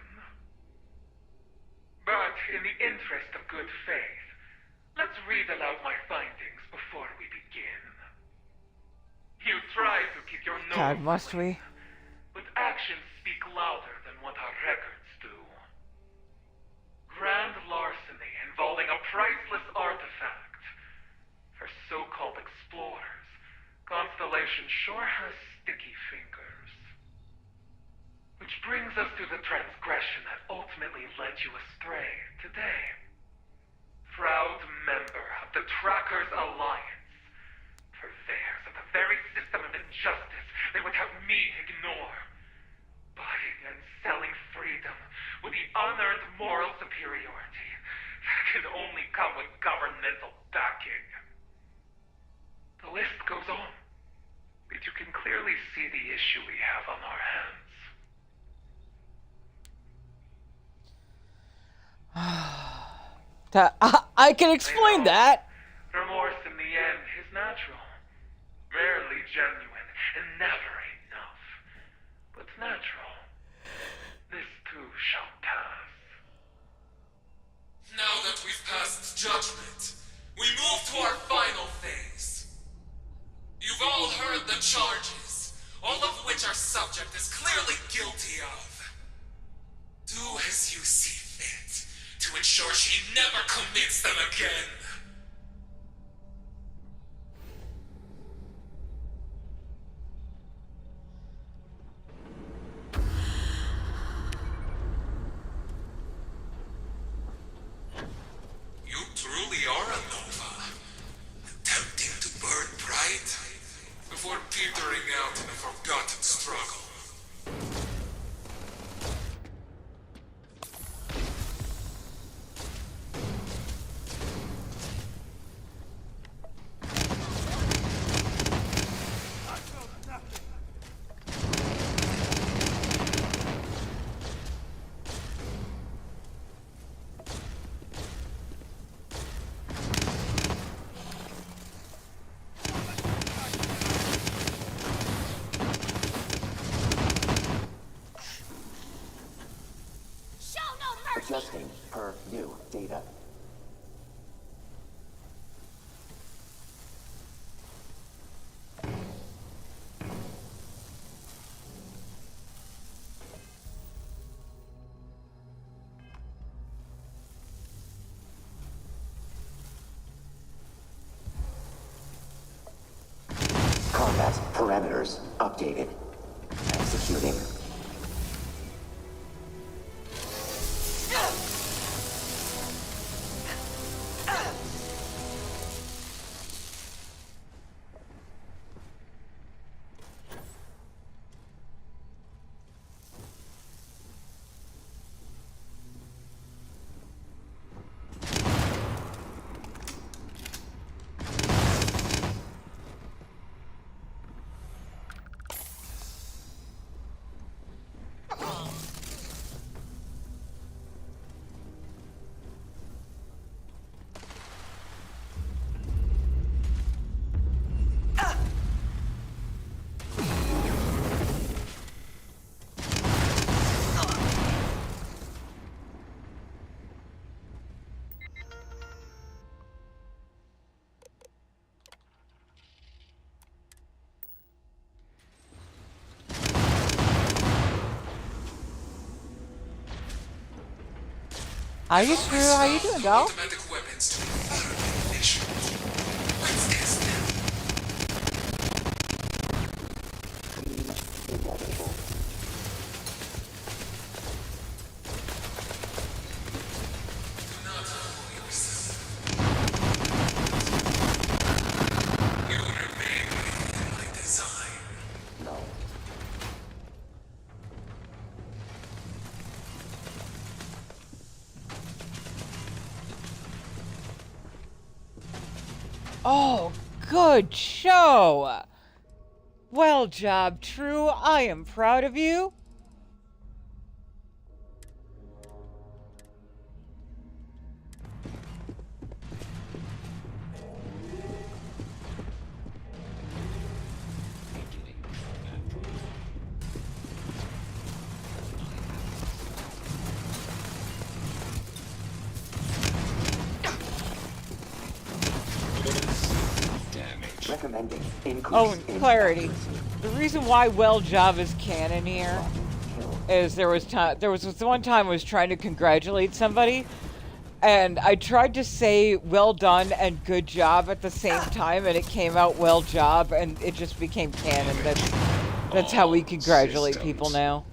But in the interest of good faith, let's read aloud my findings before we begin. You tried to keep your nose God, must clean, we? but actions speak louder than what our records do. Grand larceny involving a priceless artifact. For so-called explorers, Constellation sure has sticky fingers. Which brings us to the transgression that ultimately led you astray today. Proud member of the Trackers Alliance, purveyors of the very system of injustice they would have me ignore. Buying and selling freedom with the unearned moral superiority that can only come with governmental backing. The list goes on, but you can clearly see the issue we have on our hands. I can explain that. Remorse in the end is natural, rarely genuine, and never enough. But natural. This too shall pass. Now that we've passed judgment, we move to our final phase. You've all heard the charges, all of which our subject is clearly guilty of. Do as you see fit, to ensure she never commits them again. You truly are a Nova, attempting to burn bright before petering out in a forgotten struggle. Adjusting per new data. Combat parameters updated. Executing. How you doing, dog? Automatic weapons to further ignition. Let's test them. Oh, good show! Well job, True. I am proud of you. Recommending Oh, increase and in clarity. accuracy. The reason why Well Job is canon here is there was this one time I was trying to congratulate somebody, and I tried to say well done and good job at the same time, and it came out well job, and it just became canon. That's how we congratulate people now.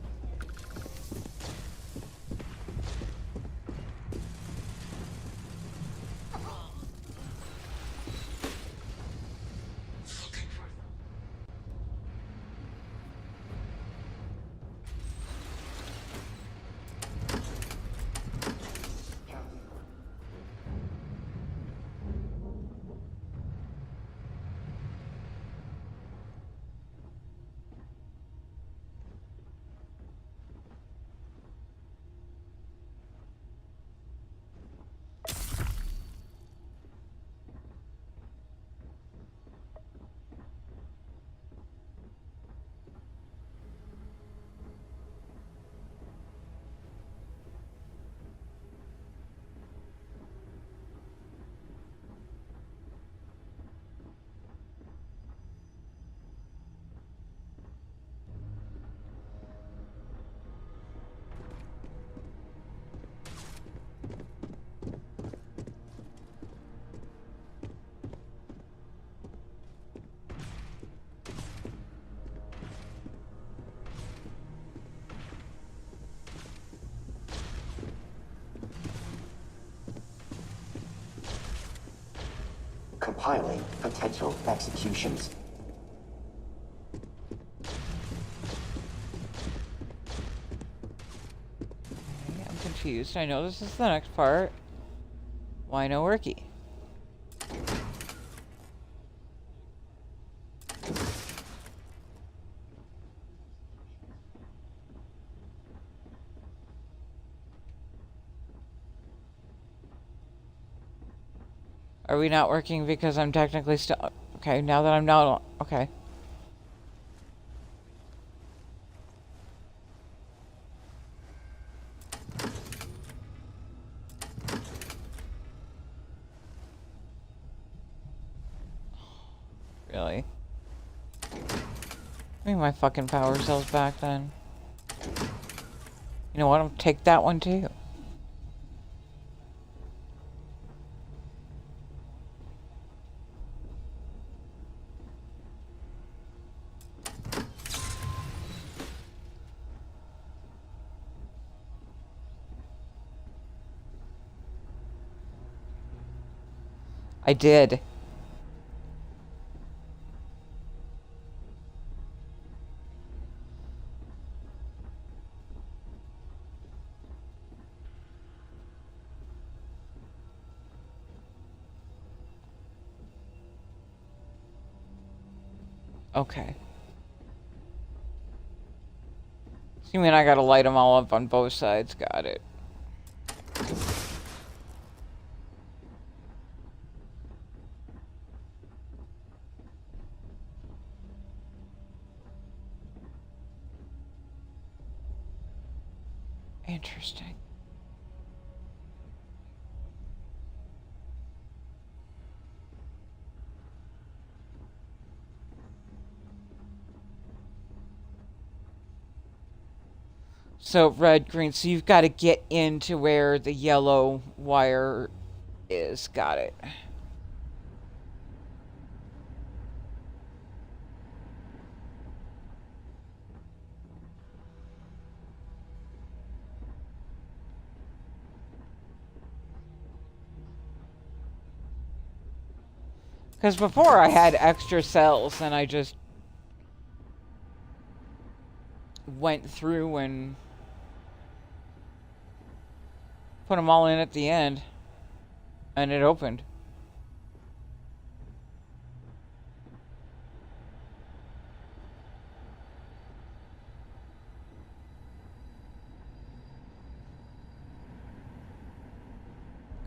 Compiling potential executions. Okay, I'm confused. I know this is the next part. Why no worky? Are we not working because I'm technically still... Okay, now that I'm not... Okay. Really? Give me my fucking power cells back then. You know what? I'll take that one too. I did. Okay. So you mean I gotta light them all up on both sides? Got it. Interesting. So red, green. So you've got to get into where the yellow wire is. Got it. Because before I had extra cells and I just went through and put them all in at the end and it opened.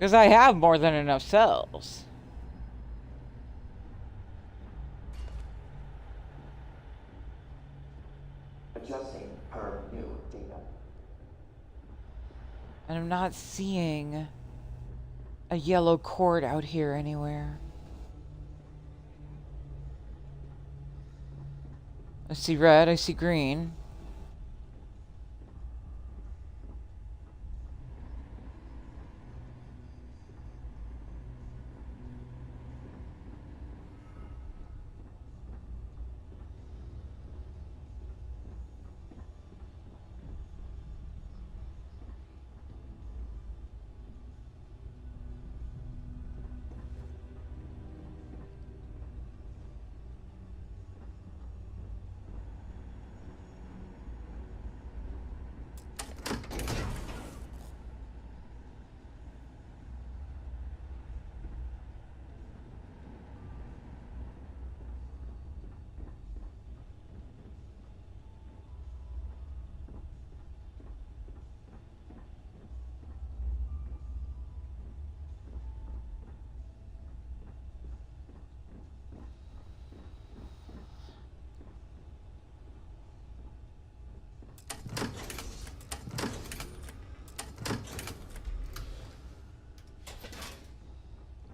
Because I have more than enough cells. Adjusting per new data. And I'm not seeing a yellow cord out here anywhere. I see red, I see green.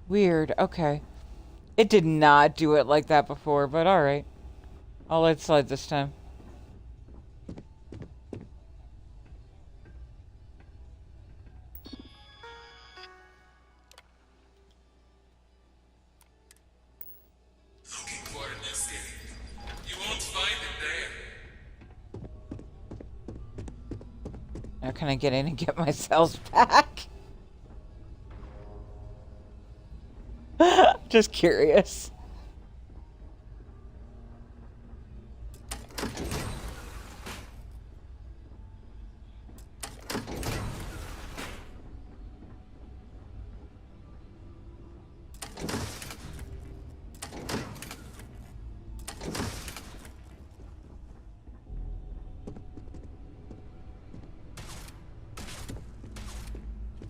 Weird, okay. It did not do it like that before, but alright. I'll let it slide this time. Looking for an escape. You won't find it there. Now can I get in and get my cells back? Just curious.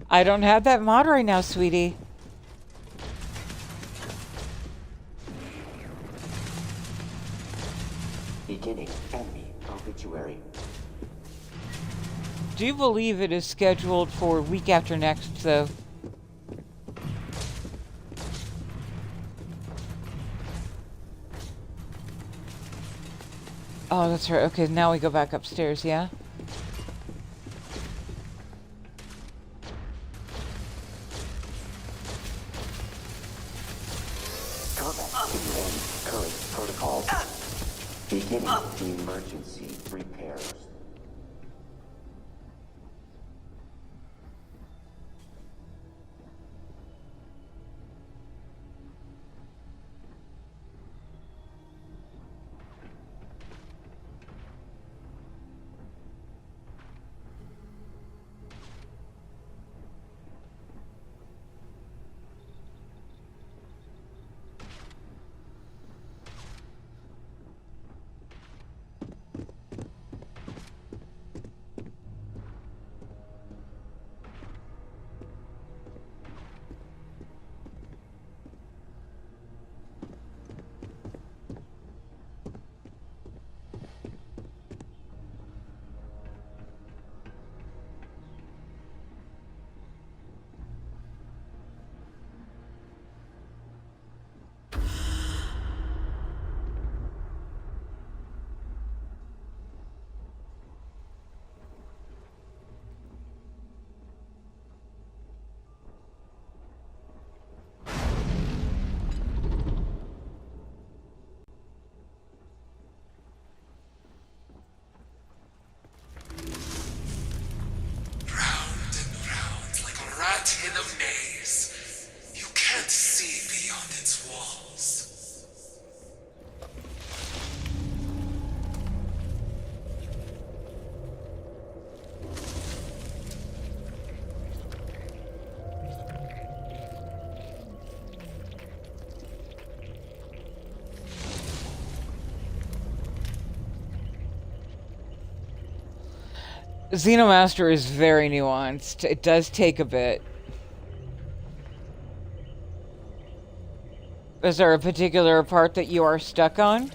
I don't have that mod right now, sweetie. Beginning enemy obituary. Do you believe it is scheduled for week after next, though? Oh, that's right. Okay, now we go back upstairs, yeah? Current protocols. Beginning emergency repairs. Rat in a maze. You can't see beyond its walls. Xenomaster is very nuanced. It does take a bit. Is there a particular part that you are stuck on?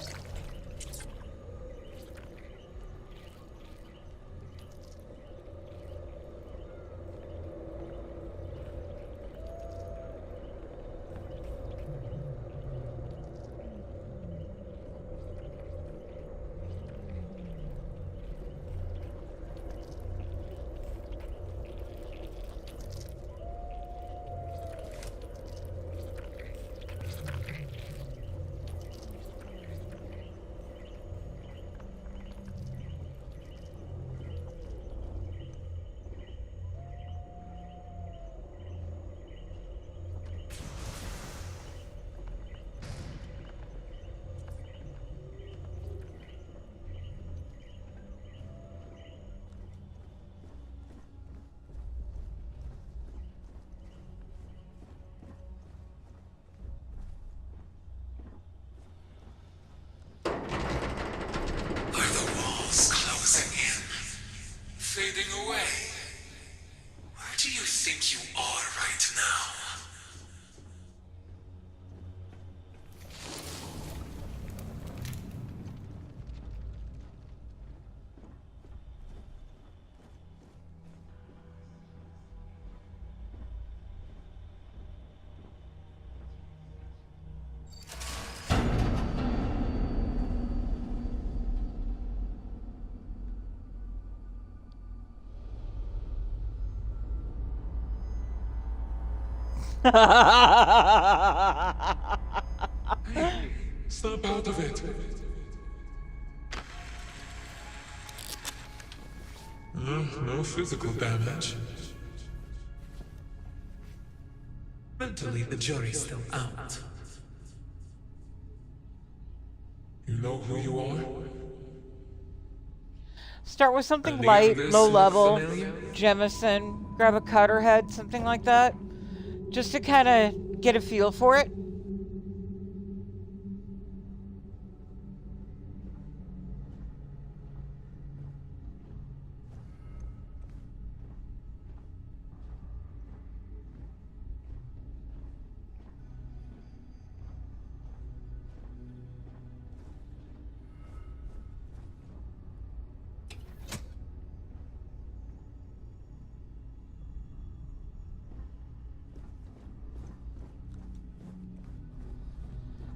Fading away. Where do you think you are right now? Snap out of it. No physical damage. Mentally, the jury's still out. You know who you are? Start with something light, low level, Jemison, grab a cutter head, something like that. Just to kind of get a feel for it.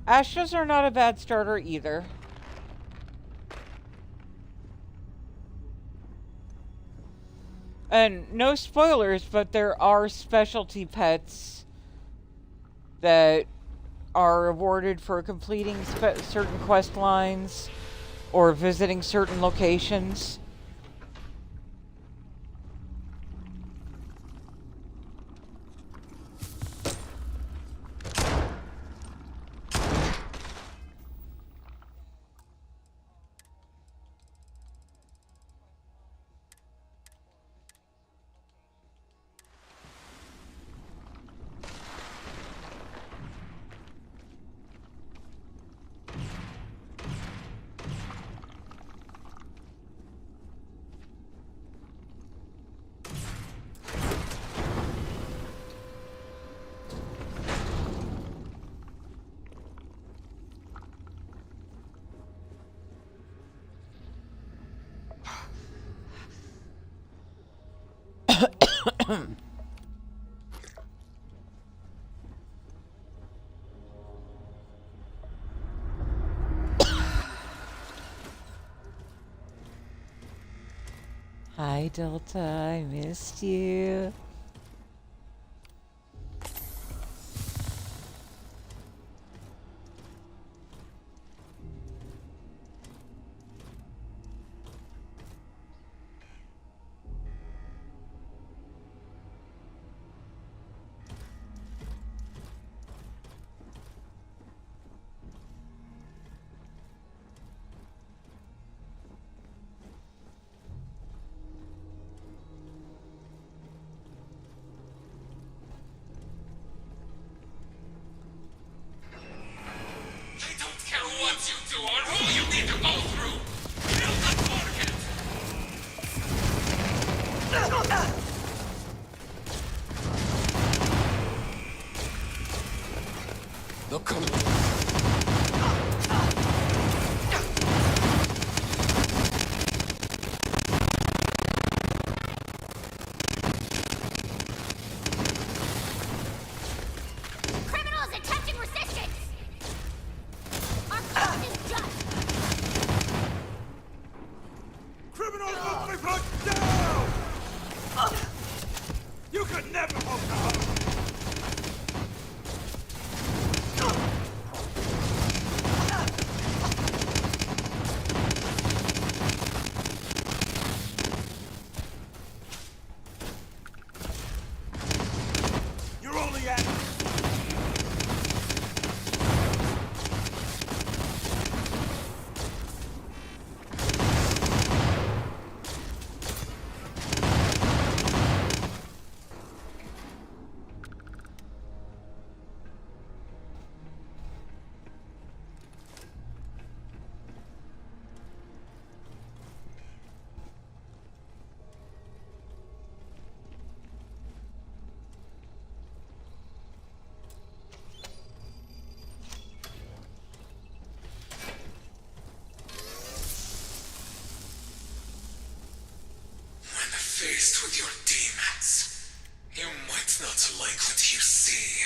Astras are not a bad starter either. And no spoilers, but there are specialty pets that are awarded for completing certain quest lines or visiting certain locations. Hi, Delta. I missed you. They'll come. Criminals attempting resistance! Our cause is just! Criminals must be put down! You could never hope to hold! You're only at... Faced with your demons, you might not like what you see.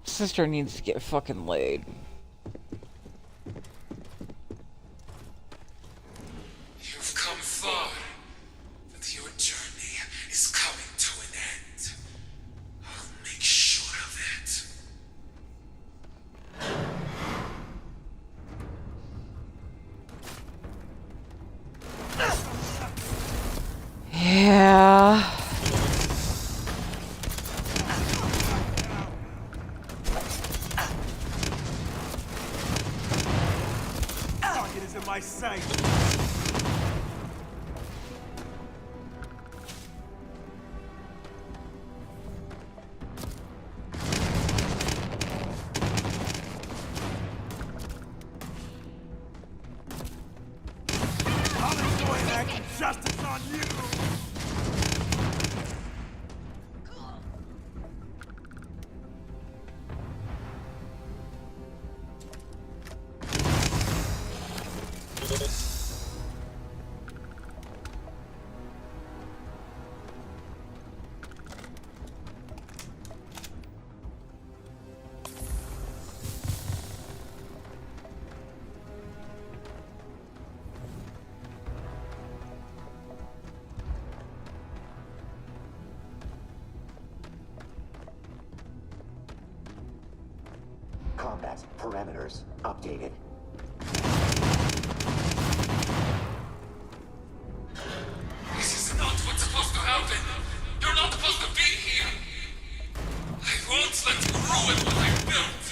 Sister needs to get fucking laid. You've come far, but your journey is coming to an end. I'll make sure of it. Yeah. Target is in my sight. I'll enjoy that justice on you. Combat parameters updated. This is not what's supposed to happen. You're not supposed to be here. I won't let you ruin what I built.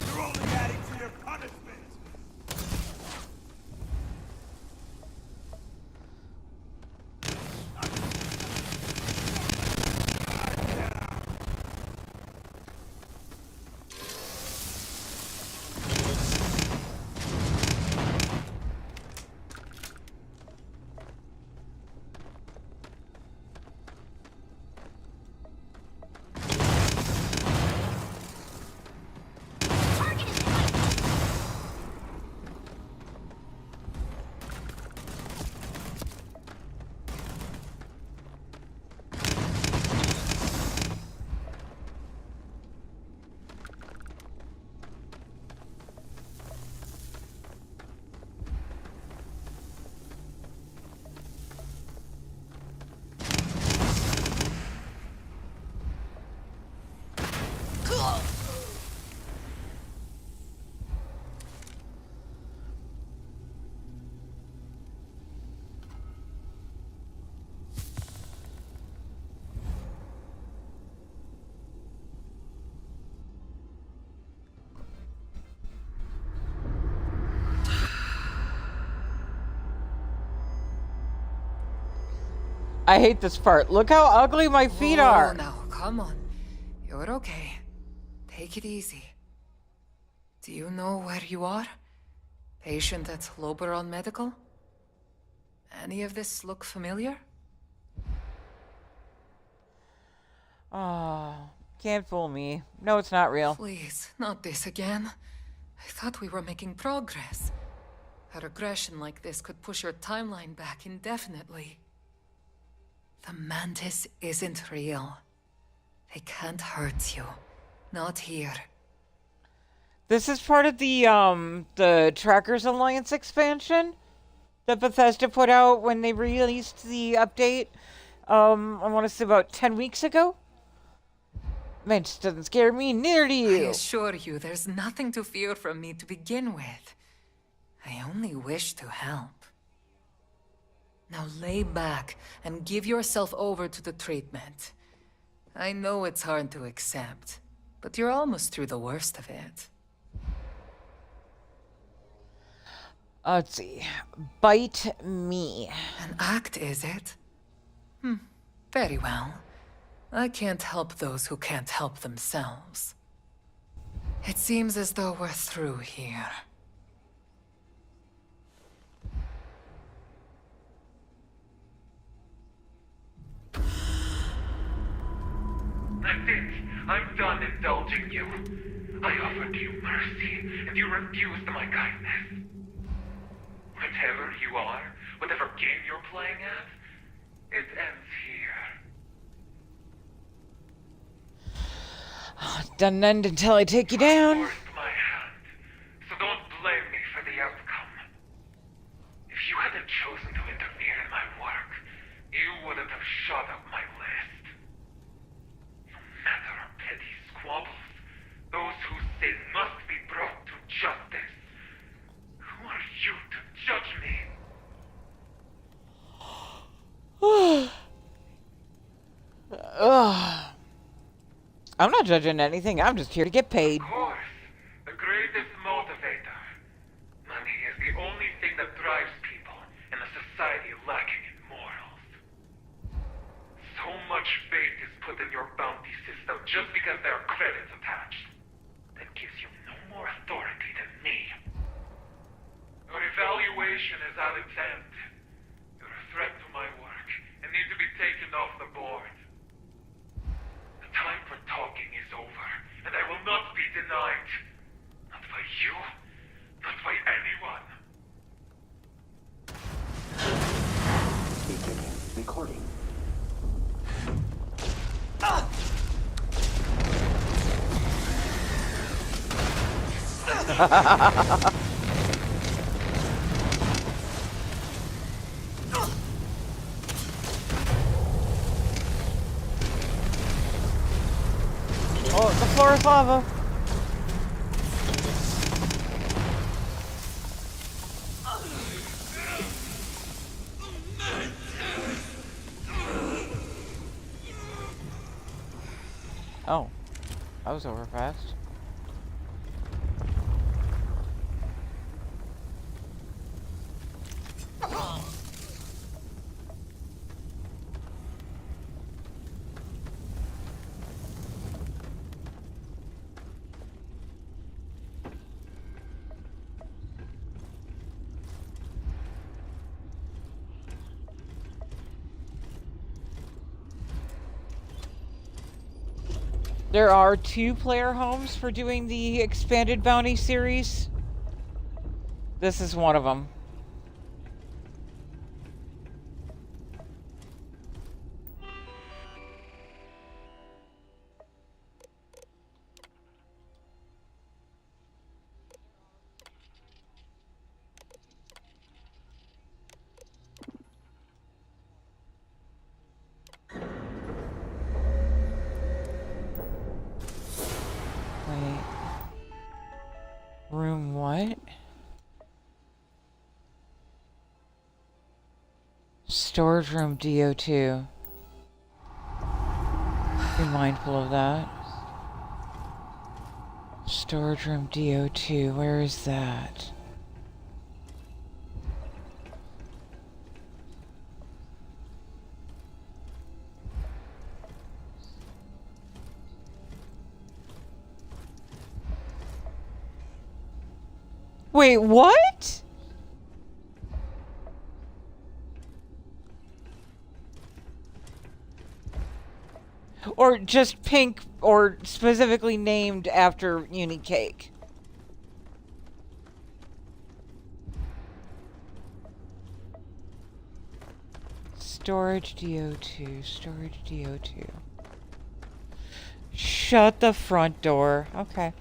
You're only adding to your punishment. I hate this part. Look how ugly my feet are. Now, come on. You're okay. Take it easy. Do you know where you are? Patient at Loberon Medical? Any of this look familiar? Oh, can't fool me. No, it's not real. Please, not this again. I thought we were making progress. A regression like this could push your timeline back indefinitely. The Mantis isn't real. They can't hurt you. Not here. This is part of the Trackers Alliance expansion that Bethesda put out when they released the update, I want to say about 10 weeks ago. Man, it just doesn't scare me, neither do you. I assure you, there's nothing to fear from me to begin with. I only wish to help. Now lay back and give yourself over to the treatment. I know it's hard to accept, but you're almost through the worst of it. Let's see. Bite me. An act, is it? Very well. I can't help those who can't help themselves. It seems as though we're through here. That's it. I'm done indulging you. I offered you mercy, and you refused my kindness. Whatever you are, whatever game you're playing at, it ends here. Doesn't end until I take you down. Forced my hand, so don't blame me for the outcome. If you hadn't chosen to interfere in my work, you wouldn't have shot up my list. No matter our petty squabbles, those whose sin must be brought to justice. Who are you to judge me? I'm not judging anything. I'm just here to get paid. Of course, the greatest motivator. Money is the only thing that drives people in a society lacking in morals. So much faith is put in your bounty system just because there are credits attached. That gives you no more authority than me. Your evaluation is at its end. You're a threat to my work and need to be taken off the board. The time for talking is over, and I will not be denied. Not by you, not by anyone. Beginning recording. Oh, the floor is lava. Oh, that was over fast. There are 2 player homes for doing the expanded bounty series. This is one of them. Room what? Storage room DO2. Be mindful of that. Storage room DO2, where is that? Wait, what? Or just pink, or specifically named after Unicake. Storage DO2, storage DO2. Shut the front door. Okay.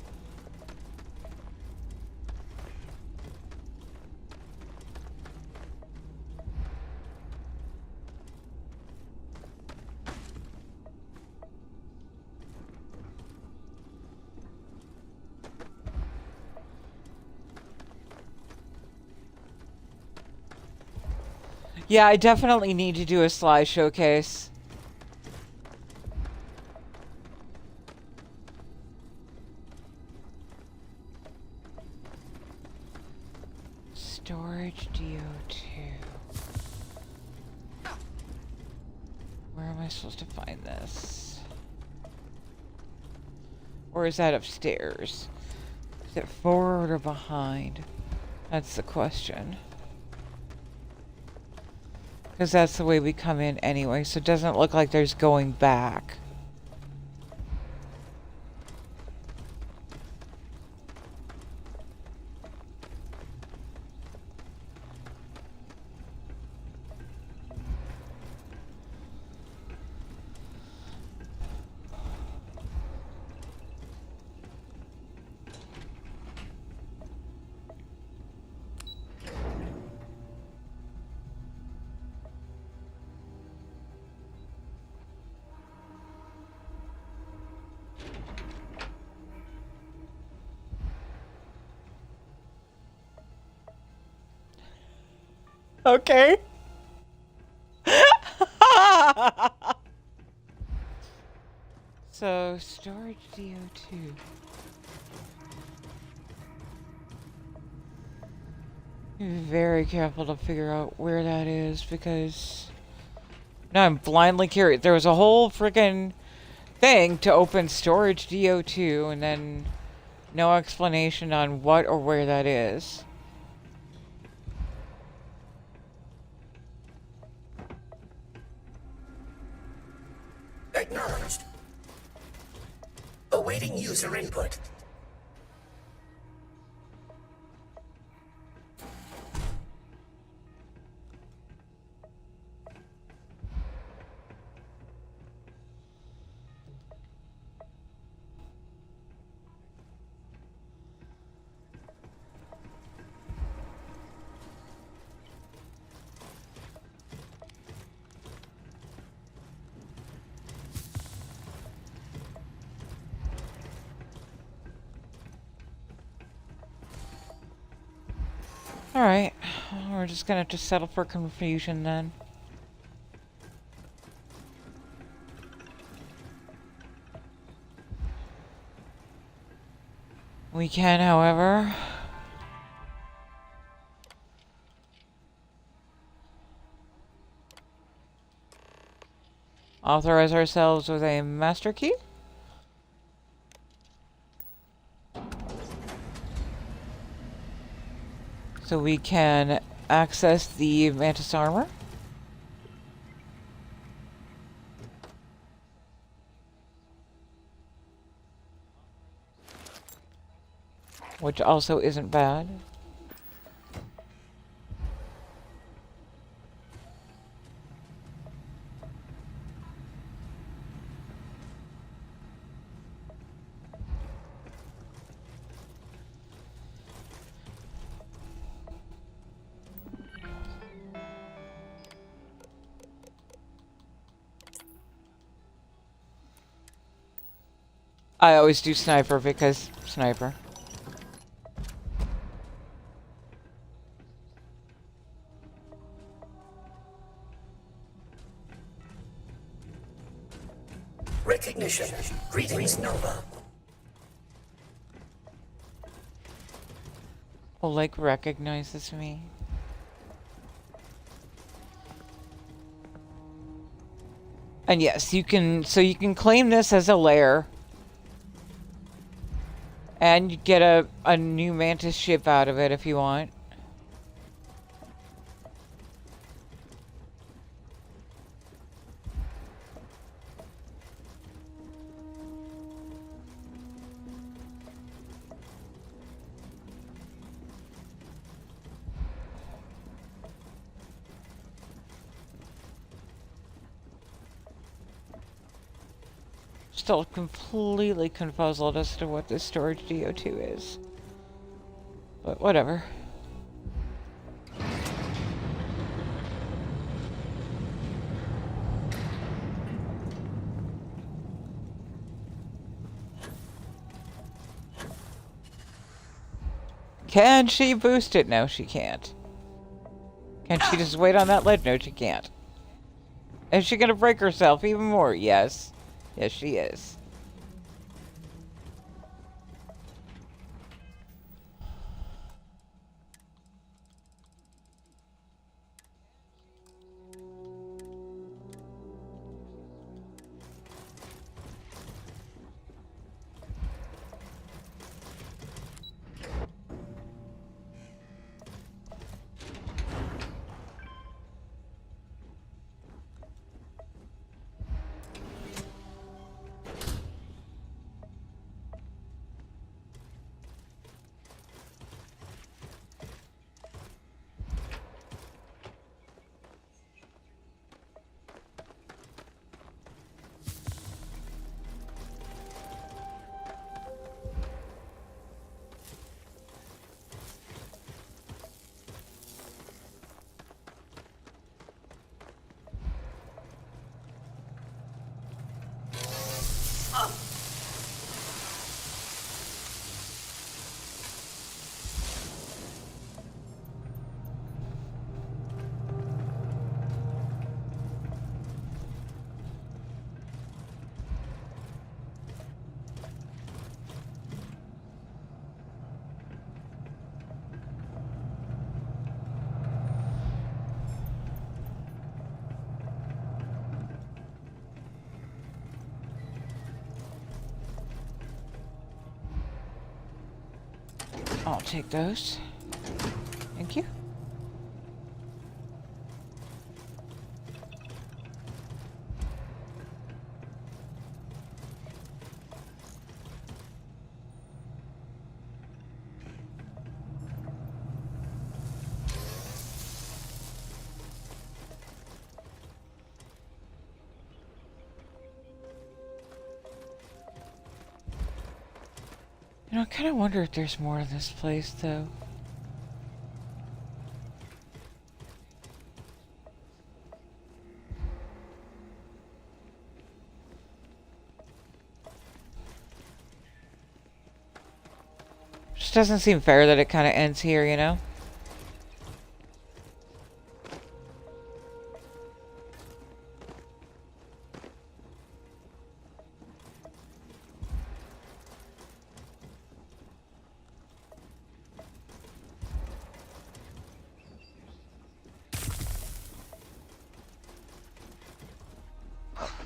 Yeah, I definitely need to do a slide showcase. Storage DO2. Where am I supposed to find this? Or is that upstairs? Is it forward or behind? That's the question. Because that's the way we come in anyway, so it doesn't look like there's going back. Okay. So, storage DO2. Be very careful to figure out where that is, because now I'm blindly curious. There was a whole freaking thing to open storage DO2 and then no explanation on what or where that is. Acknowledged. Awaiting user input. Alright, we're just gonna have to settle for confusion then. We can, however, authorize ourselves with a master key. So we can access the Mantis armor. Which also isn't bad. I always do sniper because sniper. Recognition. Greetings, Nova. Oleg recognizes me. And yes, you can, so you can claim this as a lair. And you get a new Mantis ship out of it if you want. Still completely confuzzled as to what this storage DO2 is. But whatever. Can she boost it? No, she can't. Can she just wait on that ledge? No, she can't. Is she gonna break herself even more? Yes. Yes, she is. I'll take those. Thank you. You know, I kind of wonder if there's more of this place, though. Just doesn't seem fair that it kind of ends here, you know?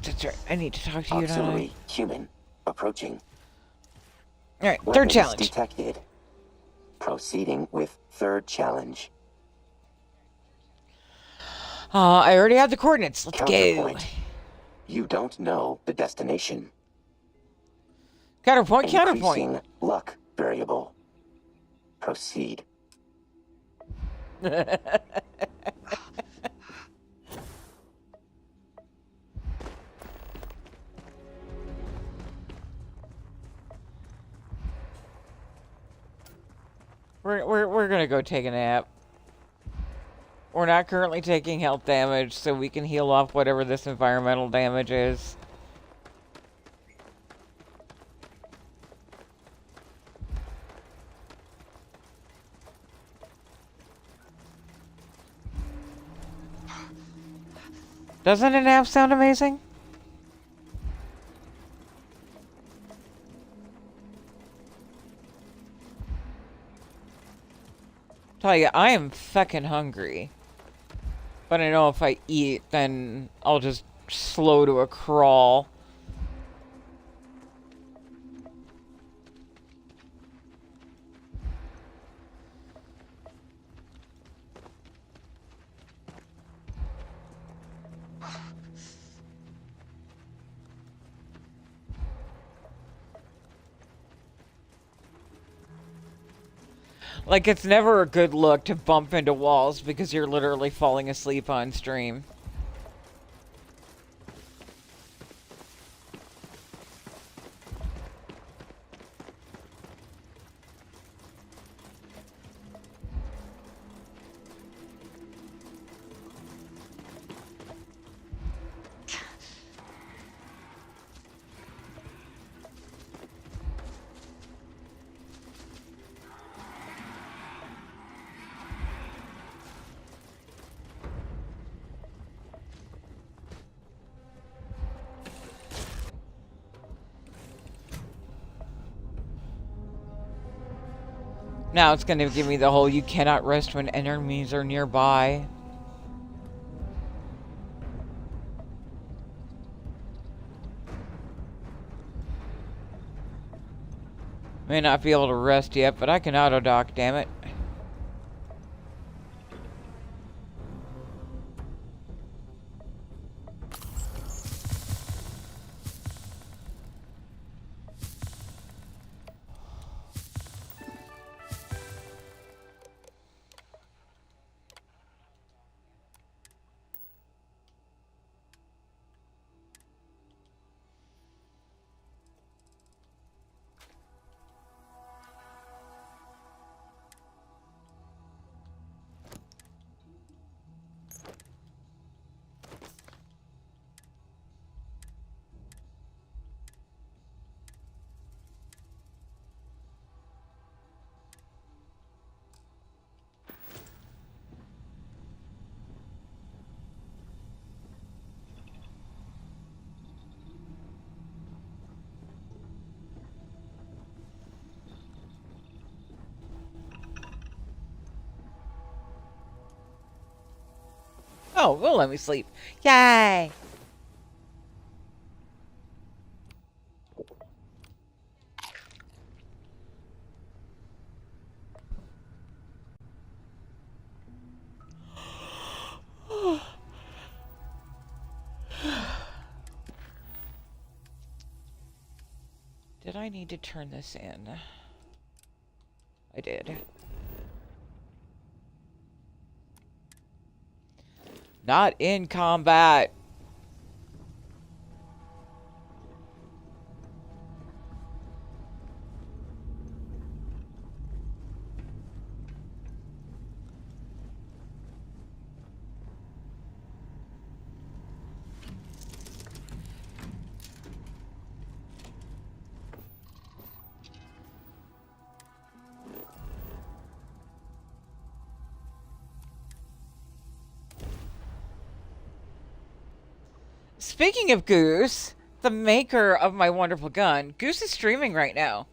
That's right. I need to talk to you, don't I? Auxiliary human approaching. Alright, third Weapons challenge. detected. Proceeding with third challenge. I already have the coordinates. Let's go. Counterpoint. You don't know the destination. Counterpoint, Increasing luck variable. Proceed. We're gonna go take a nap. We're not currently taking health damage, so we can heal off whatever this environmental damage is. Doesn't a nap sound amazing? Tell you, I am fucking hungry. But I know if I eat, then I'll just slow to a crawl. Like, it's never a good look to bump into walls because you're literally falling asleep on stream. Now it's gonna give me the whole you cannot rest when enemies are nearby. May not be able to rest yet, but I can auto-dock, damn it. Oh, will let me sleep. Yay! Did I need to turn this in? I did. Not in combat. Speaking of Goose, the maker of my wonderful gun, Goose is streaming right now.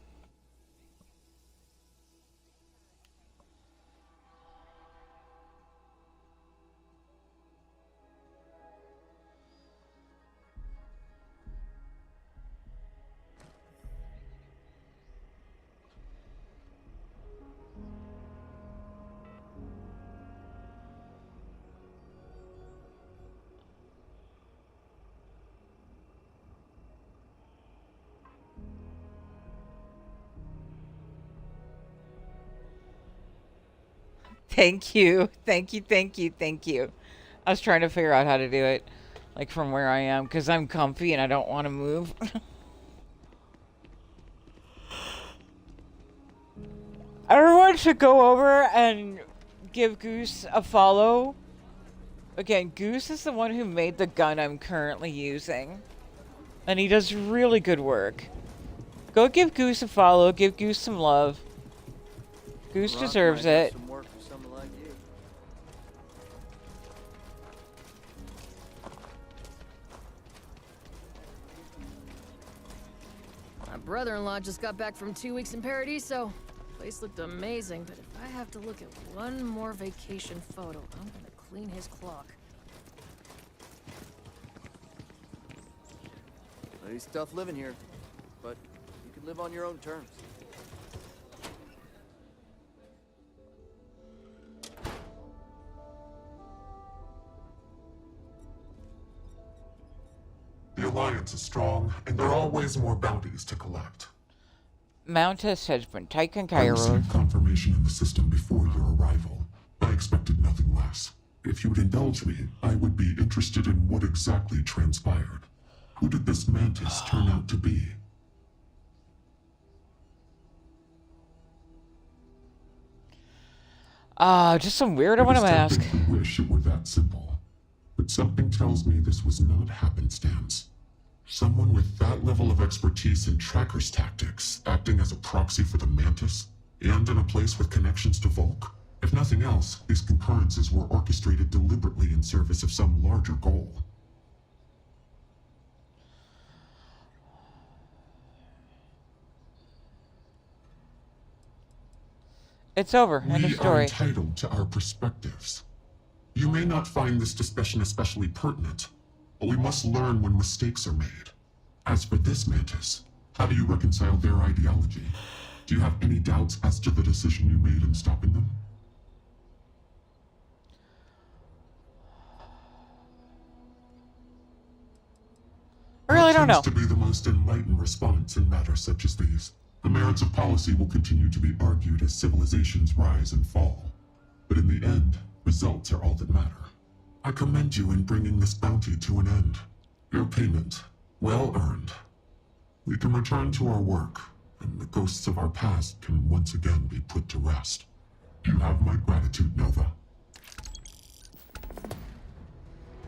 Thank you. Thank you, thank you, thank you. I was trying to figure out how to do it, like from where I am, because I'm comfy and I don't want to move. Everyone should go over and give Goose a follow. Again, Goose is the one who made the gun I'm currently using. And he does really good work. Go give Goose a follow, give Goose some love. Goose deserves it. My brother-in-law just got back from 2 weeks in Paradiso. Place looked amazing, but if I have to look at one more vacation photo, I'm gonna clean his clock. It's tough living here, but you can live on your own terms. The Alliance is strong, and there are always more bounties to collect. Mantis has been taken I care of. received confirmation in the system before your arrival. I expected nothing less. If you would indulge me, I would be interested in what exactly transpired. Who did this Mantis turn out to be? Just some weird I want to ask. It is tempting to wish it were that simple. But something tells me this was not happenstance. Someone with that level of expertise in Tracker's tactics, acting as a proxy for the Mantis, and in a place with connections to Volk? If nothing else, these concurrences were orchestrated deliberately in service of some larger goal. It's over. End of We are story. entitled to our perspectives. You may not find this discussion especially pertinent, but we must learn when mistakes are made. As for this Mantis, how do you reconcile their ideology? Do you have any doubts as to the decision you made in stopping them? I really don't know. What tends to be the most enlightened response in matters such as these? The merits of policy will continue to be argued as civilizations rise and fall. But in the end, results are all that matter. I commend you in bringing this bounty to an end. Your payment, well earned. We can return to our work, and the ghosts of our past can once again be put to rest. You have my gratitude, Nova.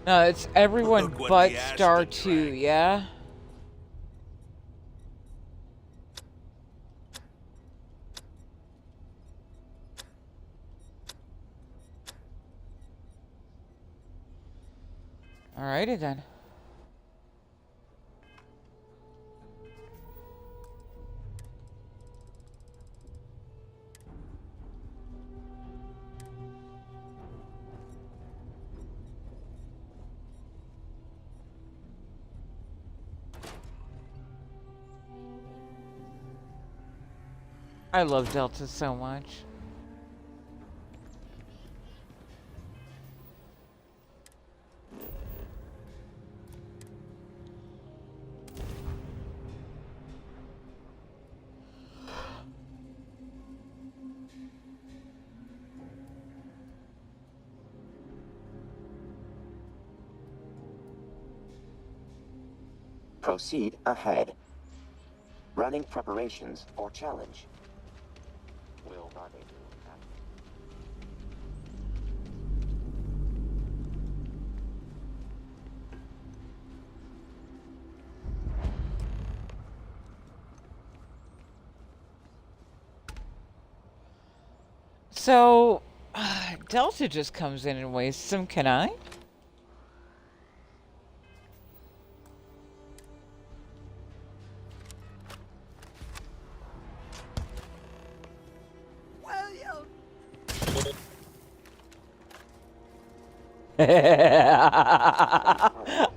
No, it's everyone Look what but the ass Star can 2, yeah? Alrighty then. I love Delta so much. Proceed ahead. Running preparations for challenge. Will rendezvous at... So, Delta just comes in and wastes him, can I?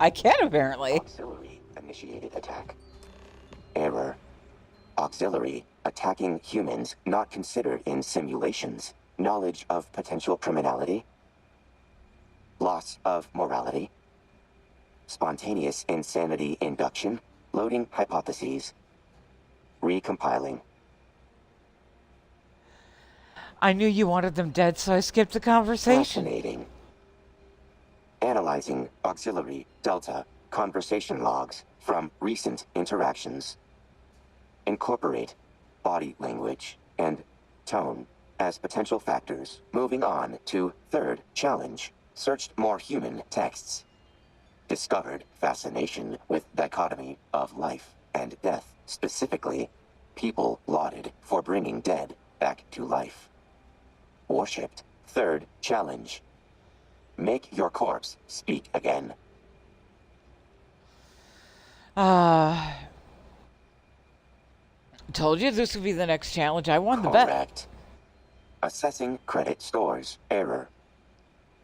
I can apparently. Auxiliary initiated attack. Error. Auxiliary attacking humans not considered in simulations. Knowledge of potential criminality. Loss of morality. Spontaneous insanity induction. Loading hypotheses. Recompiling. I knew you wanted them dead, so I skipped the conversation. Fascinating. Analyzing auxiliary delta conversation logs from recent interactions. Incorporate body language and tone as potential factors. Moving on to third challenge. Searched more human texts. Discovered fascination with dichotomy of life and death. Specifically, people lauded for bringing dead back to life. Worshipped. Third challenge. Make your corpse speak again. Told you this would be the next challenge. I won the bet. Correct. Assessing credit scores. Error.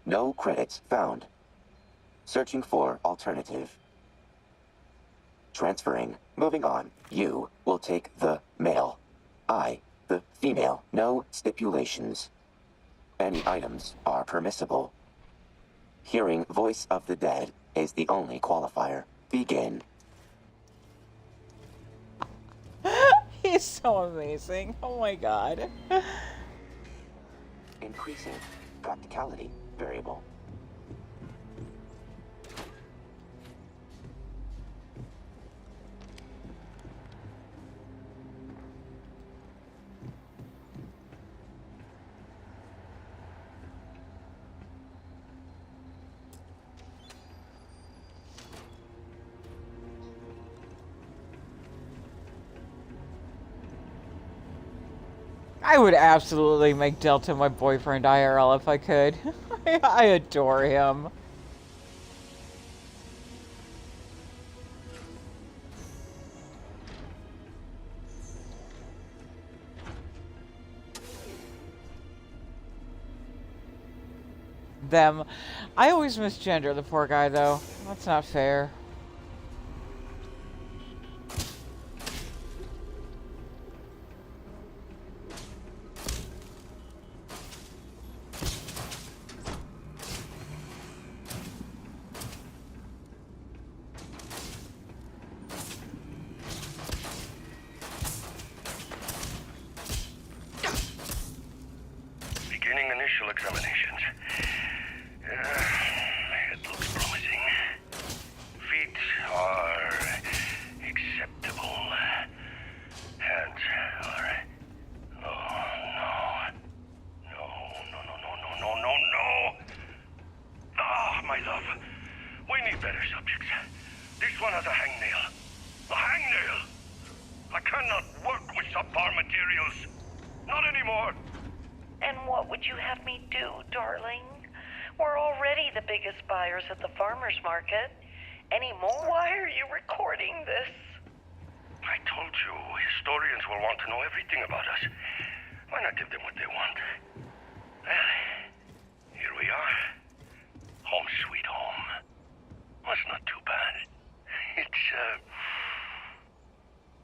No credits found. Searching for alternative. Transferring. Moving on. You will take the male. I, the female. No stipulations. Any items are permissible. Hearing voice of the dead is the only qualifier. Begin. He He's so amazing. Oh my god. Increasing practicality variable. I would absolutely make Delta my boyfriend IRL if I could. I adore him. Them. I always misgender the poor guy, though. That's not fair. Beginning initial examinations. It looks promising. Feet are acceptable. Hands are... Oh, no. Ah, my love. We need better subjects. This one has a hangnail. A hangnail! I cannot work with subpar materials. Not anymore. And what would you have me do, darling? We're already the biggest buyers at the farmer's market. Any more? Why are you recording this? I told you, historians will want to know everything about us. Why not give them what they want? Well, here we are. Home sweet home. Well, it's not too bad. It's,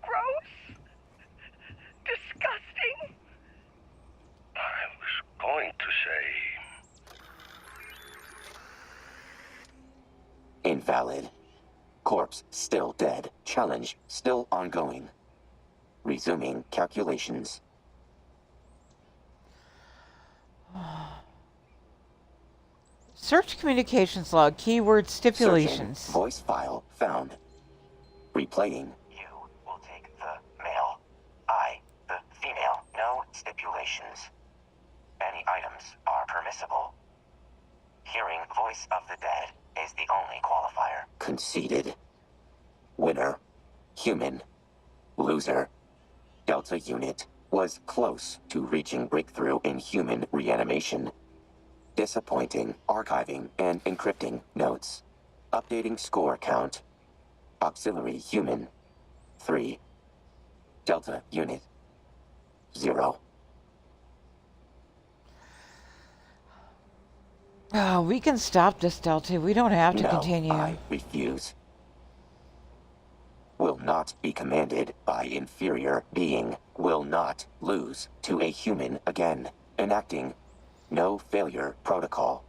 Gross. Disgusting. I was going to say... Invalid. Corpse still dead. Challenge still ongoing. Resuming calculations. Search communications log. Keyword stipulations. Searching. Voice file found. Replaying. You will take the male. I, the female. No stipulations. Any items are permissible. Hearing voice of the dead is the only qualifier. Conceded. Winner. Human. Loser. Delta unit was close to reaching breakthrough in human reanimation. Disappointing. Archiving and encrypting notes. Updating score count. Auxiliary human. 3. Delta unit. 0. Oh, we can stop this, Delta. We don't have to No, continue. I refuse. Will not be commanded by inferior being. Will not lose to a human again. Enacting no failure protocol.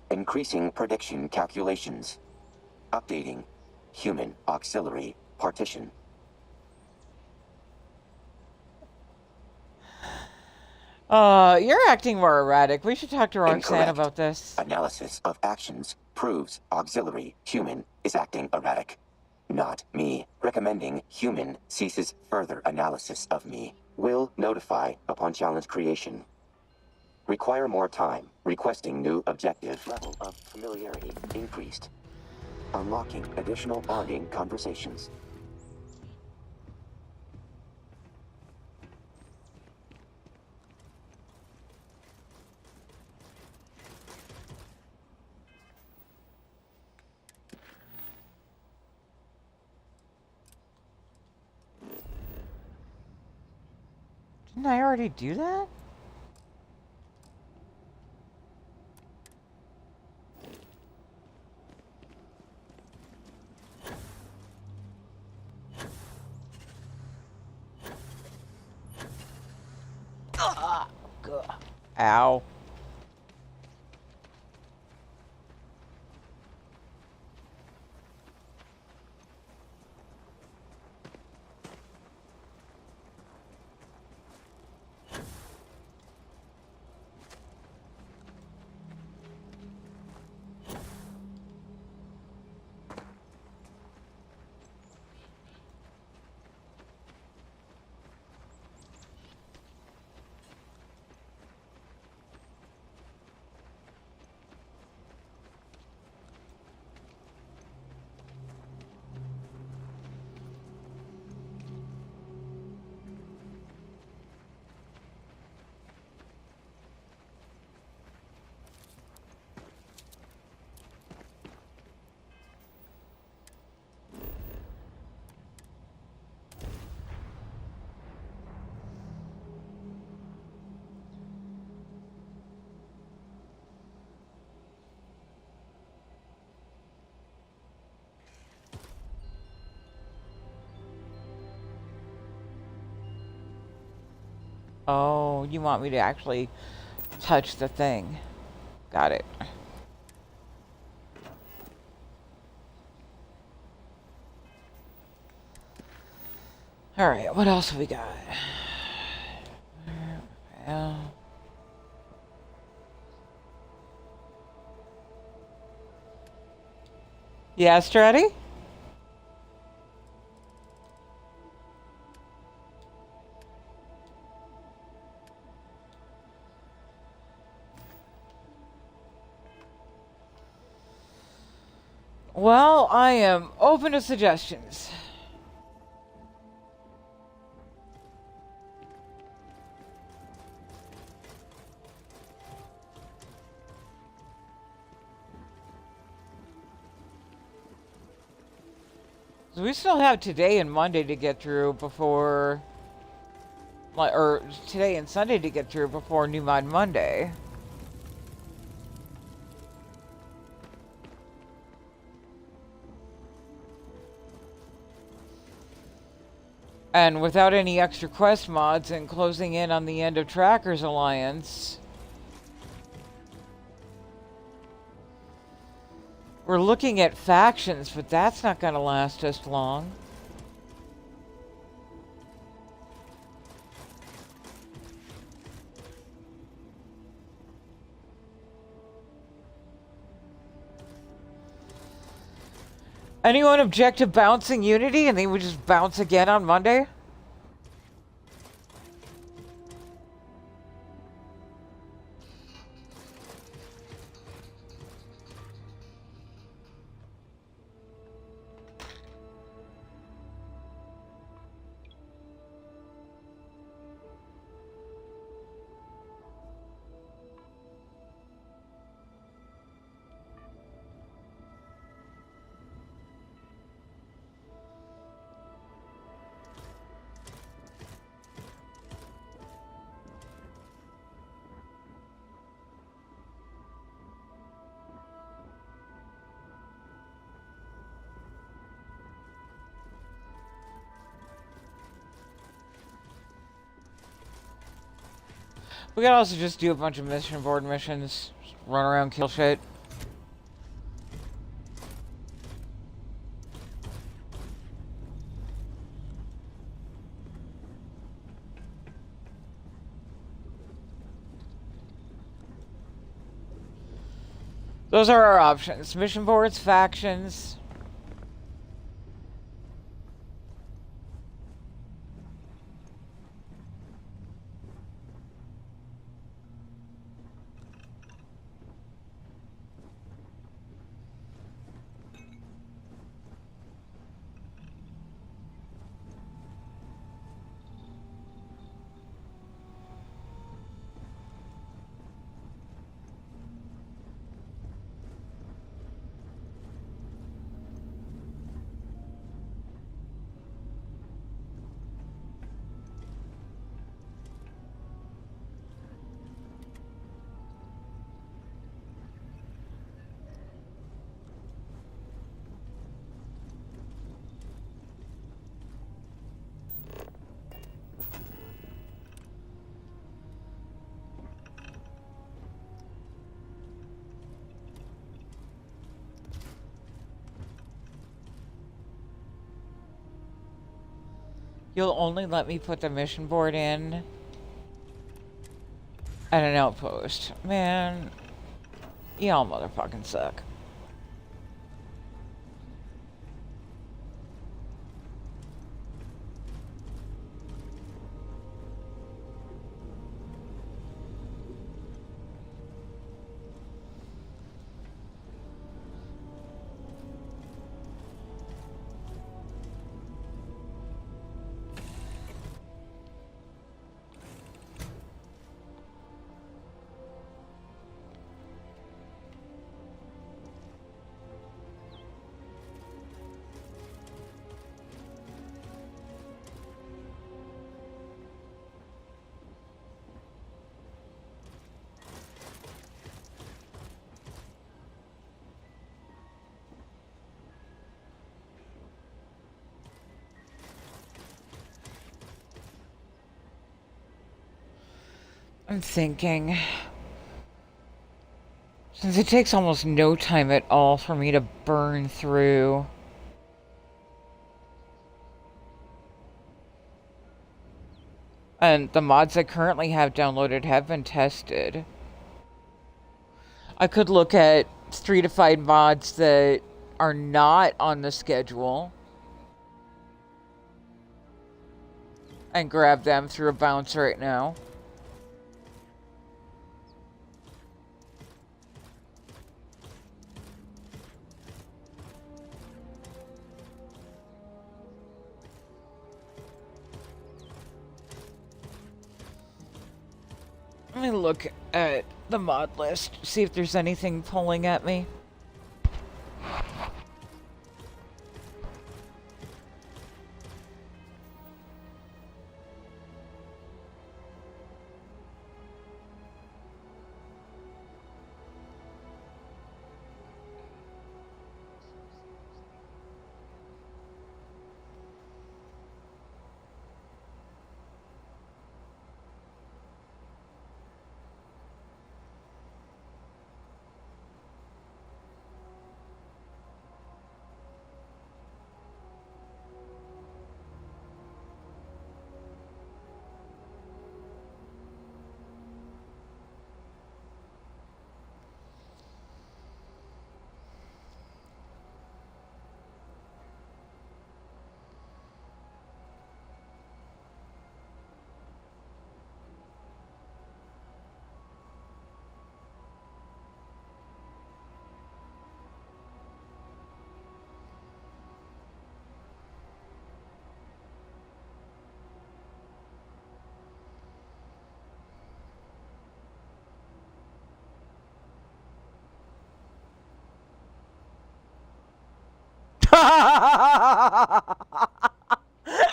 Increasing prediction calculations. Updating human auxiliary partition. You're acting more erratic. We should talk to Roxanne Incorrect. about this. Analysis of actions proves auxiliary human is acting erratic. Not me. Recommending human ceases further analysis of me. Will notify upon challenge creation. Require more time. Requesting new objective. Level of familiarity increased. Unlocking additional bonding conversations. Didn't I already do that? Ow. Oh, you want me to actually touch the thing. Got it. Alright, what else have we got? Yeah, Stratty? Well, I am open to suggestions. So we still have today and Monday to get through before... Or today and Sunday to get through before New Mod Monday. And without any extra quest mods and closing in on the end of Trackers Alliance, we're looking at factions, but that's not going to last us long. Anyone object to bouncing Unity and they would just bounce again on Monday? We could also just do a bunch of mission board missions, just run around, kill shit. Those are our options. Mission boards, factions. You'll only let me put the mission board in at an outpost. Man, y'all motherfucking suck. I'm thinking, since it takes almost no time at all for me to burn through, and the mods I currently have downloaded have been tested, I could look at 3 to 5 mods that are not on the schedule and grab them through a bounce right now. Let me look at the mod list, see if there's anything pulling at me.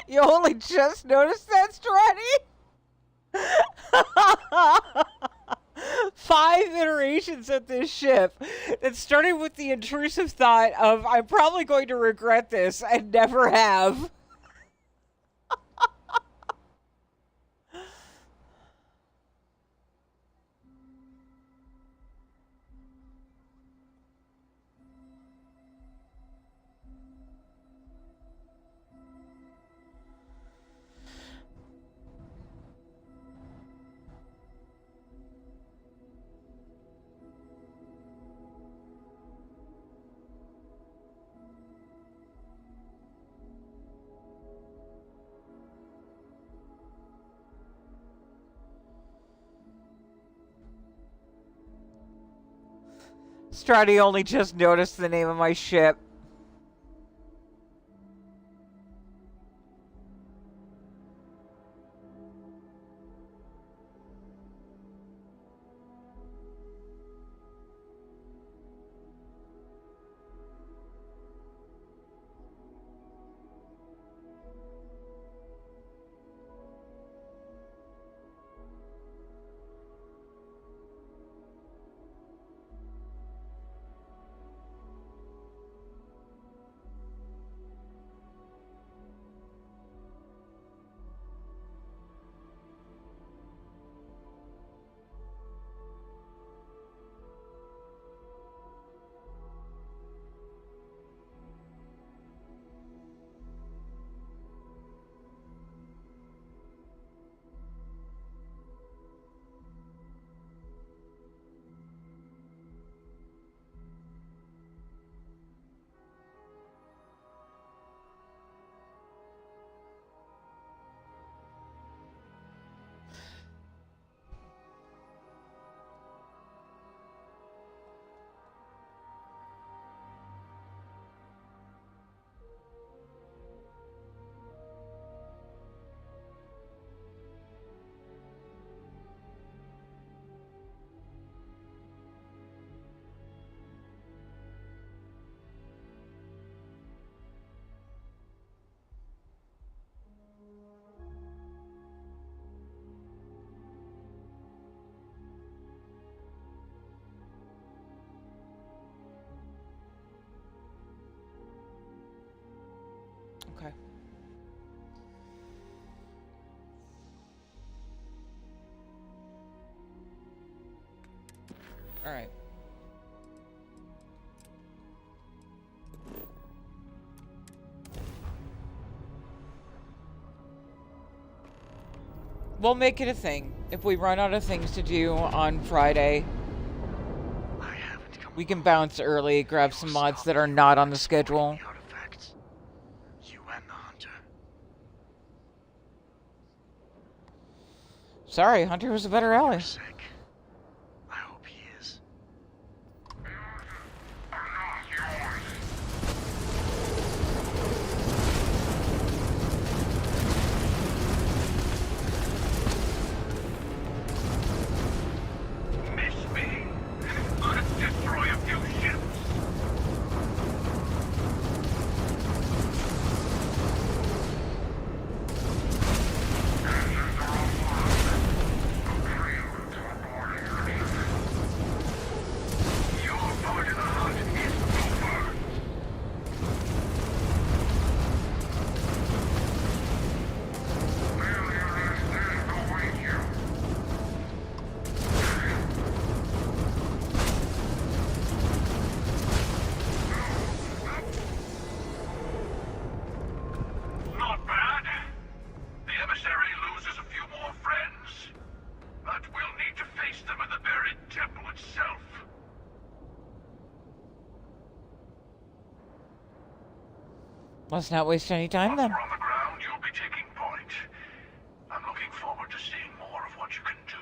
You only just noticed that, Stratty? 5 iterations of this ship that started with the intrusive thought of, I'm probably going to regret this, and never have. Stratty only just noticed the name of my ship. Okay. Alright. We'll make it a thing. If we run out of things to do on Friday, we can bounce early, grab some mods that are not on the schedule. You and the Hunter. Sorry, Hunter was a better ally. I hope he is. Miss me? Let's destroy a few ships. Not bad. The emissary loses a few more friends, but we'll need to face them in the buried temple itself. Let's not waste any time then. On the ground, you'll be taking point. I'm looking forward to seeing more of what you can do.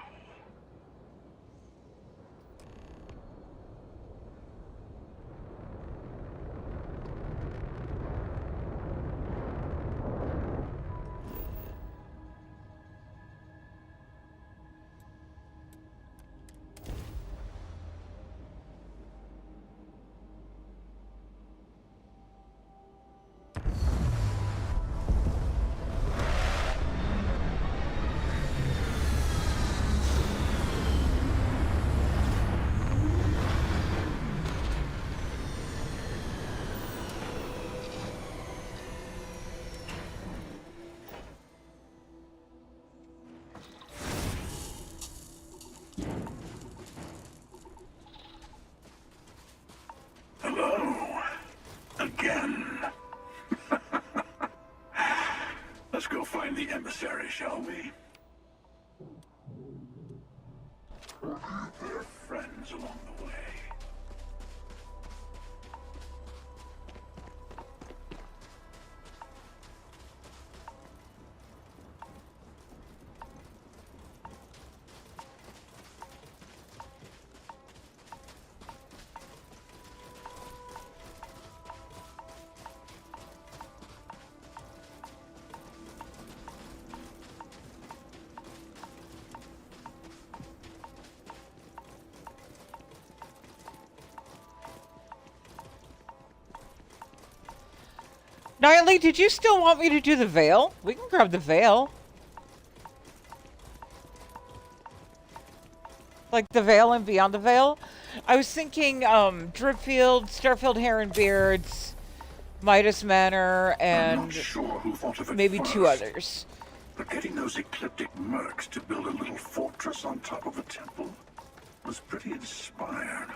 Hello. Again. Let's go find the emissary, shall we? We'll meet their friends along the way. Nightly, did you still want me to do the veil? We can grab the veil. Like the veil and beyond the veil. I was thinking Dripfield, Starfield Hair and Beards, Midas Manor, I'm not and sure who thought of it maybe first, two others. but getting those ecliptic mercs to build a little fortress on top of the temple was pretty inspired.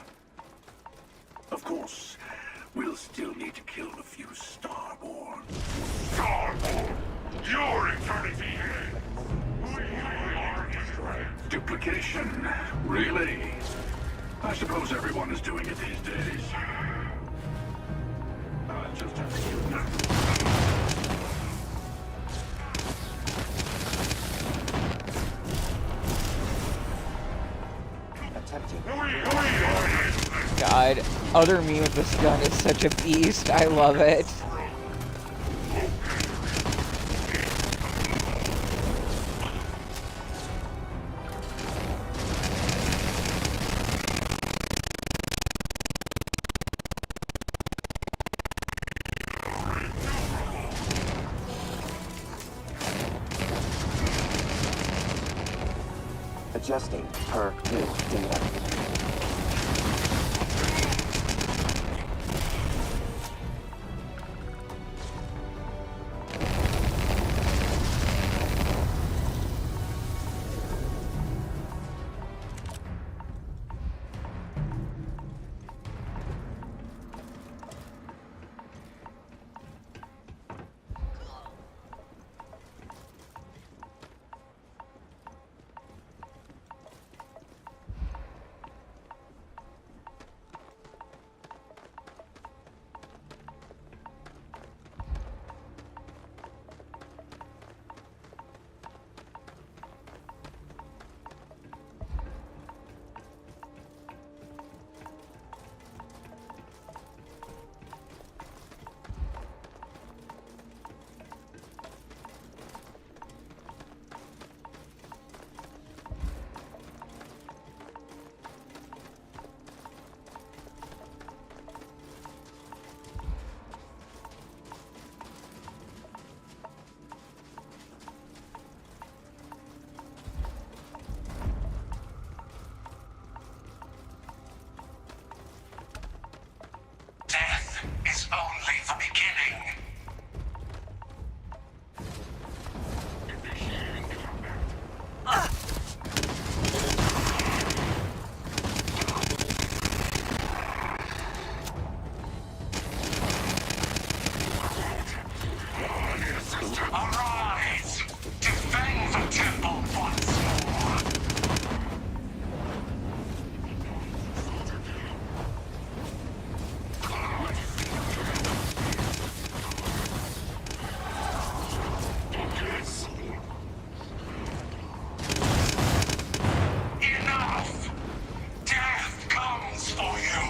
Of course, we'll still need to kill a few Starborn. Starborn? Your eternity duplication? Really? I suppose everyone is doing it these days. I just have to get now. God, other me with this gun is such a beast. I love it. Adjusting per new data. Arise! Defend the temple once more! Enough! Death comes for you!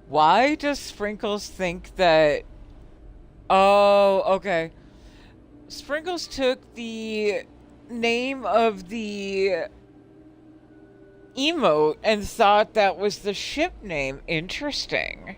Why does Sprinkles think that... Oh, okay. Sprinkles took the name of the emote and thought that was the ship name. Interesting.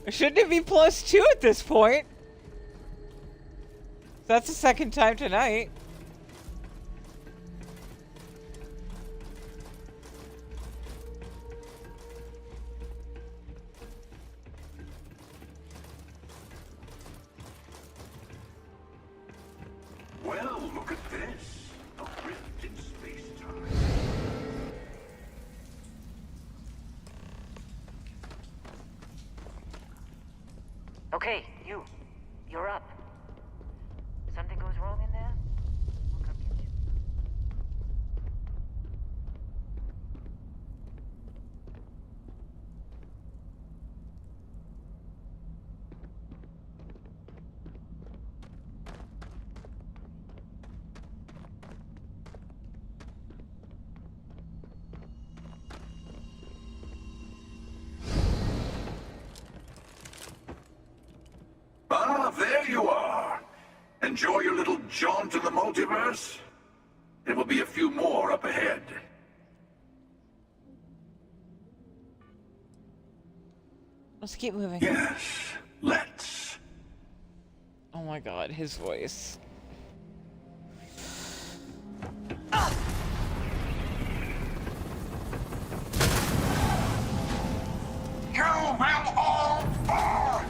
Shouldn't it be +2 at this point? That's the second time tonight. Well, look at this. A rift in space-time. Okay, you're up. Something goes wrong in there? We'll come get you. Ah, there you are. Enjoy your little jaunt in the multiverse? There will be a few more up ahead. Let's keep moving. Yes, let's. Oh my god, his voice. You will all fall!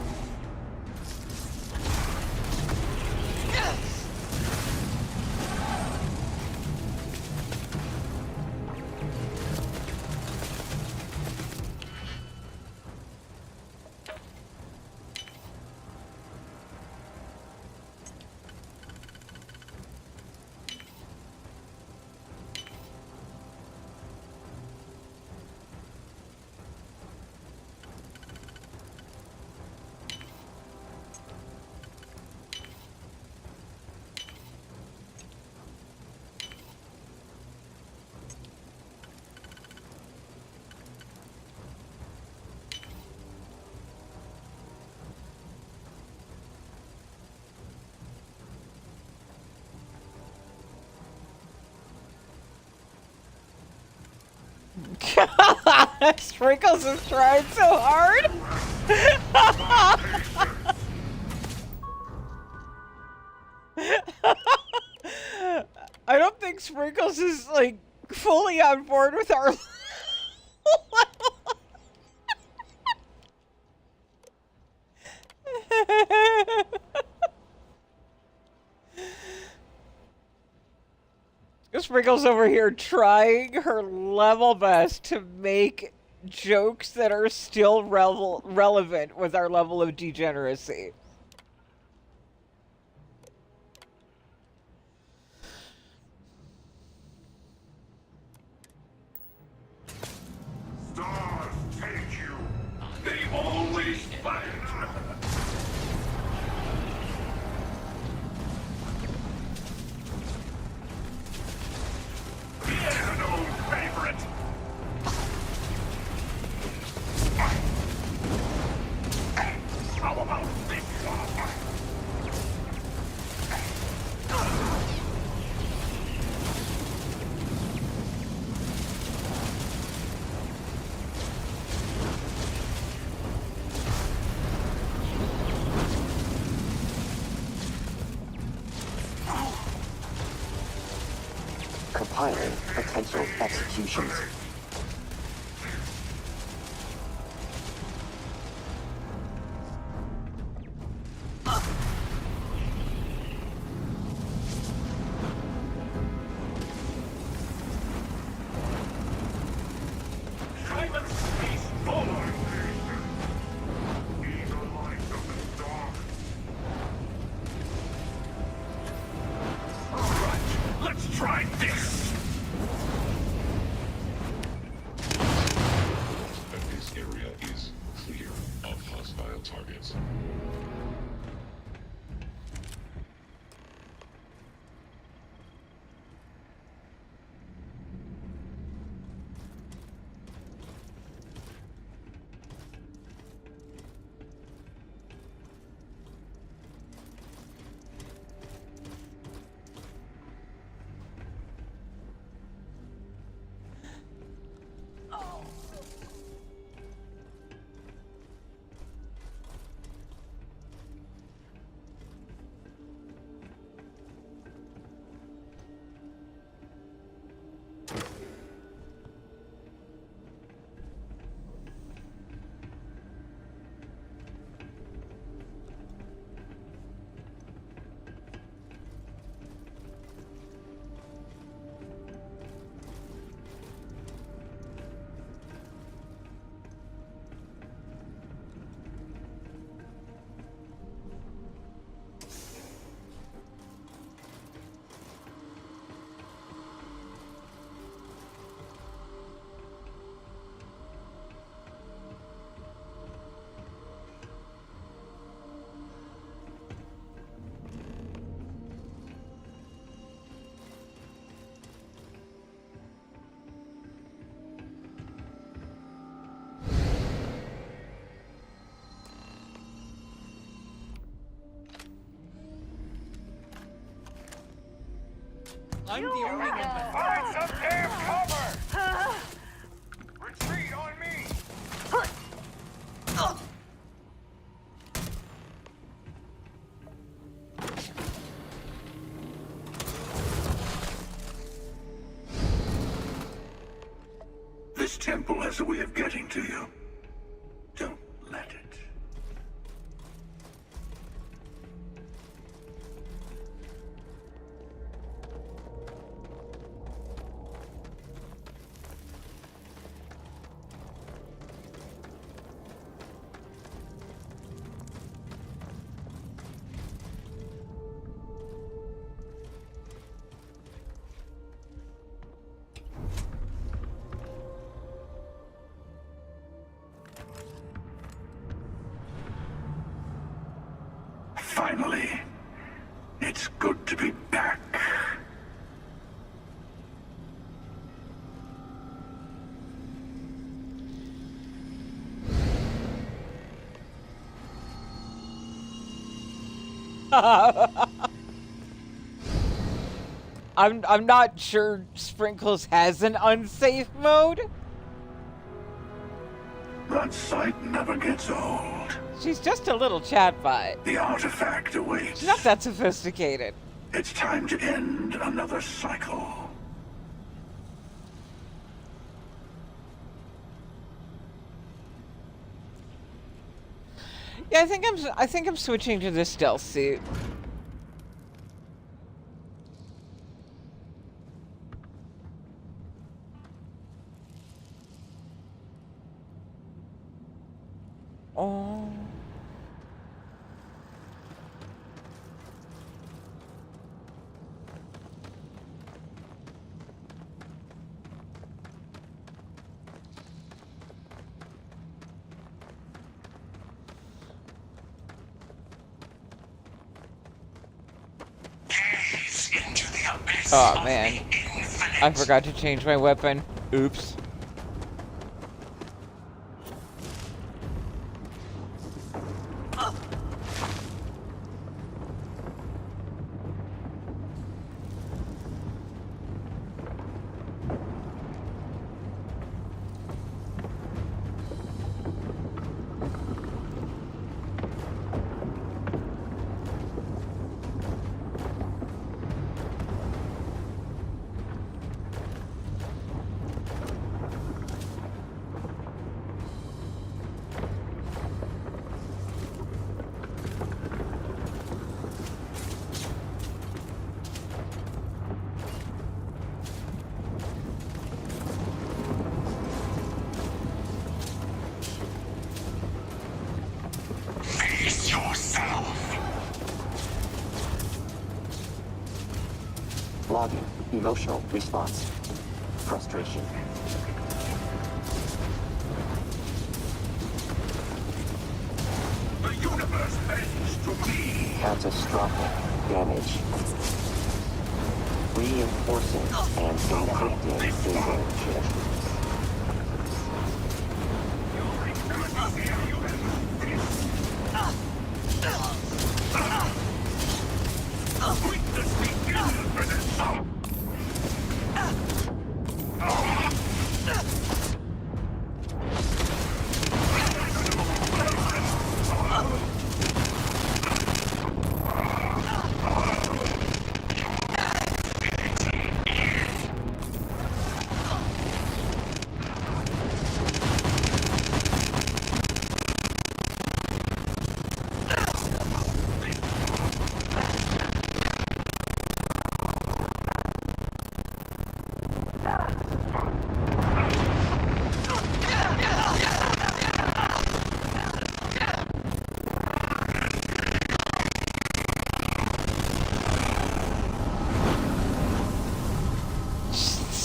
Sprinkles is trying so hard. I don't think Sprinkles is like fully on board with our Sprinkles over here trying her level best to make jokes that are still relevant with our level of degeneracy. Stars take you. They always fight. Eternal favorite. How about this one? Compiling potential executions. Silence space forward. Eagle light of the dark. All right, let's try this. This area is clear of hostile targets. I'm the only one. Find some damn cover! Retreat on me! This temple has a way of getting to you. Don't let it. Finally, it's good to be back. I'm not sure Sprinkles has an unsafe mode. That sight never gets old. She's just a little chatbot. The artifact awaits. She's not that sophisticated. It's time to end another cycle. Yeah, I think I'm switching to the stealth suit. Oh. Oh man, I forgot to change my weapon. Oops. Logging. Emotional response. Frustration. The universe bends to me. Catastrophic damage. Reinforcing and encrypting image.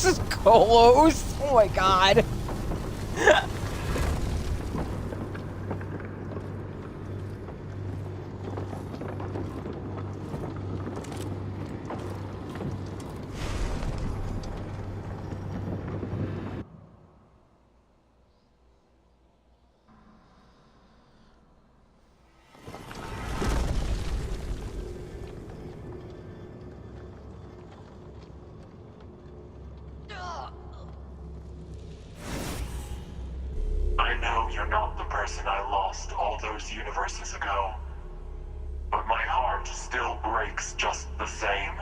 This is close. Oh my god. I know you're not the person I lost all those universes ago, but my heart still breaks just the same.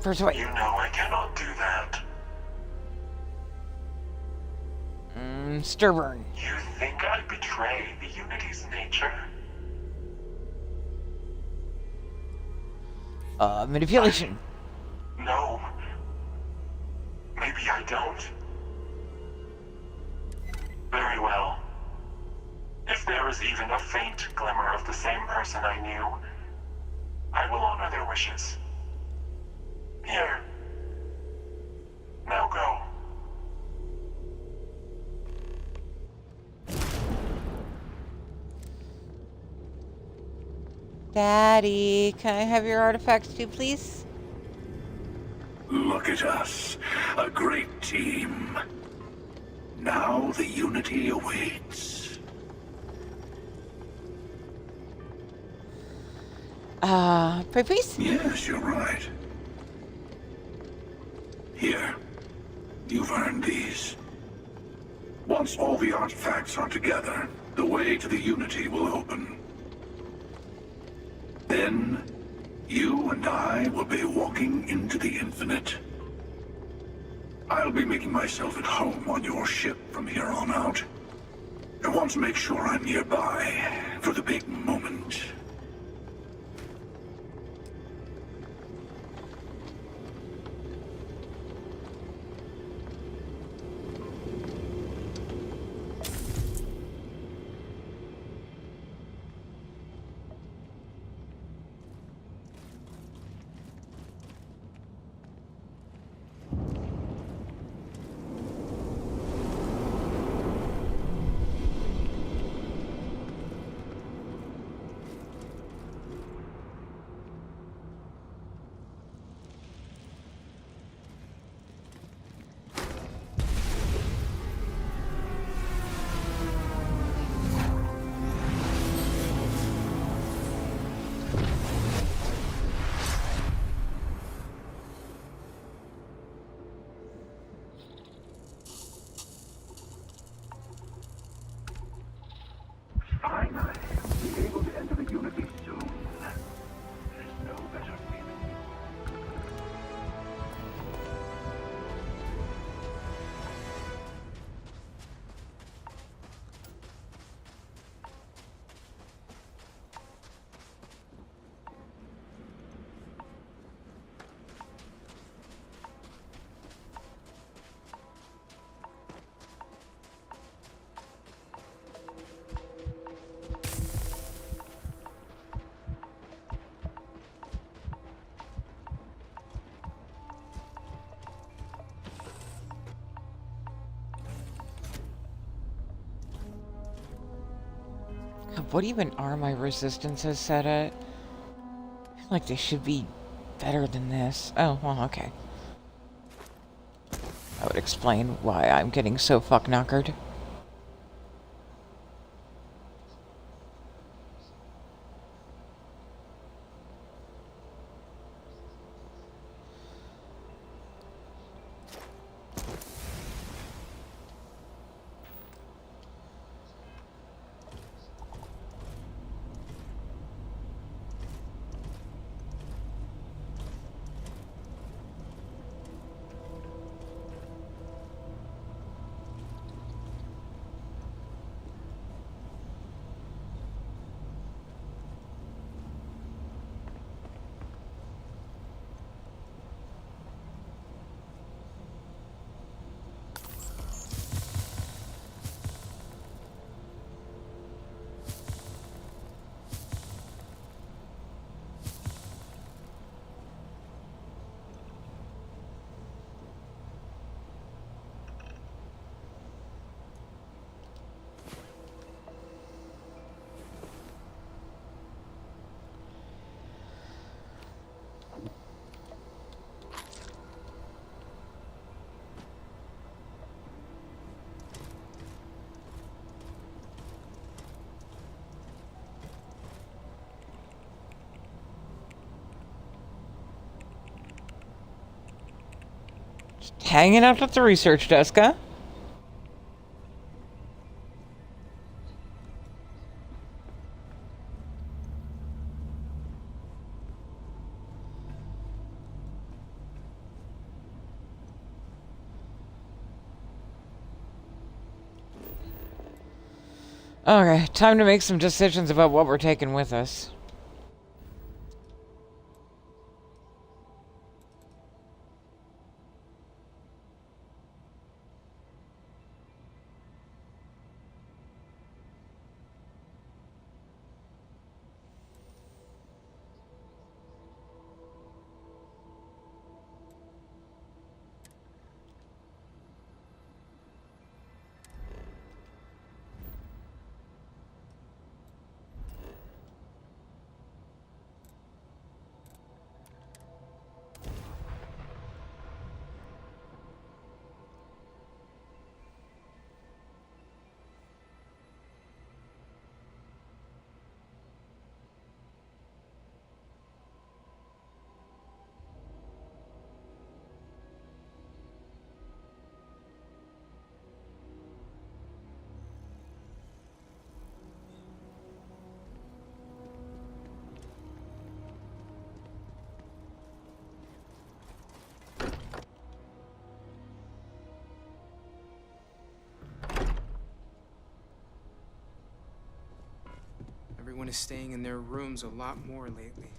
Persuade. You know I cannot do that. Stubborn. You think I betray the Unity's nature? Manipulation. No. Maybe I don't. Very well. If there is even a faint glimmer of the same person I knew, I will honor their wishes. Here. Now go. Daddy, can I have your artifacts too, please? Look at us, a great team. Now the Unity awaits. Please? Yes, you're right. Here. You've earned these. Once all the artifacts are together, the way to the Unity will open. Then, you and I will be walking into the infinite. I'll be making myself at home on your ship from here on out. I want to make sure I'm nearby for the big moment. Finally, be able to enter the Unity soon. There's no better feeling. What even are my resistances set at? I feel like they should be better than this. Oh, well, okay. That would explain why I'm getting so fuck-knockered. Just hanging out at the research desk, huh? Okay, time to make some decisions about what we're taking with us. Everyone is staying in their rooms a lot more lately.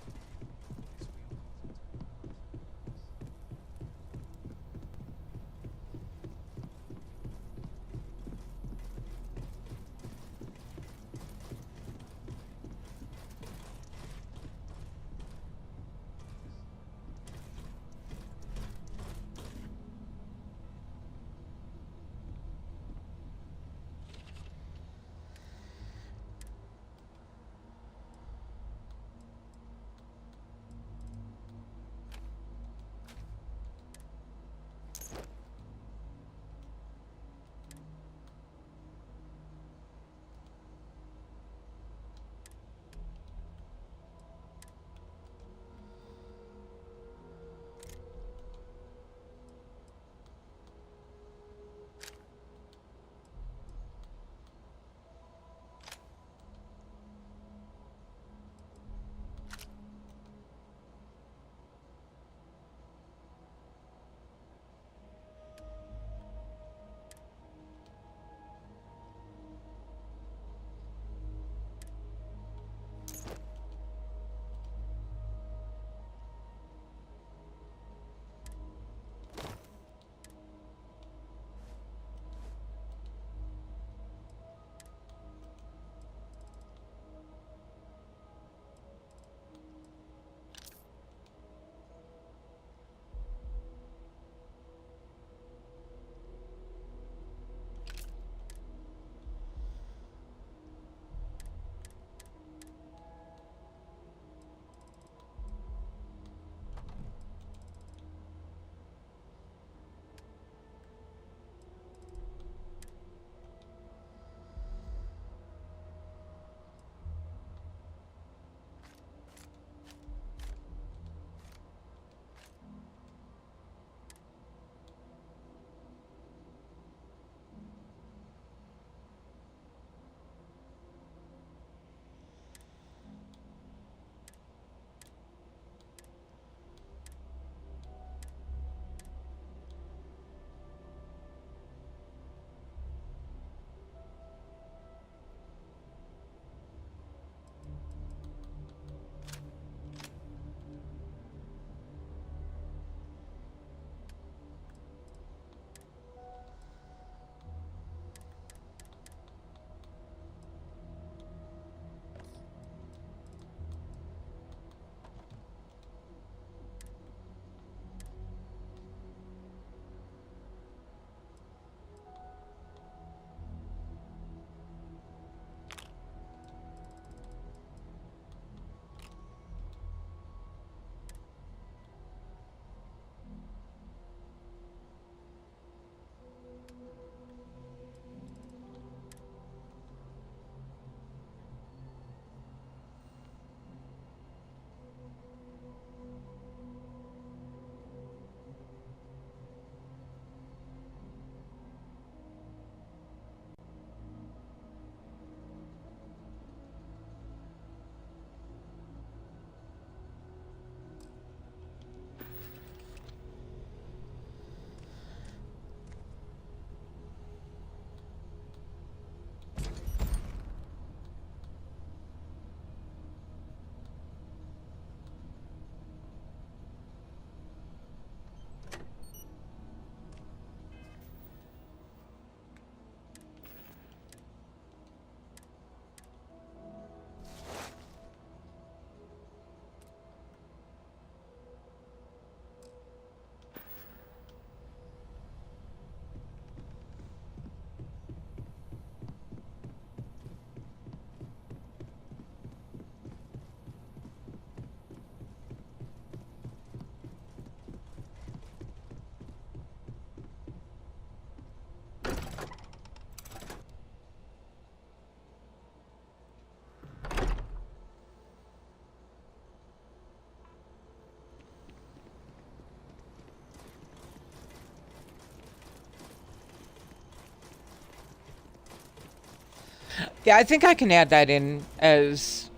Yeah, I think I can add that in as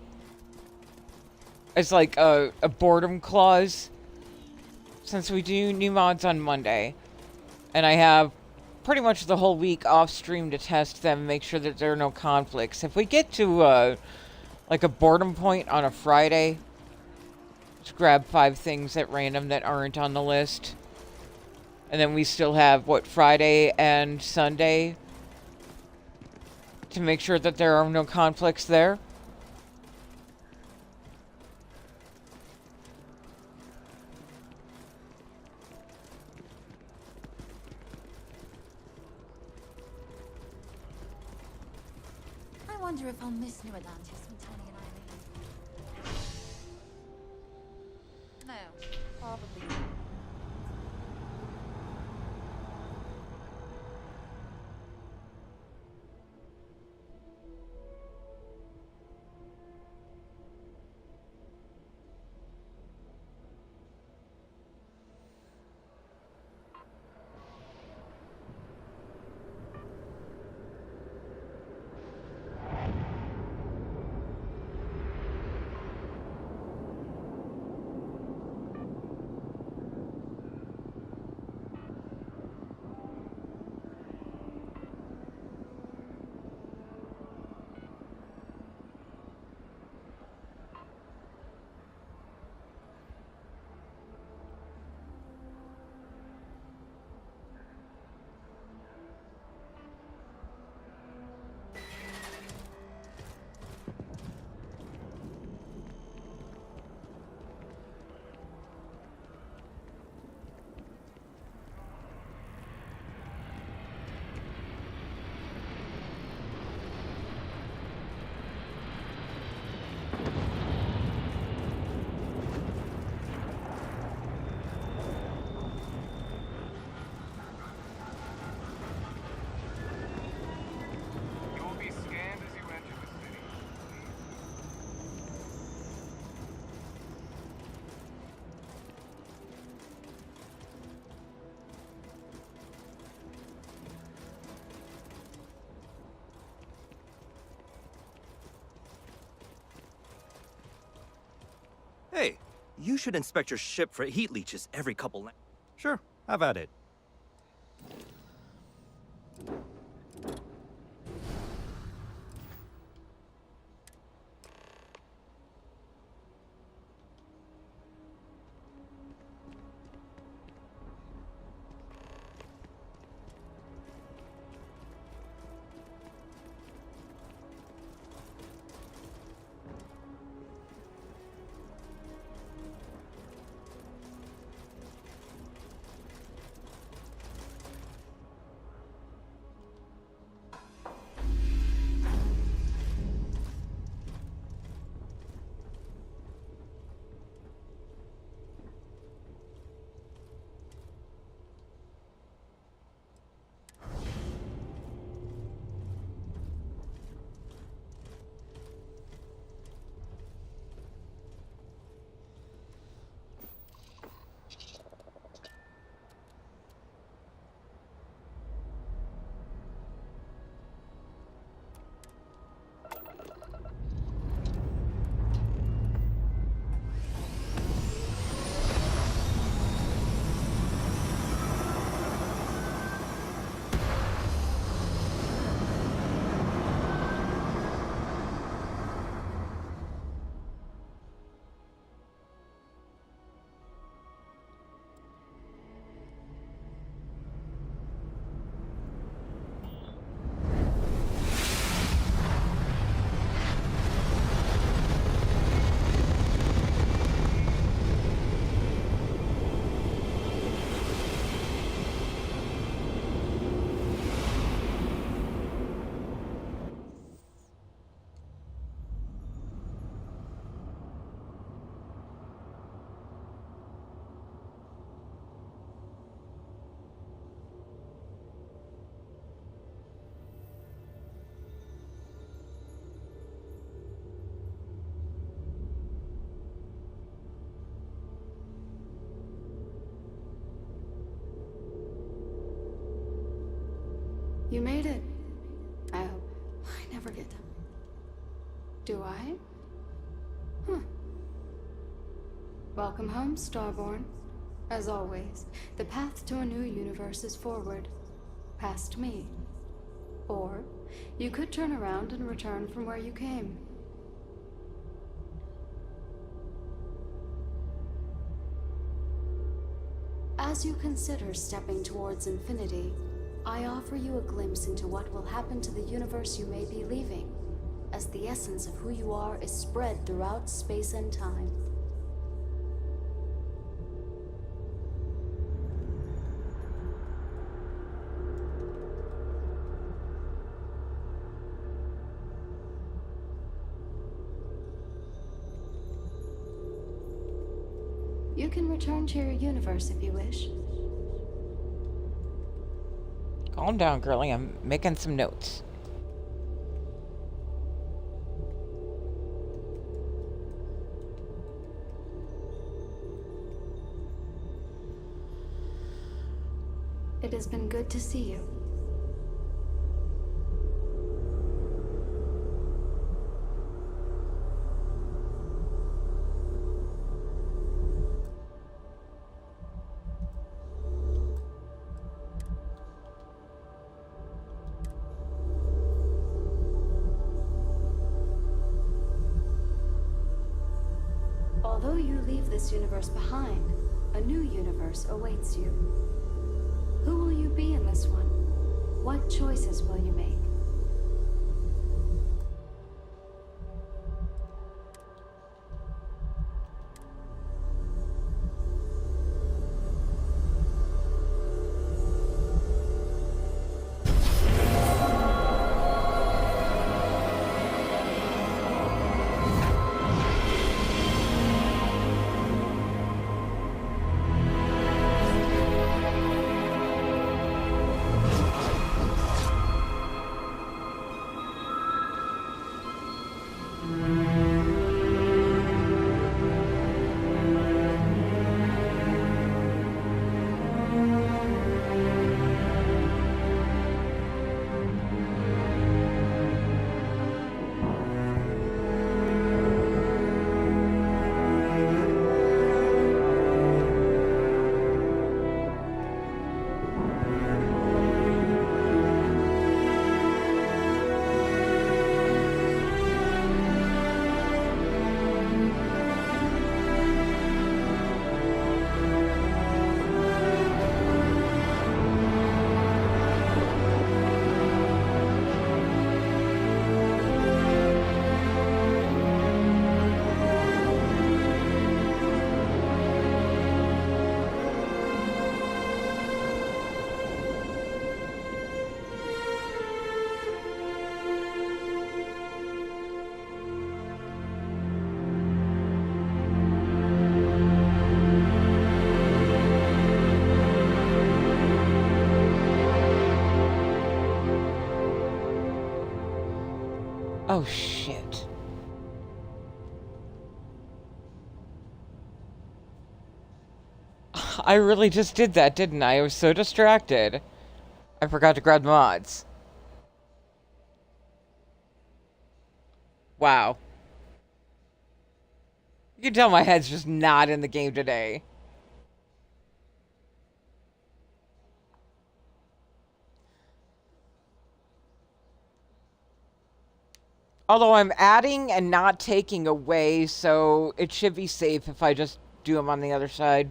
like a boredom clause, since we do new mods on Monday, and I have pretty much the whole week off stream to test them, make sure that there are no conflicts. If we get to like a boredom point on a Friday. Just grab 5 things at random that aren't on the list. And then we still have, what, Friday and Sunday to make sure that there are no conflicts there. I wonder if I'll miss New Atlantis when Tony and I leave. No, probably not. Hey, you should inspect your ship for heat leeches every couple. Sure, have at it. You made it. I hope. I never get them. Do I? Huh. Welcome home, Starborn. As always, the path to a new universe is forward. Past me. Or, you could turn around and return from where you came. As you consider stepping towards infinity, I offer you a glimpse into what will happen to the universe you may be leaving, as the essence of who you are is spread throughout space and time. You can return to your universe if you wish. Calm down, girlie. I'm making some notes. It has been good to see you. Although you leave this universe behind, a new universe awaits you. Who will you be in this one? What choices will you make? Oh, shit. I really just did that, didn't I? I was so distracted. I forgot to grab the mods. Wow. You can tell my head's just not in the game today. Although I'm adding and not taking away, so it should be safe if I just do them on the other side.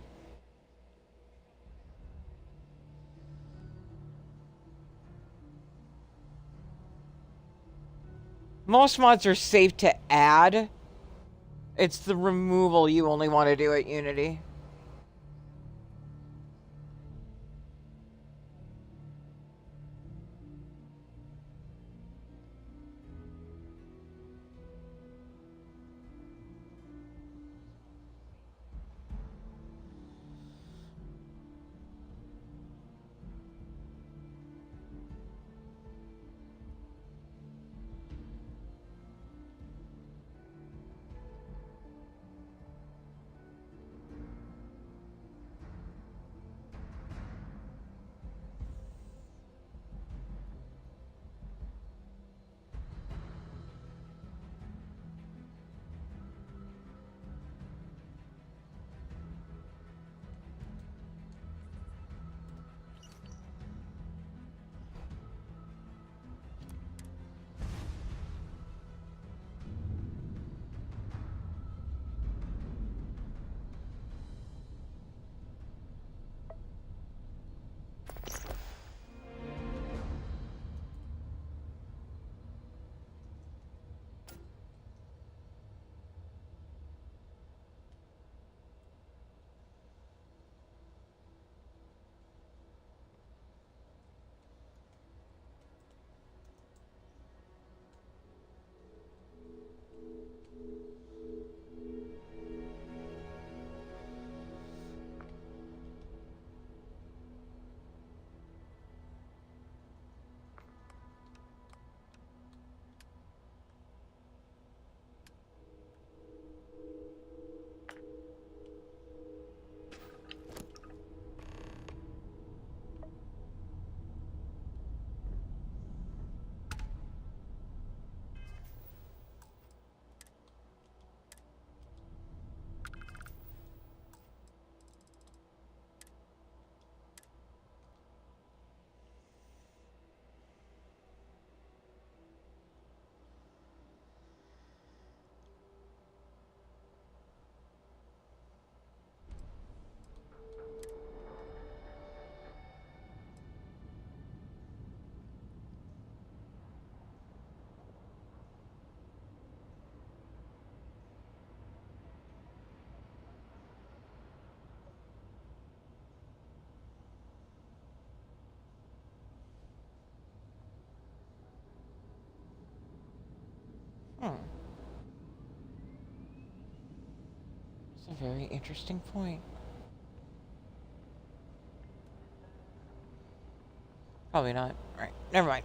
Most mods are safe to add. It's the removal you only want to do at Unity. That's a very interesting point. Probably not. Right. Never mind.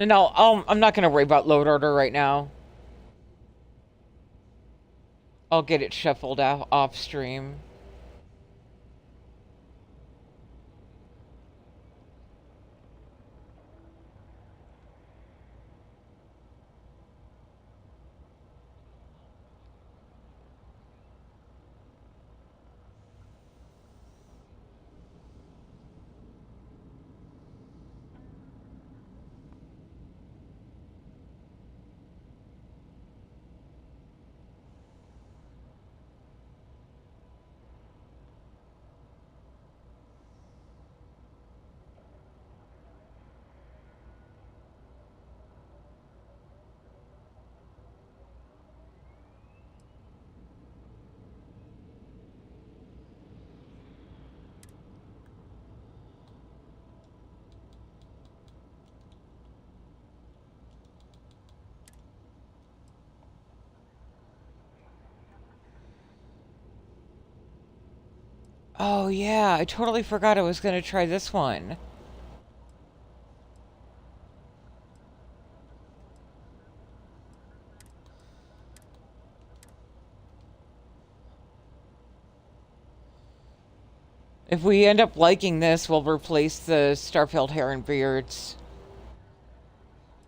No, I'm not going to worry about load order right now. I'll get it shuffled out off stream. Oh yeah, I totally forgot I was going to try this one. If we end up liking this, we'll replace the Starfield hair and beards.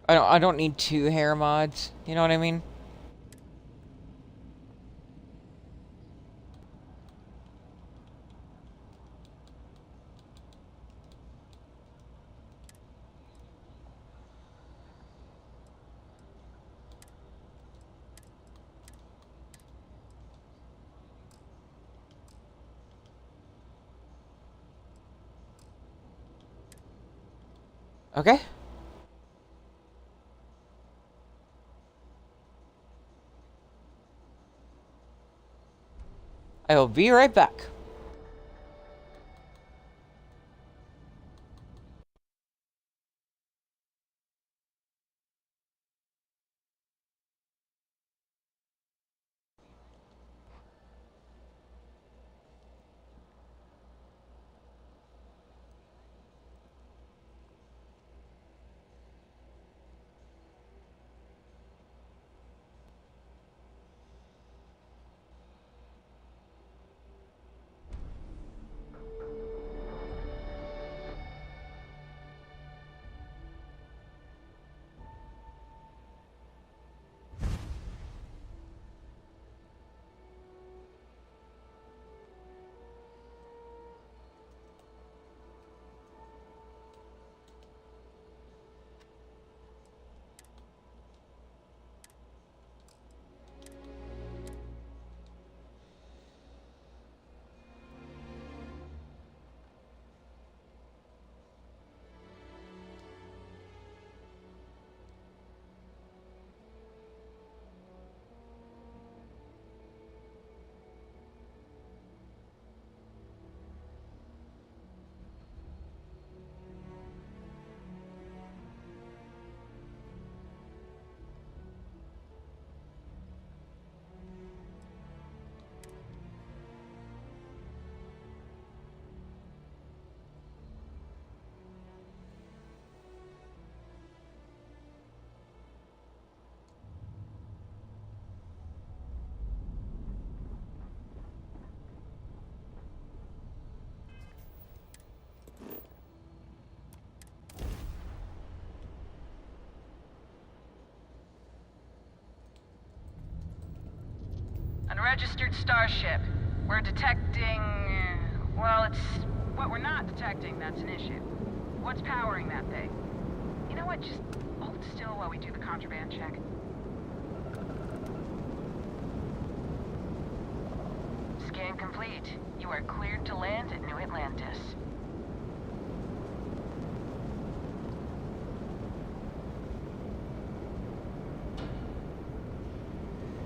I don't need 2 hair mods. You know what I mean? Okay. I will be right back. registered starship. We're detecting... well, it's what we're not detecting that's an issue. What's powering that thing? You know what, just hold still while we do the contraband check. Scan complete. You are cleared to land at New Atlantis.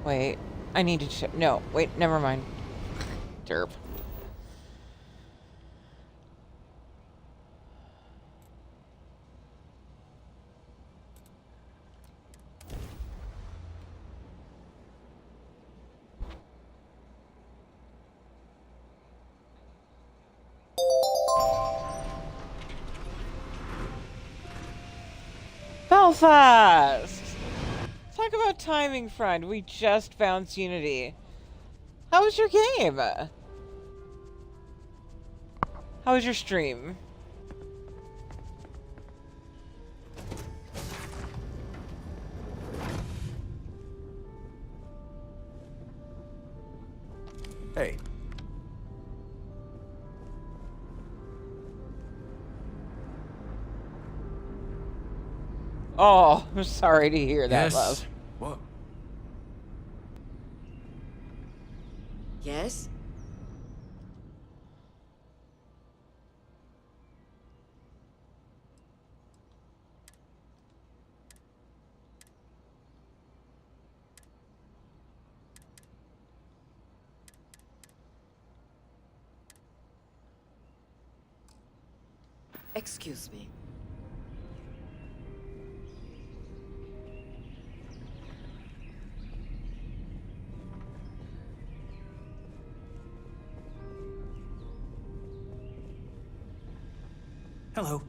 Wait, I need to check. No, wait, never mind. Derp. Belfast! Talk about timing, friend. We just found Unity. How was your game? How was your stream? Hey. Oh, I'm sorry to hear that, love. What? Yes? Excuse me. Hello.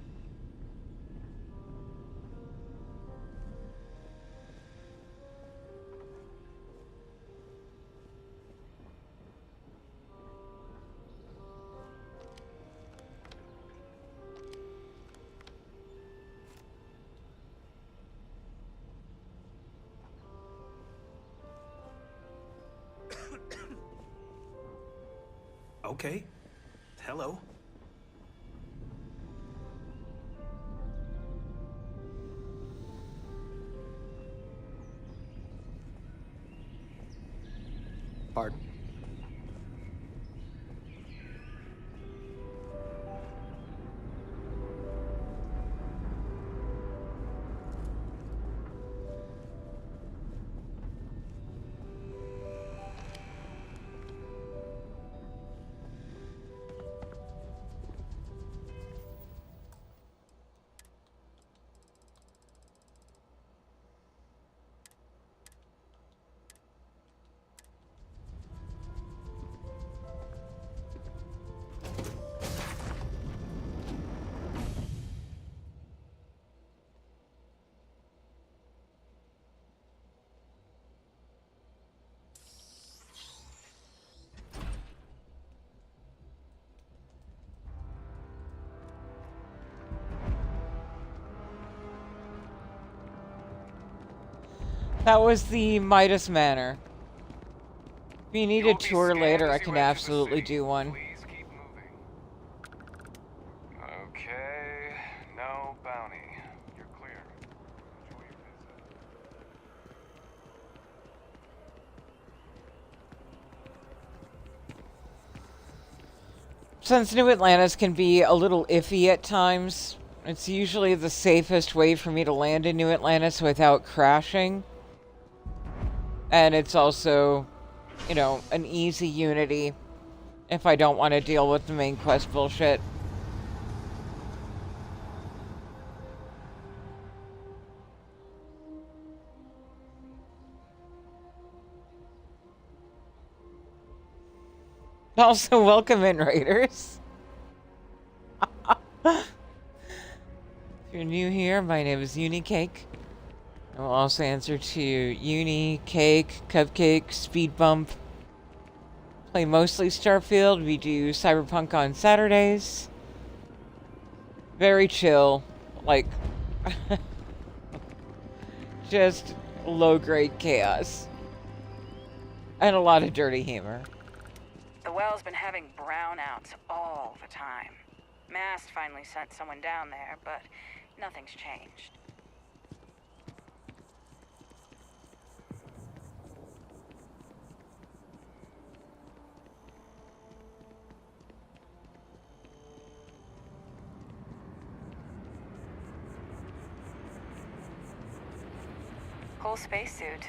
Okay. Hello. Pardon? That was the Midas Manor. If you need a tour later, I can absolutely do one. Okay, no bounty. You're clear. Enjoy your visit. Since New Atlantis can be a little iffy at times, it's usually the safest way for me to land in New Atlantis without crashing. And it's also, you know, an easy Unity if I don't want to deal with the main quest bullshit. Also, welcome in, Raiders. If you're new here, my name is Unicake. I will also answer to Uni, Cake, Cupcake, Speed Bump. Play mostly Starfield. We do Cyberpunk on Saturdays. Very chill. Like, just low-grade chaos. And a lot of dirty humor. The well's been having brownouts all the time. Mast finally sent someone down there, but nothing's changed. Whole spacesuit.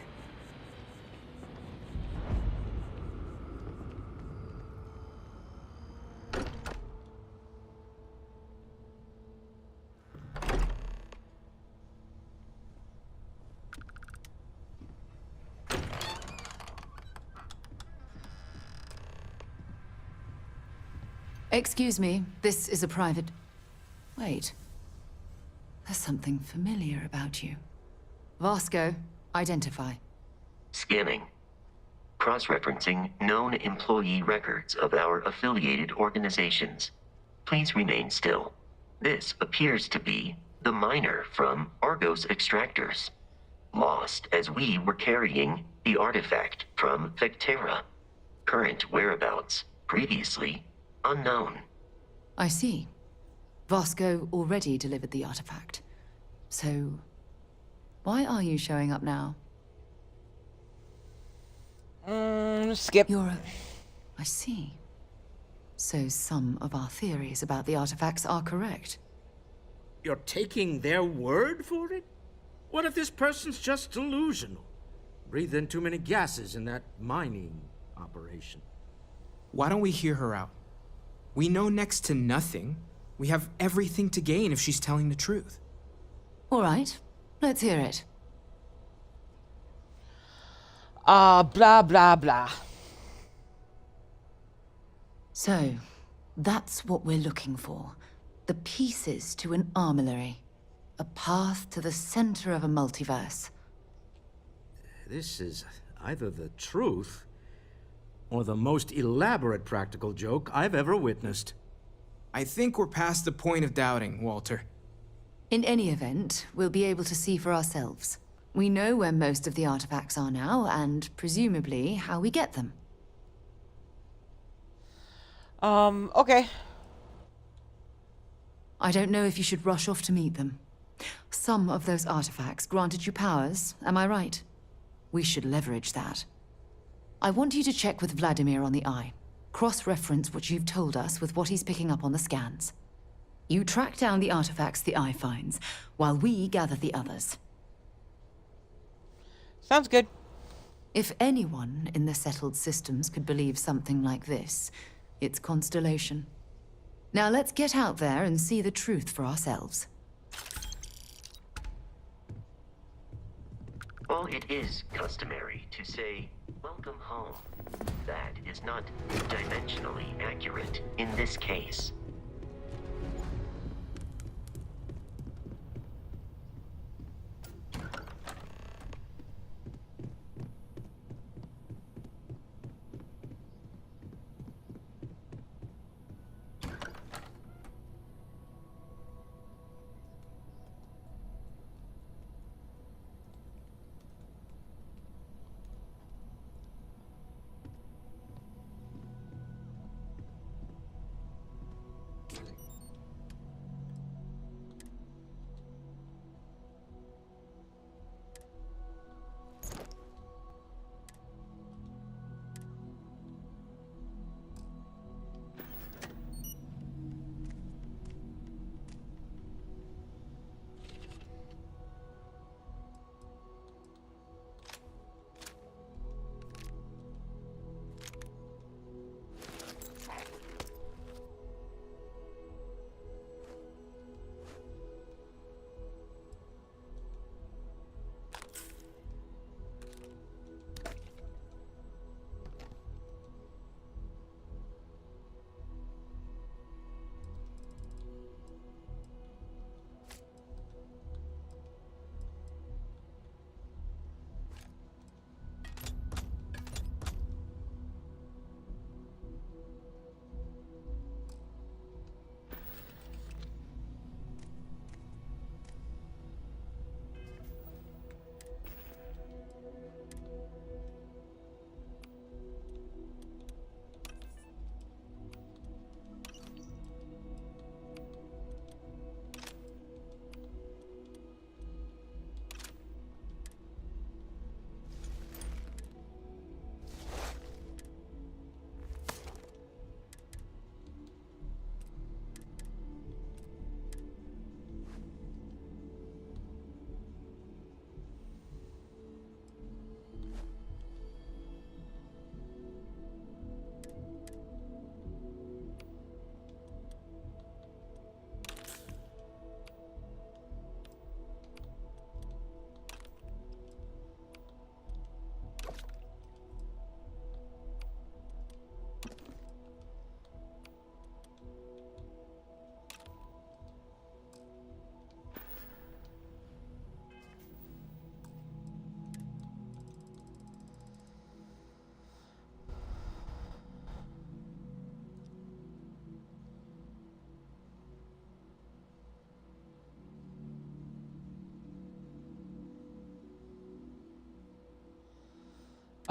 Excuse me, this is a private... Wait. There's something familiar about you. Vasco, identify. Scanning. Cross-referencing known employee records of our affiliated organizations. Please remain still. This appears to be the miner from Argos Extractors. Lost as we were carrying the artifact from Vectera. Current whereabouts, previously unknown. I see. Vasco already delivered the artifact. So, why are you showing up now? Skip. I see. So some of our theories about the artifacts are correct. You're taking their word for it? What if this person's just delusional? Breathed in too many gases in that mining operation. Why don't we hear her out? We know next to nothing. We have everything to gain if she's telling the truth. All right, let's hear it. Blah, blah, blah. So, that's what we're looking for. The pieces to an armillary. A path to the center of a multiverse. This is either the truth or the most elaborate practical joke I've ever witnessed. I think we're past the point of doubting, Walter. In any event, we'll be able to see for ourselves. We know where most of the artifacts are now, and presumably how we get them. Okay. I don't know if you should rush off to meet them. Some of those artifacts granted you powers, am I right? We should leverage that. I want you to check with Vladimir on the Eye. Cross-reference what you've told us with what he's picking up on the scans. You track down the artifacts the Eye finds, while we gather the others. Sounds good. If anyone in the settled systems could believe something like this, it's Constellation. Now let's get out there and see the truth for ourselves. While it is customary to say, "Welcome home," that is not dimensionally accurate in this case.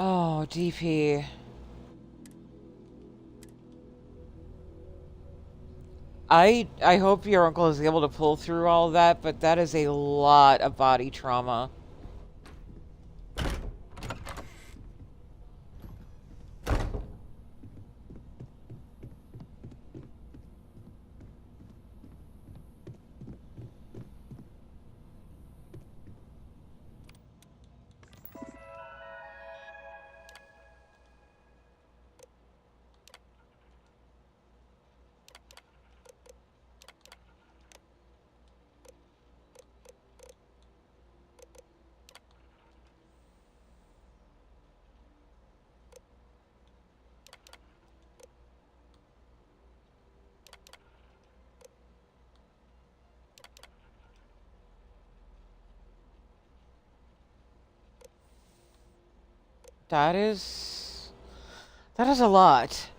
Oh, DP. I hope your uncle is able to pull through all that, but that is a lot of body trauma. That is a lot.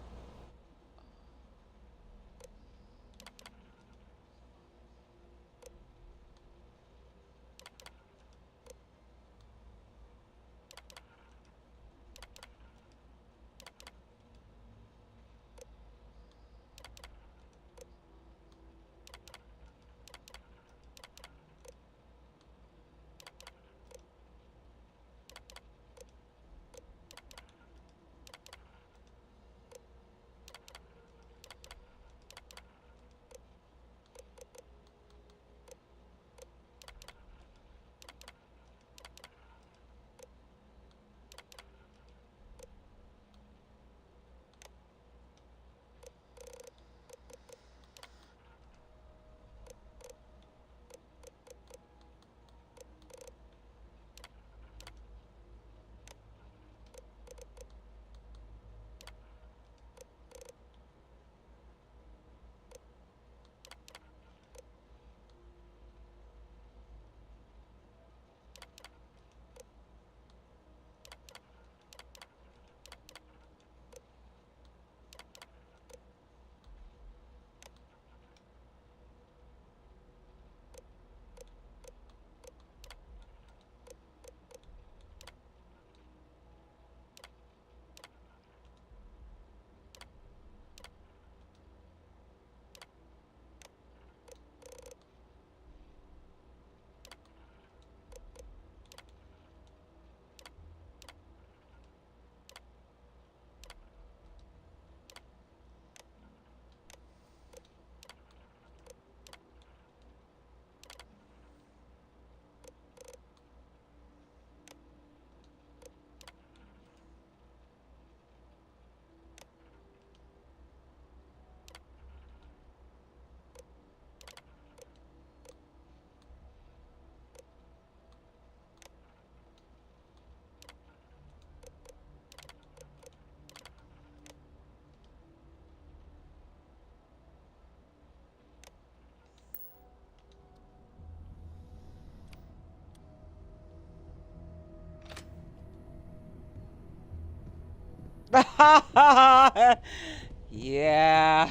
Yeah.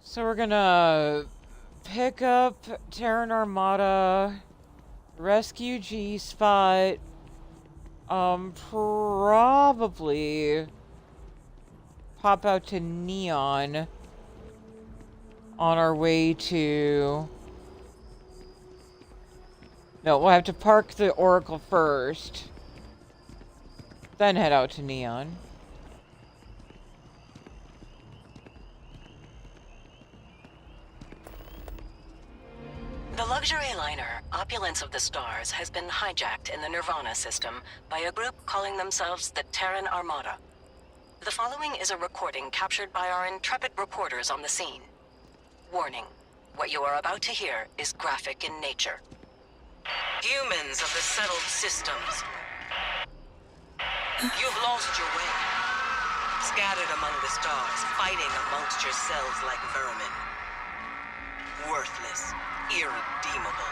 So we're gonna pick up Terran Armada, rescue G-Spot, probably pop out to Neon on our way to... No, we'll have to park the Oracle first, then head out to Neon. The luxury liner, Opulence of the Stars, has been hijacked in the Nirvana system by a group calling themselves the Terran Armada. The following is a recording captured by our intrepid reporters on the scene. Warning, what you are about to hear is graphic in nature. Humans of the settled systems, you've lost your way. Scattered among the stars, fighting amongst yourselves like vermin. Worthless, irredeemable.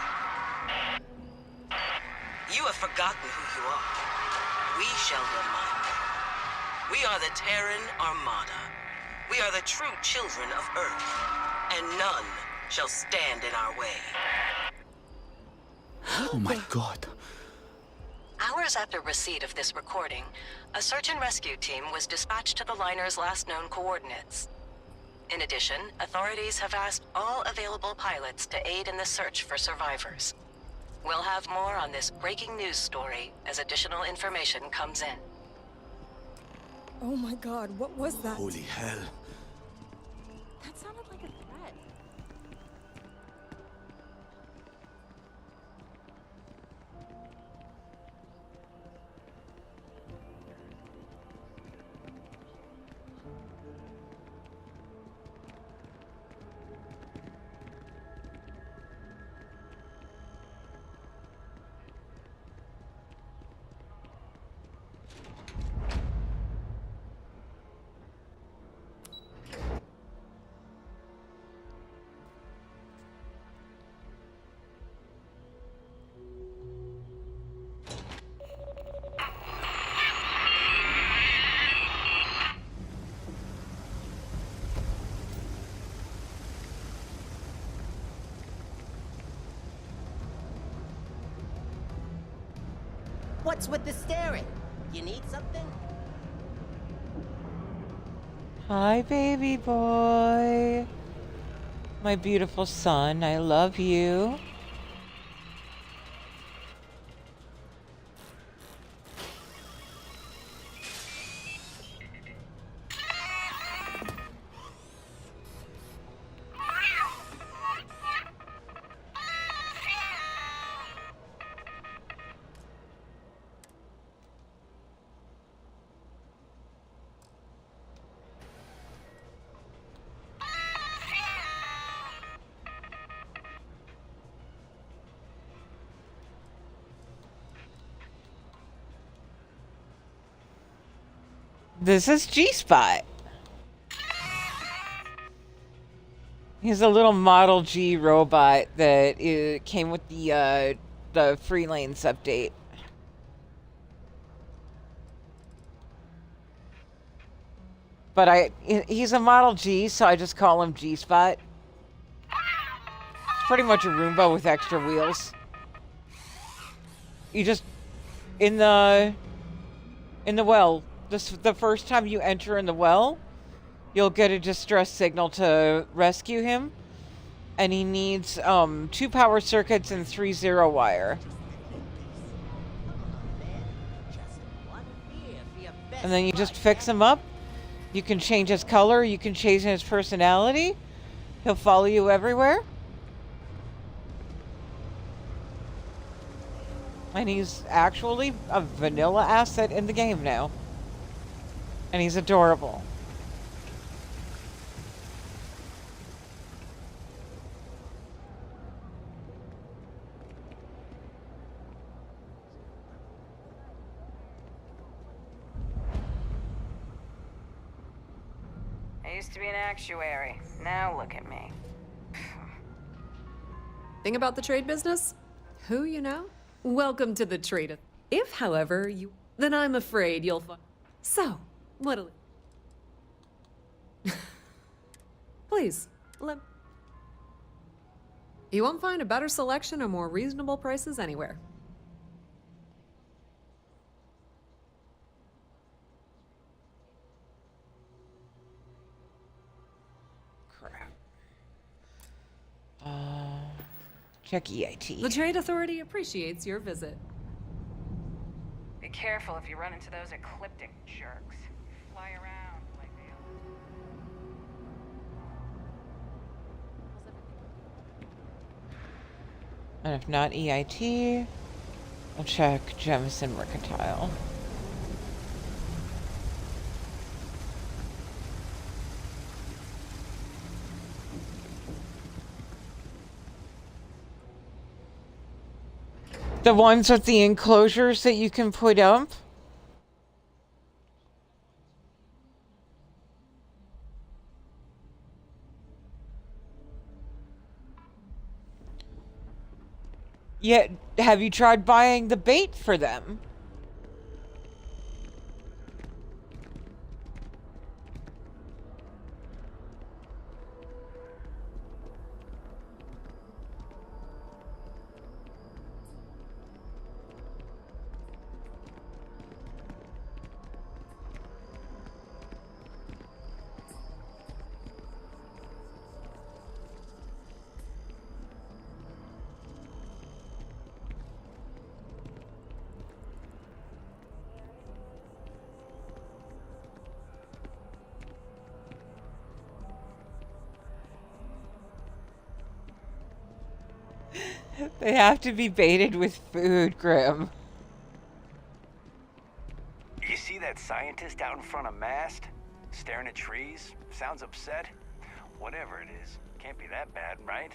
You have forgotten who you are. We shall remind you. We are the Terran Armada. We are the true children of Earth, and none shall stand in our way. Oh my god. Hours after receipt of this recording, a search and rescue team was dispatched to the liner's last known coordinates. In addition, authorities have asked all available pilots to aid in the search for survivors. We'll have more on this breaking news story as additional information comes in. Oh my god, what was that? Holy hell. That sounded like a threat. What's with the staring? You need something? Hi, baby boy. My beautiful son, I love you. This is G-Spot. He's a little Model G robot that came with the Free Lanes update. But he's a Model G, so I just call him G-Spot. It's pretty much a Roomba with extra wheels. You just in the well. The first time you enter in the well, you'll get a distress signal to rescue him. And he needs 2 power circuits and 3 zero wire. And then you just fix him up. You can change his color, you can change his personality. He'll follow you everywhere. And he's actually a vanilla asset in the game now. And he's adorable. I used to be an actuary. Now look at me. Thing about the trade business? Who you know? Welcome to the trade. If, however, you... Then I'm afraid you'll find... So, what'll... Please, let... You won't find a better selection or more reasonable prices anywhere. Crap. Check EIT. The Trade Authority appreciates your visit. Be careful if you run into those ecliptic jerks. Fly around like they And if not EIT, I'll check Jemison Mercantile. The ones with the enclosures that you can put up? Yet, have you tried buying the bait for them? They have to be baited with food, Grim. You see that scientist out in front of mast? Staring at trees? Sounds upset? Whatever it is, can't be that bad, right?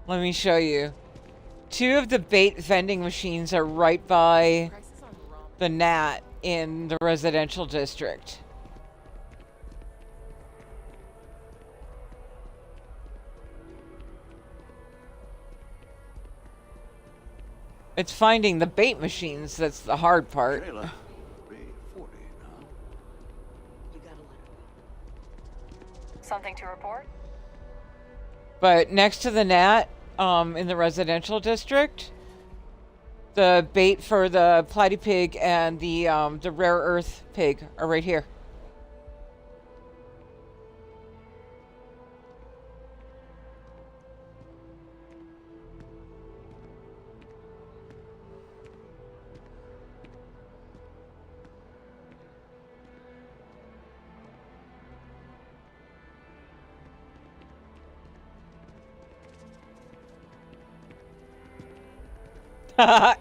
Let me show you. 2 of the bait vending machines are right by the Nat in the residential district. It's finding the bait machines that's the hard part. Something to report? But next to the Nat, in the residential district, the bait for the platy pig and the rare earth pig are right here.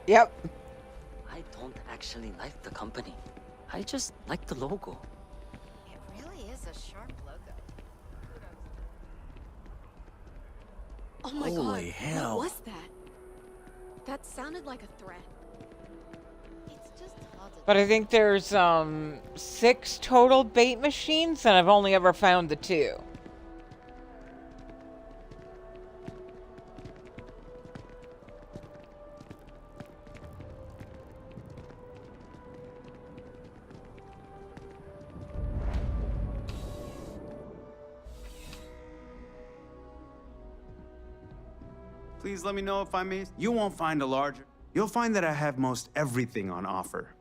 Yep. I don't actually like the company. I just like the logo. It really is a sharp logo. Oh my god. Holy hell. What was that? That sounded like a threat. It's just hard to But I think there's 6 total bait machines, and I've only ever found the 2. Please let me know if I may. You won't find a larger. You'll find that I have most everything on offer.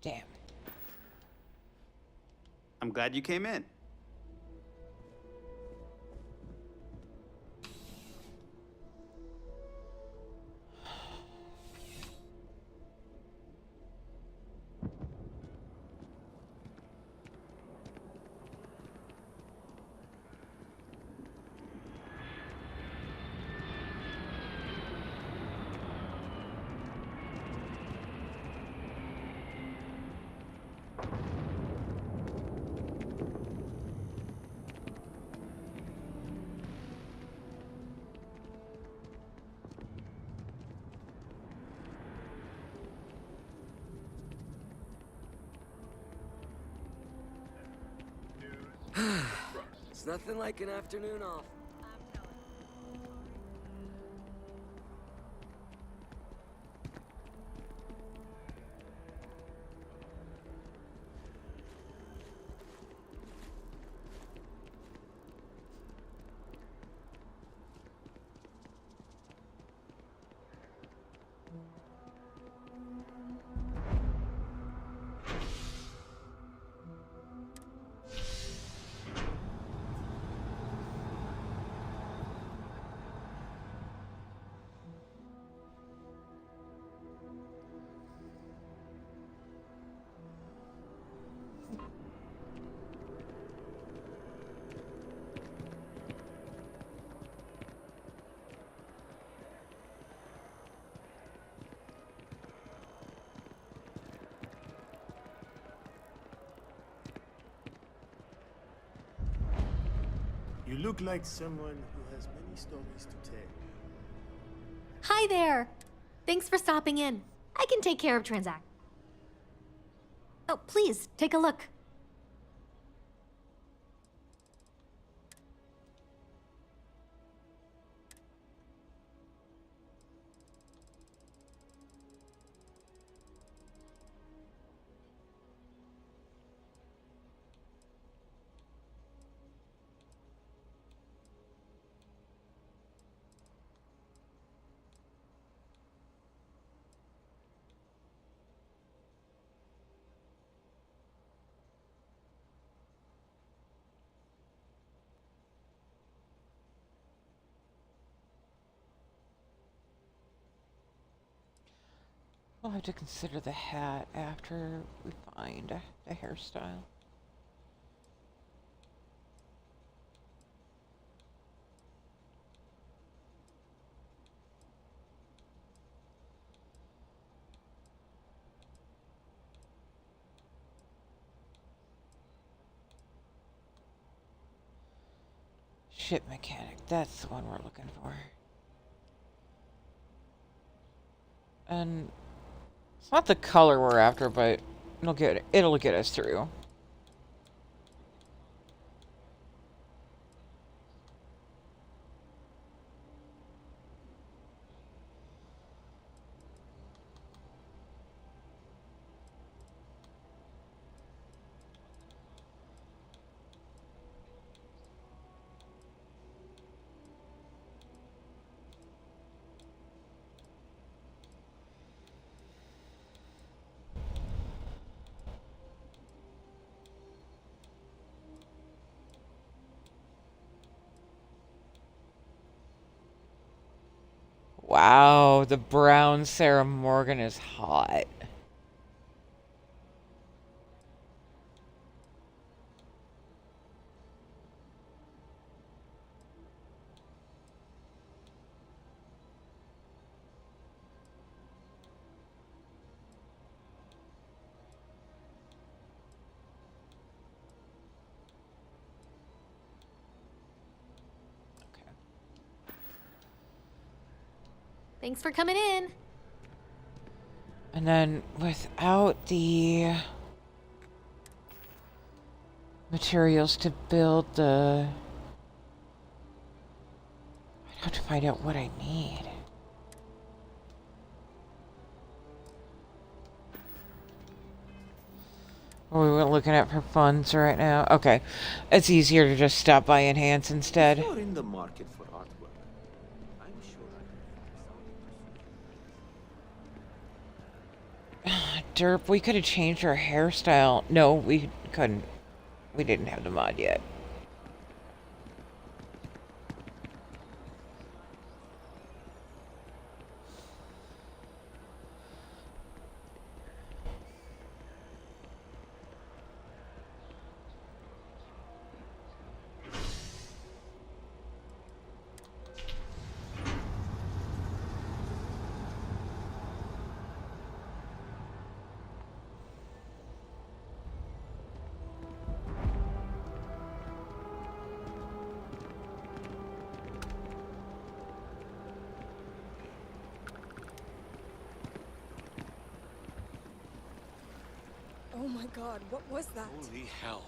Damn. I'm glad you came in. It's nothing like an afternoon off. You look like someone who has many stories to tell. Hi there! Thanks for stopping in. I can take care of transact. Oh, please, take a look. We'll have to consider the hat after we find the hairstyle. Ship mechanic, that's the one we're looking for. And it's not the color we're after, but it'll get us through. Wow, the brown Sarah Morgan is hot. Thanks for coming in. And then without the materials to build the... I have to find out what I need. What are we looking at for funds right now? Okay. It's easier to just stop by Enhance instead. If you're in the market for artwork, I'm sure Derp, we could have changed our hairstyle. No, we couldn't. We didn't have the mod yet. Oh my god, what was that? Holy hell.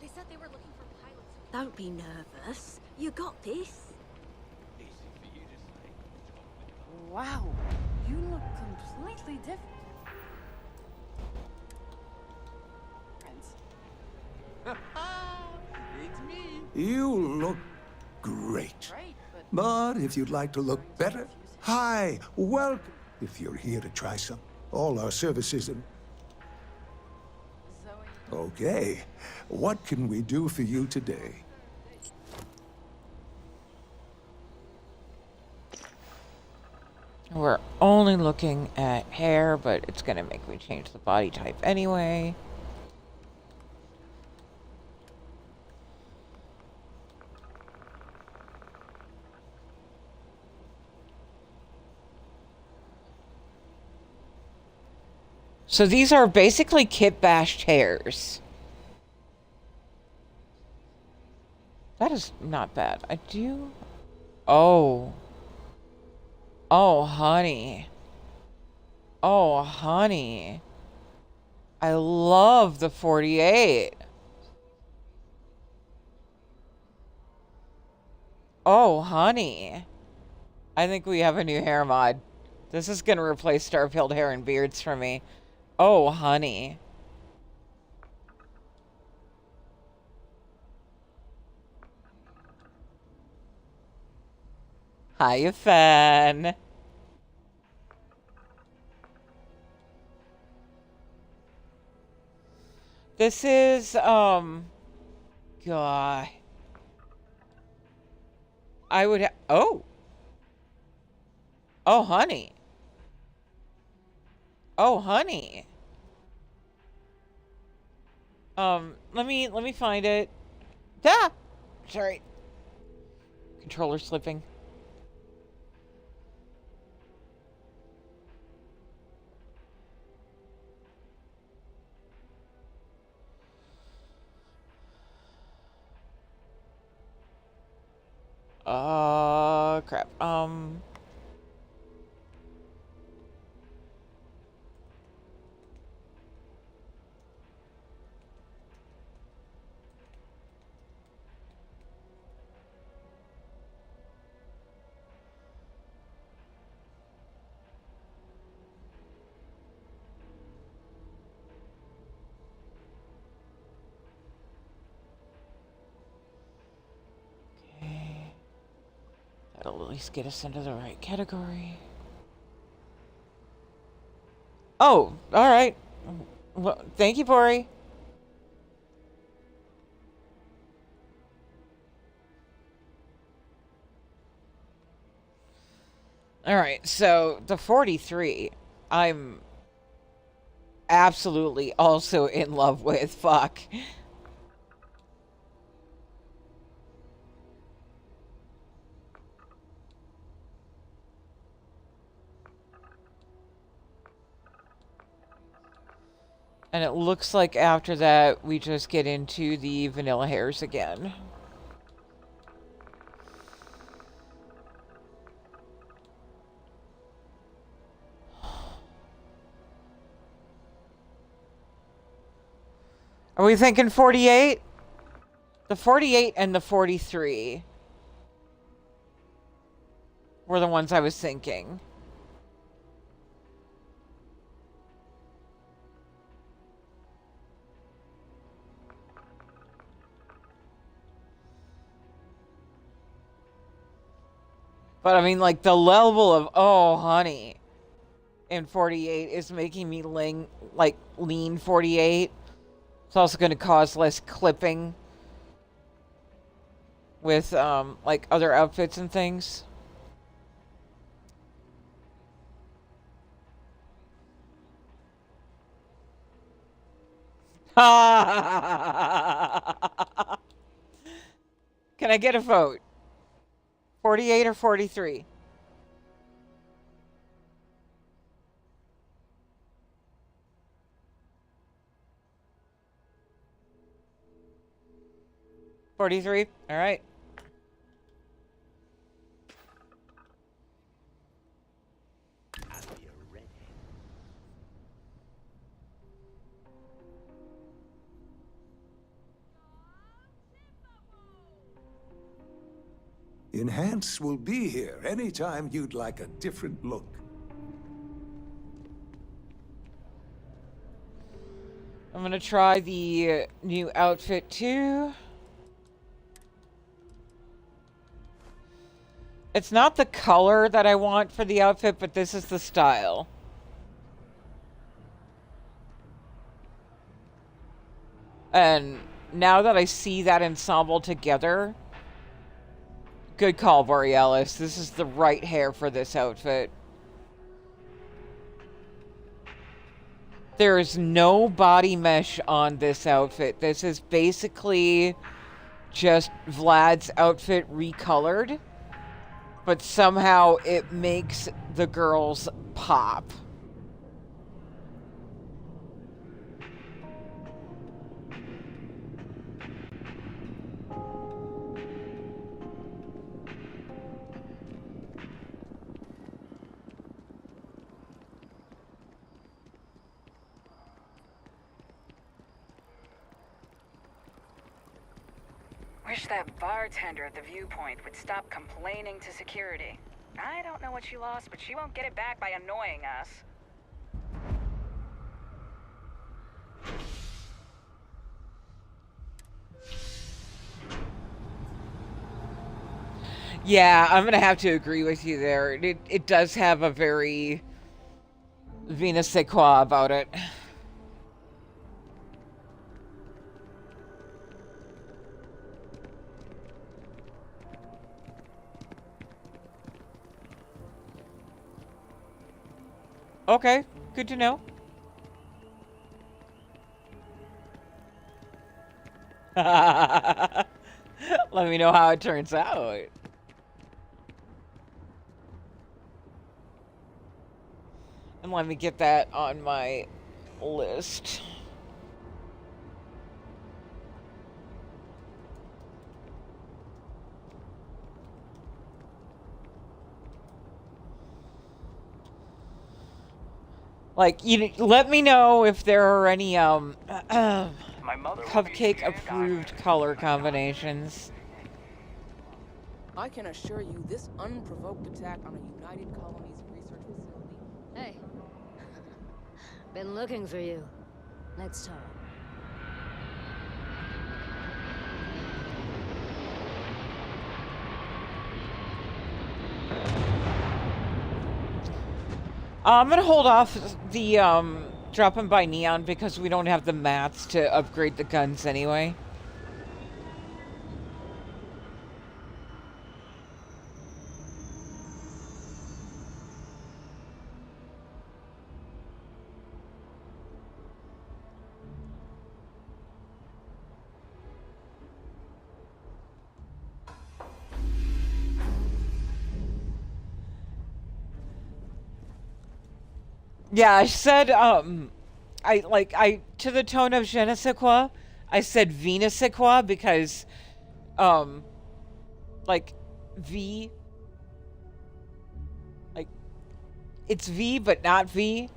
They said they were looking for pilots who Don't be nervous. You got this. Wow, you look completely different. It's me. You look great. But if you'd like to look better, hi, welcome. If you're here to try some, all our services and... Okay, what can we do for you today? We're only looking at hair, but it's gonna make me change the body type anyway. So these are basically kit bashed hairs. That is not bad. I do... Oh. Oh, honey. Oh, honey. I love the 48. Oh, honey. I think we have a new hair mod. This is going to replace Starfield hair and beards for me. Oh, honey. Hiya, fan. This is, God. I would oh. Oh, honey. Oh, honey. Let me find it. Ah! Sorry. Controller slipping. Crap. That'll at least get us into the right category. Oh, all right. Well, thank you, Bori. All right, so the 43, I'm absolutely also in love with. Fuck. And it looks like after that, we just get into the vanilla hairs again. Are we thinking 48? The 48 and the 43 were the ones I was thinking. But I mean, like, the level of, oh, honey, in 48 is making me lean 48. It's also going to cause less clipping with, like, other outfits and things. Can I get a vote? 48 or 43? $43? All right. Enhance will be here anytime you'd like a different look. I'm gonna try the new outfit too. It's not the color that I want for the outfit, but this is the style. And now that I see that ensemble together, good call, Borealis. This is the right hair for this outfit. There is no body mesh on this outfit. This is basically just Vlad's outfit recolored, but somehow it makes the girls pop. Wish that bartender at the viewpoint would stop complaining to security. I don't know what she lost, but she won't get it back by annoying us. Yeah, I'm gonna have to agree with you there. It does have a very Venus Sequoia about it. Okay, good to know. Let me know how it turns out. And let me get that on my list. Like, let me know if there are any cupcake approved color combinations. I can assure you this unprovoked attack on a United Colonies research facility. Hey. Been looking for you. Let's talk. I'm gonna hold off the dropping by Neon because we don't have the mats to upgrade the guns anyway. Yeah, I said, to the tone of je ne sais quoi, I said Venus sais quoi because, V, it's V but not V.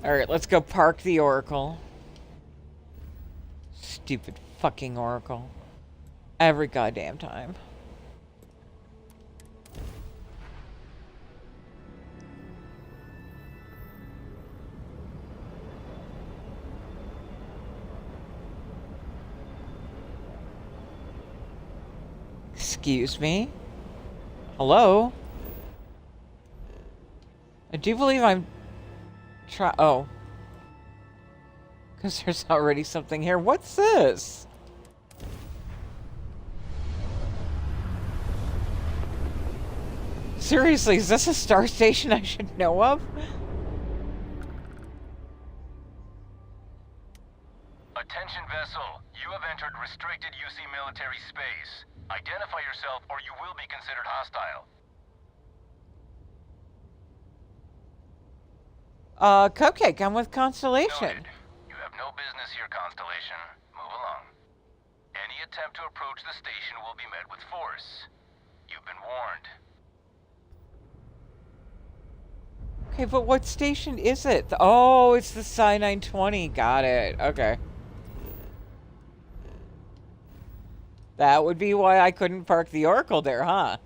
Alright, let's go park the Oracle. Stupid fucking Oracle. Every goddamn time. Excuse me? Hello? I do believe I'm oh. Because there's already something here. What's this? Seriously, is this a star station I should know of? Attention vessel, you have entered restricted UC military space. Identify yourself or you will be considered hostile. Cupcake, I'm with Constellation. Noted. You have no business here, Constellation. Move along. Any attempt to approach the station will be met with force. You've been warned. Okay, but what station is it? Oh, it's the Psi 920. Got it. Okay. That would be why I couldn't park the Oracle there, huh?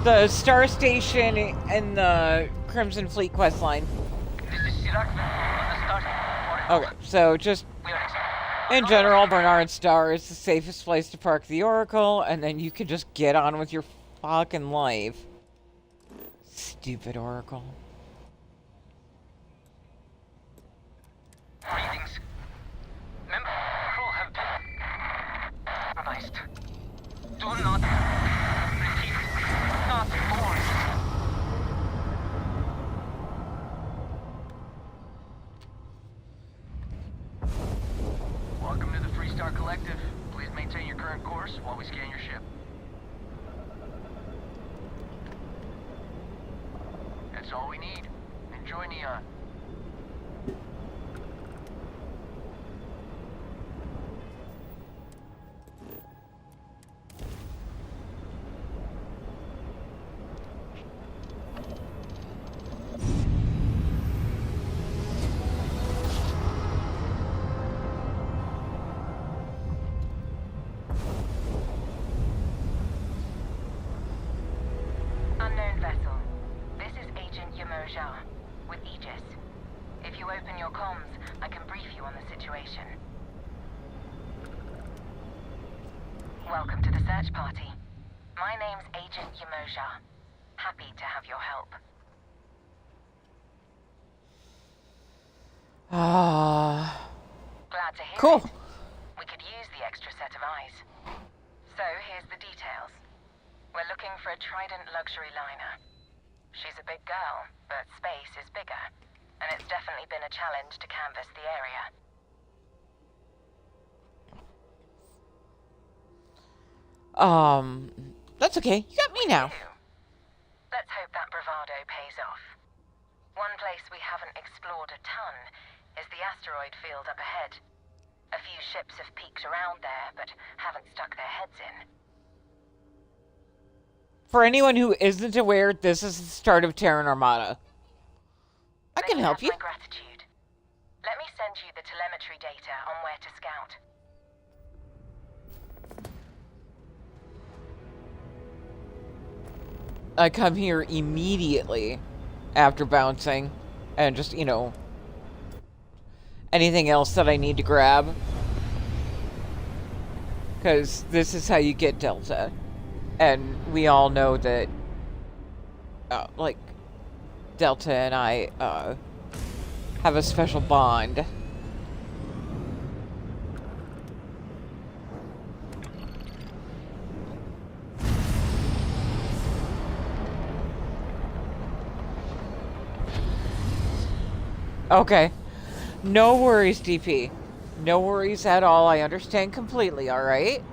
The Star Station and the Crimson Fleet quest line. Okay, so just in general, Bernard Star is the safest place to park the Oracle, and then you can just get on with your fucking life. Stupid Oracle. Greetings. Member crew have been compromised. Do not repeat. Not force. Welcome to the Freestar Collective. Please maintain your current course while we scan your ship. That's all we need. Enjoy Neon. Unknown vessel. This is Agent Yamoja with Aegis. If you open your comms, I can brief you on the situation. Welcome to the search party. My name's Agent Yamoja. Happy to have your help. Glad to hear Cool. it. We could use the extra set of eyes. So here's the details. We're looking for a Trident luxury liner. She's a big girl, but space is bigger, and it's definitely been a challenge to canvass the area. That's okay. You got me now. Let's hope that bravado pays off. One place we haven't explored a ton is the asteroid field up ahead. A few ships have peeked around there, but haven't stuck their heads in. For anyone who isn't aware, this is the start of Terran Armada. I can help you. My gratitude. Let me send you the telemetry data on where to scout. I come here immediately after bouncing and just, you know, anything else that I need to grab. Because this is how you get Delta. And we all know that, like, Delta and I, have a special bond. Okay. No worries, DP. No worries at all. I understand completely, alright?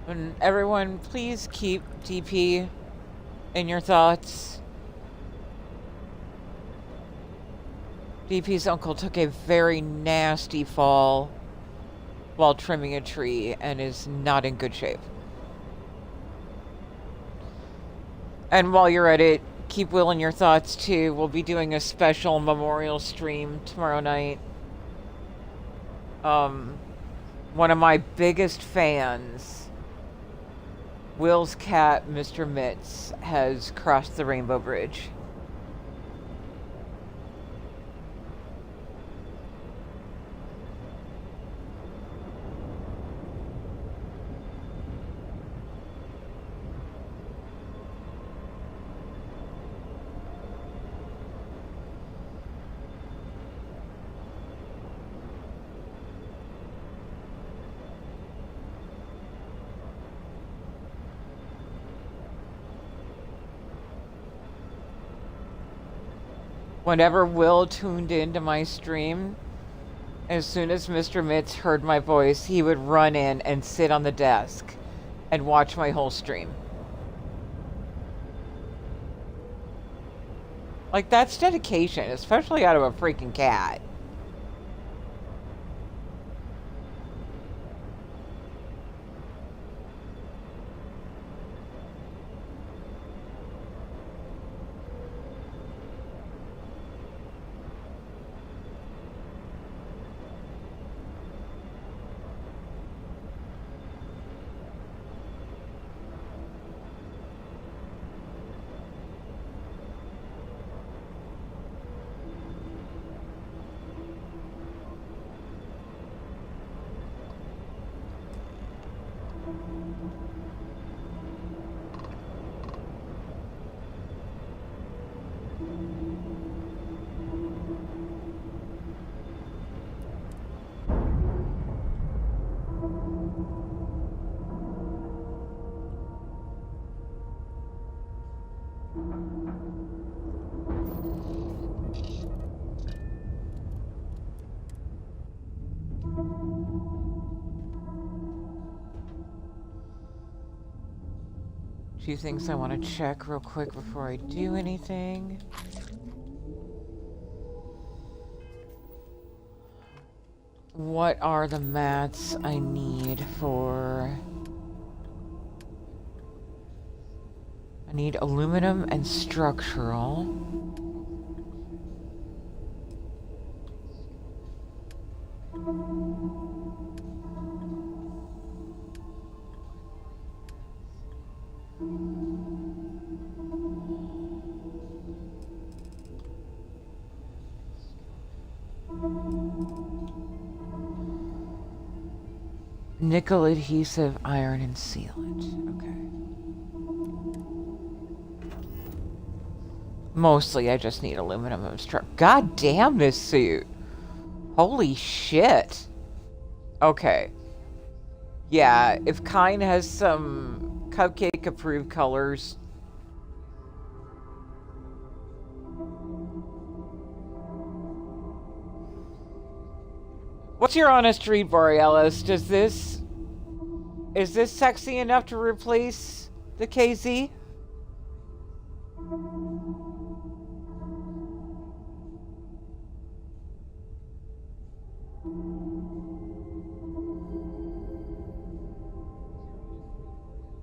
And everyone, please keep DP in your thoughts. DP's uncle took a very nasty fall while trimming a tree and is not in good shape. And while you're at it, keep Will in your thoughts too. We'll be doing a special memorial stream tomorrow night. One of my biggest fans, Will's cat, Mr. Mitz, has crossed the Rainbow Bridge. Whenever Will tuned into my stream As soon as Mr. Mitz heard my voice, he would run in and sit on the desk and watch my whole stream. Like, that's dedication, especially out of a freaking cat. A few things I want to check real quick before I do anything. What are the mats I need for... I need aluminum and structural. Nickel adhesive, iron, and sealant. Okay. Mostly, I just need aluminum and structure. God damn this suit. Holy shit. Okay. Yeah, if Kine has some cupcake-approved colors... What's your honest read, Borealis? Is this sexy enough to replace the KZ?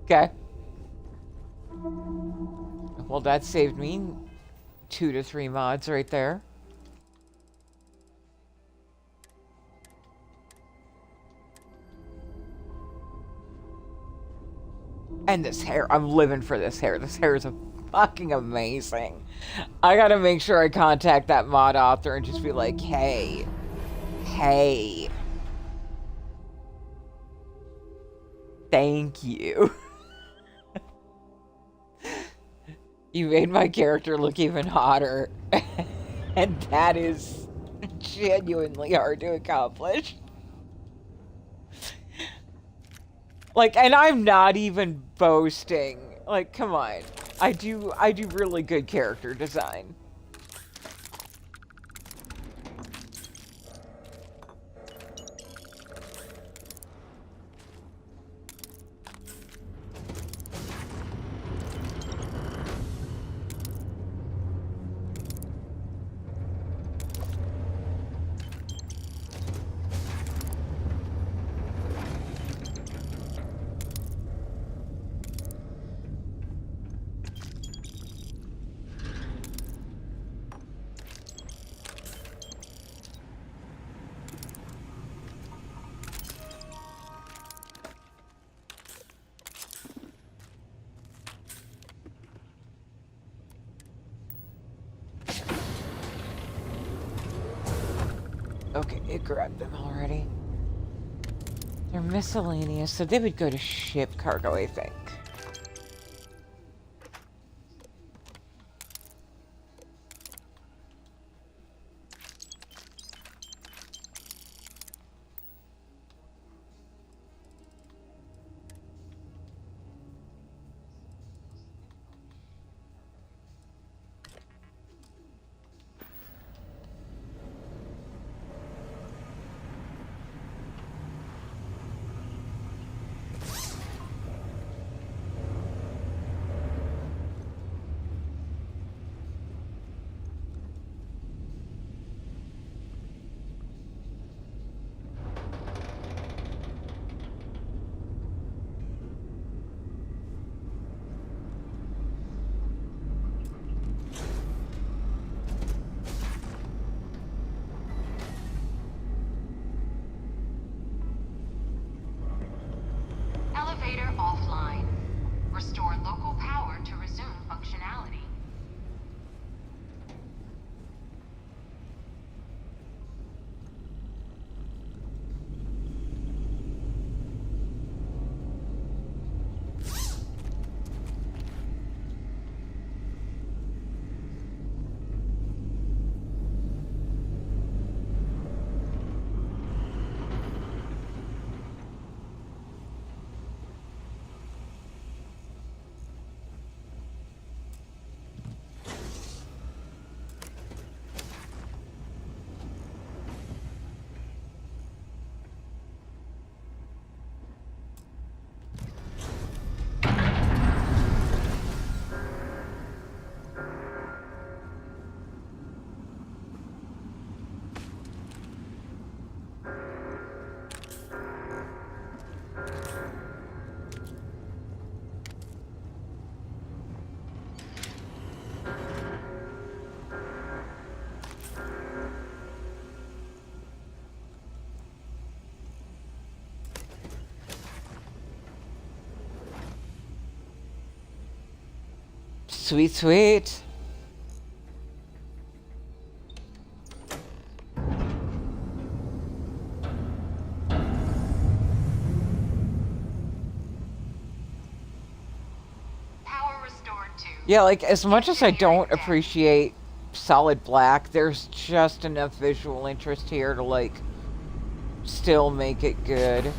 Okay. Well, that saved me 2 to 3 mods right there. And this hair, I'm living for this hair. This hair is fucking amazing. I gotta make sure I contact that mod author and just be like, hey, thank you. You made my character look even hotter. And that is genuinely hard to accomplish. Like, and I'm not even boasting. Like, come on. I do really good character design. Okay, it grabbed them already. They're miscellaneous, so they would go to ship cargo, I think. Restore local power to resume functionality. Sweet, sweet. Power restored to... Yeah, like, as much as I don't appreciate solid black, there's just enough visual interest here to, like, still make it good.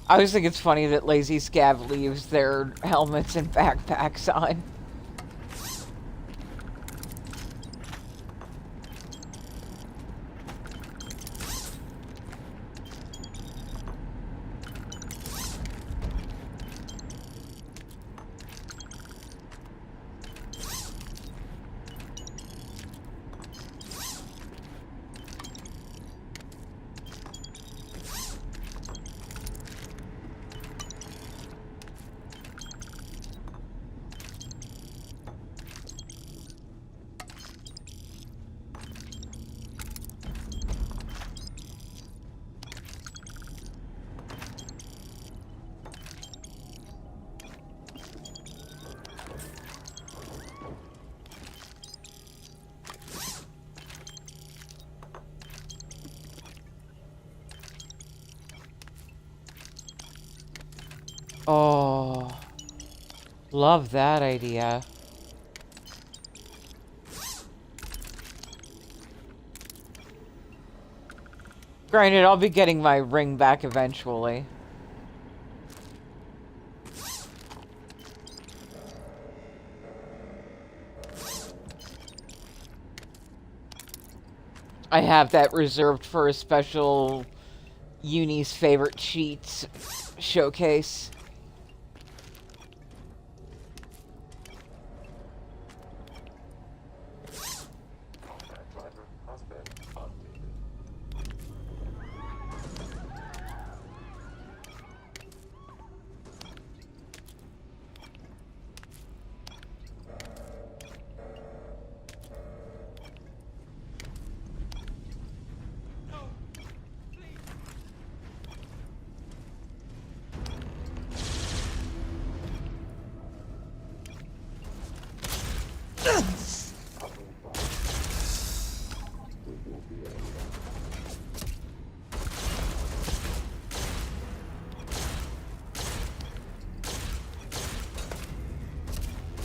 I always think it's funny that Lazy Scav leaves their helmets and backpacks on. Oh, love that idea. Granted, I'll be getting my ring back eventually. I have that reserved for a special Uni's favorite cheats showcase.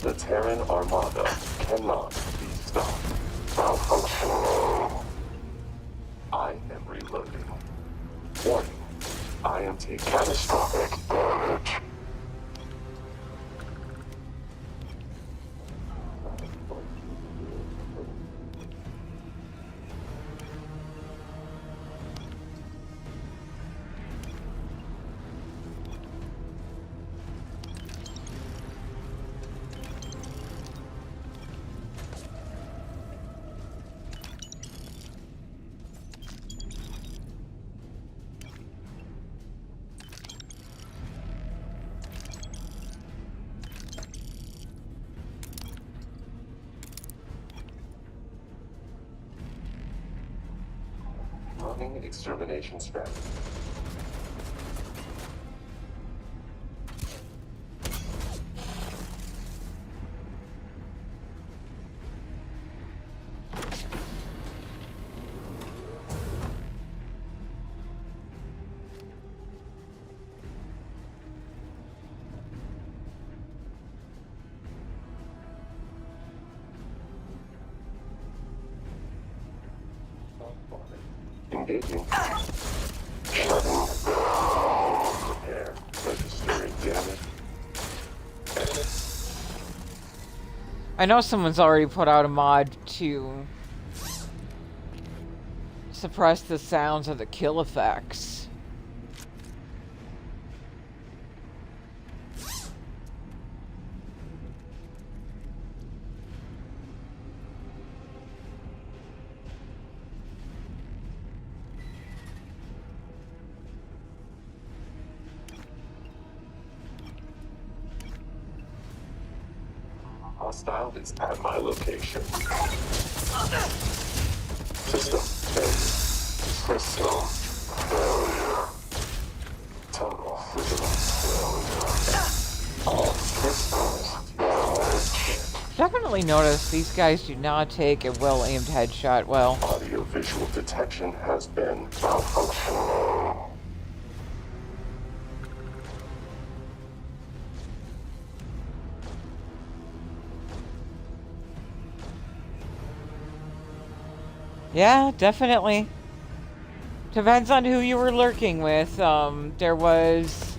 The Terran Armada cannot be stopped. Malfunction. I am reloading. Warning. I am taking catastrophic damage. extermination strategy. Engaging. Shutting. Prepare. Registering damage. I know someone's already put out a mod to suppress the sounds of the kill effects. Hostile is at my location. System failure. Crystal failure. Total physical failure. All crystals failure. Definitely notice these guys do not take a well-aimed headshot well. Audio-visual detection has been malfunctioning. Yeah, definitely. Depends on who you were lurking with. There was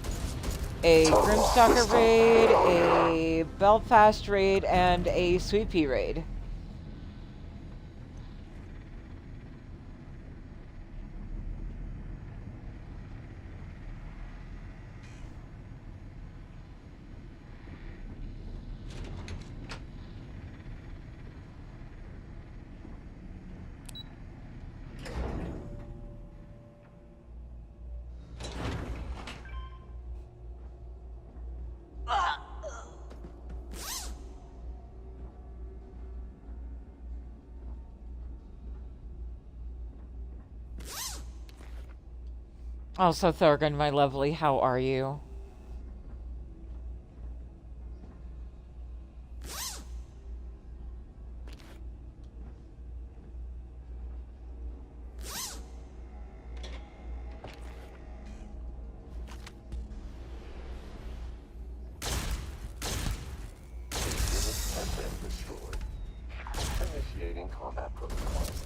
a Grimstalker raid, a Belfast raid, and a Sweepy raid. Also, Thorgan, my lovely, how are you? Initiating combat protocols.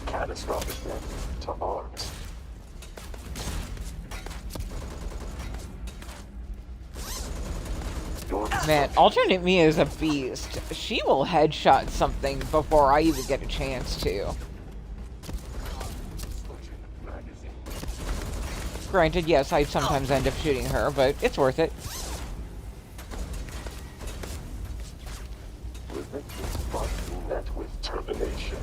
Catastrophic damage to arms. Man, alternate me is a beast. She will headshot something before I even get a chance to. Granted, yes, I sometimes end up shooting her, but it's worth it. Met with termination.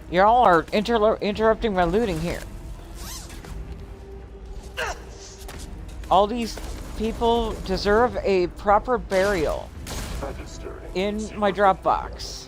Y'all are interrupting my looting here. All these people deserve a proper burial in my Dropbox.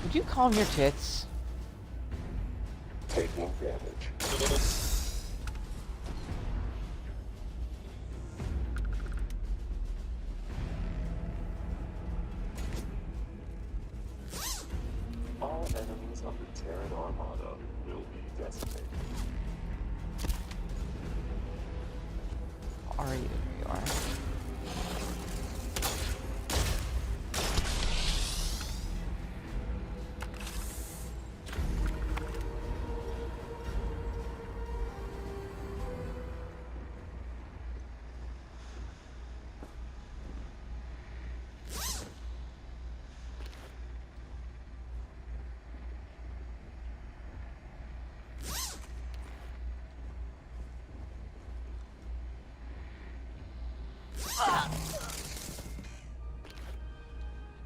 Would you calm your tits? Taking damage.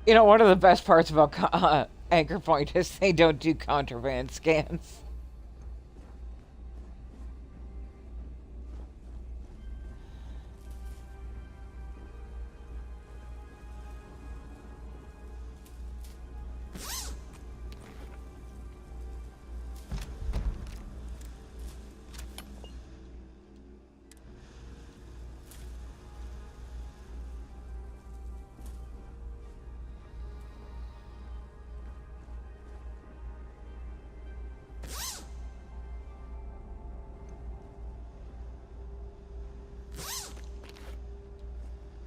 You know, one of the best parts about Anchor Point is they don't do contraband scans.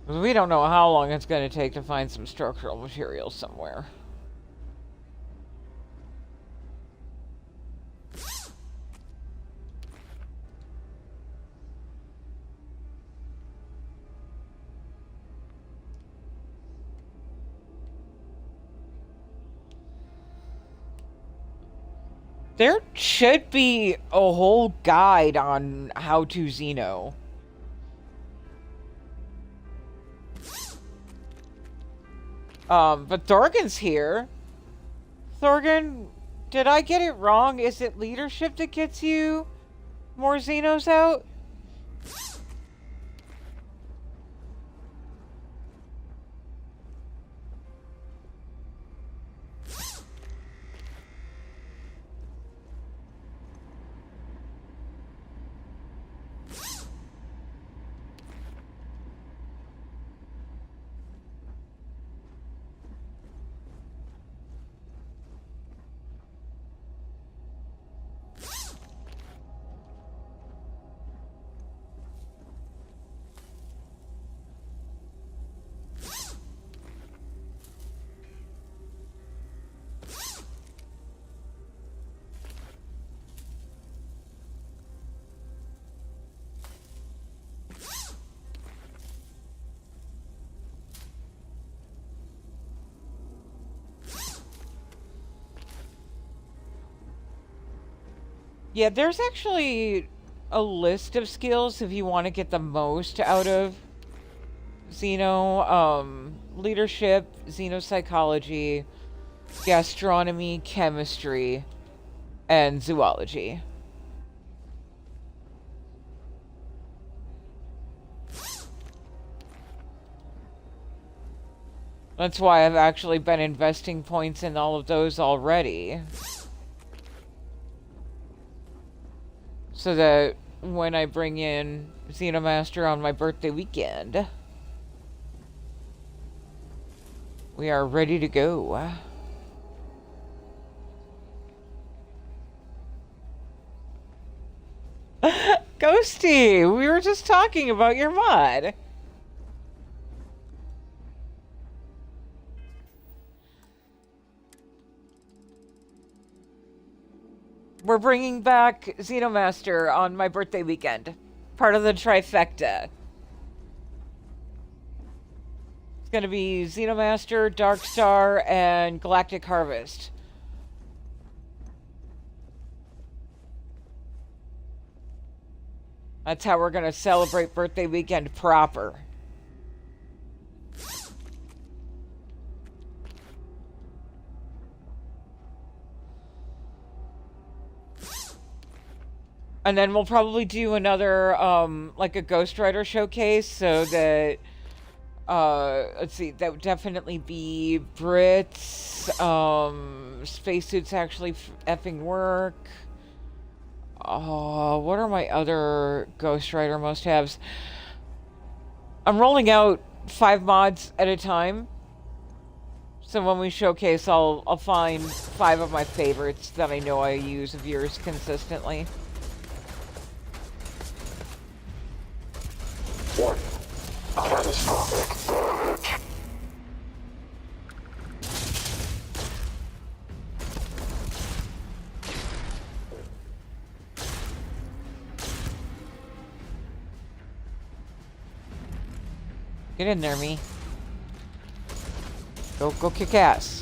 We don't know how long it's going to take to find some structural material somewhere. There should be a whole guide on how to Xeno. But Thorgan's here. Thorgan, did I get it wrong? Is it leadership that gets you more Xenos out? Yeah, there's actually a list of skills if you want to get the most out of Xeno. Leadership, xenopsychology, gastronomy, chemistry, and zoology. That's why I've actually been investing points in all of those already. So that when I bring in Xenomaster on my birthday weekend, we are ready to go. Ghosty, we were just talking about your mod. We're bringing back Xenomaster on my birthday weekend. Part of the trifecta. It's gonna be Xenomaster, Darkstar, and Galactic Harvest. That's how we're gonna celebrate birthday weekend proper. And then we'll probably do another, like a Ghost Rider showcase, so that, let's see, that would definitely be Brits, spacesuits actually effing work. What are my other Ghost Rider must-haves? I'm rolling out 5 mods at a time. So when we showcase, I'll find 5 of my favorites that I know I use of yours consistently. Warning. Catastrophic damage. Get in there, me. Go kick ass.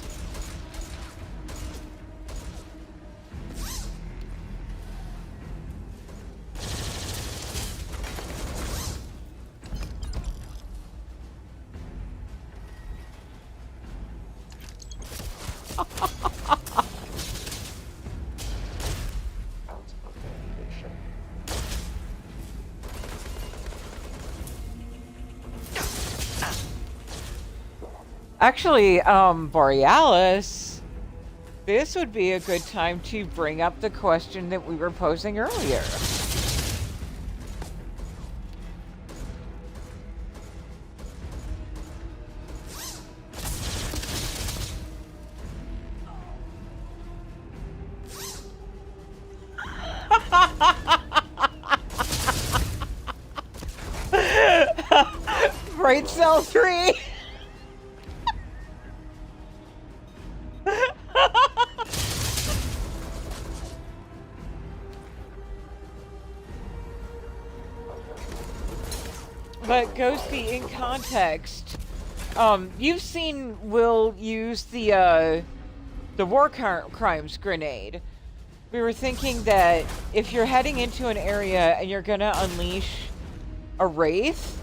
Actually, Borealis, this would be a good time to bring up the question that we were posing earlier. Right, Cell 3? But Ghosty, in context, you've seen Will use the war crimes grenade. We were thinking that if you're heading into an area and you're gonna unleash a wraith,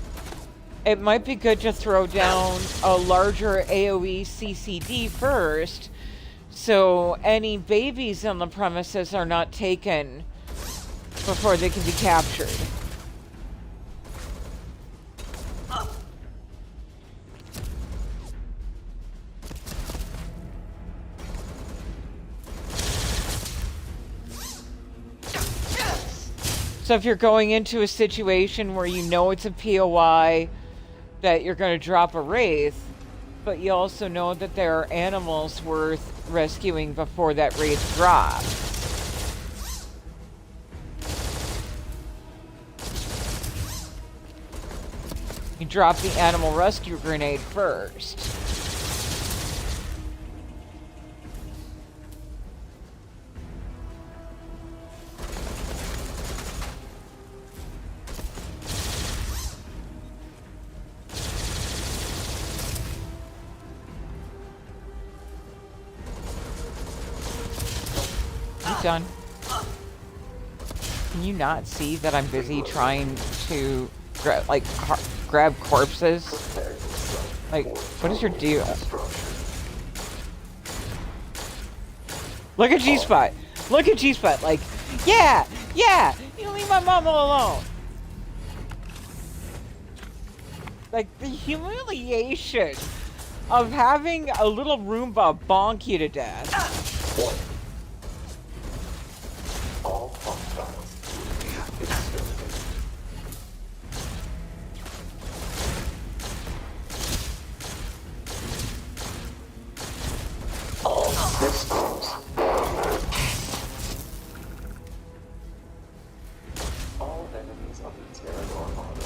it might be good to throw down a larger AoE CCD first, so any babies on the premises are not taken before they can be captured. So if you're going into a situation where you know it's a POI, that you're going to drop a wraith, but you also know that there are animals worth rescuing before that wraith drops. You drop the animal rescue grenade first. Done. Can you not see that I'm busy trying to grab corpses? Like, what is your deal? Look at G-Spot. Look at G-Spot. Like, yeah, you leave my mama alone. Like, the humiliation of having a little Roomba bonk you to death. All enemies of the Terran Armada.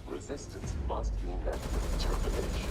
Resistance must be met with determination.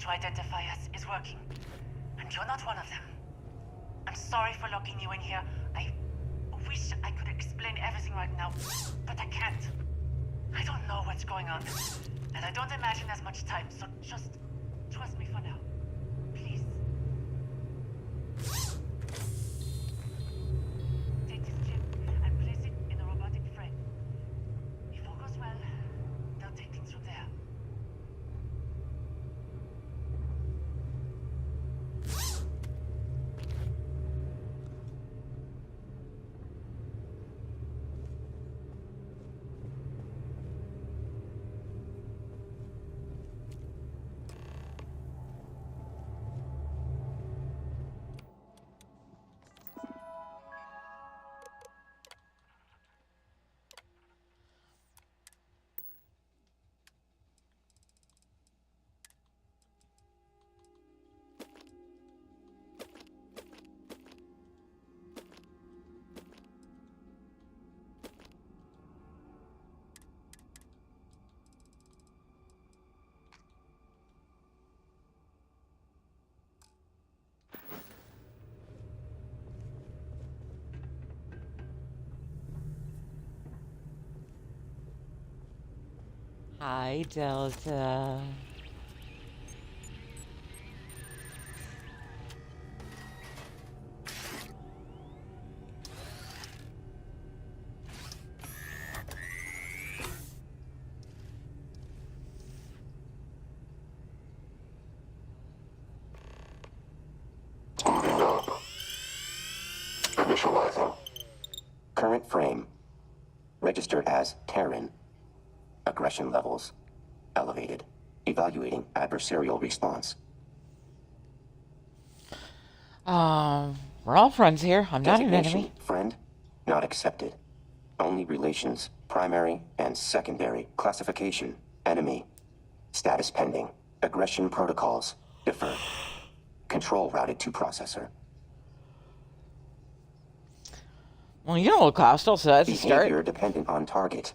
to identify us is working. And you're not one of them. I'm sorry for locking you in here. I wish I could explain everything right now, but I can't. I don't know what's going on, and I don't imagine there's much time, so just trust me for now. Please. Take this chip and place it in a robotic frame. If all goes well, they'll take things from there. Hi, Delta. Initializing. Current frame. Registered as Terran. Aggression levels. Elevated. Evaluating adversarial response. We're all friends here. I'm not an enemy. Friend? Not accepted. Only relations. Primary and secondary. Classification. Enemy. Status pending. Aggression protocols. Deferred. Control routed to processor. Well, you don't look hostile, so that's a start. Behavior dependent on target.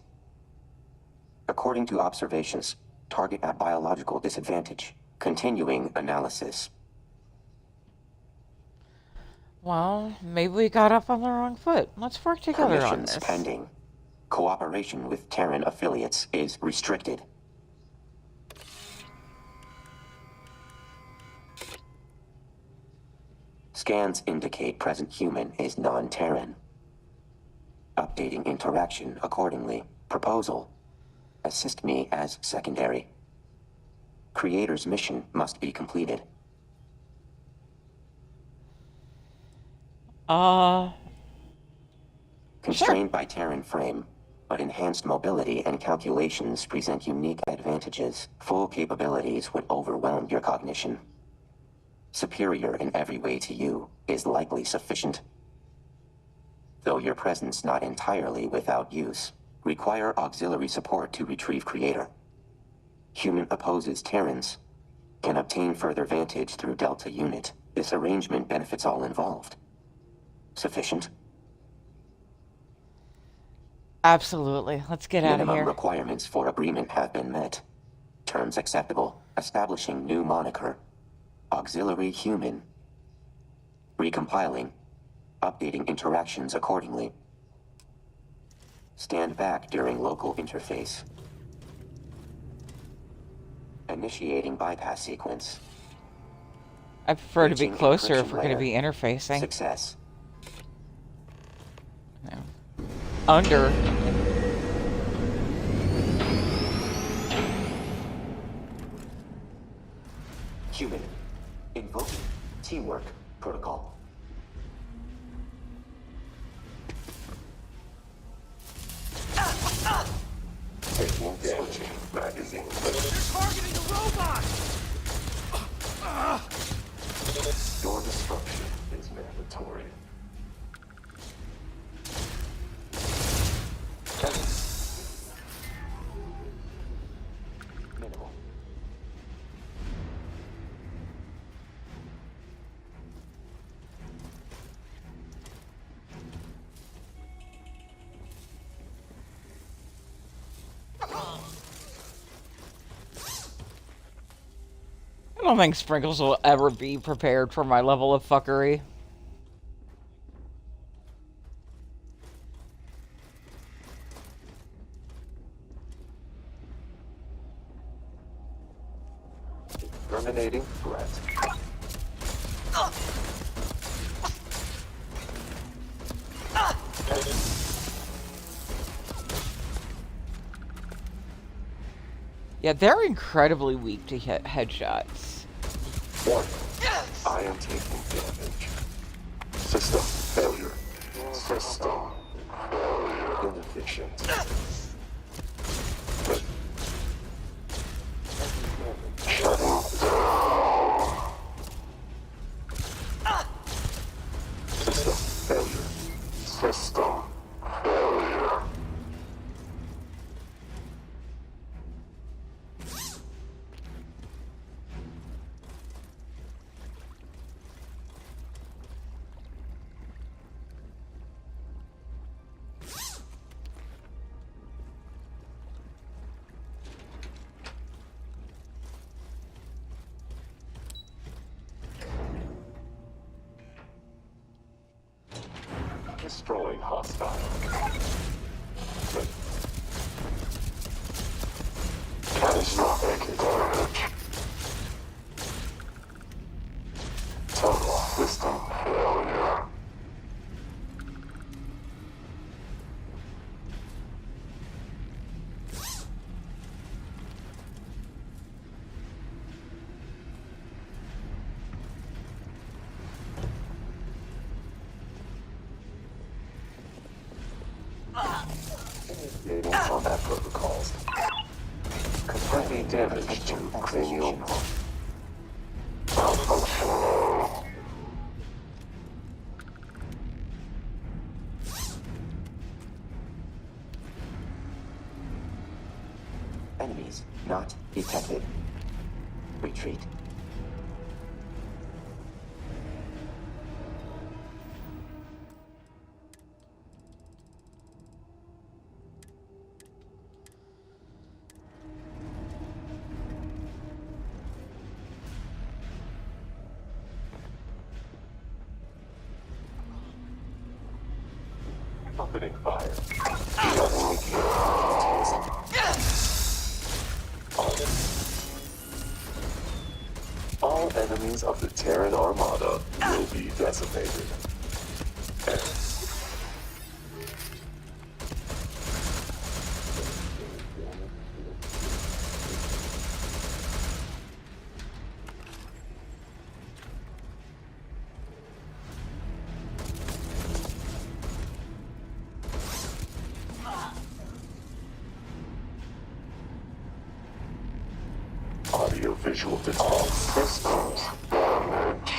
According to observations, target at biological disadvantage. Continuing analysis. Well, maybe we got up on the wrong foot. Let's work together on this. Pending. Cooperation with Terran affiliates is restricted. Scans indicate present human is non-Terran. Updating interaction accordingly. Proposal. Assist me as secondary. Creator's mission must be completed. Constrained by Terran frame, but enhanced mobility and calculations present unique advantages. Full capabilities would overwhelm your cognition. Superior in every way to you is likely sufficient. Though your presence not entirely without use. Require auxiliary support to retrieve Creator. Human opposes Terrans. Can obtain further vantage through Delta unit. This arrangement benefits all involved. Sufficient? Absolutely. Let's get out of here. Minimum requirements for agreement have been met. Terms acceptable. Establishing new moniker. Auxiliary human. Recompiling. Updating interactions accordingly. Stand back during local interface. Initiating bypass sequence. I prefer to be closer if we're going to be interfacing. Success. No. Under. Human. Invoking teamwork protocol. Taking damage. Magazine. They're targeting the robot! Your destruction is mandatory. don't think Sprinkles will ever be prepared for my level of fuckery. Terminating threat. Yeah, they're incredibly weak to hit headshots. I am taking damage. System failure. System failure. Inefficient. Shutting down. System failure. System failure. Destroying hostile. Catastrophic damage. Total system failure. Initiating combat protocols. Confirming damage to cranial. Malfunctioning. Enemies not detected. Retreat. Opening fire. All enemies of the Terran Armada will be decimated. Audio-visual detect systems damage.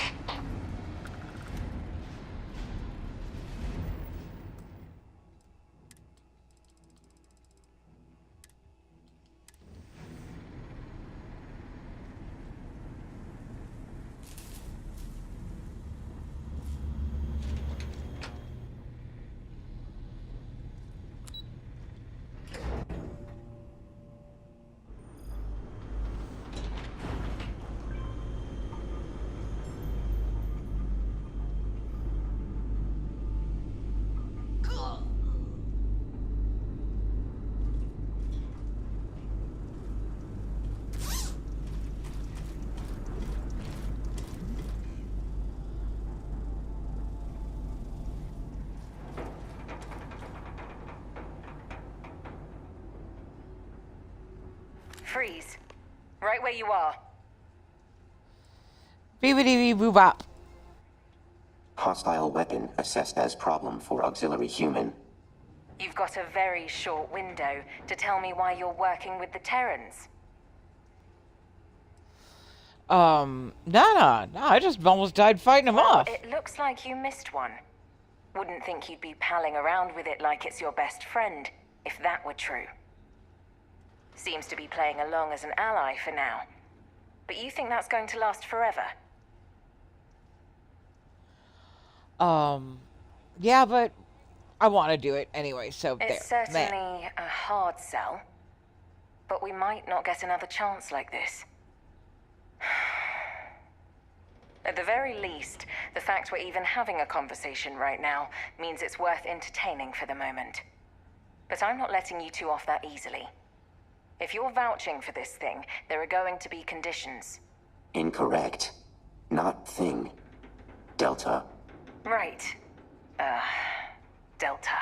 Freeze. Right where you are. Beep-a-dee-bee boop-bop. Hostile weapon assessed as problem for auxiliary human. You've got a very short window to tell me why you're working with the Terrans. No, I just almost died fighting him off. It looks like you missed one. Wouldn't think you'd be palling around with it like it's your best friend, if that were true. Seems to be playing along as an ally for now. But you think that's going to last forever? Yeah, but I want to do it anyway, so It's there. certainly a hard sell. But we might not get another chance like this. At the very least, the fact we're even having a conversation right now means it's worth entertaining for the moment. But I'm not letting you two off that easily. If you're vouching for this thing, there are going to be conditions. Incorrect. Not thing. Delta. Right. Delta.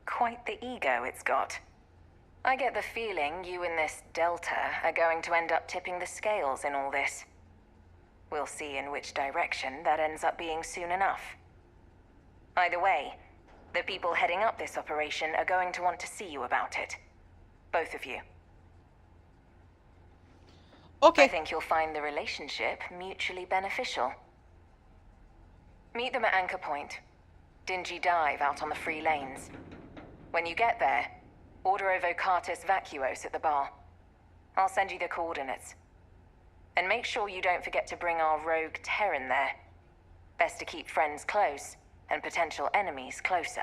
Quite the ego it's got. I get the feeling you and this Delta are going to end up tipping the scales in all this. We'll see in which direction that ends up being soon enough. Either way, the people heading up this operation are going to want to see you about it. Both of you. Okay. I think you'll find the relationship mutually beneficial. Meet them at Anchor Point. Dingy dive out on the free lanes. When you get there, order a Vocatus Vacuos at the bar. I'll send you the coordinates. And make sure you don't forget to bring our rogue Terran there. Best to keep friends close, and potential enemies closer.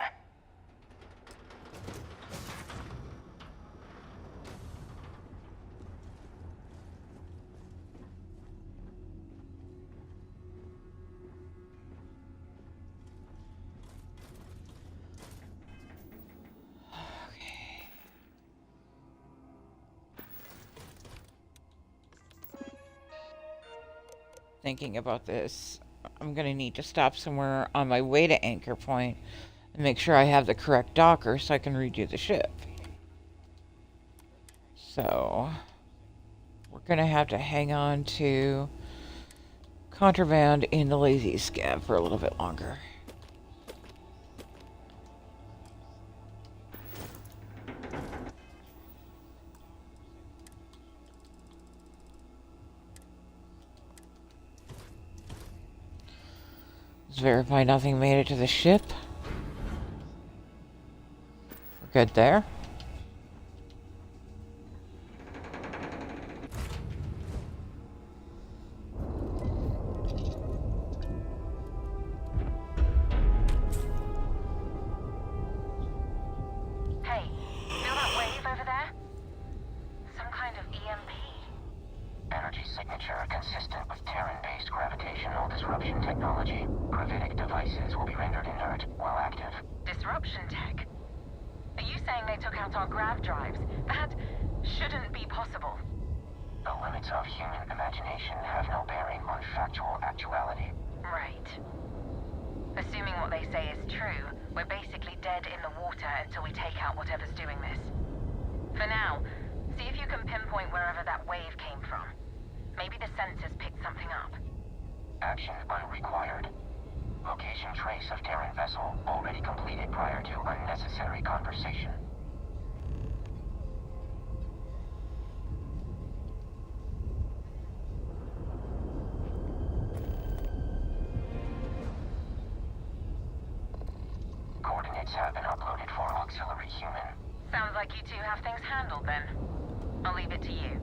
Thinking about this, I'm going to need to stop somewhere on my way to Anchor Point and make sure I have the correct docker so I can redo the ship. So, we're going to have to hang on to contraband in the lazy scab for a little bit longer. Let's verify nothing made it to the ship. We're good there. Hey, feel that wave over there? Some kind of EMP. Energy signature consistent with Terran-based gravitational disruption technology. Gravitic devices will be rendered inert while active. Disruption tech? Are you saying they took out our grav drives? That shouldn't be possible. The limits of human imagination have no bearing on factual actuality. Right. Assuming what they say is true, we're basically dead in the water until we take out whatever's doing this. For now, see if you can pinpoint wherever that wave came from. Maybe the sensors picked something up. Action unrequired. Location trace of Terran vessel already completed prior to unnecessary conversation. Coordinates have been uploaded for auxiliary human. Sounds like you two have things handled then. I'll leave it to you.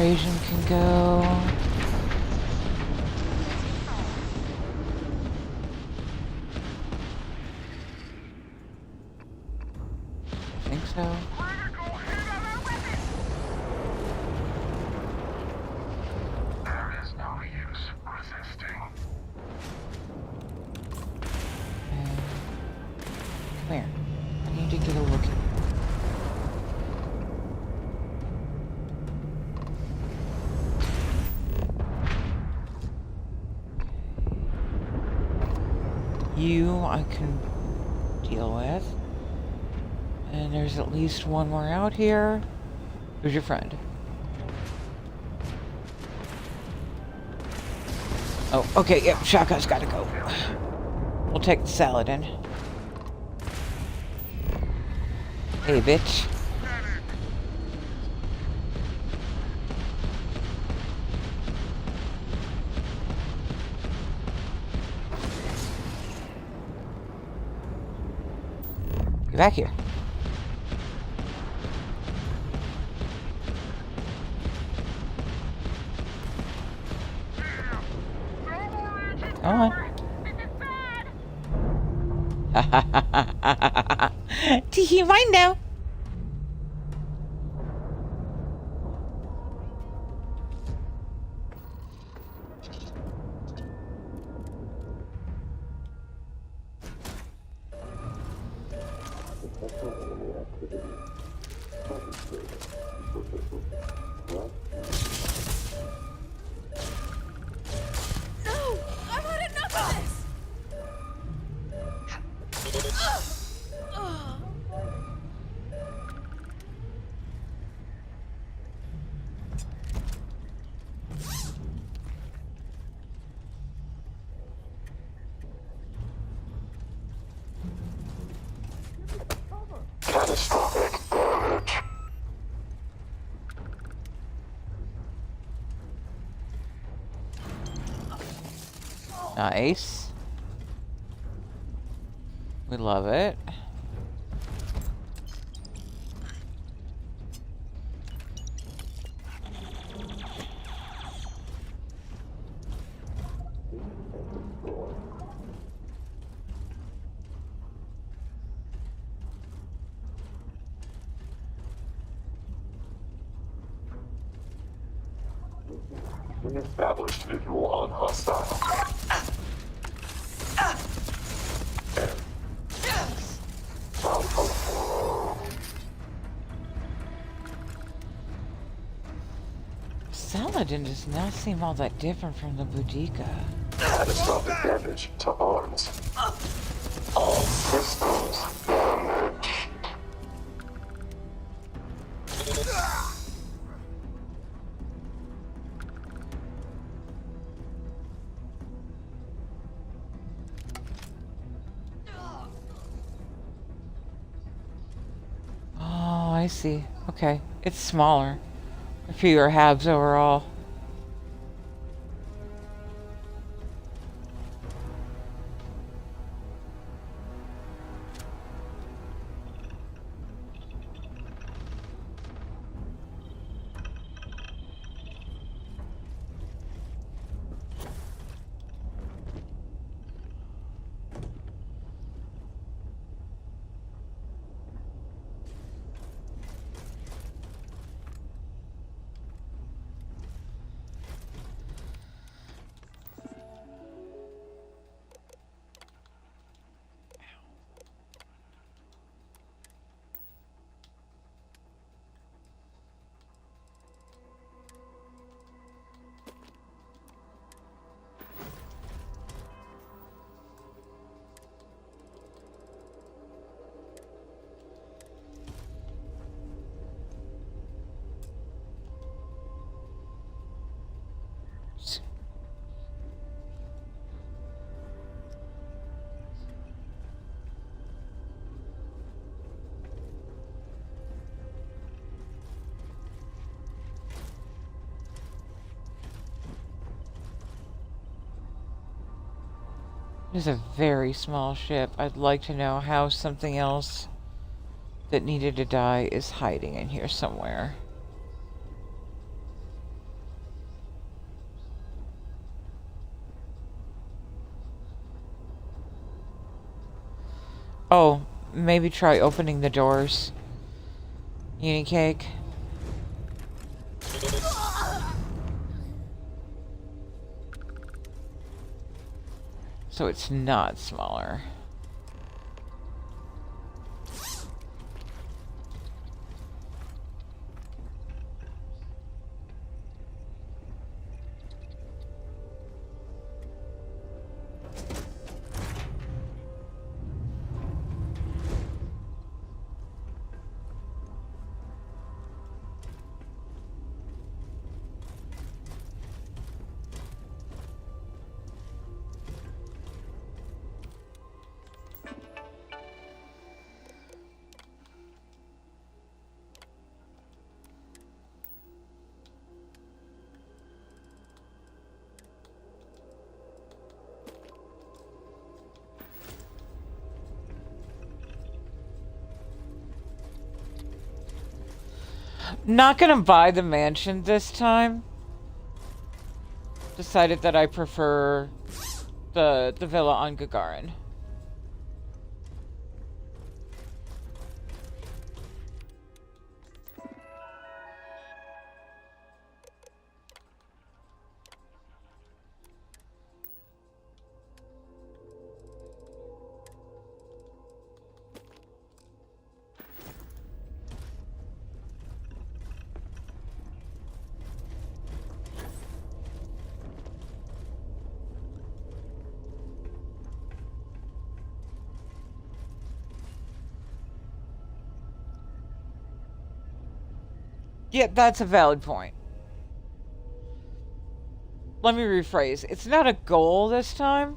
Trajan can go. I think so. There is no use resisting. Come here. I need to get a look at. You I can deal with. And there's at least one more out here. Who's your friend? Oh, okay, yep, shotgun's gotta go. We'll take the Saladin. Hey, bitch. Get back here. Come on. Do you mind now? No! I've had enough of this! Catastrophic damage. Nice. We love it. Established visual on hostile. Saladin does not seem all that different from the Boudica. Catastrophic damage to arms. All systems damaged. Oh, I see. Okay. It's smaller. Fewer halves overall. It is a very small ship. I'd like to know how something else that needed to die is hiding in here somewhere. Oh, maybe try opening the doors. Unicake. So it's not smaller. Not gonna buy the mansion this time. Decided that I prefer the villa on Gagarin. Yeah, that's a valid point. Let me rephrase. It's not a goal this time.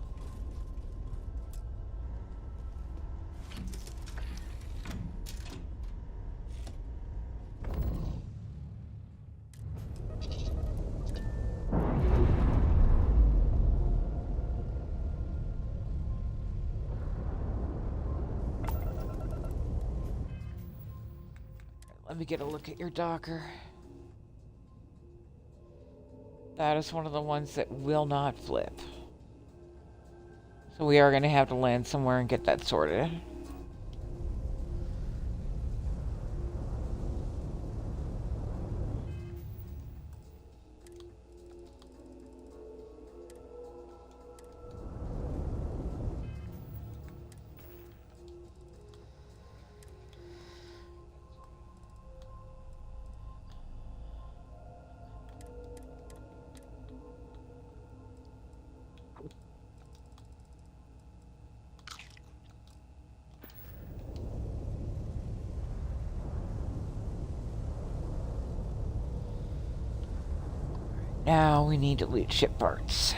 Let me get a look at your Docker. That is one of the ones that will not flip. So we are going to have to land somewhere and get that sorted. Now we need to loot ship parts.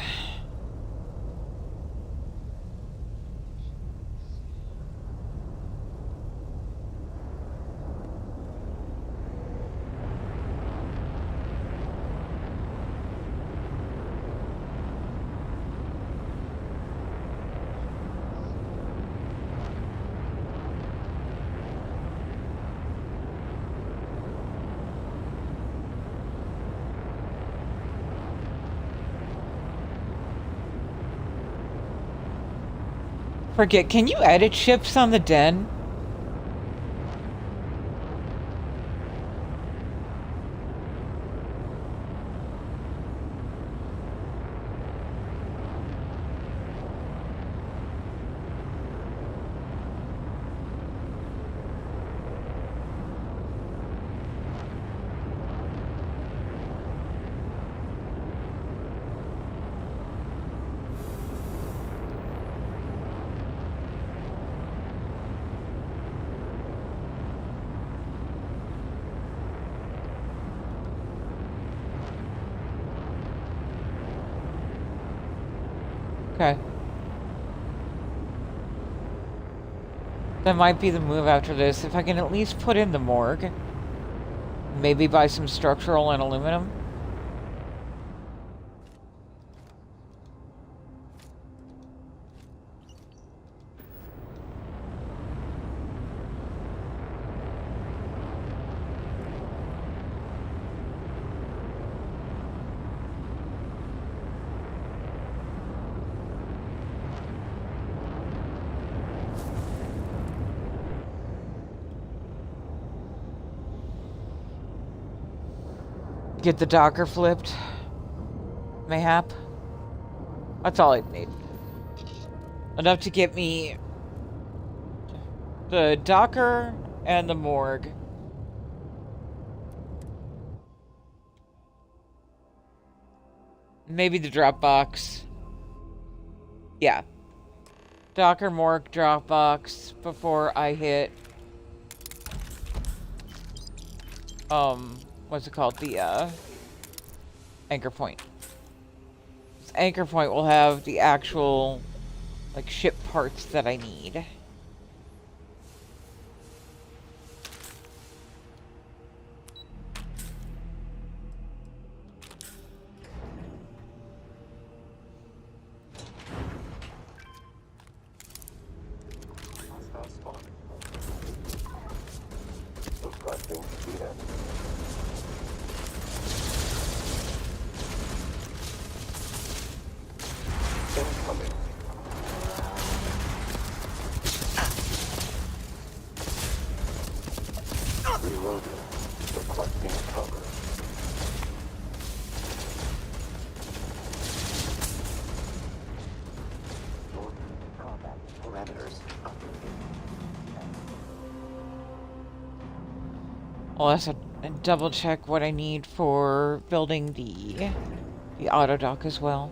Forget, can you edit ships on the Den? Okay. That might be the move after this. If I can at least put in the morgue. Maybe buy some structural and aluminum. get the Docker flipped. Mayhap. That's all I need. Enough to get me the Docker and the morgue. Maybe the Dropbox. Yeah. Docker, morgue, Dropbox before I hit what's it called? The anchor point. This anchor point will have the actual like ship parts that I need. I'll also double check what I need for building the auto dock as well.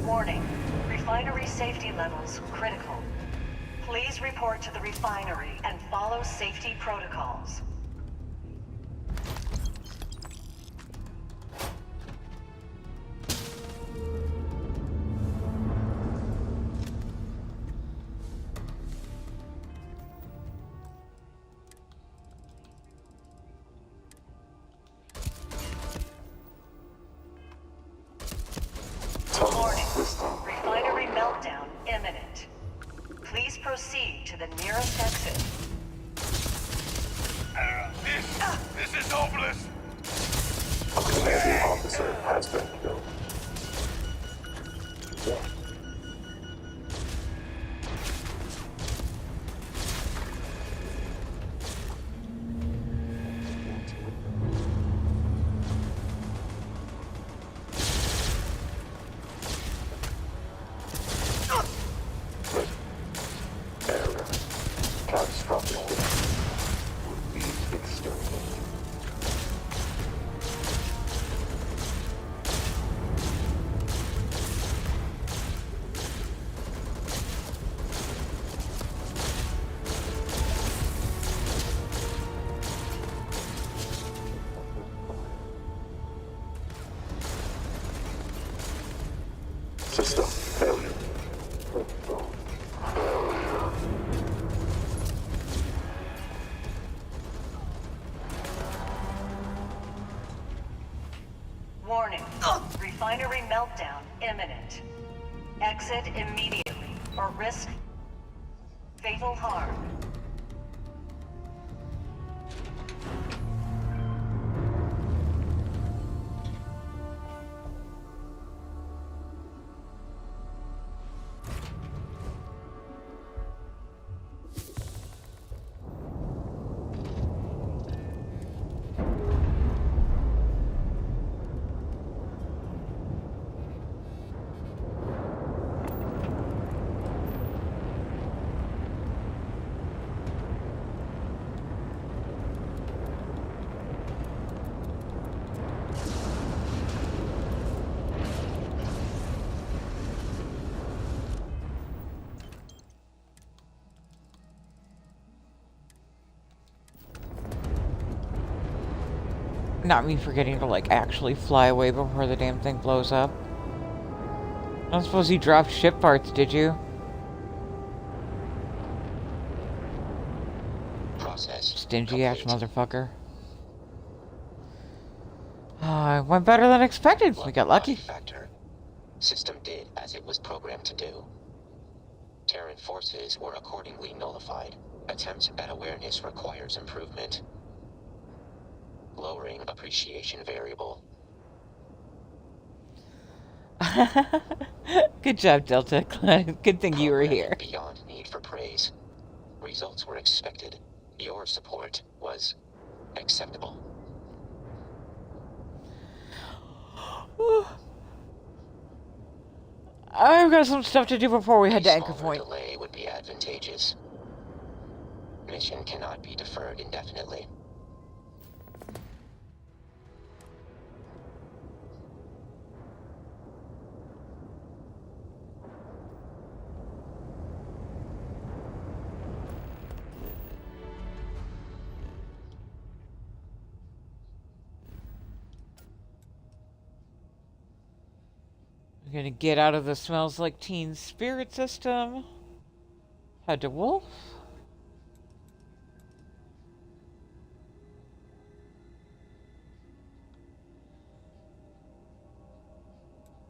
Warning. Refinery safety levels critical. Please report to the refinery and follow safety protocols. Warning. Refinery meltdown imminent. Please proceed to the nearest exit. This is hopeless! A commanding officer has been killed. System failure. Warning. Refinery meltdown imminent. Exit immediately or risk fatal harm. Not me forgetting to, like, actually fly away before the damn thing blows up. I don't suppose you dropped ship parts, did you? Process. Stingy-ass motherfucker. It went better than expected. We got lucky. Factor. System did as it was programmed to do. Terran forces were accordingly nullified. Attempts at awareness requires improvement. Lowering appreciation variable. Good job, Delta. Good thing you were here. Beyond need for praise. Results were expected. Your support was acceptable. I've got some stuff to do before we head to Anchor Point. Delay would be advantageous. Mission cannot be deferred indefinitely. We're gonna get out of the smells like teen spirit system. Head to Wolf.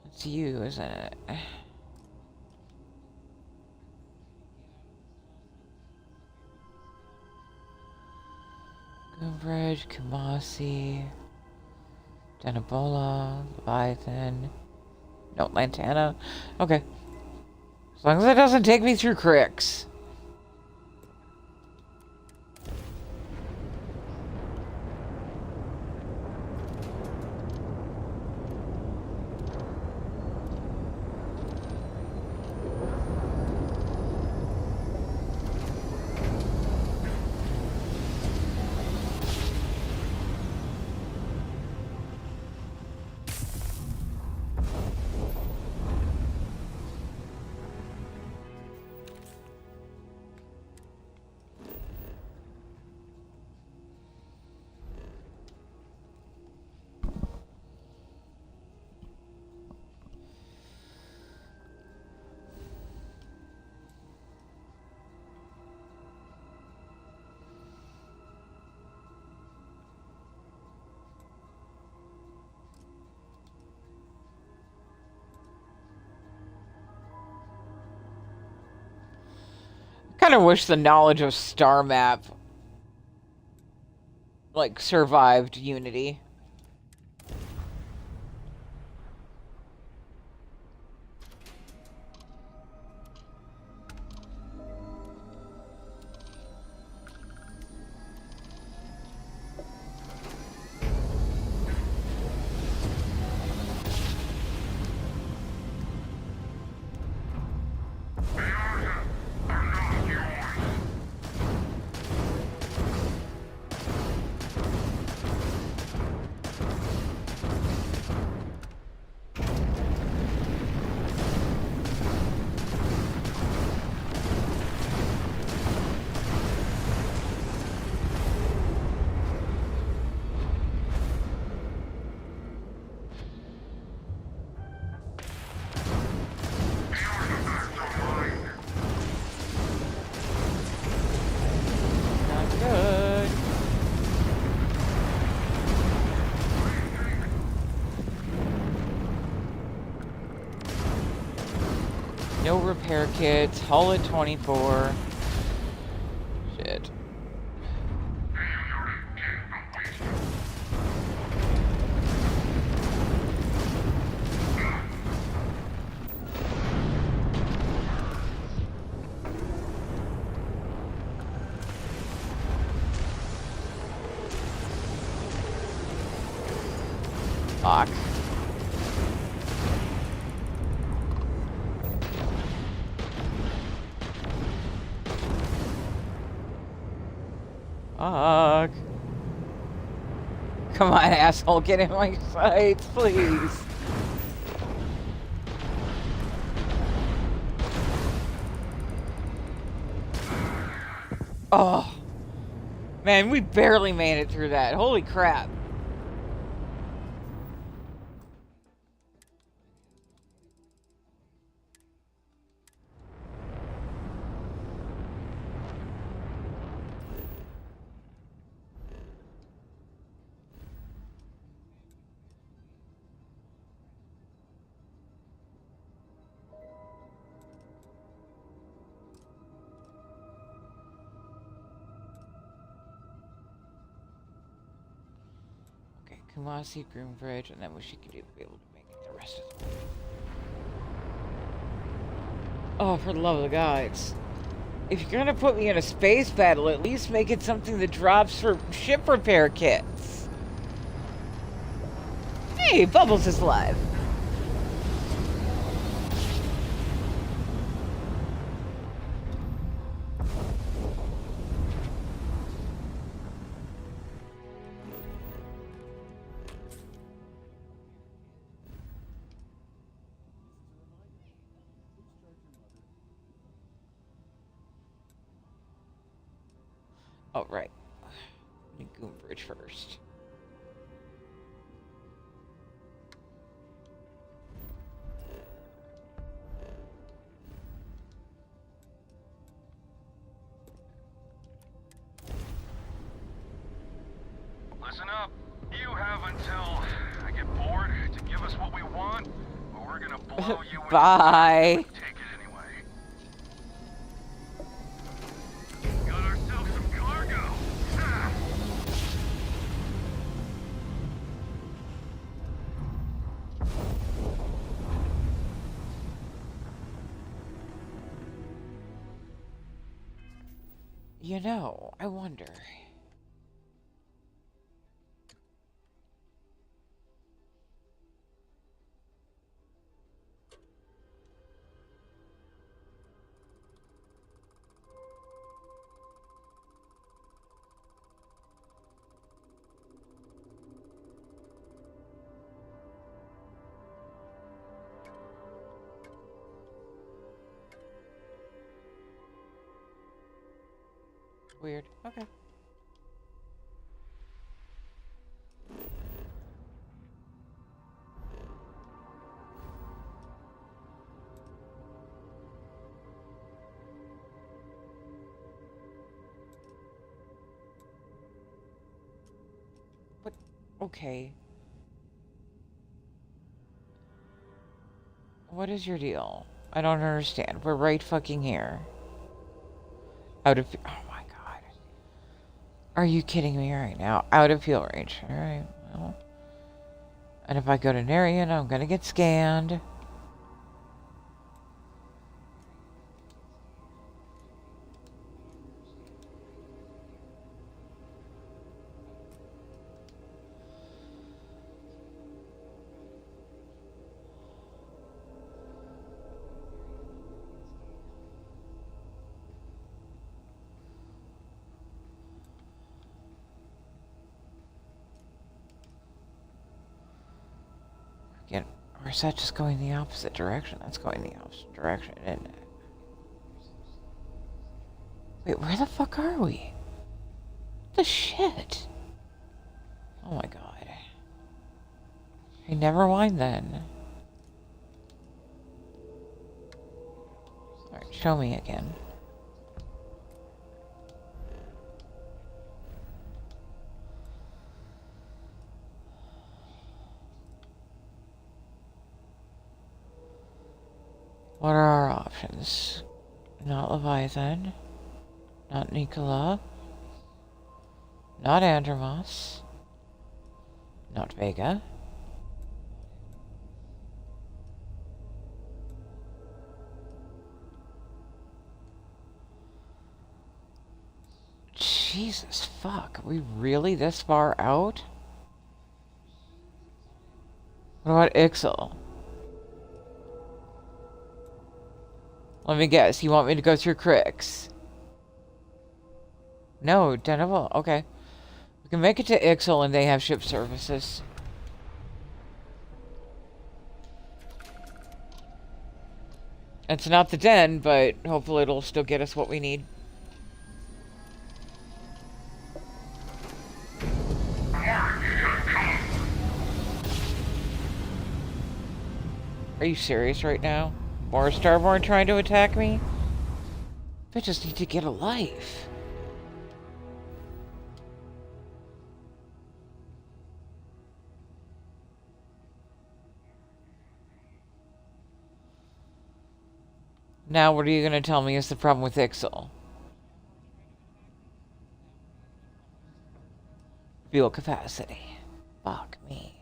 It's you, isn't it? Goodbridge, Kumasi, Danabola, Leviathan. No, Lantana. Okay. As long as it doesn't take me through Cricks. I kind of wish the knowledge of Star Map, like, survived Unity. repair kits, hull at 24. Shit. Fuck. Fuck. Come on, asshole, get in my sights, please. Oh. Man, we barely made it through that. Holy crap. Kumasi, Groombridge, and then we should be able to make it the rest of the way. Oh, for the love of the gods. If you're gonna put me in a space battle, at least make it something that drops for ship repair kits. Hey, Bubbles is alive. Oh, right. Groombridge first. Listen up. You have until I get bored to give us what we want, or we're gonna blow you in. Bye. Take it anyway. Got ourselves some cargo. You know, I wonder. Weird. Okay. What? Okay. What is your deal? I don't understand. We're right fucking here. Out of... Oh my god. Are you kidding me right now? Out of field range. Alright, well. And if I go to Narian, I'm gonna get scanned. Again, or is that just going the opposite direction? That's going the opposite direction, isn't it? Wait, where the fuck are we? What the shit? Oh my god. Hey, never mind then. Alright, show me again. What are our options? Not Leviathan. Not Nicola. Not Andromos. Not Vega. Jesus fuck. Are we really this far out? What about Ixel? Let me guess. You want me to go through Crix? No, Deneville. Okay. We can make it to Ixel and they have ship services. It's not the den, but hopefully it'll still get us what we need. Are you serious right now? More Starborn trying to attack me? I just need to get a life. Now what are you going to tell me is the problem with Ixel? Fuel capacity. Fuck me.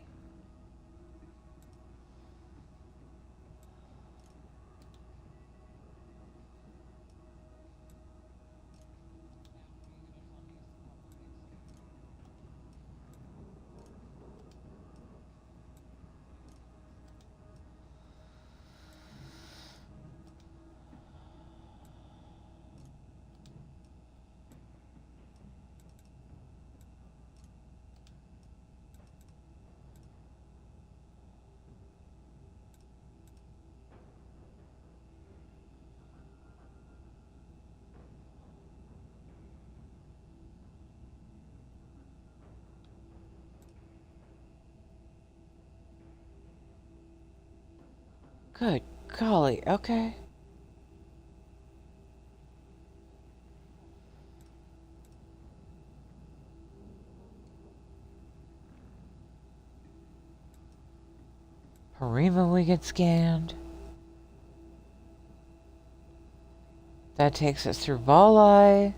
Good golly, okay. Harima we get scanned. That takes us through Valai.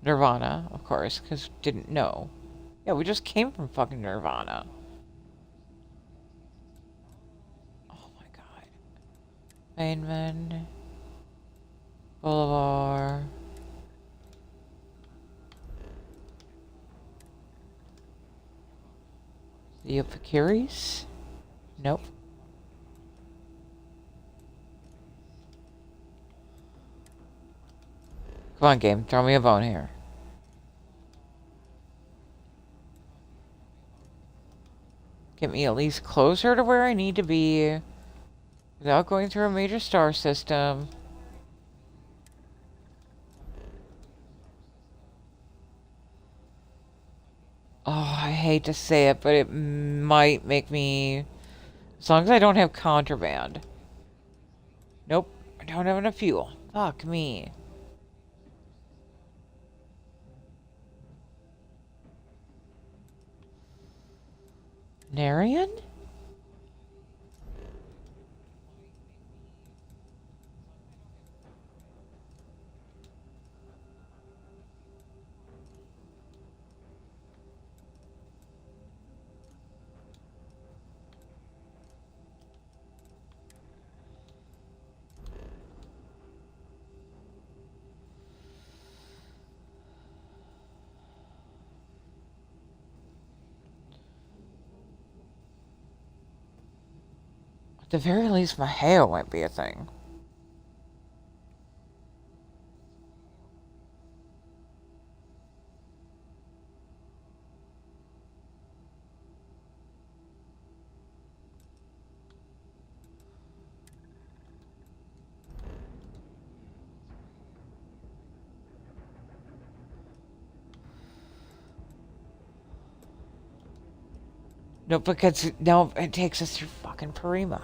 Nirvana, of course, because didn't know. Yeah, we just came from fucking Nirvana. Oh my god. Mainman. Boulevard. The Epicuries? Nope. Come on, game. Throw me a bone here. Get me at least closer to where I need to be without going through a major star system. Oh, I hate to say it, but it might make me... As long as I don't have contraband. Nope, I don't have enough fuel. Fuck me. Narian? At the very least, my hair won't be a thing. No, because no, it takes us through fucking Parima.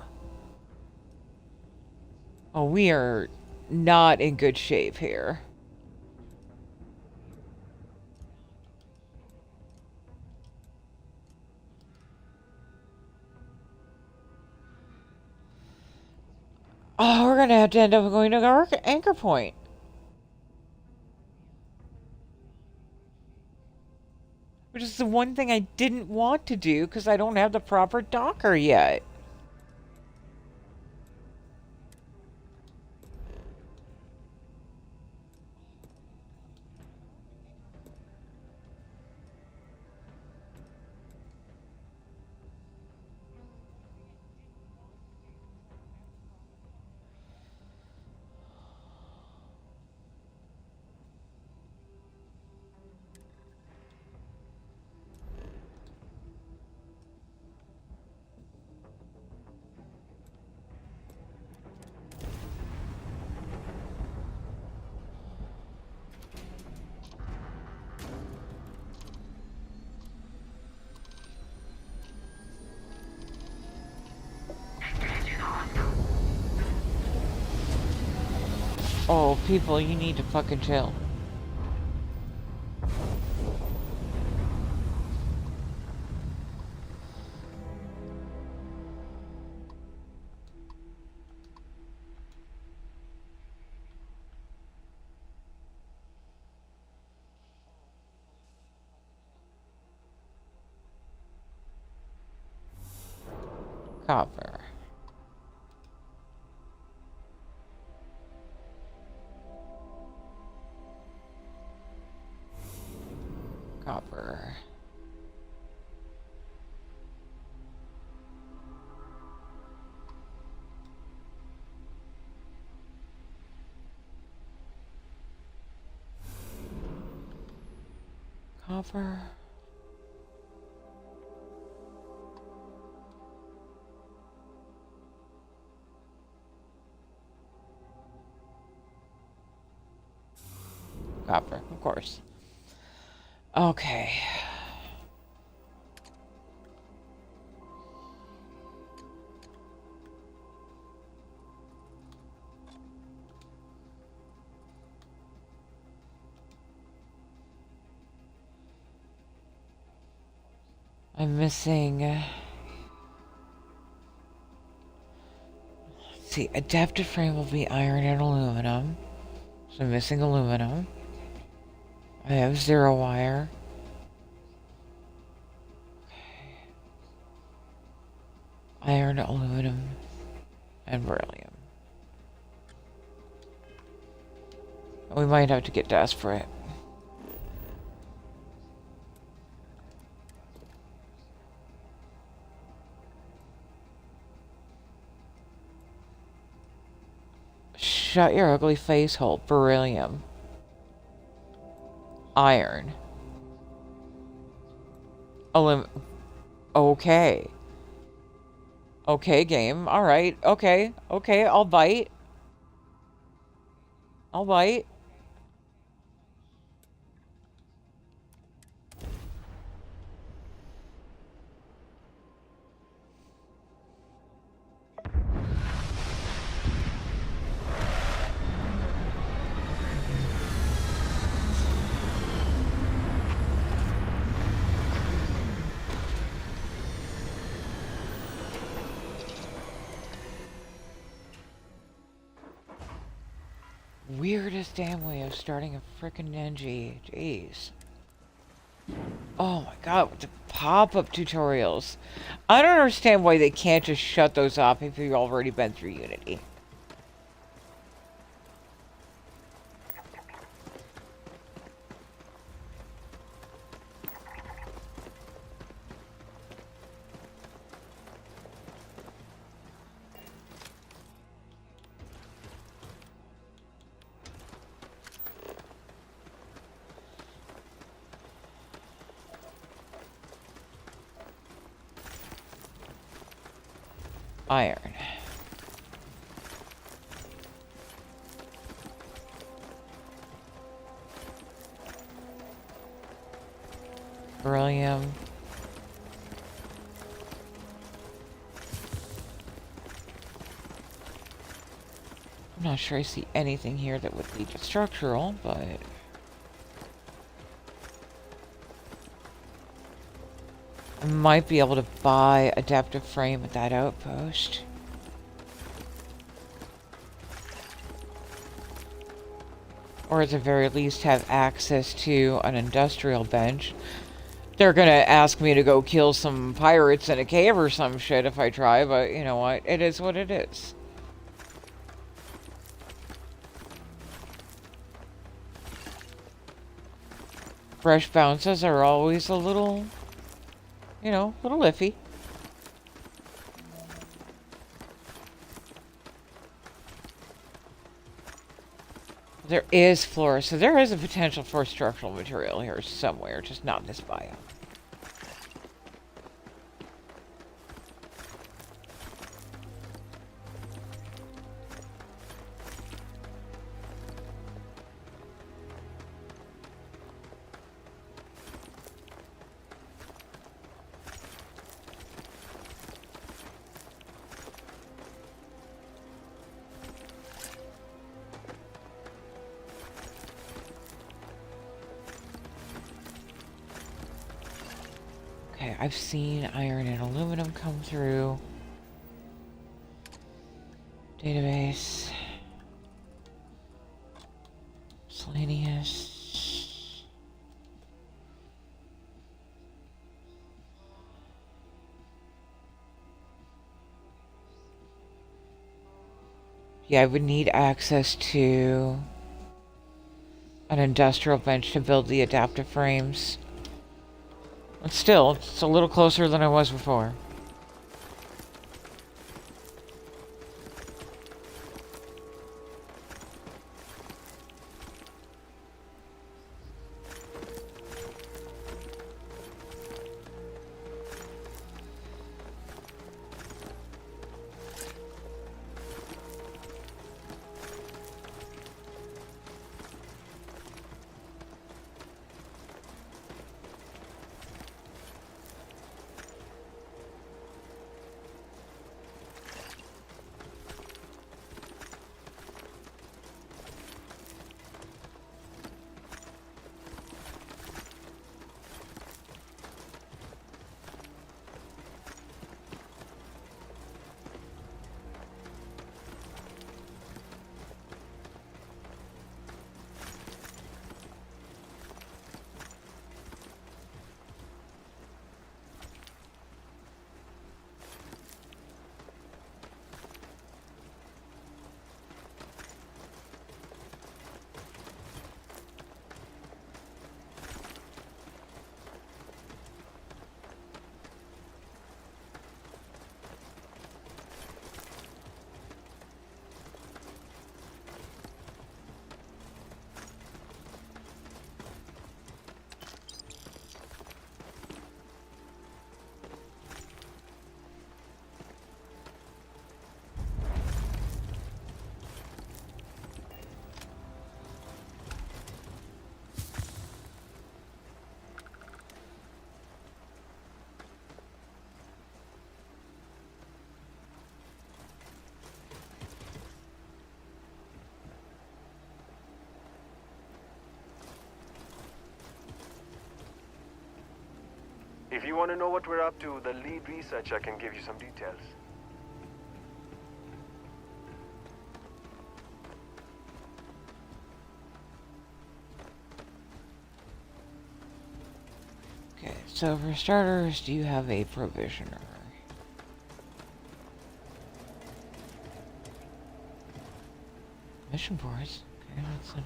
Oh, we are not in good shape here. Oh, we're gonna have to end up going to our anchor point. Which is the one thing I didn't want to do because I don't have the proper docker yet. Oh, people, you need to fucking chill. Copper. Copper. Copper. Copper, of course. Okay. I'm missing... let's see, adaptive frame will be iron and aluminum. So I'm missing aluminum. I have 0 wire. Okay. Iron, aluminum, and beryllium. We might have to get desperate. Shut your ugly face hole. Beryllium. Iron. Okay. Okay, game. Alright. Okay. Okay, I'll bite. I'll bite. Weirdest damn way of starting a frickin' NG. Jeez. Oh my god, with the pop-up tutorials. I don't understand why they can't just shut those off if you've already been through Unity. Iron. Beryllium. I'm not sure I see anything here that would lead to structural, but... I might be able to buy adaptive frame at that outpost. or at the very least have access to an industrial bench. They're gonna ask me to go kill some pirates in a cave or some shit if I try, but you know what? It is what it is. Fresh bounces are always a little, you know, a little iffy. There is flora, so there is a potential for structural material here somewhere, just not in this biome. Okay, I've seen iron and aluminum come through. Database. Miscellaneous. Yeah, I would need access to an industrial bench to build the adaptive frames. But still, it's a little closer than I was before. If you want to know what we're up to, the lead researcher can give you some details. Okay, so for starters, do you have a provisioner? Mission boards. Okay, that's something.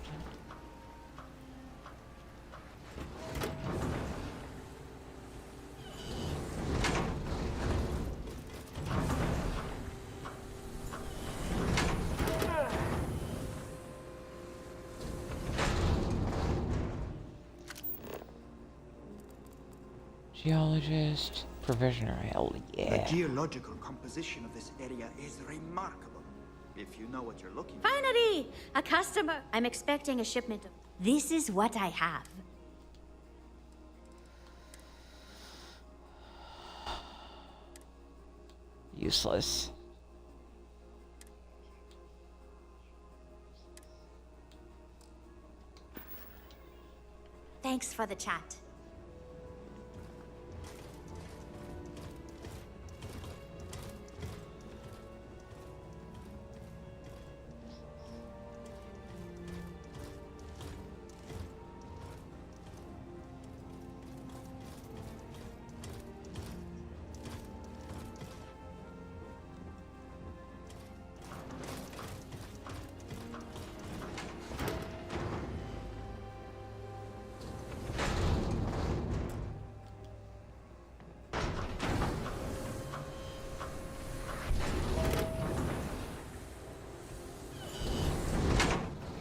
Geologist, provisioner, hell yeah. The geological composition of this area is remarkable, if you know what you're looking for. Finally! A customer! I'm expecting a shipment of... This is what I have. Useless. Thanks for the chat.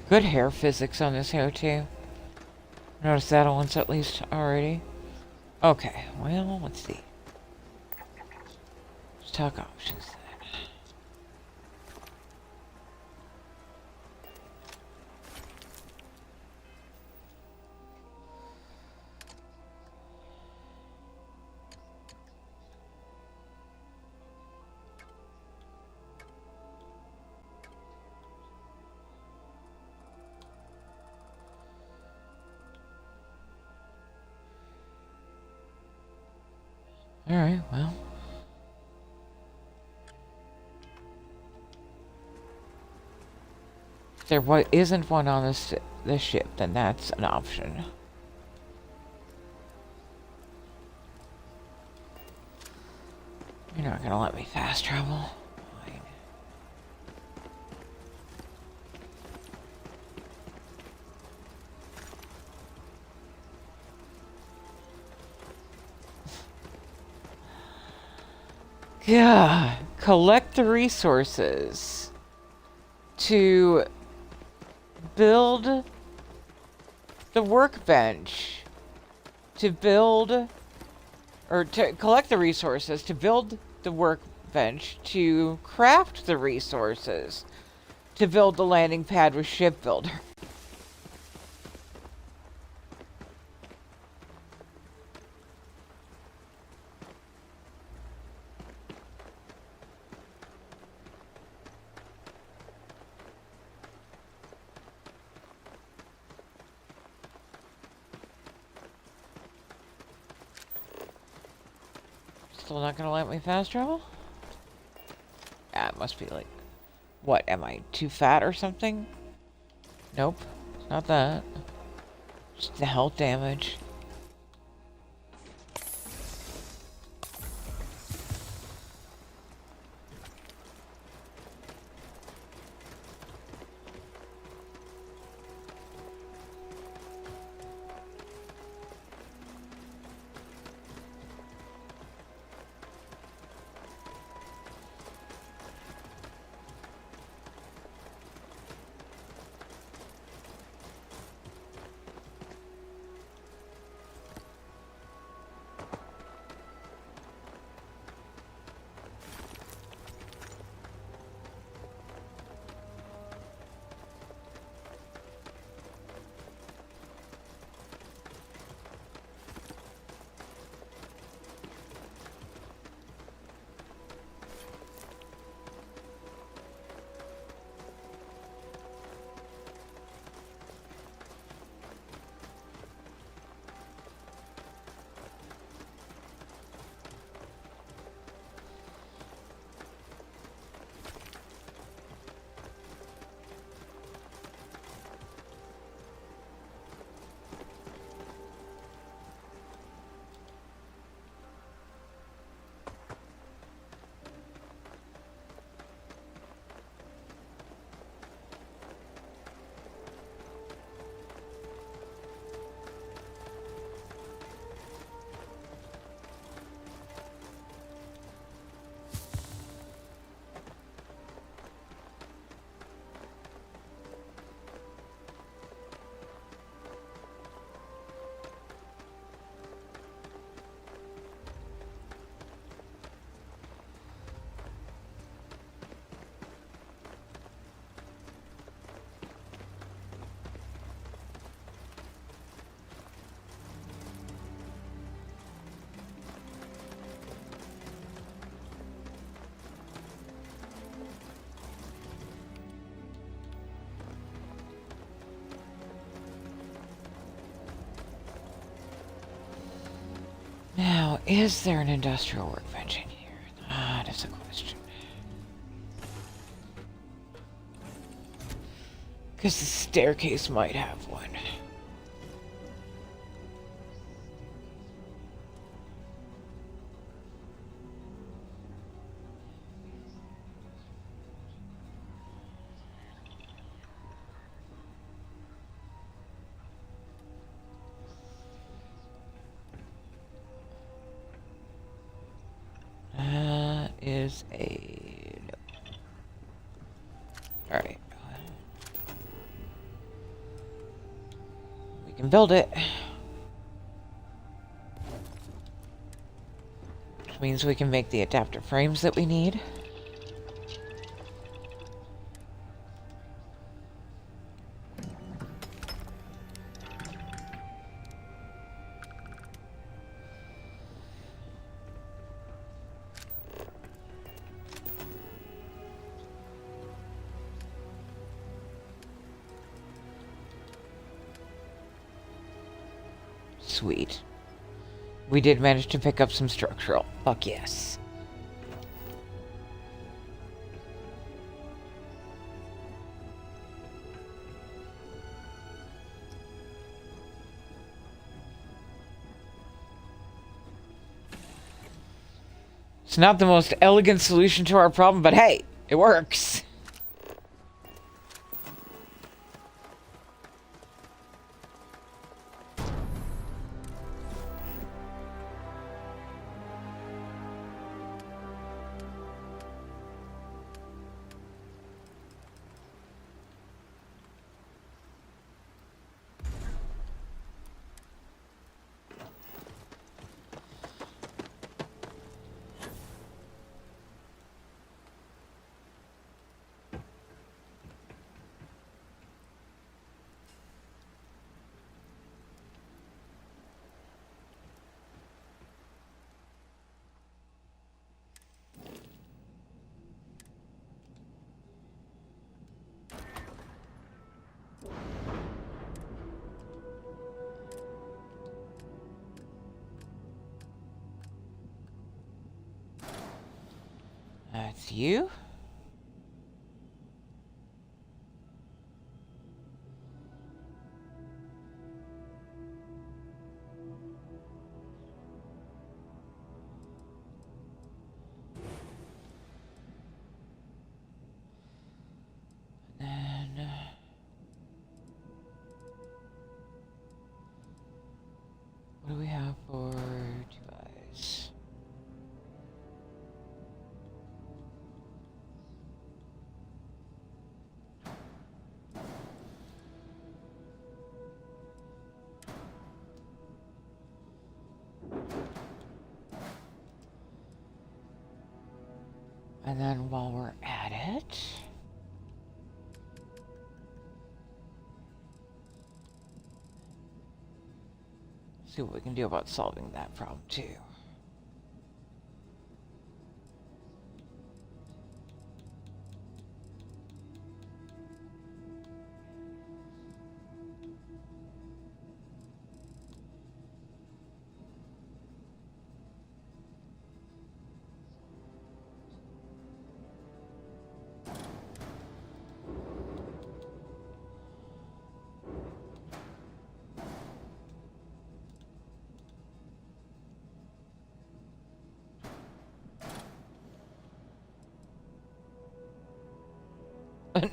Good hair physics on this hair too. Noticed that once at least already. Okay, well, let's see. Stock options then. Alright, well. If there isn't one on this ship, then that's an option. You're not gonna let me fast travel. Fine. Yeah, collect the resources to build the workbench, to build, or to collect the resources to build the workbench, to craft the resources, to build the landing pad with shipbuilder. Still not gonna let me fast travel? Yeah, it must be like, what, am I too fat or something? Nope, it's not that. Just the health damage. Now, is there an industrial workbench in here? That is a question. Because the staircase might have one. Is a no. Alright. can build it. Which means we can make the adapter frames that we need. Sweet. We did manage to pick up some structural. Fuck yes. It's not the most elegant solution to our problem, but hey, it works. That's you? And then... what do we have for device? And then while we're at it... see what we can do about solving that problem too.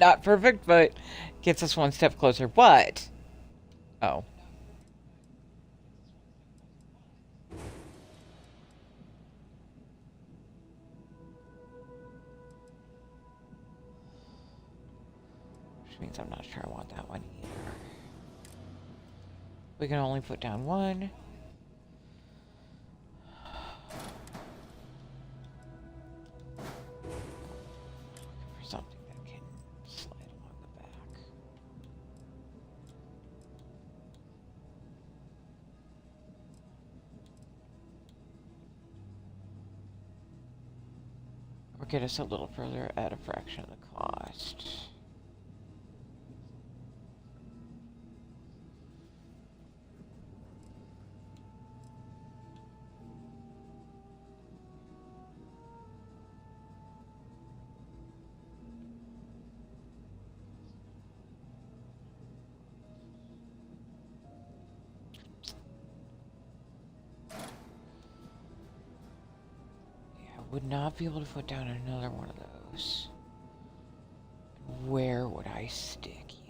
Not perfect, but gets us one step closer. What? Oh. Which means I'm not sure I want that one either. We can only put down one. For something that can slide along the back. Or get us a little further at a fraction of the cost. Would not be able to put down another one of those. Where would I stick you?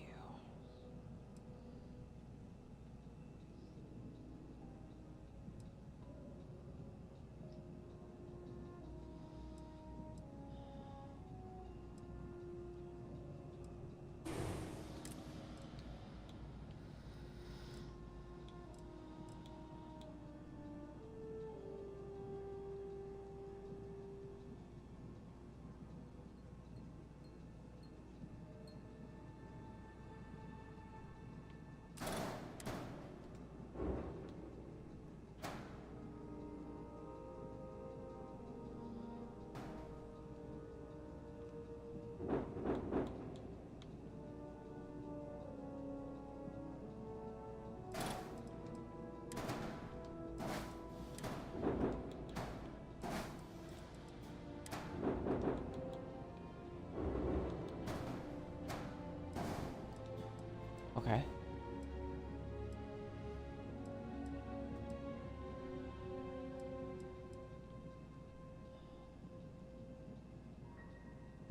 Okay.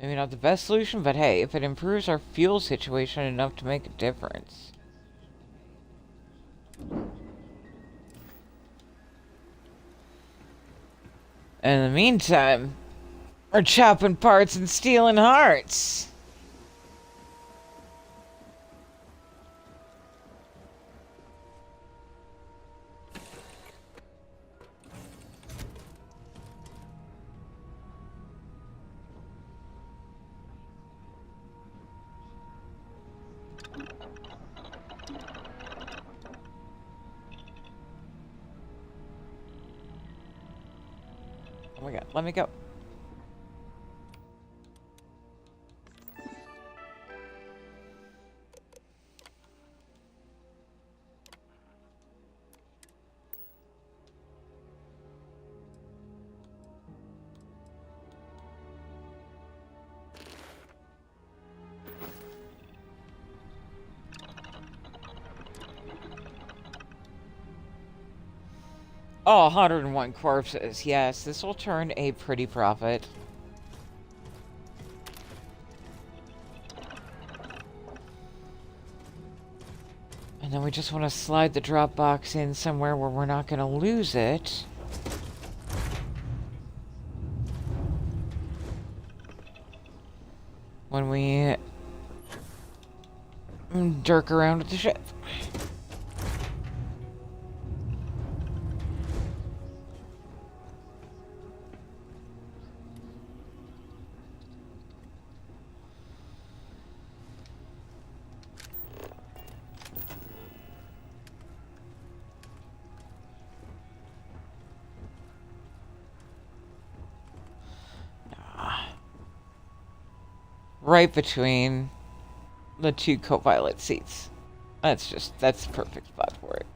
Maybe not the best solution, but hey, if it improves our fuel situation enough to make a difference. In the meantime, we're chopping parts and stealing hearts. Oh my god, let me go. Oh, 101 corpses. Yes, this will turn a pretty profit. And then we just want to slide the drop box in somewhere where we're not going to lose it. When we dirk around with the ship. Right between the two co-pilot seats. That's the perfect spot for it.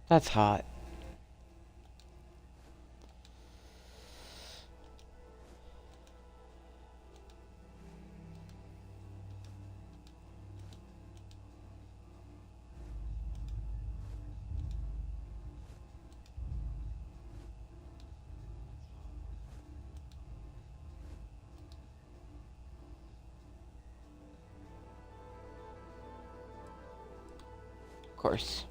That's hot. Of course.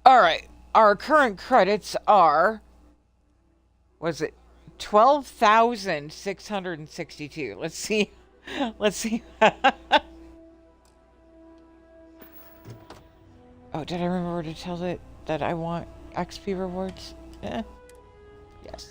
All right. Our current credits are, was it 12,662? Let's see. Let's see. Oh, did I remember to tell it that I want XP rewards? Yes.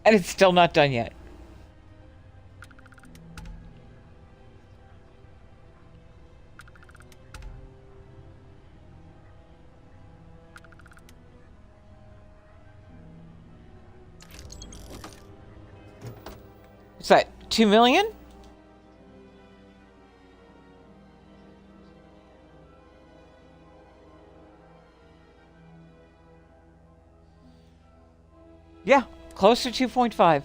And it's still not done yet. What's that? 2 million? Yeah, close to 2.5.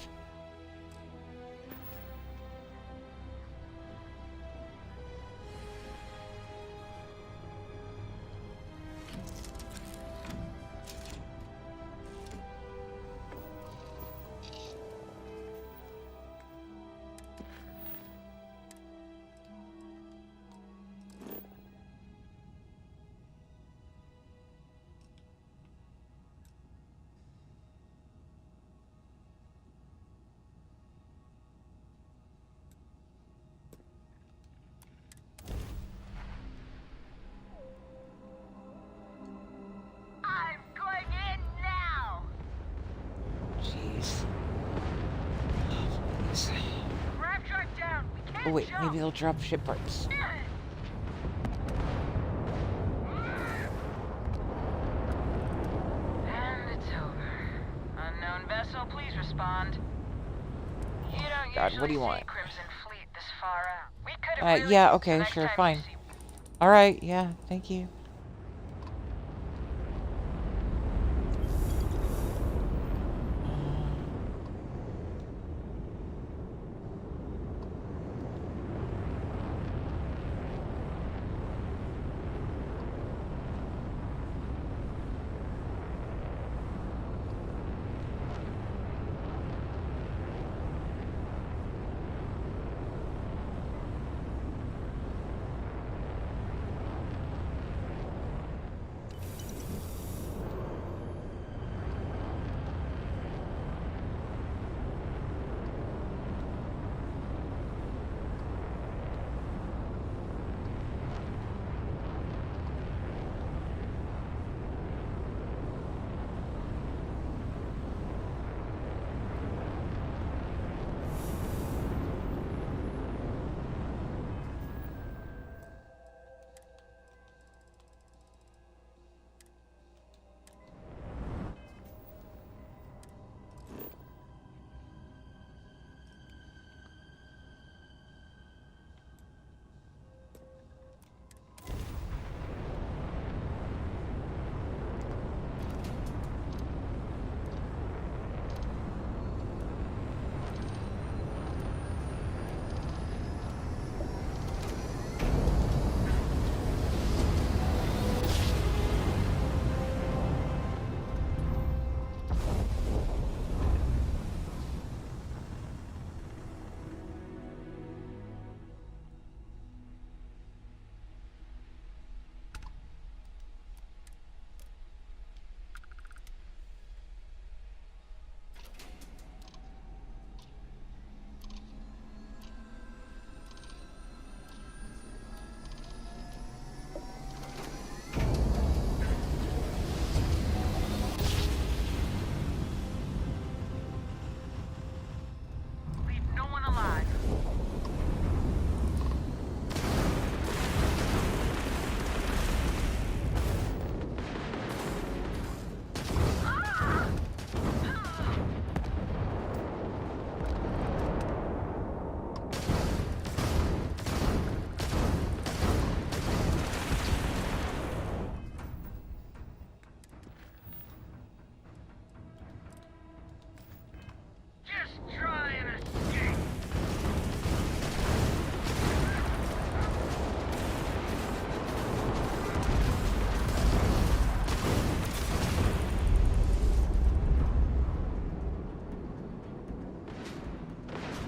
Oh wait, maybe they'll drop ship parts. And it's over. Unknown vessel, please respond. You don't God, what do you usually want? see Crimson Fleet this far out. We could have really Yeah, used okay, the next sure, time fine. you see- Alright, yeah, thank you.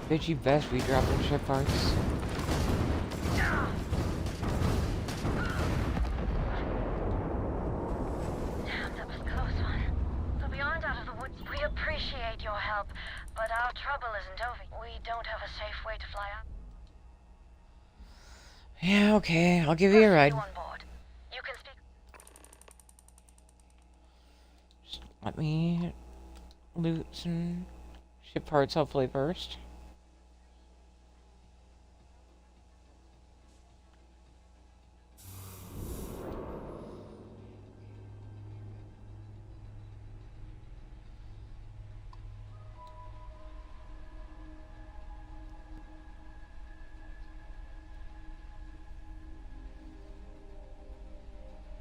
Bet you best we drop in ship parts. Damn, that was a close one. So we aren't out of the woods. We appreciate your help, but our trouble isn't over. We don't have a safe way to fly out. Yeah, okay. I'll give you a ride. You can speak. Just let me loot some ship parts hopefully first.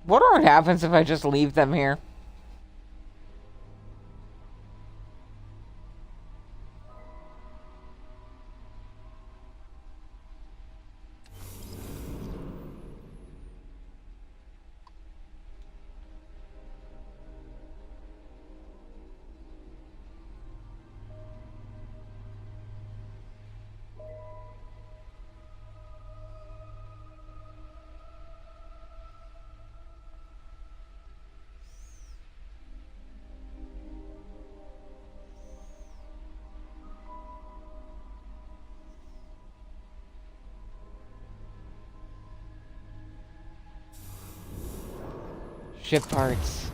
What happens if I just leave them here? Ship parts.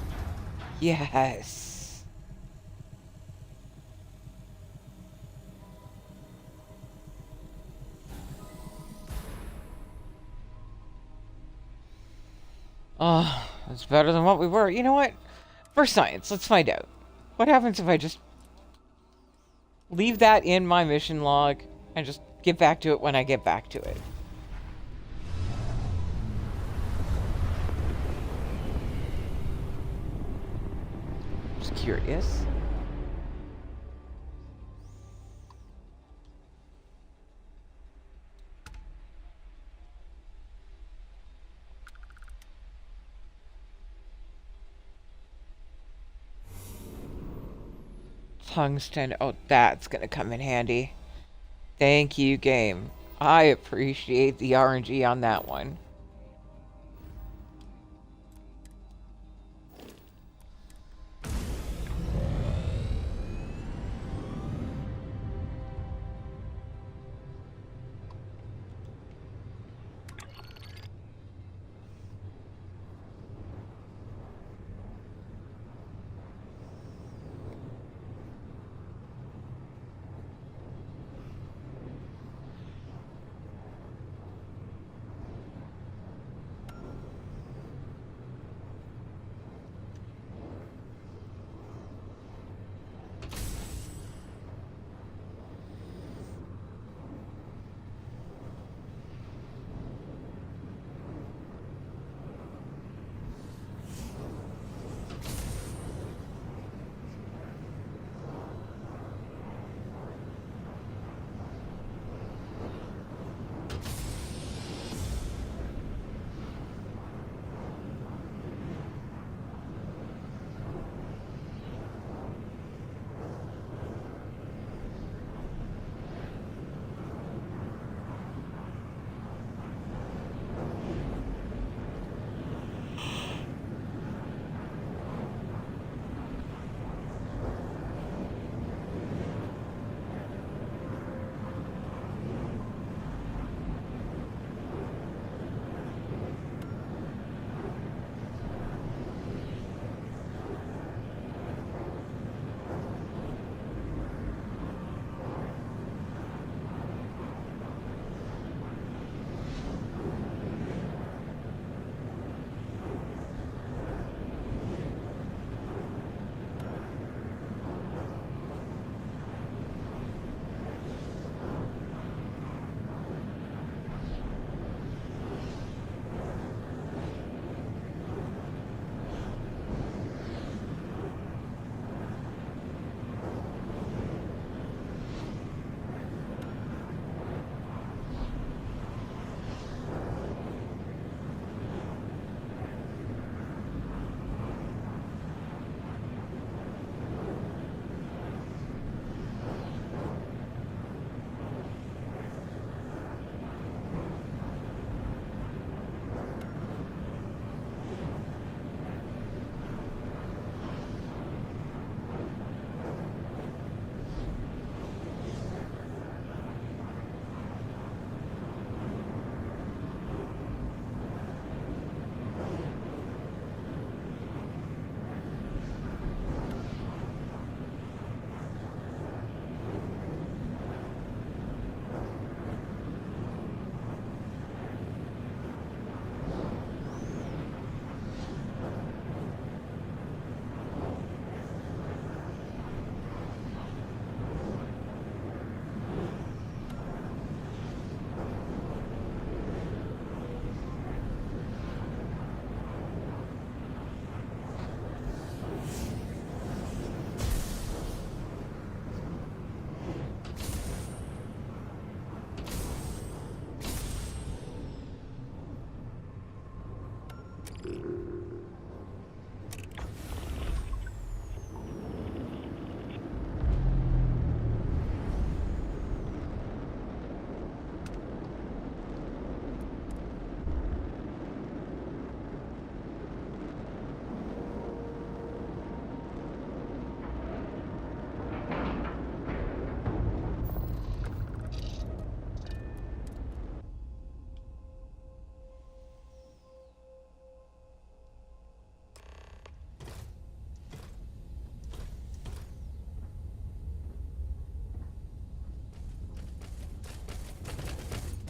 Yes. Oh, that's better than what we were. You know what? For science, let's find out. What happens if I just leave that in my mission log and just get back to it when I get back to it? Just curious. Tungsten. Oh, that's gonna come in handy. Thank you, game. I appreciate the RNG on that one.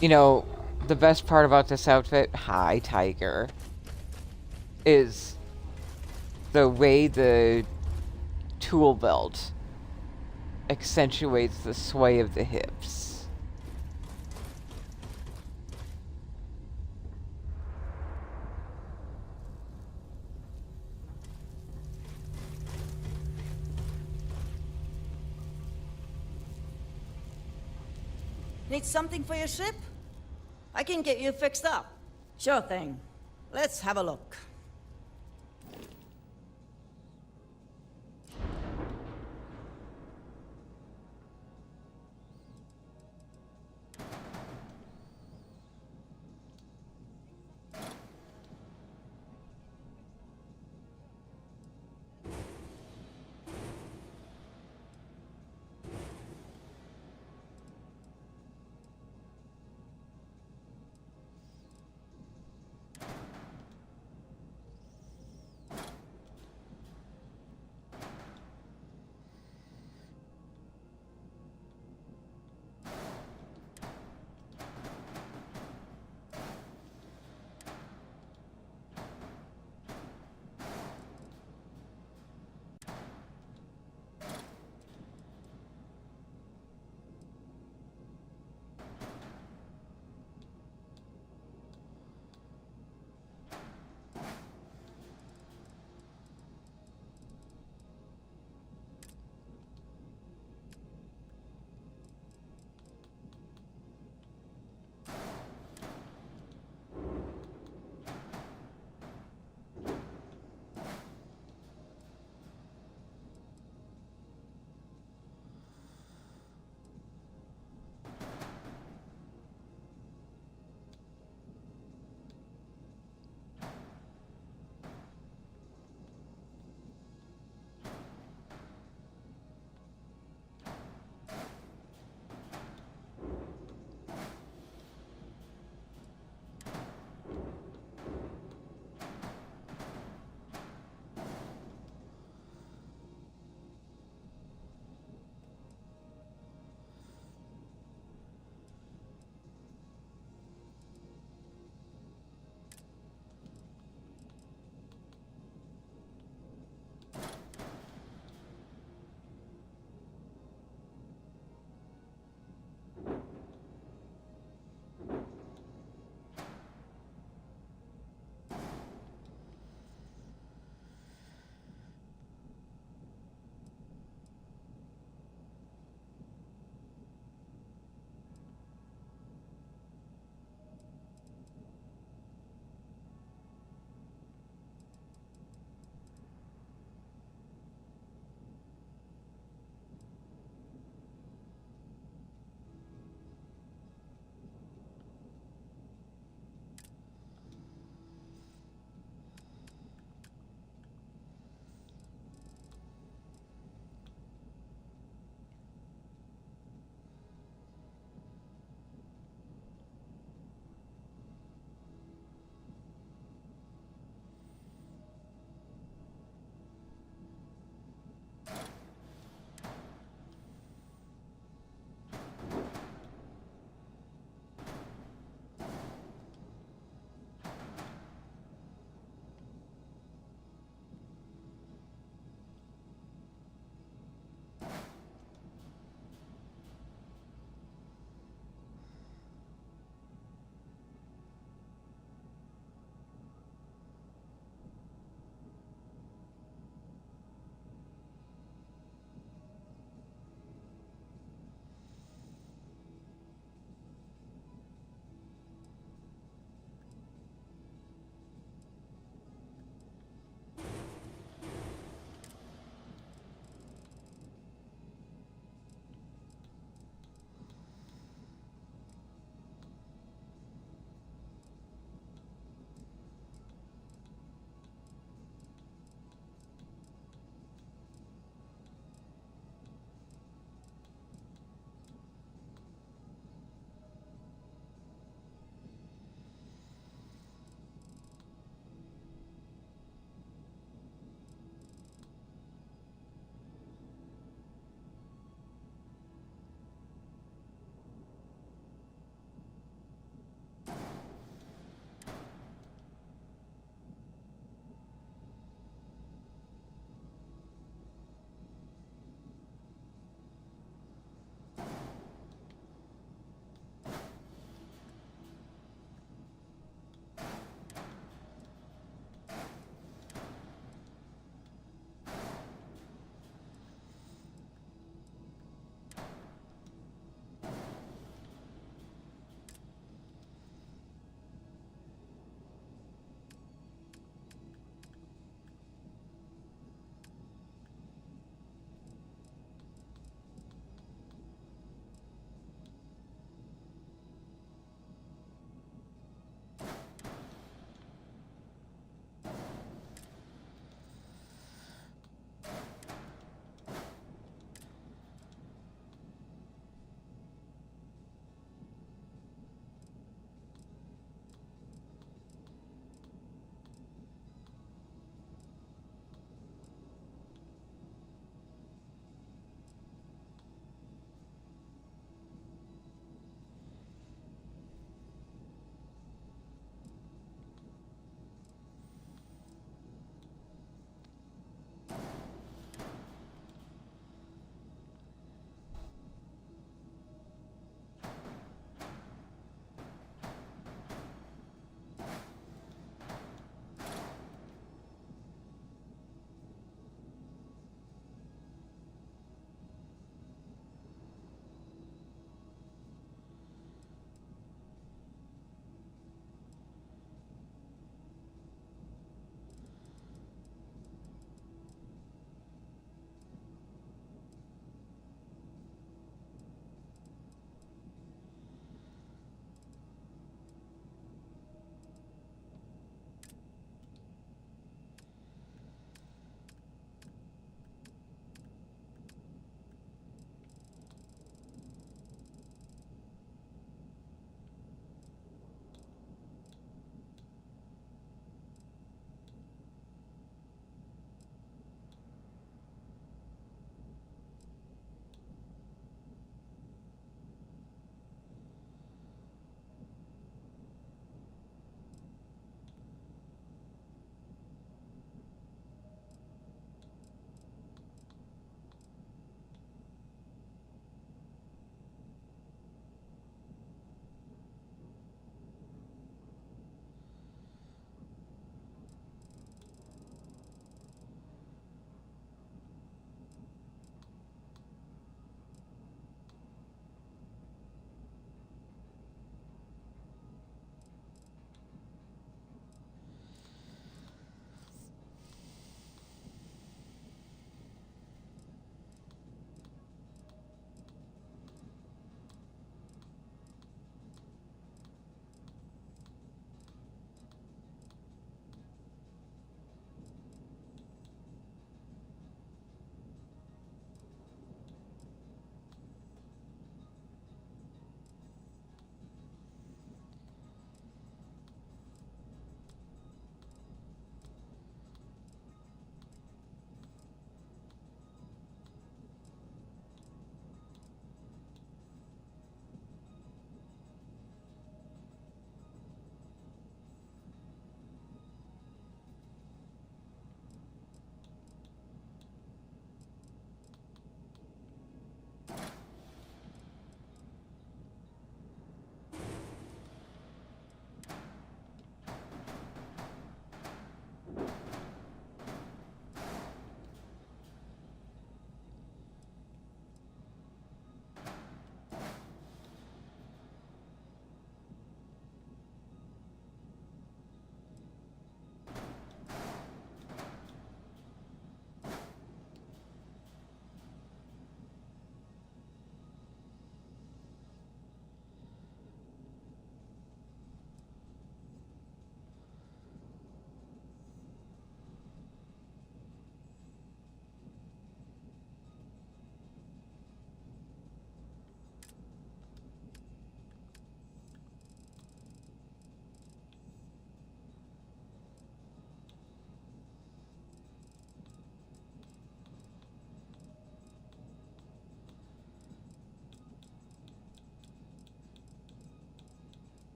You know, the best part about this outfit, hi, Tiger, is the way the tool belt accentuates the sway of the hips. Need something for your ship? I can get you fixed up. Sure thing. Let's have a look.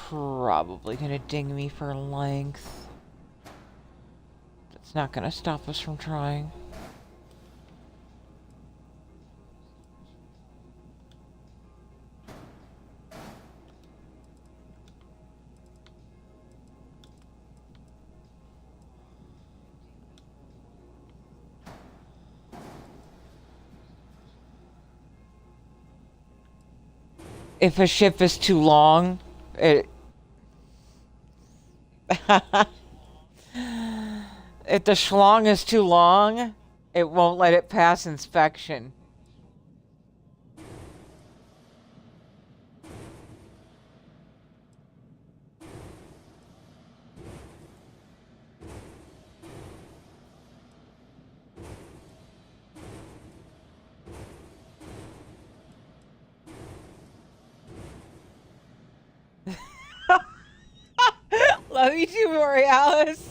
probably gonna ding me for length. That's not gonna stop us from trying. If a ship is too long, if the schlong is too long, it won't let it pass inspection. Love you too, Borealis.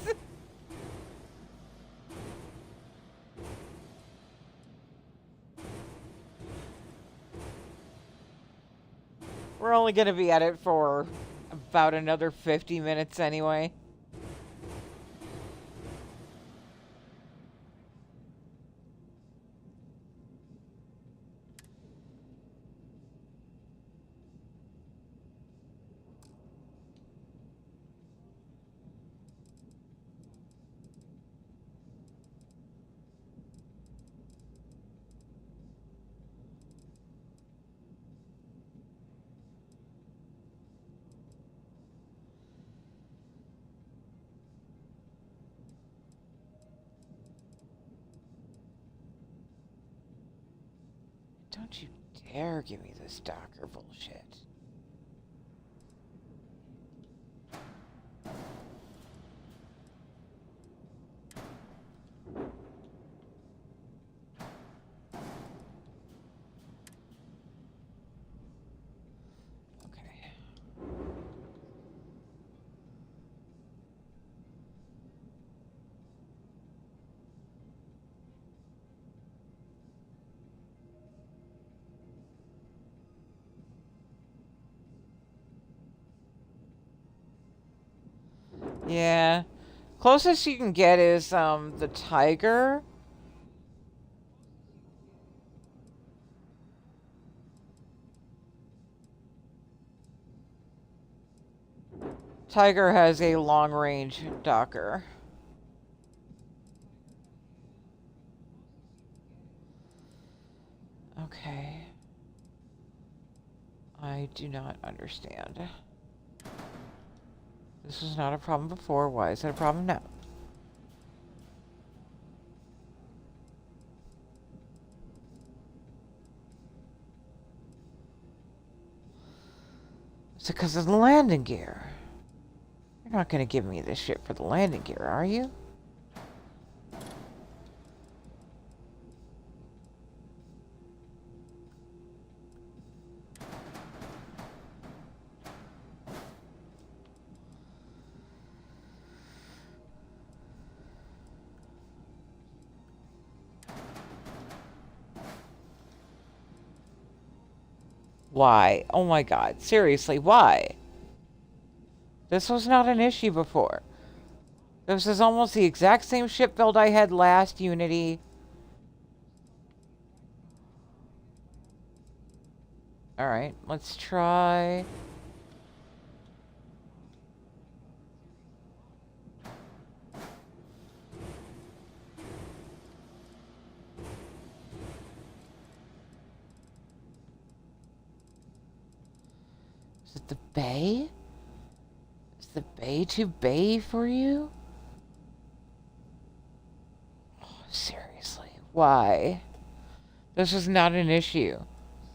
We're only going to be at it for about another 50 minutes anyway. Don't you dare give me this Docker bullshit. Yeah. Closest you can get is the Tiger. Tiger has a long-range Docker. Okay. I do not understand. This was not a problem before. Why is it a problem now? Is it because of the landing gear? You're not going to give me this shit for the landing gear, are you? Why? Oh my god. Seriously, why? This was not an issue before. This is almost the exact same ship build I had last Unity. Alright, let's try... Is it the bay? Is the bay too bay for you? Oh, seriously, why? This was not an issue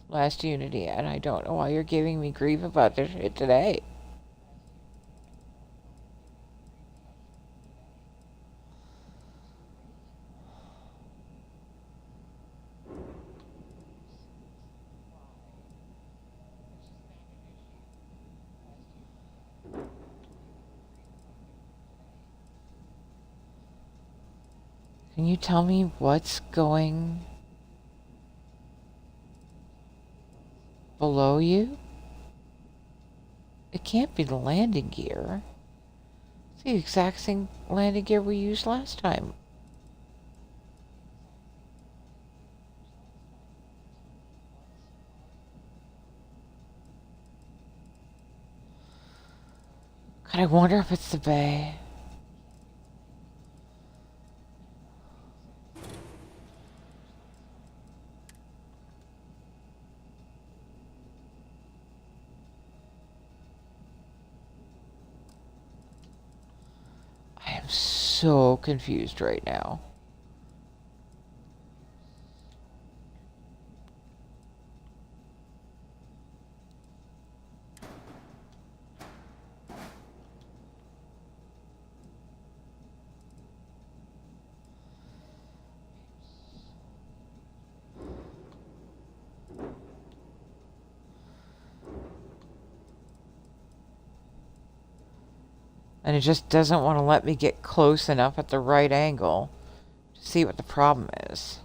last Unity, and I don't know why you're giving me grief about this shit today. Can you tell me what's going below you? It can't be the landing gear. It's the exact same landing gear we used last time. God, I wonder if it's the bay. I am so confused right now. And it just doesn't want to let me get close enough at the right angle to see what the problem is.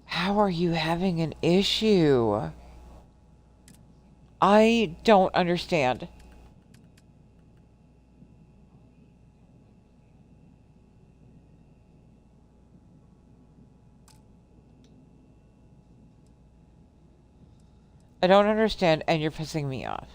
How are you having an issue? I don't understand. I don't understand, and you're pissing me off.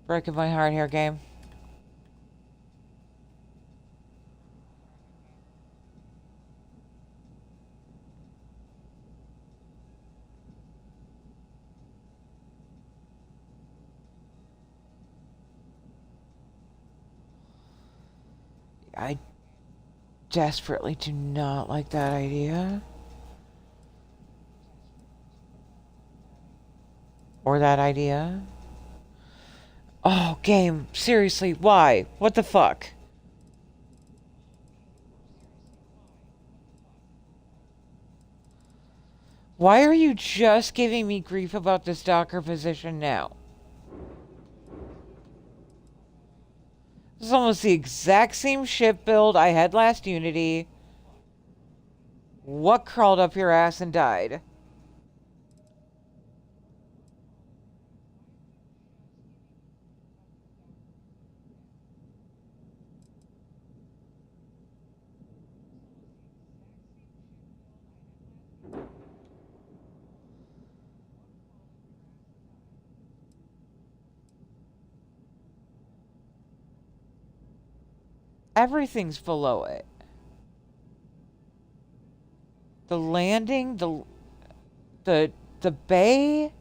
Breaking my heart here, game. I desperately do not like that idea. Or that idea. Oh, game. Seriously, why? What the fuck? Why are you just giving me grief about this Docker position now? This is almost the exact same ship build I had last Unity. What crawled up your ass and died? Everything's below it. The landing, the bay.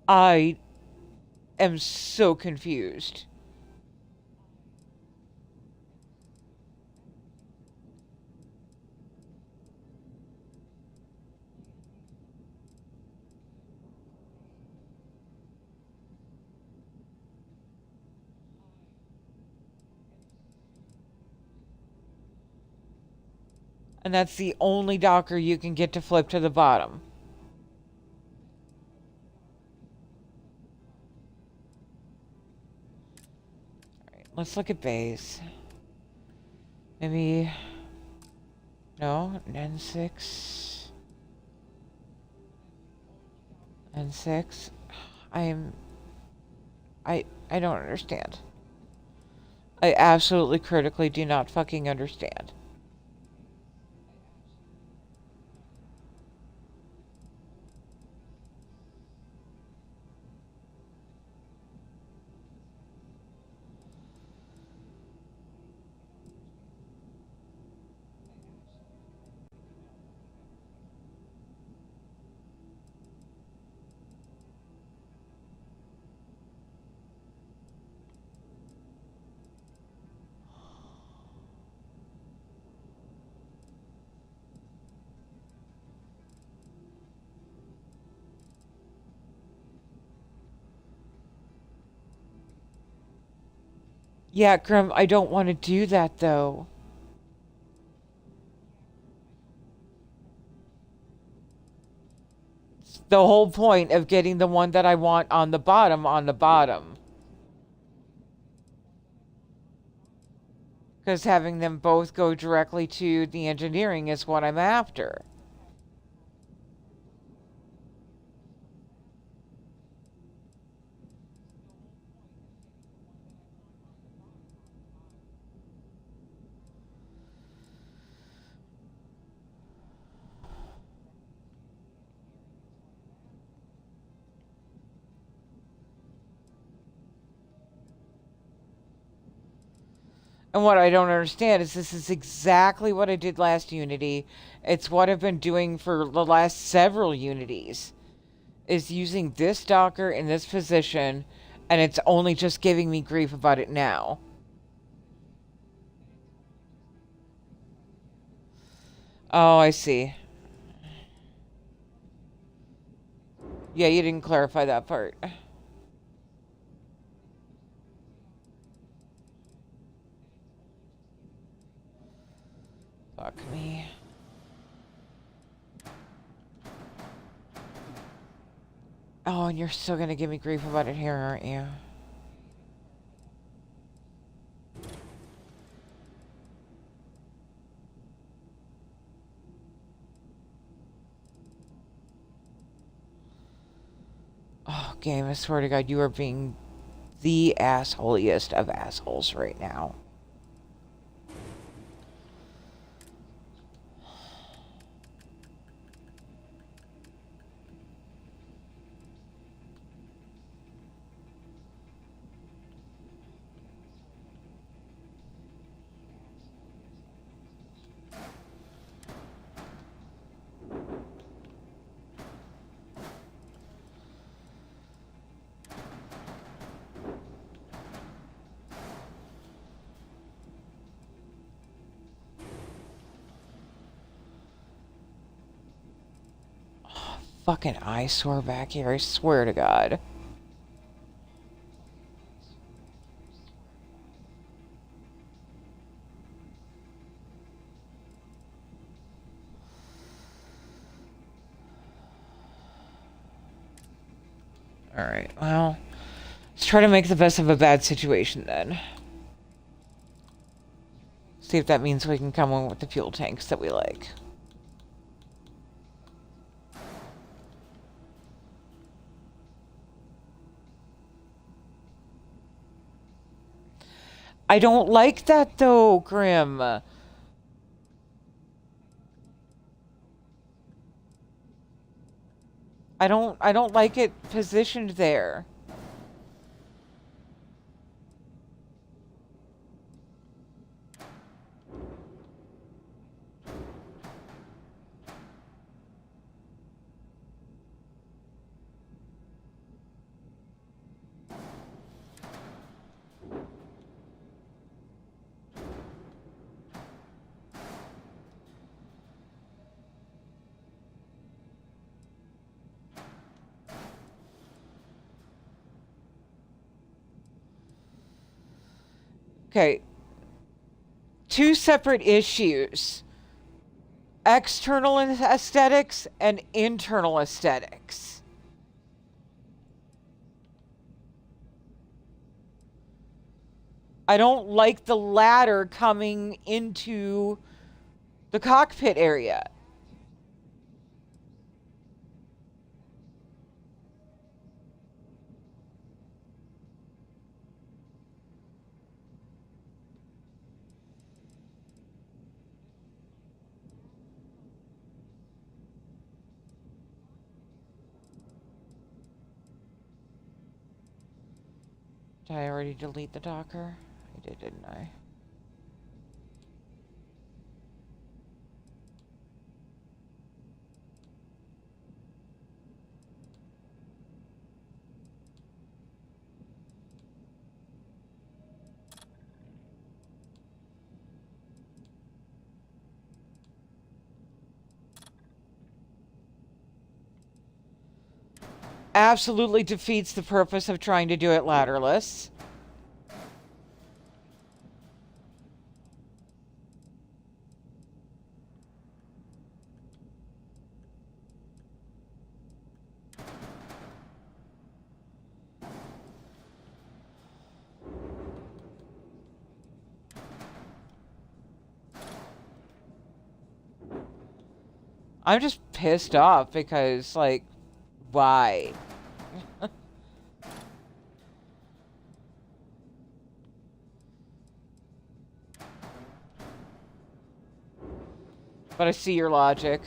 I am so confused. And that's the only Docker you can get to flip to the bottom. Alright, let's look at bays. Maybe... No, N6. N6. I don't understand. I absolutely critically do not fucking understand. Yeah, Grim, I don't want to do that, though. It's the whole point of getting the one that I want on the bottom. Because having them both go directly to the engineering is what I'm after. And what I don't understand is this is exactly what I did last Unity. It's what I've been doing for the last several Unities. Is using this Docker in this position, and it's only just giving me grief about it now. Oh, I see. Yeah, you didn't clarify that part. Fuck me. Oh, and you're still gonna give me grief about it here, aren't you? Oh, game, I swear to God, you are being the assholiest of assholes right now. Fucking eyesore back here, I swear to God. Alright, well, let's try to make the best of a bad situation then. See if that means we can come in with the fuel tanks that we like. I don't like that though, Grim. I don't like it positioned there. Okay. Two separate issues. External aesthetics and internal aesthetics. I don't like the ladder coming into the cockpit area. Did I already delete the Docker? I did, didn't I? Absolutely defeats the purpose of trying to do it ladderless. I'm just pissed off because, like, why? But I see your logic.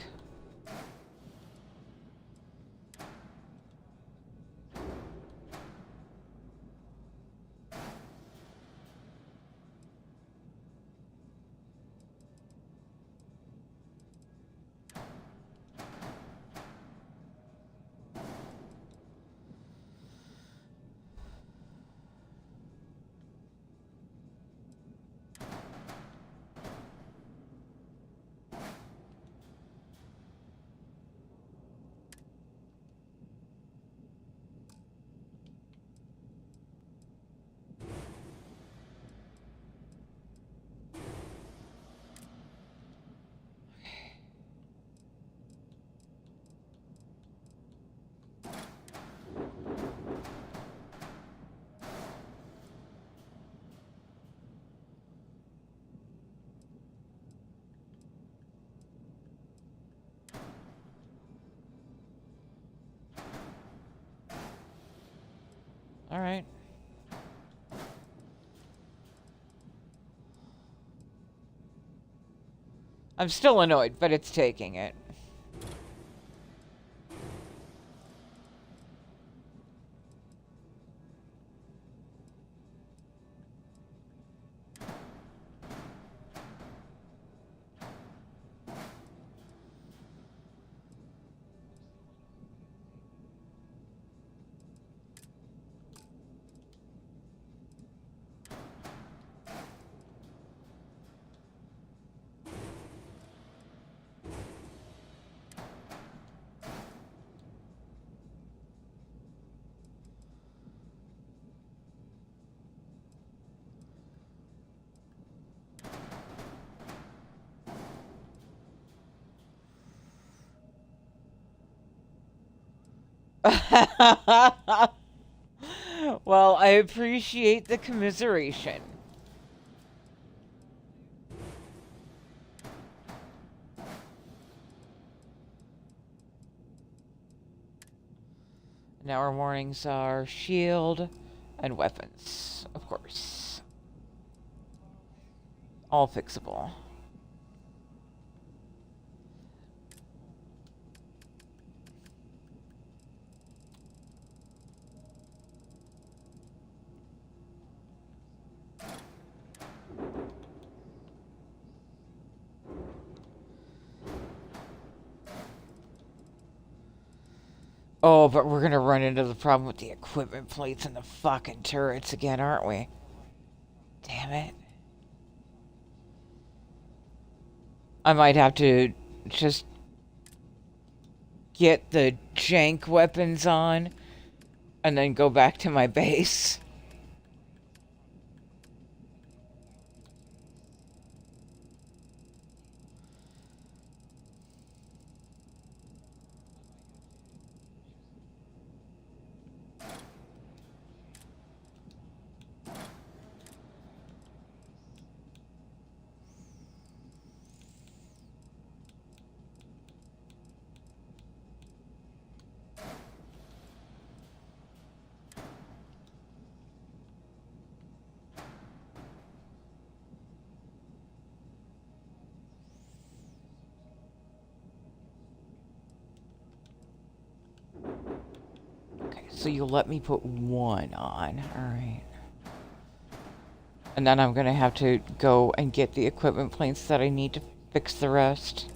All right. I'm still annoyed, but it's taking it. Well, I appreciate the commiseration. Now our warnings are shield and weapons, of course. All fixable. Oh, but we're gonna run into the problem with the equipment plates and the fucking turrets again, aren't we? Damn it. I might have to just get the jank weapons on and then go back to my base. So you'll let me put one on. Alright. And then I'm gonna have to go and get the equipment plates that I need to fix the rest.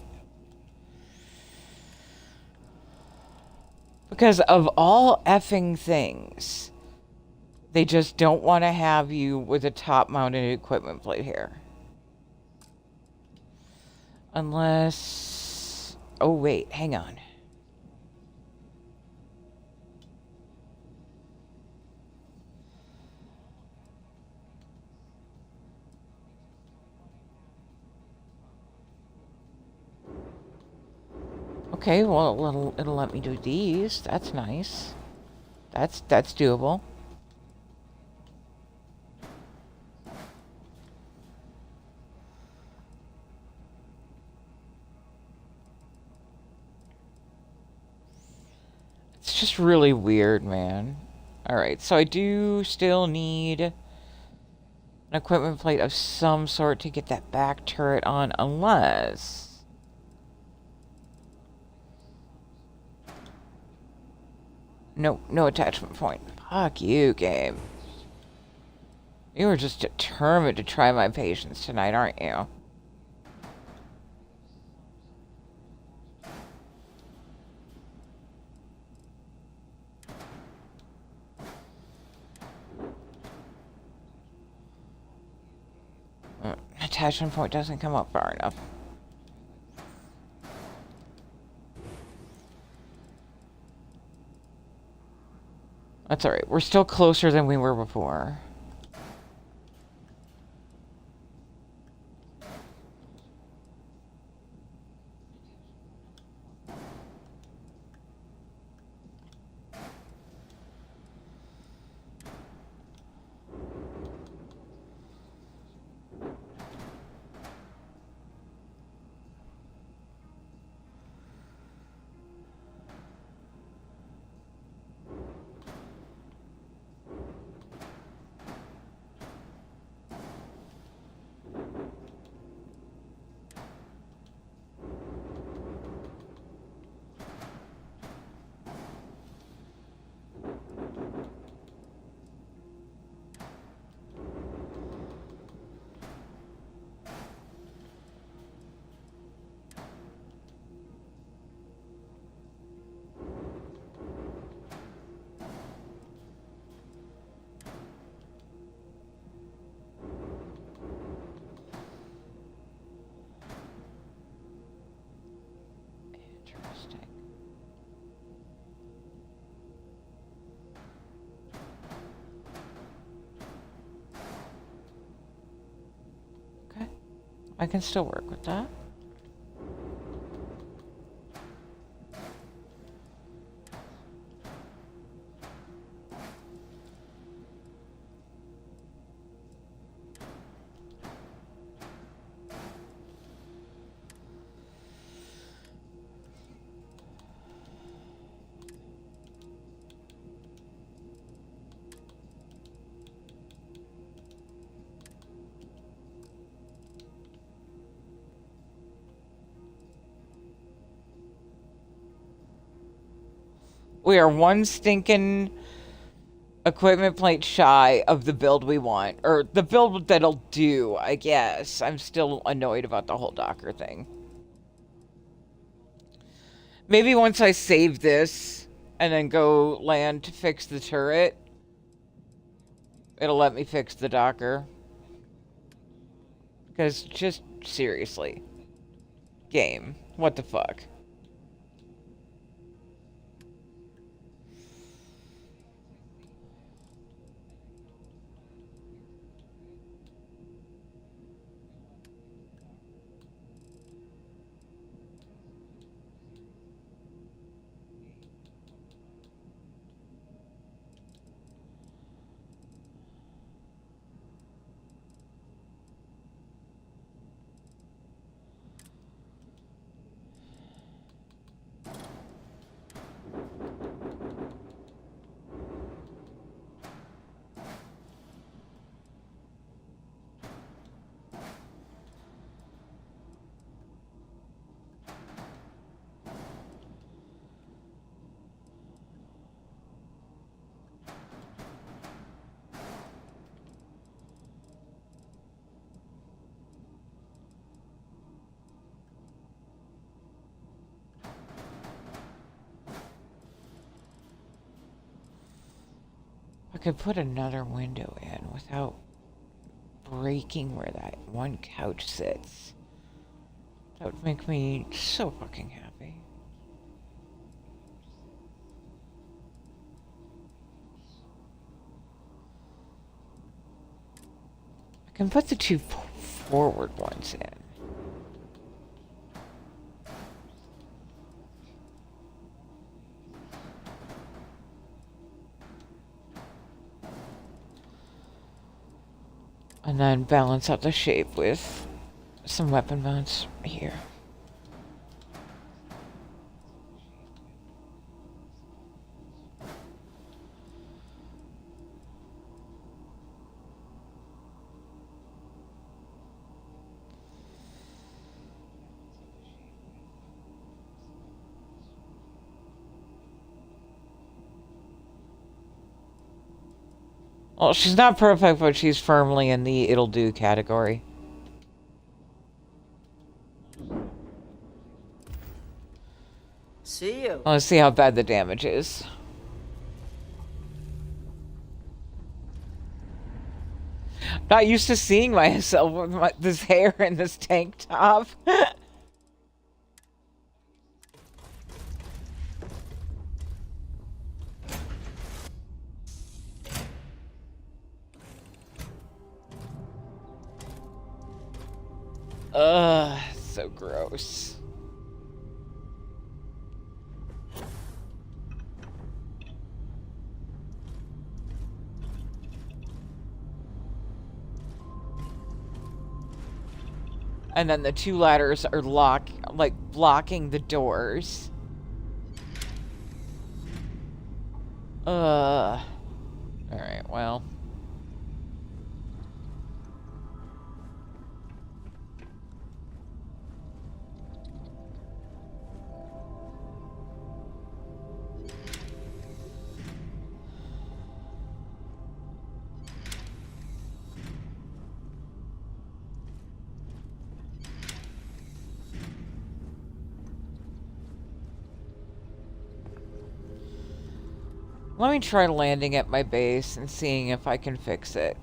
Because of all effing things, they just don't want to have you with a top-mounted equipment plate here. Unless... Oh, wait. Hang on. Okay, well, it'll let me do these. That's nice. That's doable. just really weird, man. Alright, so I do still need an equipment plate of some sort to get that back turret on, unless... No, no attachment point. Fuck you, game. You were just determined to try my patience tonight, aren't you? Attachment point doesn't come up far enough. That's alright. We're still closer than we were before. I can still work with that. We are one stinking equipment plate shy of the build we want. Or the build that'll do, I guess. I'm still annoyed about the whole Docker thing. Maybe once I save this and then go land to fix the turret, it'll let me fix the Docker. Because just seriously. Game. What the fuck? I could put another window in without breaking where that one couch sits. That would make me so fucking happy. I can put the two forward ones in. And then balance out the shape with some weapon mounts here. Well, she's not perfect, but she's firmly in the it'll do category. See you. Let's see how bad the damage is. Not used to seeing myself with this hair and this tank top. Ugh, so gross. And then the two ladders are blocking the doors. Alright, well. Let me try landing at my base and seeing if I can fix it.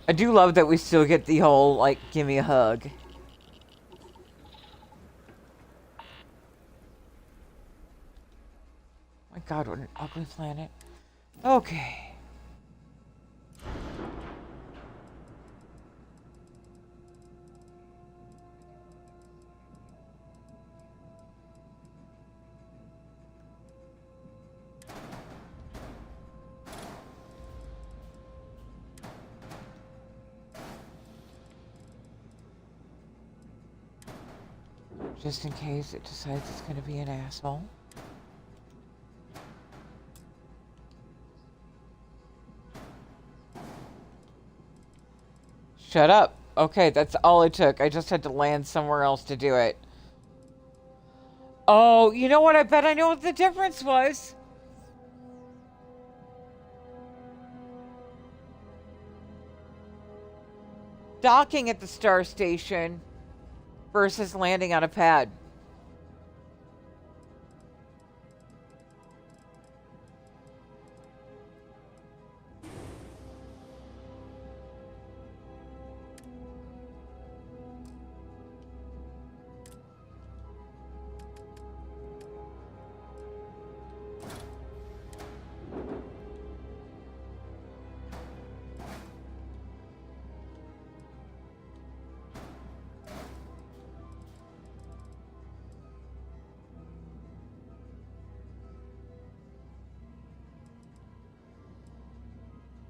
I do love that we still get the whole, like, give me a hug. My god, what an ugly planet. Okay. Just in case it decides it's going to be an asshole. Shut up. Okay, that's all it took. I just had to land somewhere else to do it. Oh, you know what? I bet I know what the difference was. Docking at the star station versus landing on a pad.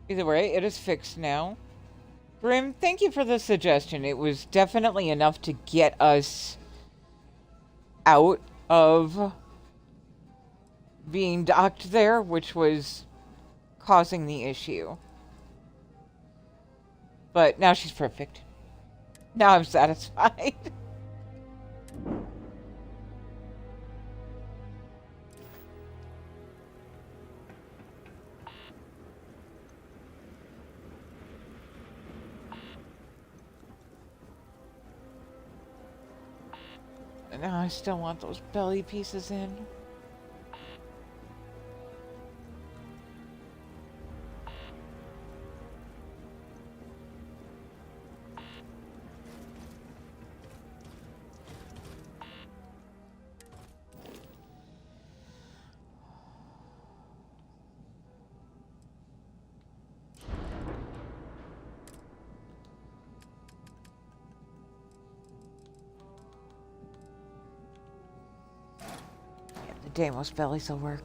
Either way, it is fixed now. Grim, thank you for the suggestion. It was definitely enough to get us out of being docked there, which was causing the issue. But now she's perfect. Now I'm satisfied. No, I still want those belly pieces in. Deimos bellies will work.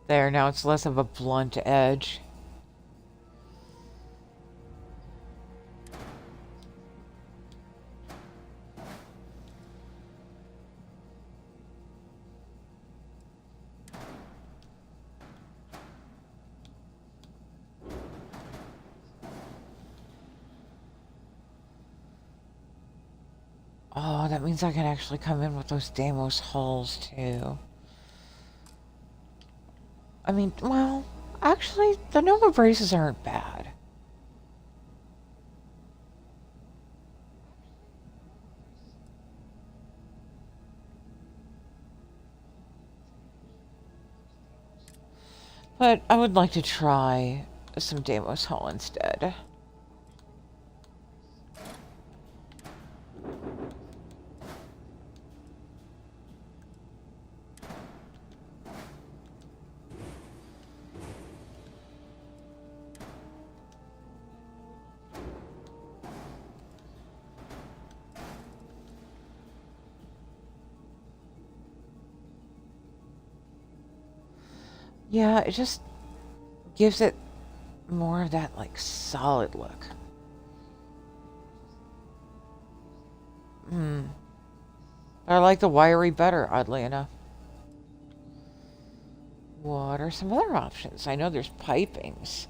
There, now it's less of a blunt edge. Oh, that means I can actually come in with those Deimos hulls, too. I mean, well, actually, the Nova braces aren't bad. But I would like to try some Deimos hull instead. Yeah, it just gives it more of that, like, solid look. I like the wiry better, oddly enough. What are some other options? I know there's pipings.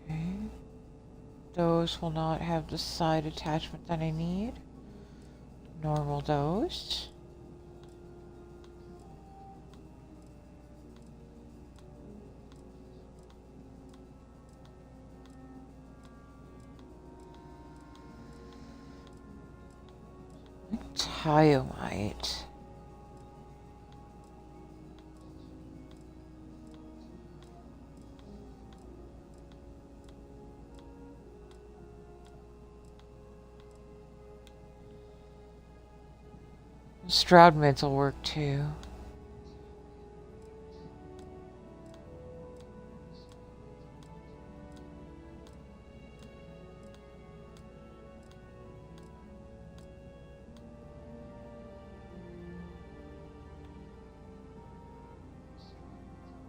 Okay. Those will not have the side attachment that I need. Nor will those. Tiomite. Stroud mids will work too.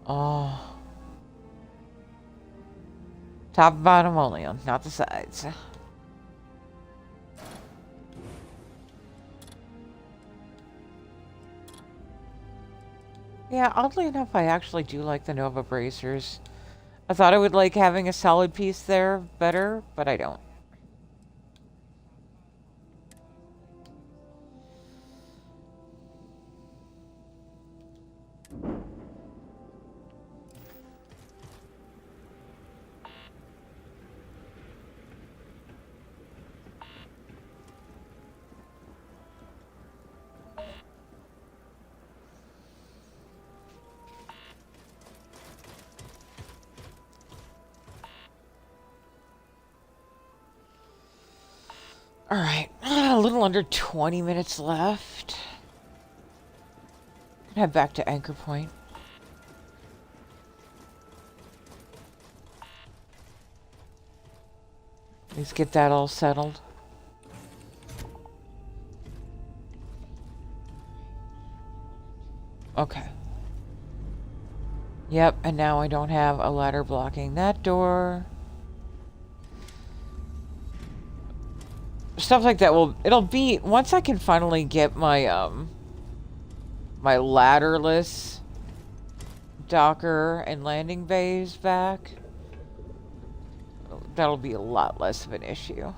Oh. Top and bottom only, not the sides. Yeah, oddly enough, I actually do like the Nova bracers. I thought I would like having a solid piece there better, but I don't. Alright, little under 20 minutes left. Head back to Anchor Point. Let's get that all settled. Okay. Yep, and now I don't have a ladder blocking that door. Stuff like that will, it'll be, once I can finally get my, my ladderless docker and landing bays back, that'll be a lot less of an issue.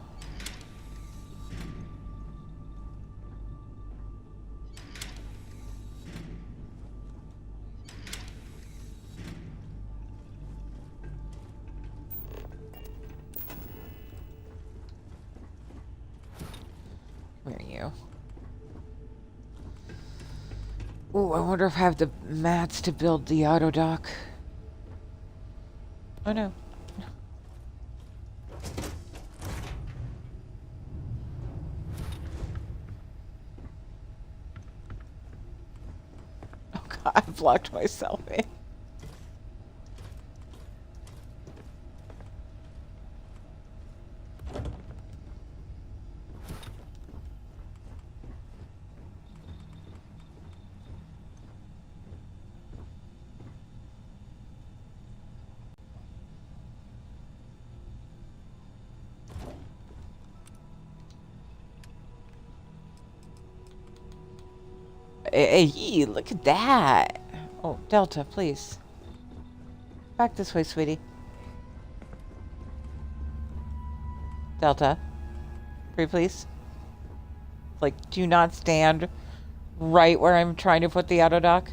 Where are you? Ooh, I wonder if I have the mats to build the auto dock. Oh no. Oh god, I blocked myself in. Hey, look at that. Oh, Delta, please. Back this way, sweetie. Delta. Pretty please. Like, do not stand right where I'm trying to put the auto dock.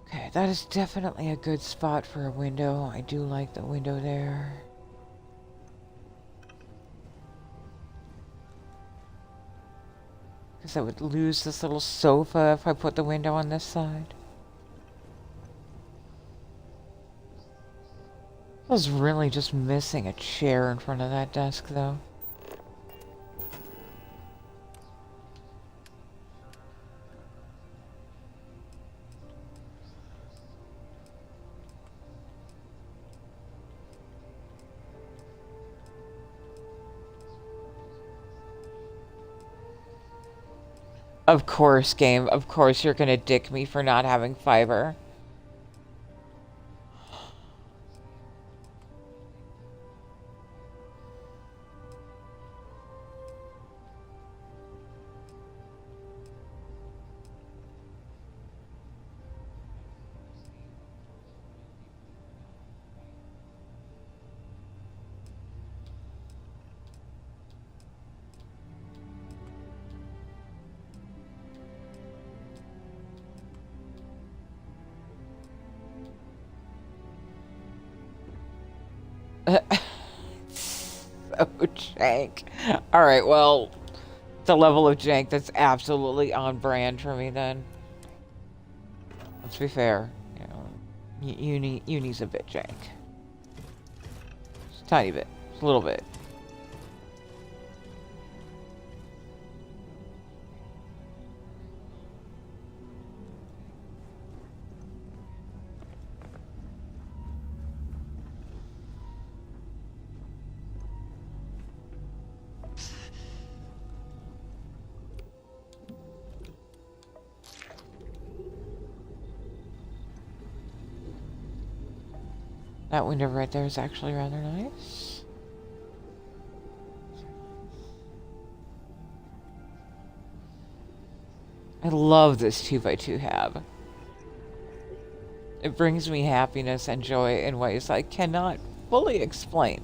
Okay, that is definitely a good spot for a window. I do like the window there. Because I would lose this little sofa if I put the window on this side. I was really just missing a chair in front of that desk, though. Of course, game. Of course you're gonna dick me for not having fiber. So jank. Alright, well, the level of jank that's absolutely on brand for me then. Let's be fair. You know, Uni's a bit jank. Just a tiny bit. Just a little bit. That window right there is actually rather nice. I love this 2x2 hab. It brings me happiness and joy in ways I cannot fully explain.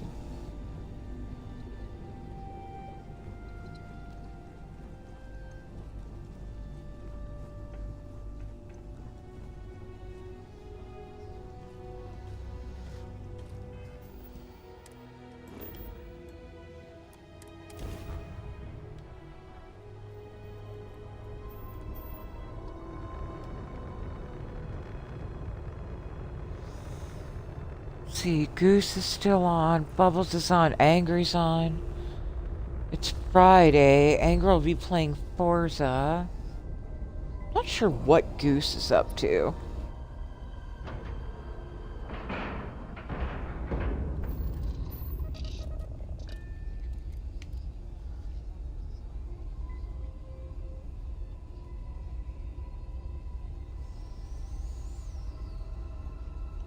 see. Goose is still on. Bubbles is on. Angry's on. It's Friday. Angry will be playing Forza. Not sure what Goose is up to.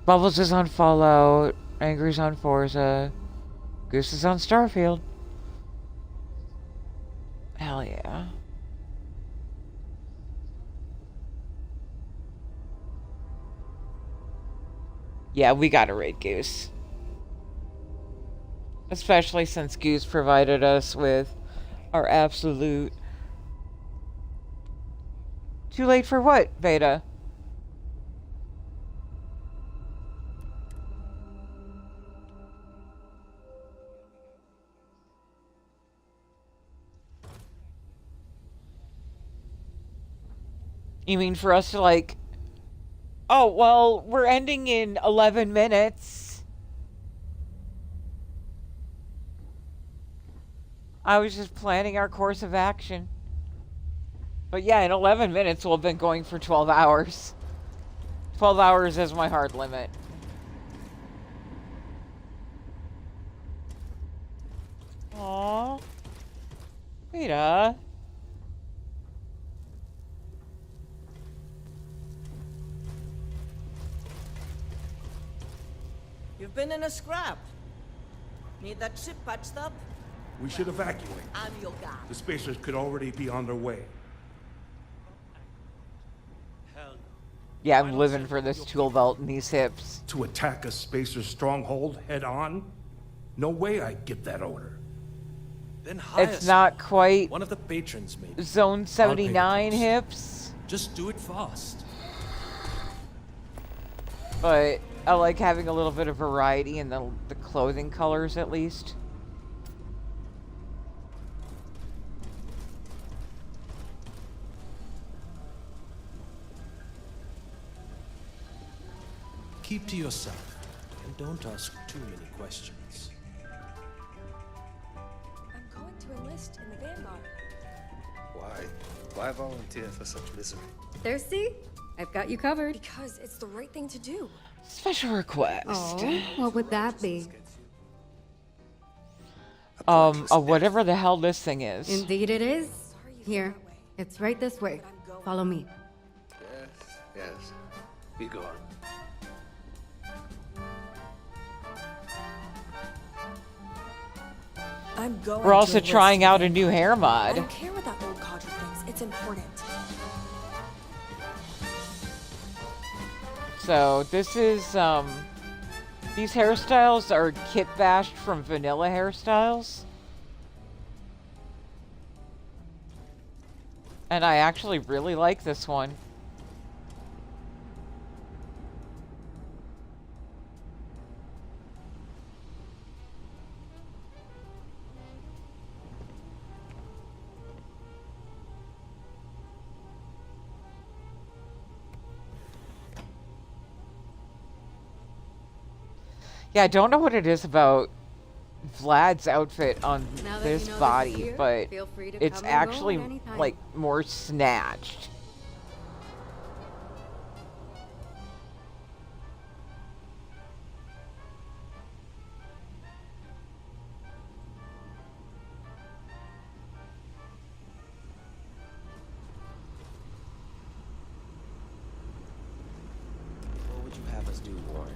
Bubbles is on Fallout. Angry's on Forza. Goose is on Starfield. Hell yeah. Yeah, we gotta raid Goose. Especially since Goose provided us with our absolute... Too late for what, Beta? You mean for us to like... Oh, well, we're ending in 11 minutes. I was just planning our course of action. But yeah, in 11 minutes we'll have been going for 12 hours. 12 hours is my hard limit. Aww. Rita. You've been in a scrap. Need that ship patched up? We should evacuate. I'm your guy. The spacers could already be on their way. Yeah, I'm living for this tool belt and these hips. To attack a spacer stronghold head on? No way I'd get that order. Then hire It's not quite one of the patrons, maybe. Zone 79 hips. Just do it fast. But I like having a little bit of variety in the clothing colors, at least. Keep to yourself, and don't ask too many questions. I'm going to enlist in the Vanguard. Why? Why volunteer for such misery? Thirsty? I've got you covered. Because it's the right thing to do. Special request. Oh, what would that be? Whatever the hell this thing is. Indeed it is. Here, it's right this way. Follow me. Yes. You go on. I'm going. We're also trying out a new hair I mod. don't care what that old codger thinks. It's important. So this is these hairstyles are kit bashed from vanilla hairstyles. And I actually really like this one. Yeah, I don't know what it is about Vlad's outfit on this body, but it's actually like more snatched. What would you have us do, Warren?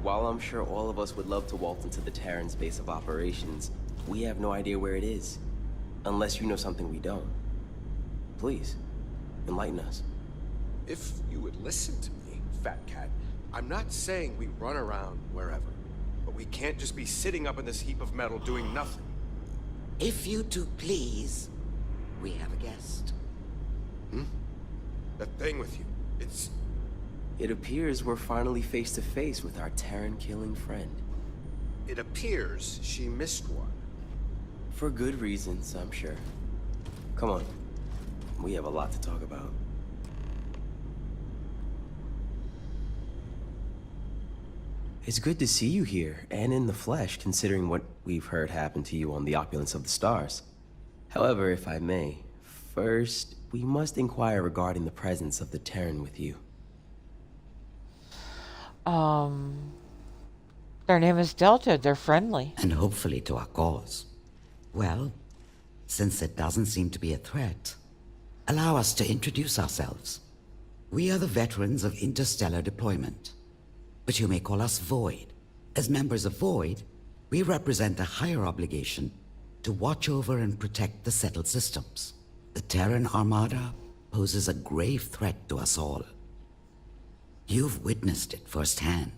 While I'm sure all of us would love to waltz into the Terran's base of operations, we have no idea where it is. Unless you know something we don't. Please, enlighten us. If you would listen to me, Fat Cat, I'm not saying we run around wherever. But we can't just be sitting up in this heap of metal doing nothing. If you two please, we have a guest. That thing with you, it's... It appears we're finally face to face with our Terran-killing friend. It appears she missed one. For good reasons, I'm sure. Come on. We have a lot to talk about. It's good to see you here, and in the flesh, considering what we've heard happened to you on the Opulence of the Stars. However, if I may, first, we must inquire regarding the presence of the Terran with you. Their name is Delta. They're friendly. And hopefully to our cause. Well, since it doesn't seem to be a threat, allow us to introduce ourselves. We are the veterans of interstellar deployment, but you may call us Void. As members of Void, we represent a higher obligation to watch over and protect the settled systems. The Terran Armada poses a grave threat to us all. You've witnessed it firsthand.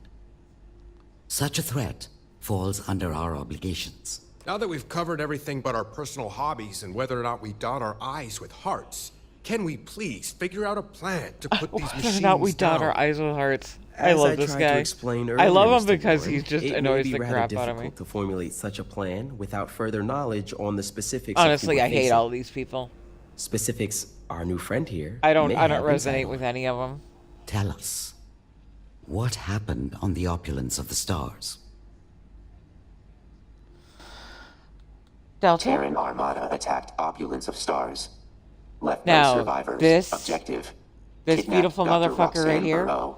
Such a threat falls under our obligations. Now that we've covered everything but our personal hobbies and whether or not we dot our I's with hearts, can we please figure out a plan to put these machines Whether or not we down? dot our eyes with hearts. I As love this tried guy. To explain I love earlier, him Mr. because Warren, he's just it annoys may the be rather crap out of me. difficult to formulate such a plan without further knowledge on the specifics. Honestly, of I hate all these people. Specifics. Our new friend here. I don't may have resonate insight with on. any of them. Tell us, what happened on the Opulence of the Stars? Delta? Terran Armada attacked Opulence of Stars. Left Now, no survivors. this- Objective. This Kidnapped beautiful Dr. motherfucker right Roxanne here. Burrow.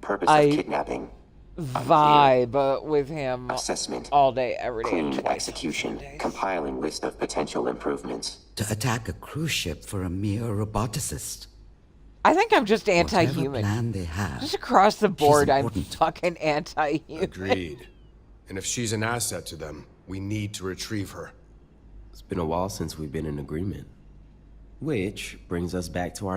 Purpose I of kidnapping. vibe with him Assessment. all day, every day. Clean and twice. execution. Compiling list of potential improvements. To attack a cruise ship for a mere roboticist. I think I'm just Whatever anti-human. plan they have, Just across the board, I'm important. fucking anti-human. Agreed. And if she's an asset to them, we need to retrieve her. It's been a while since we've been in agreement. Which brings us back to our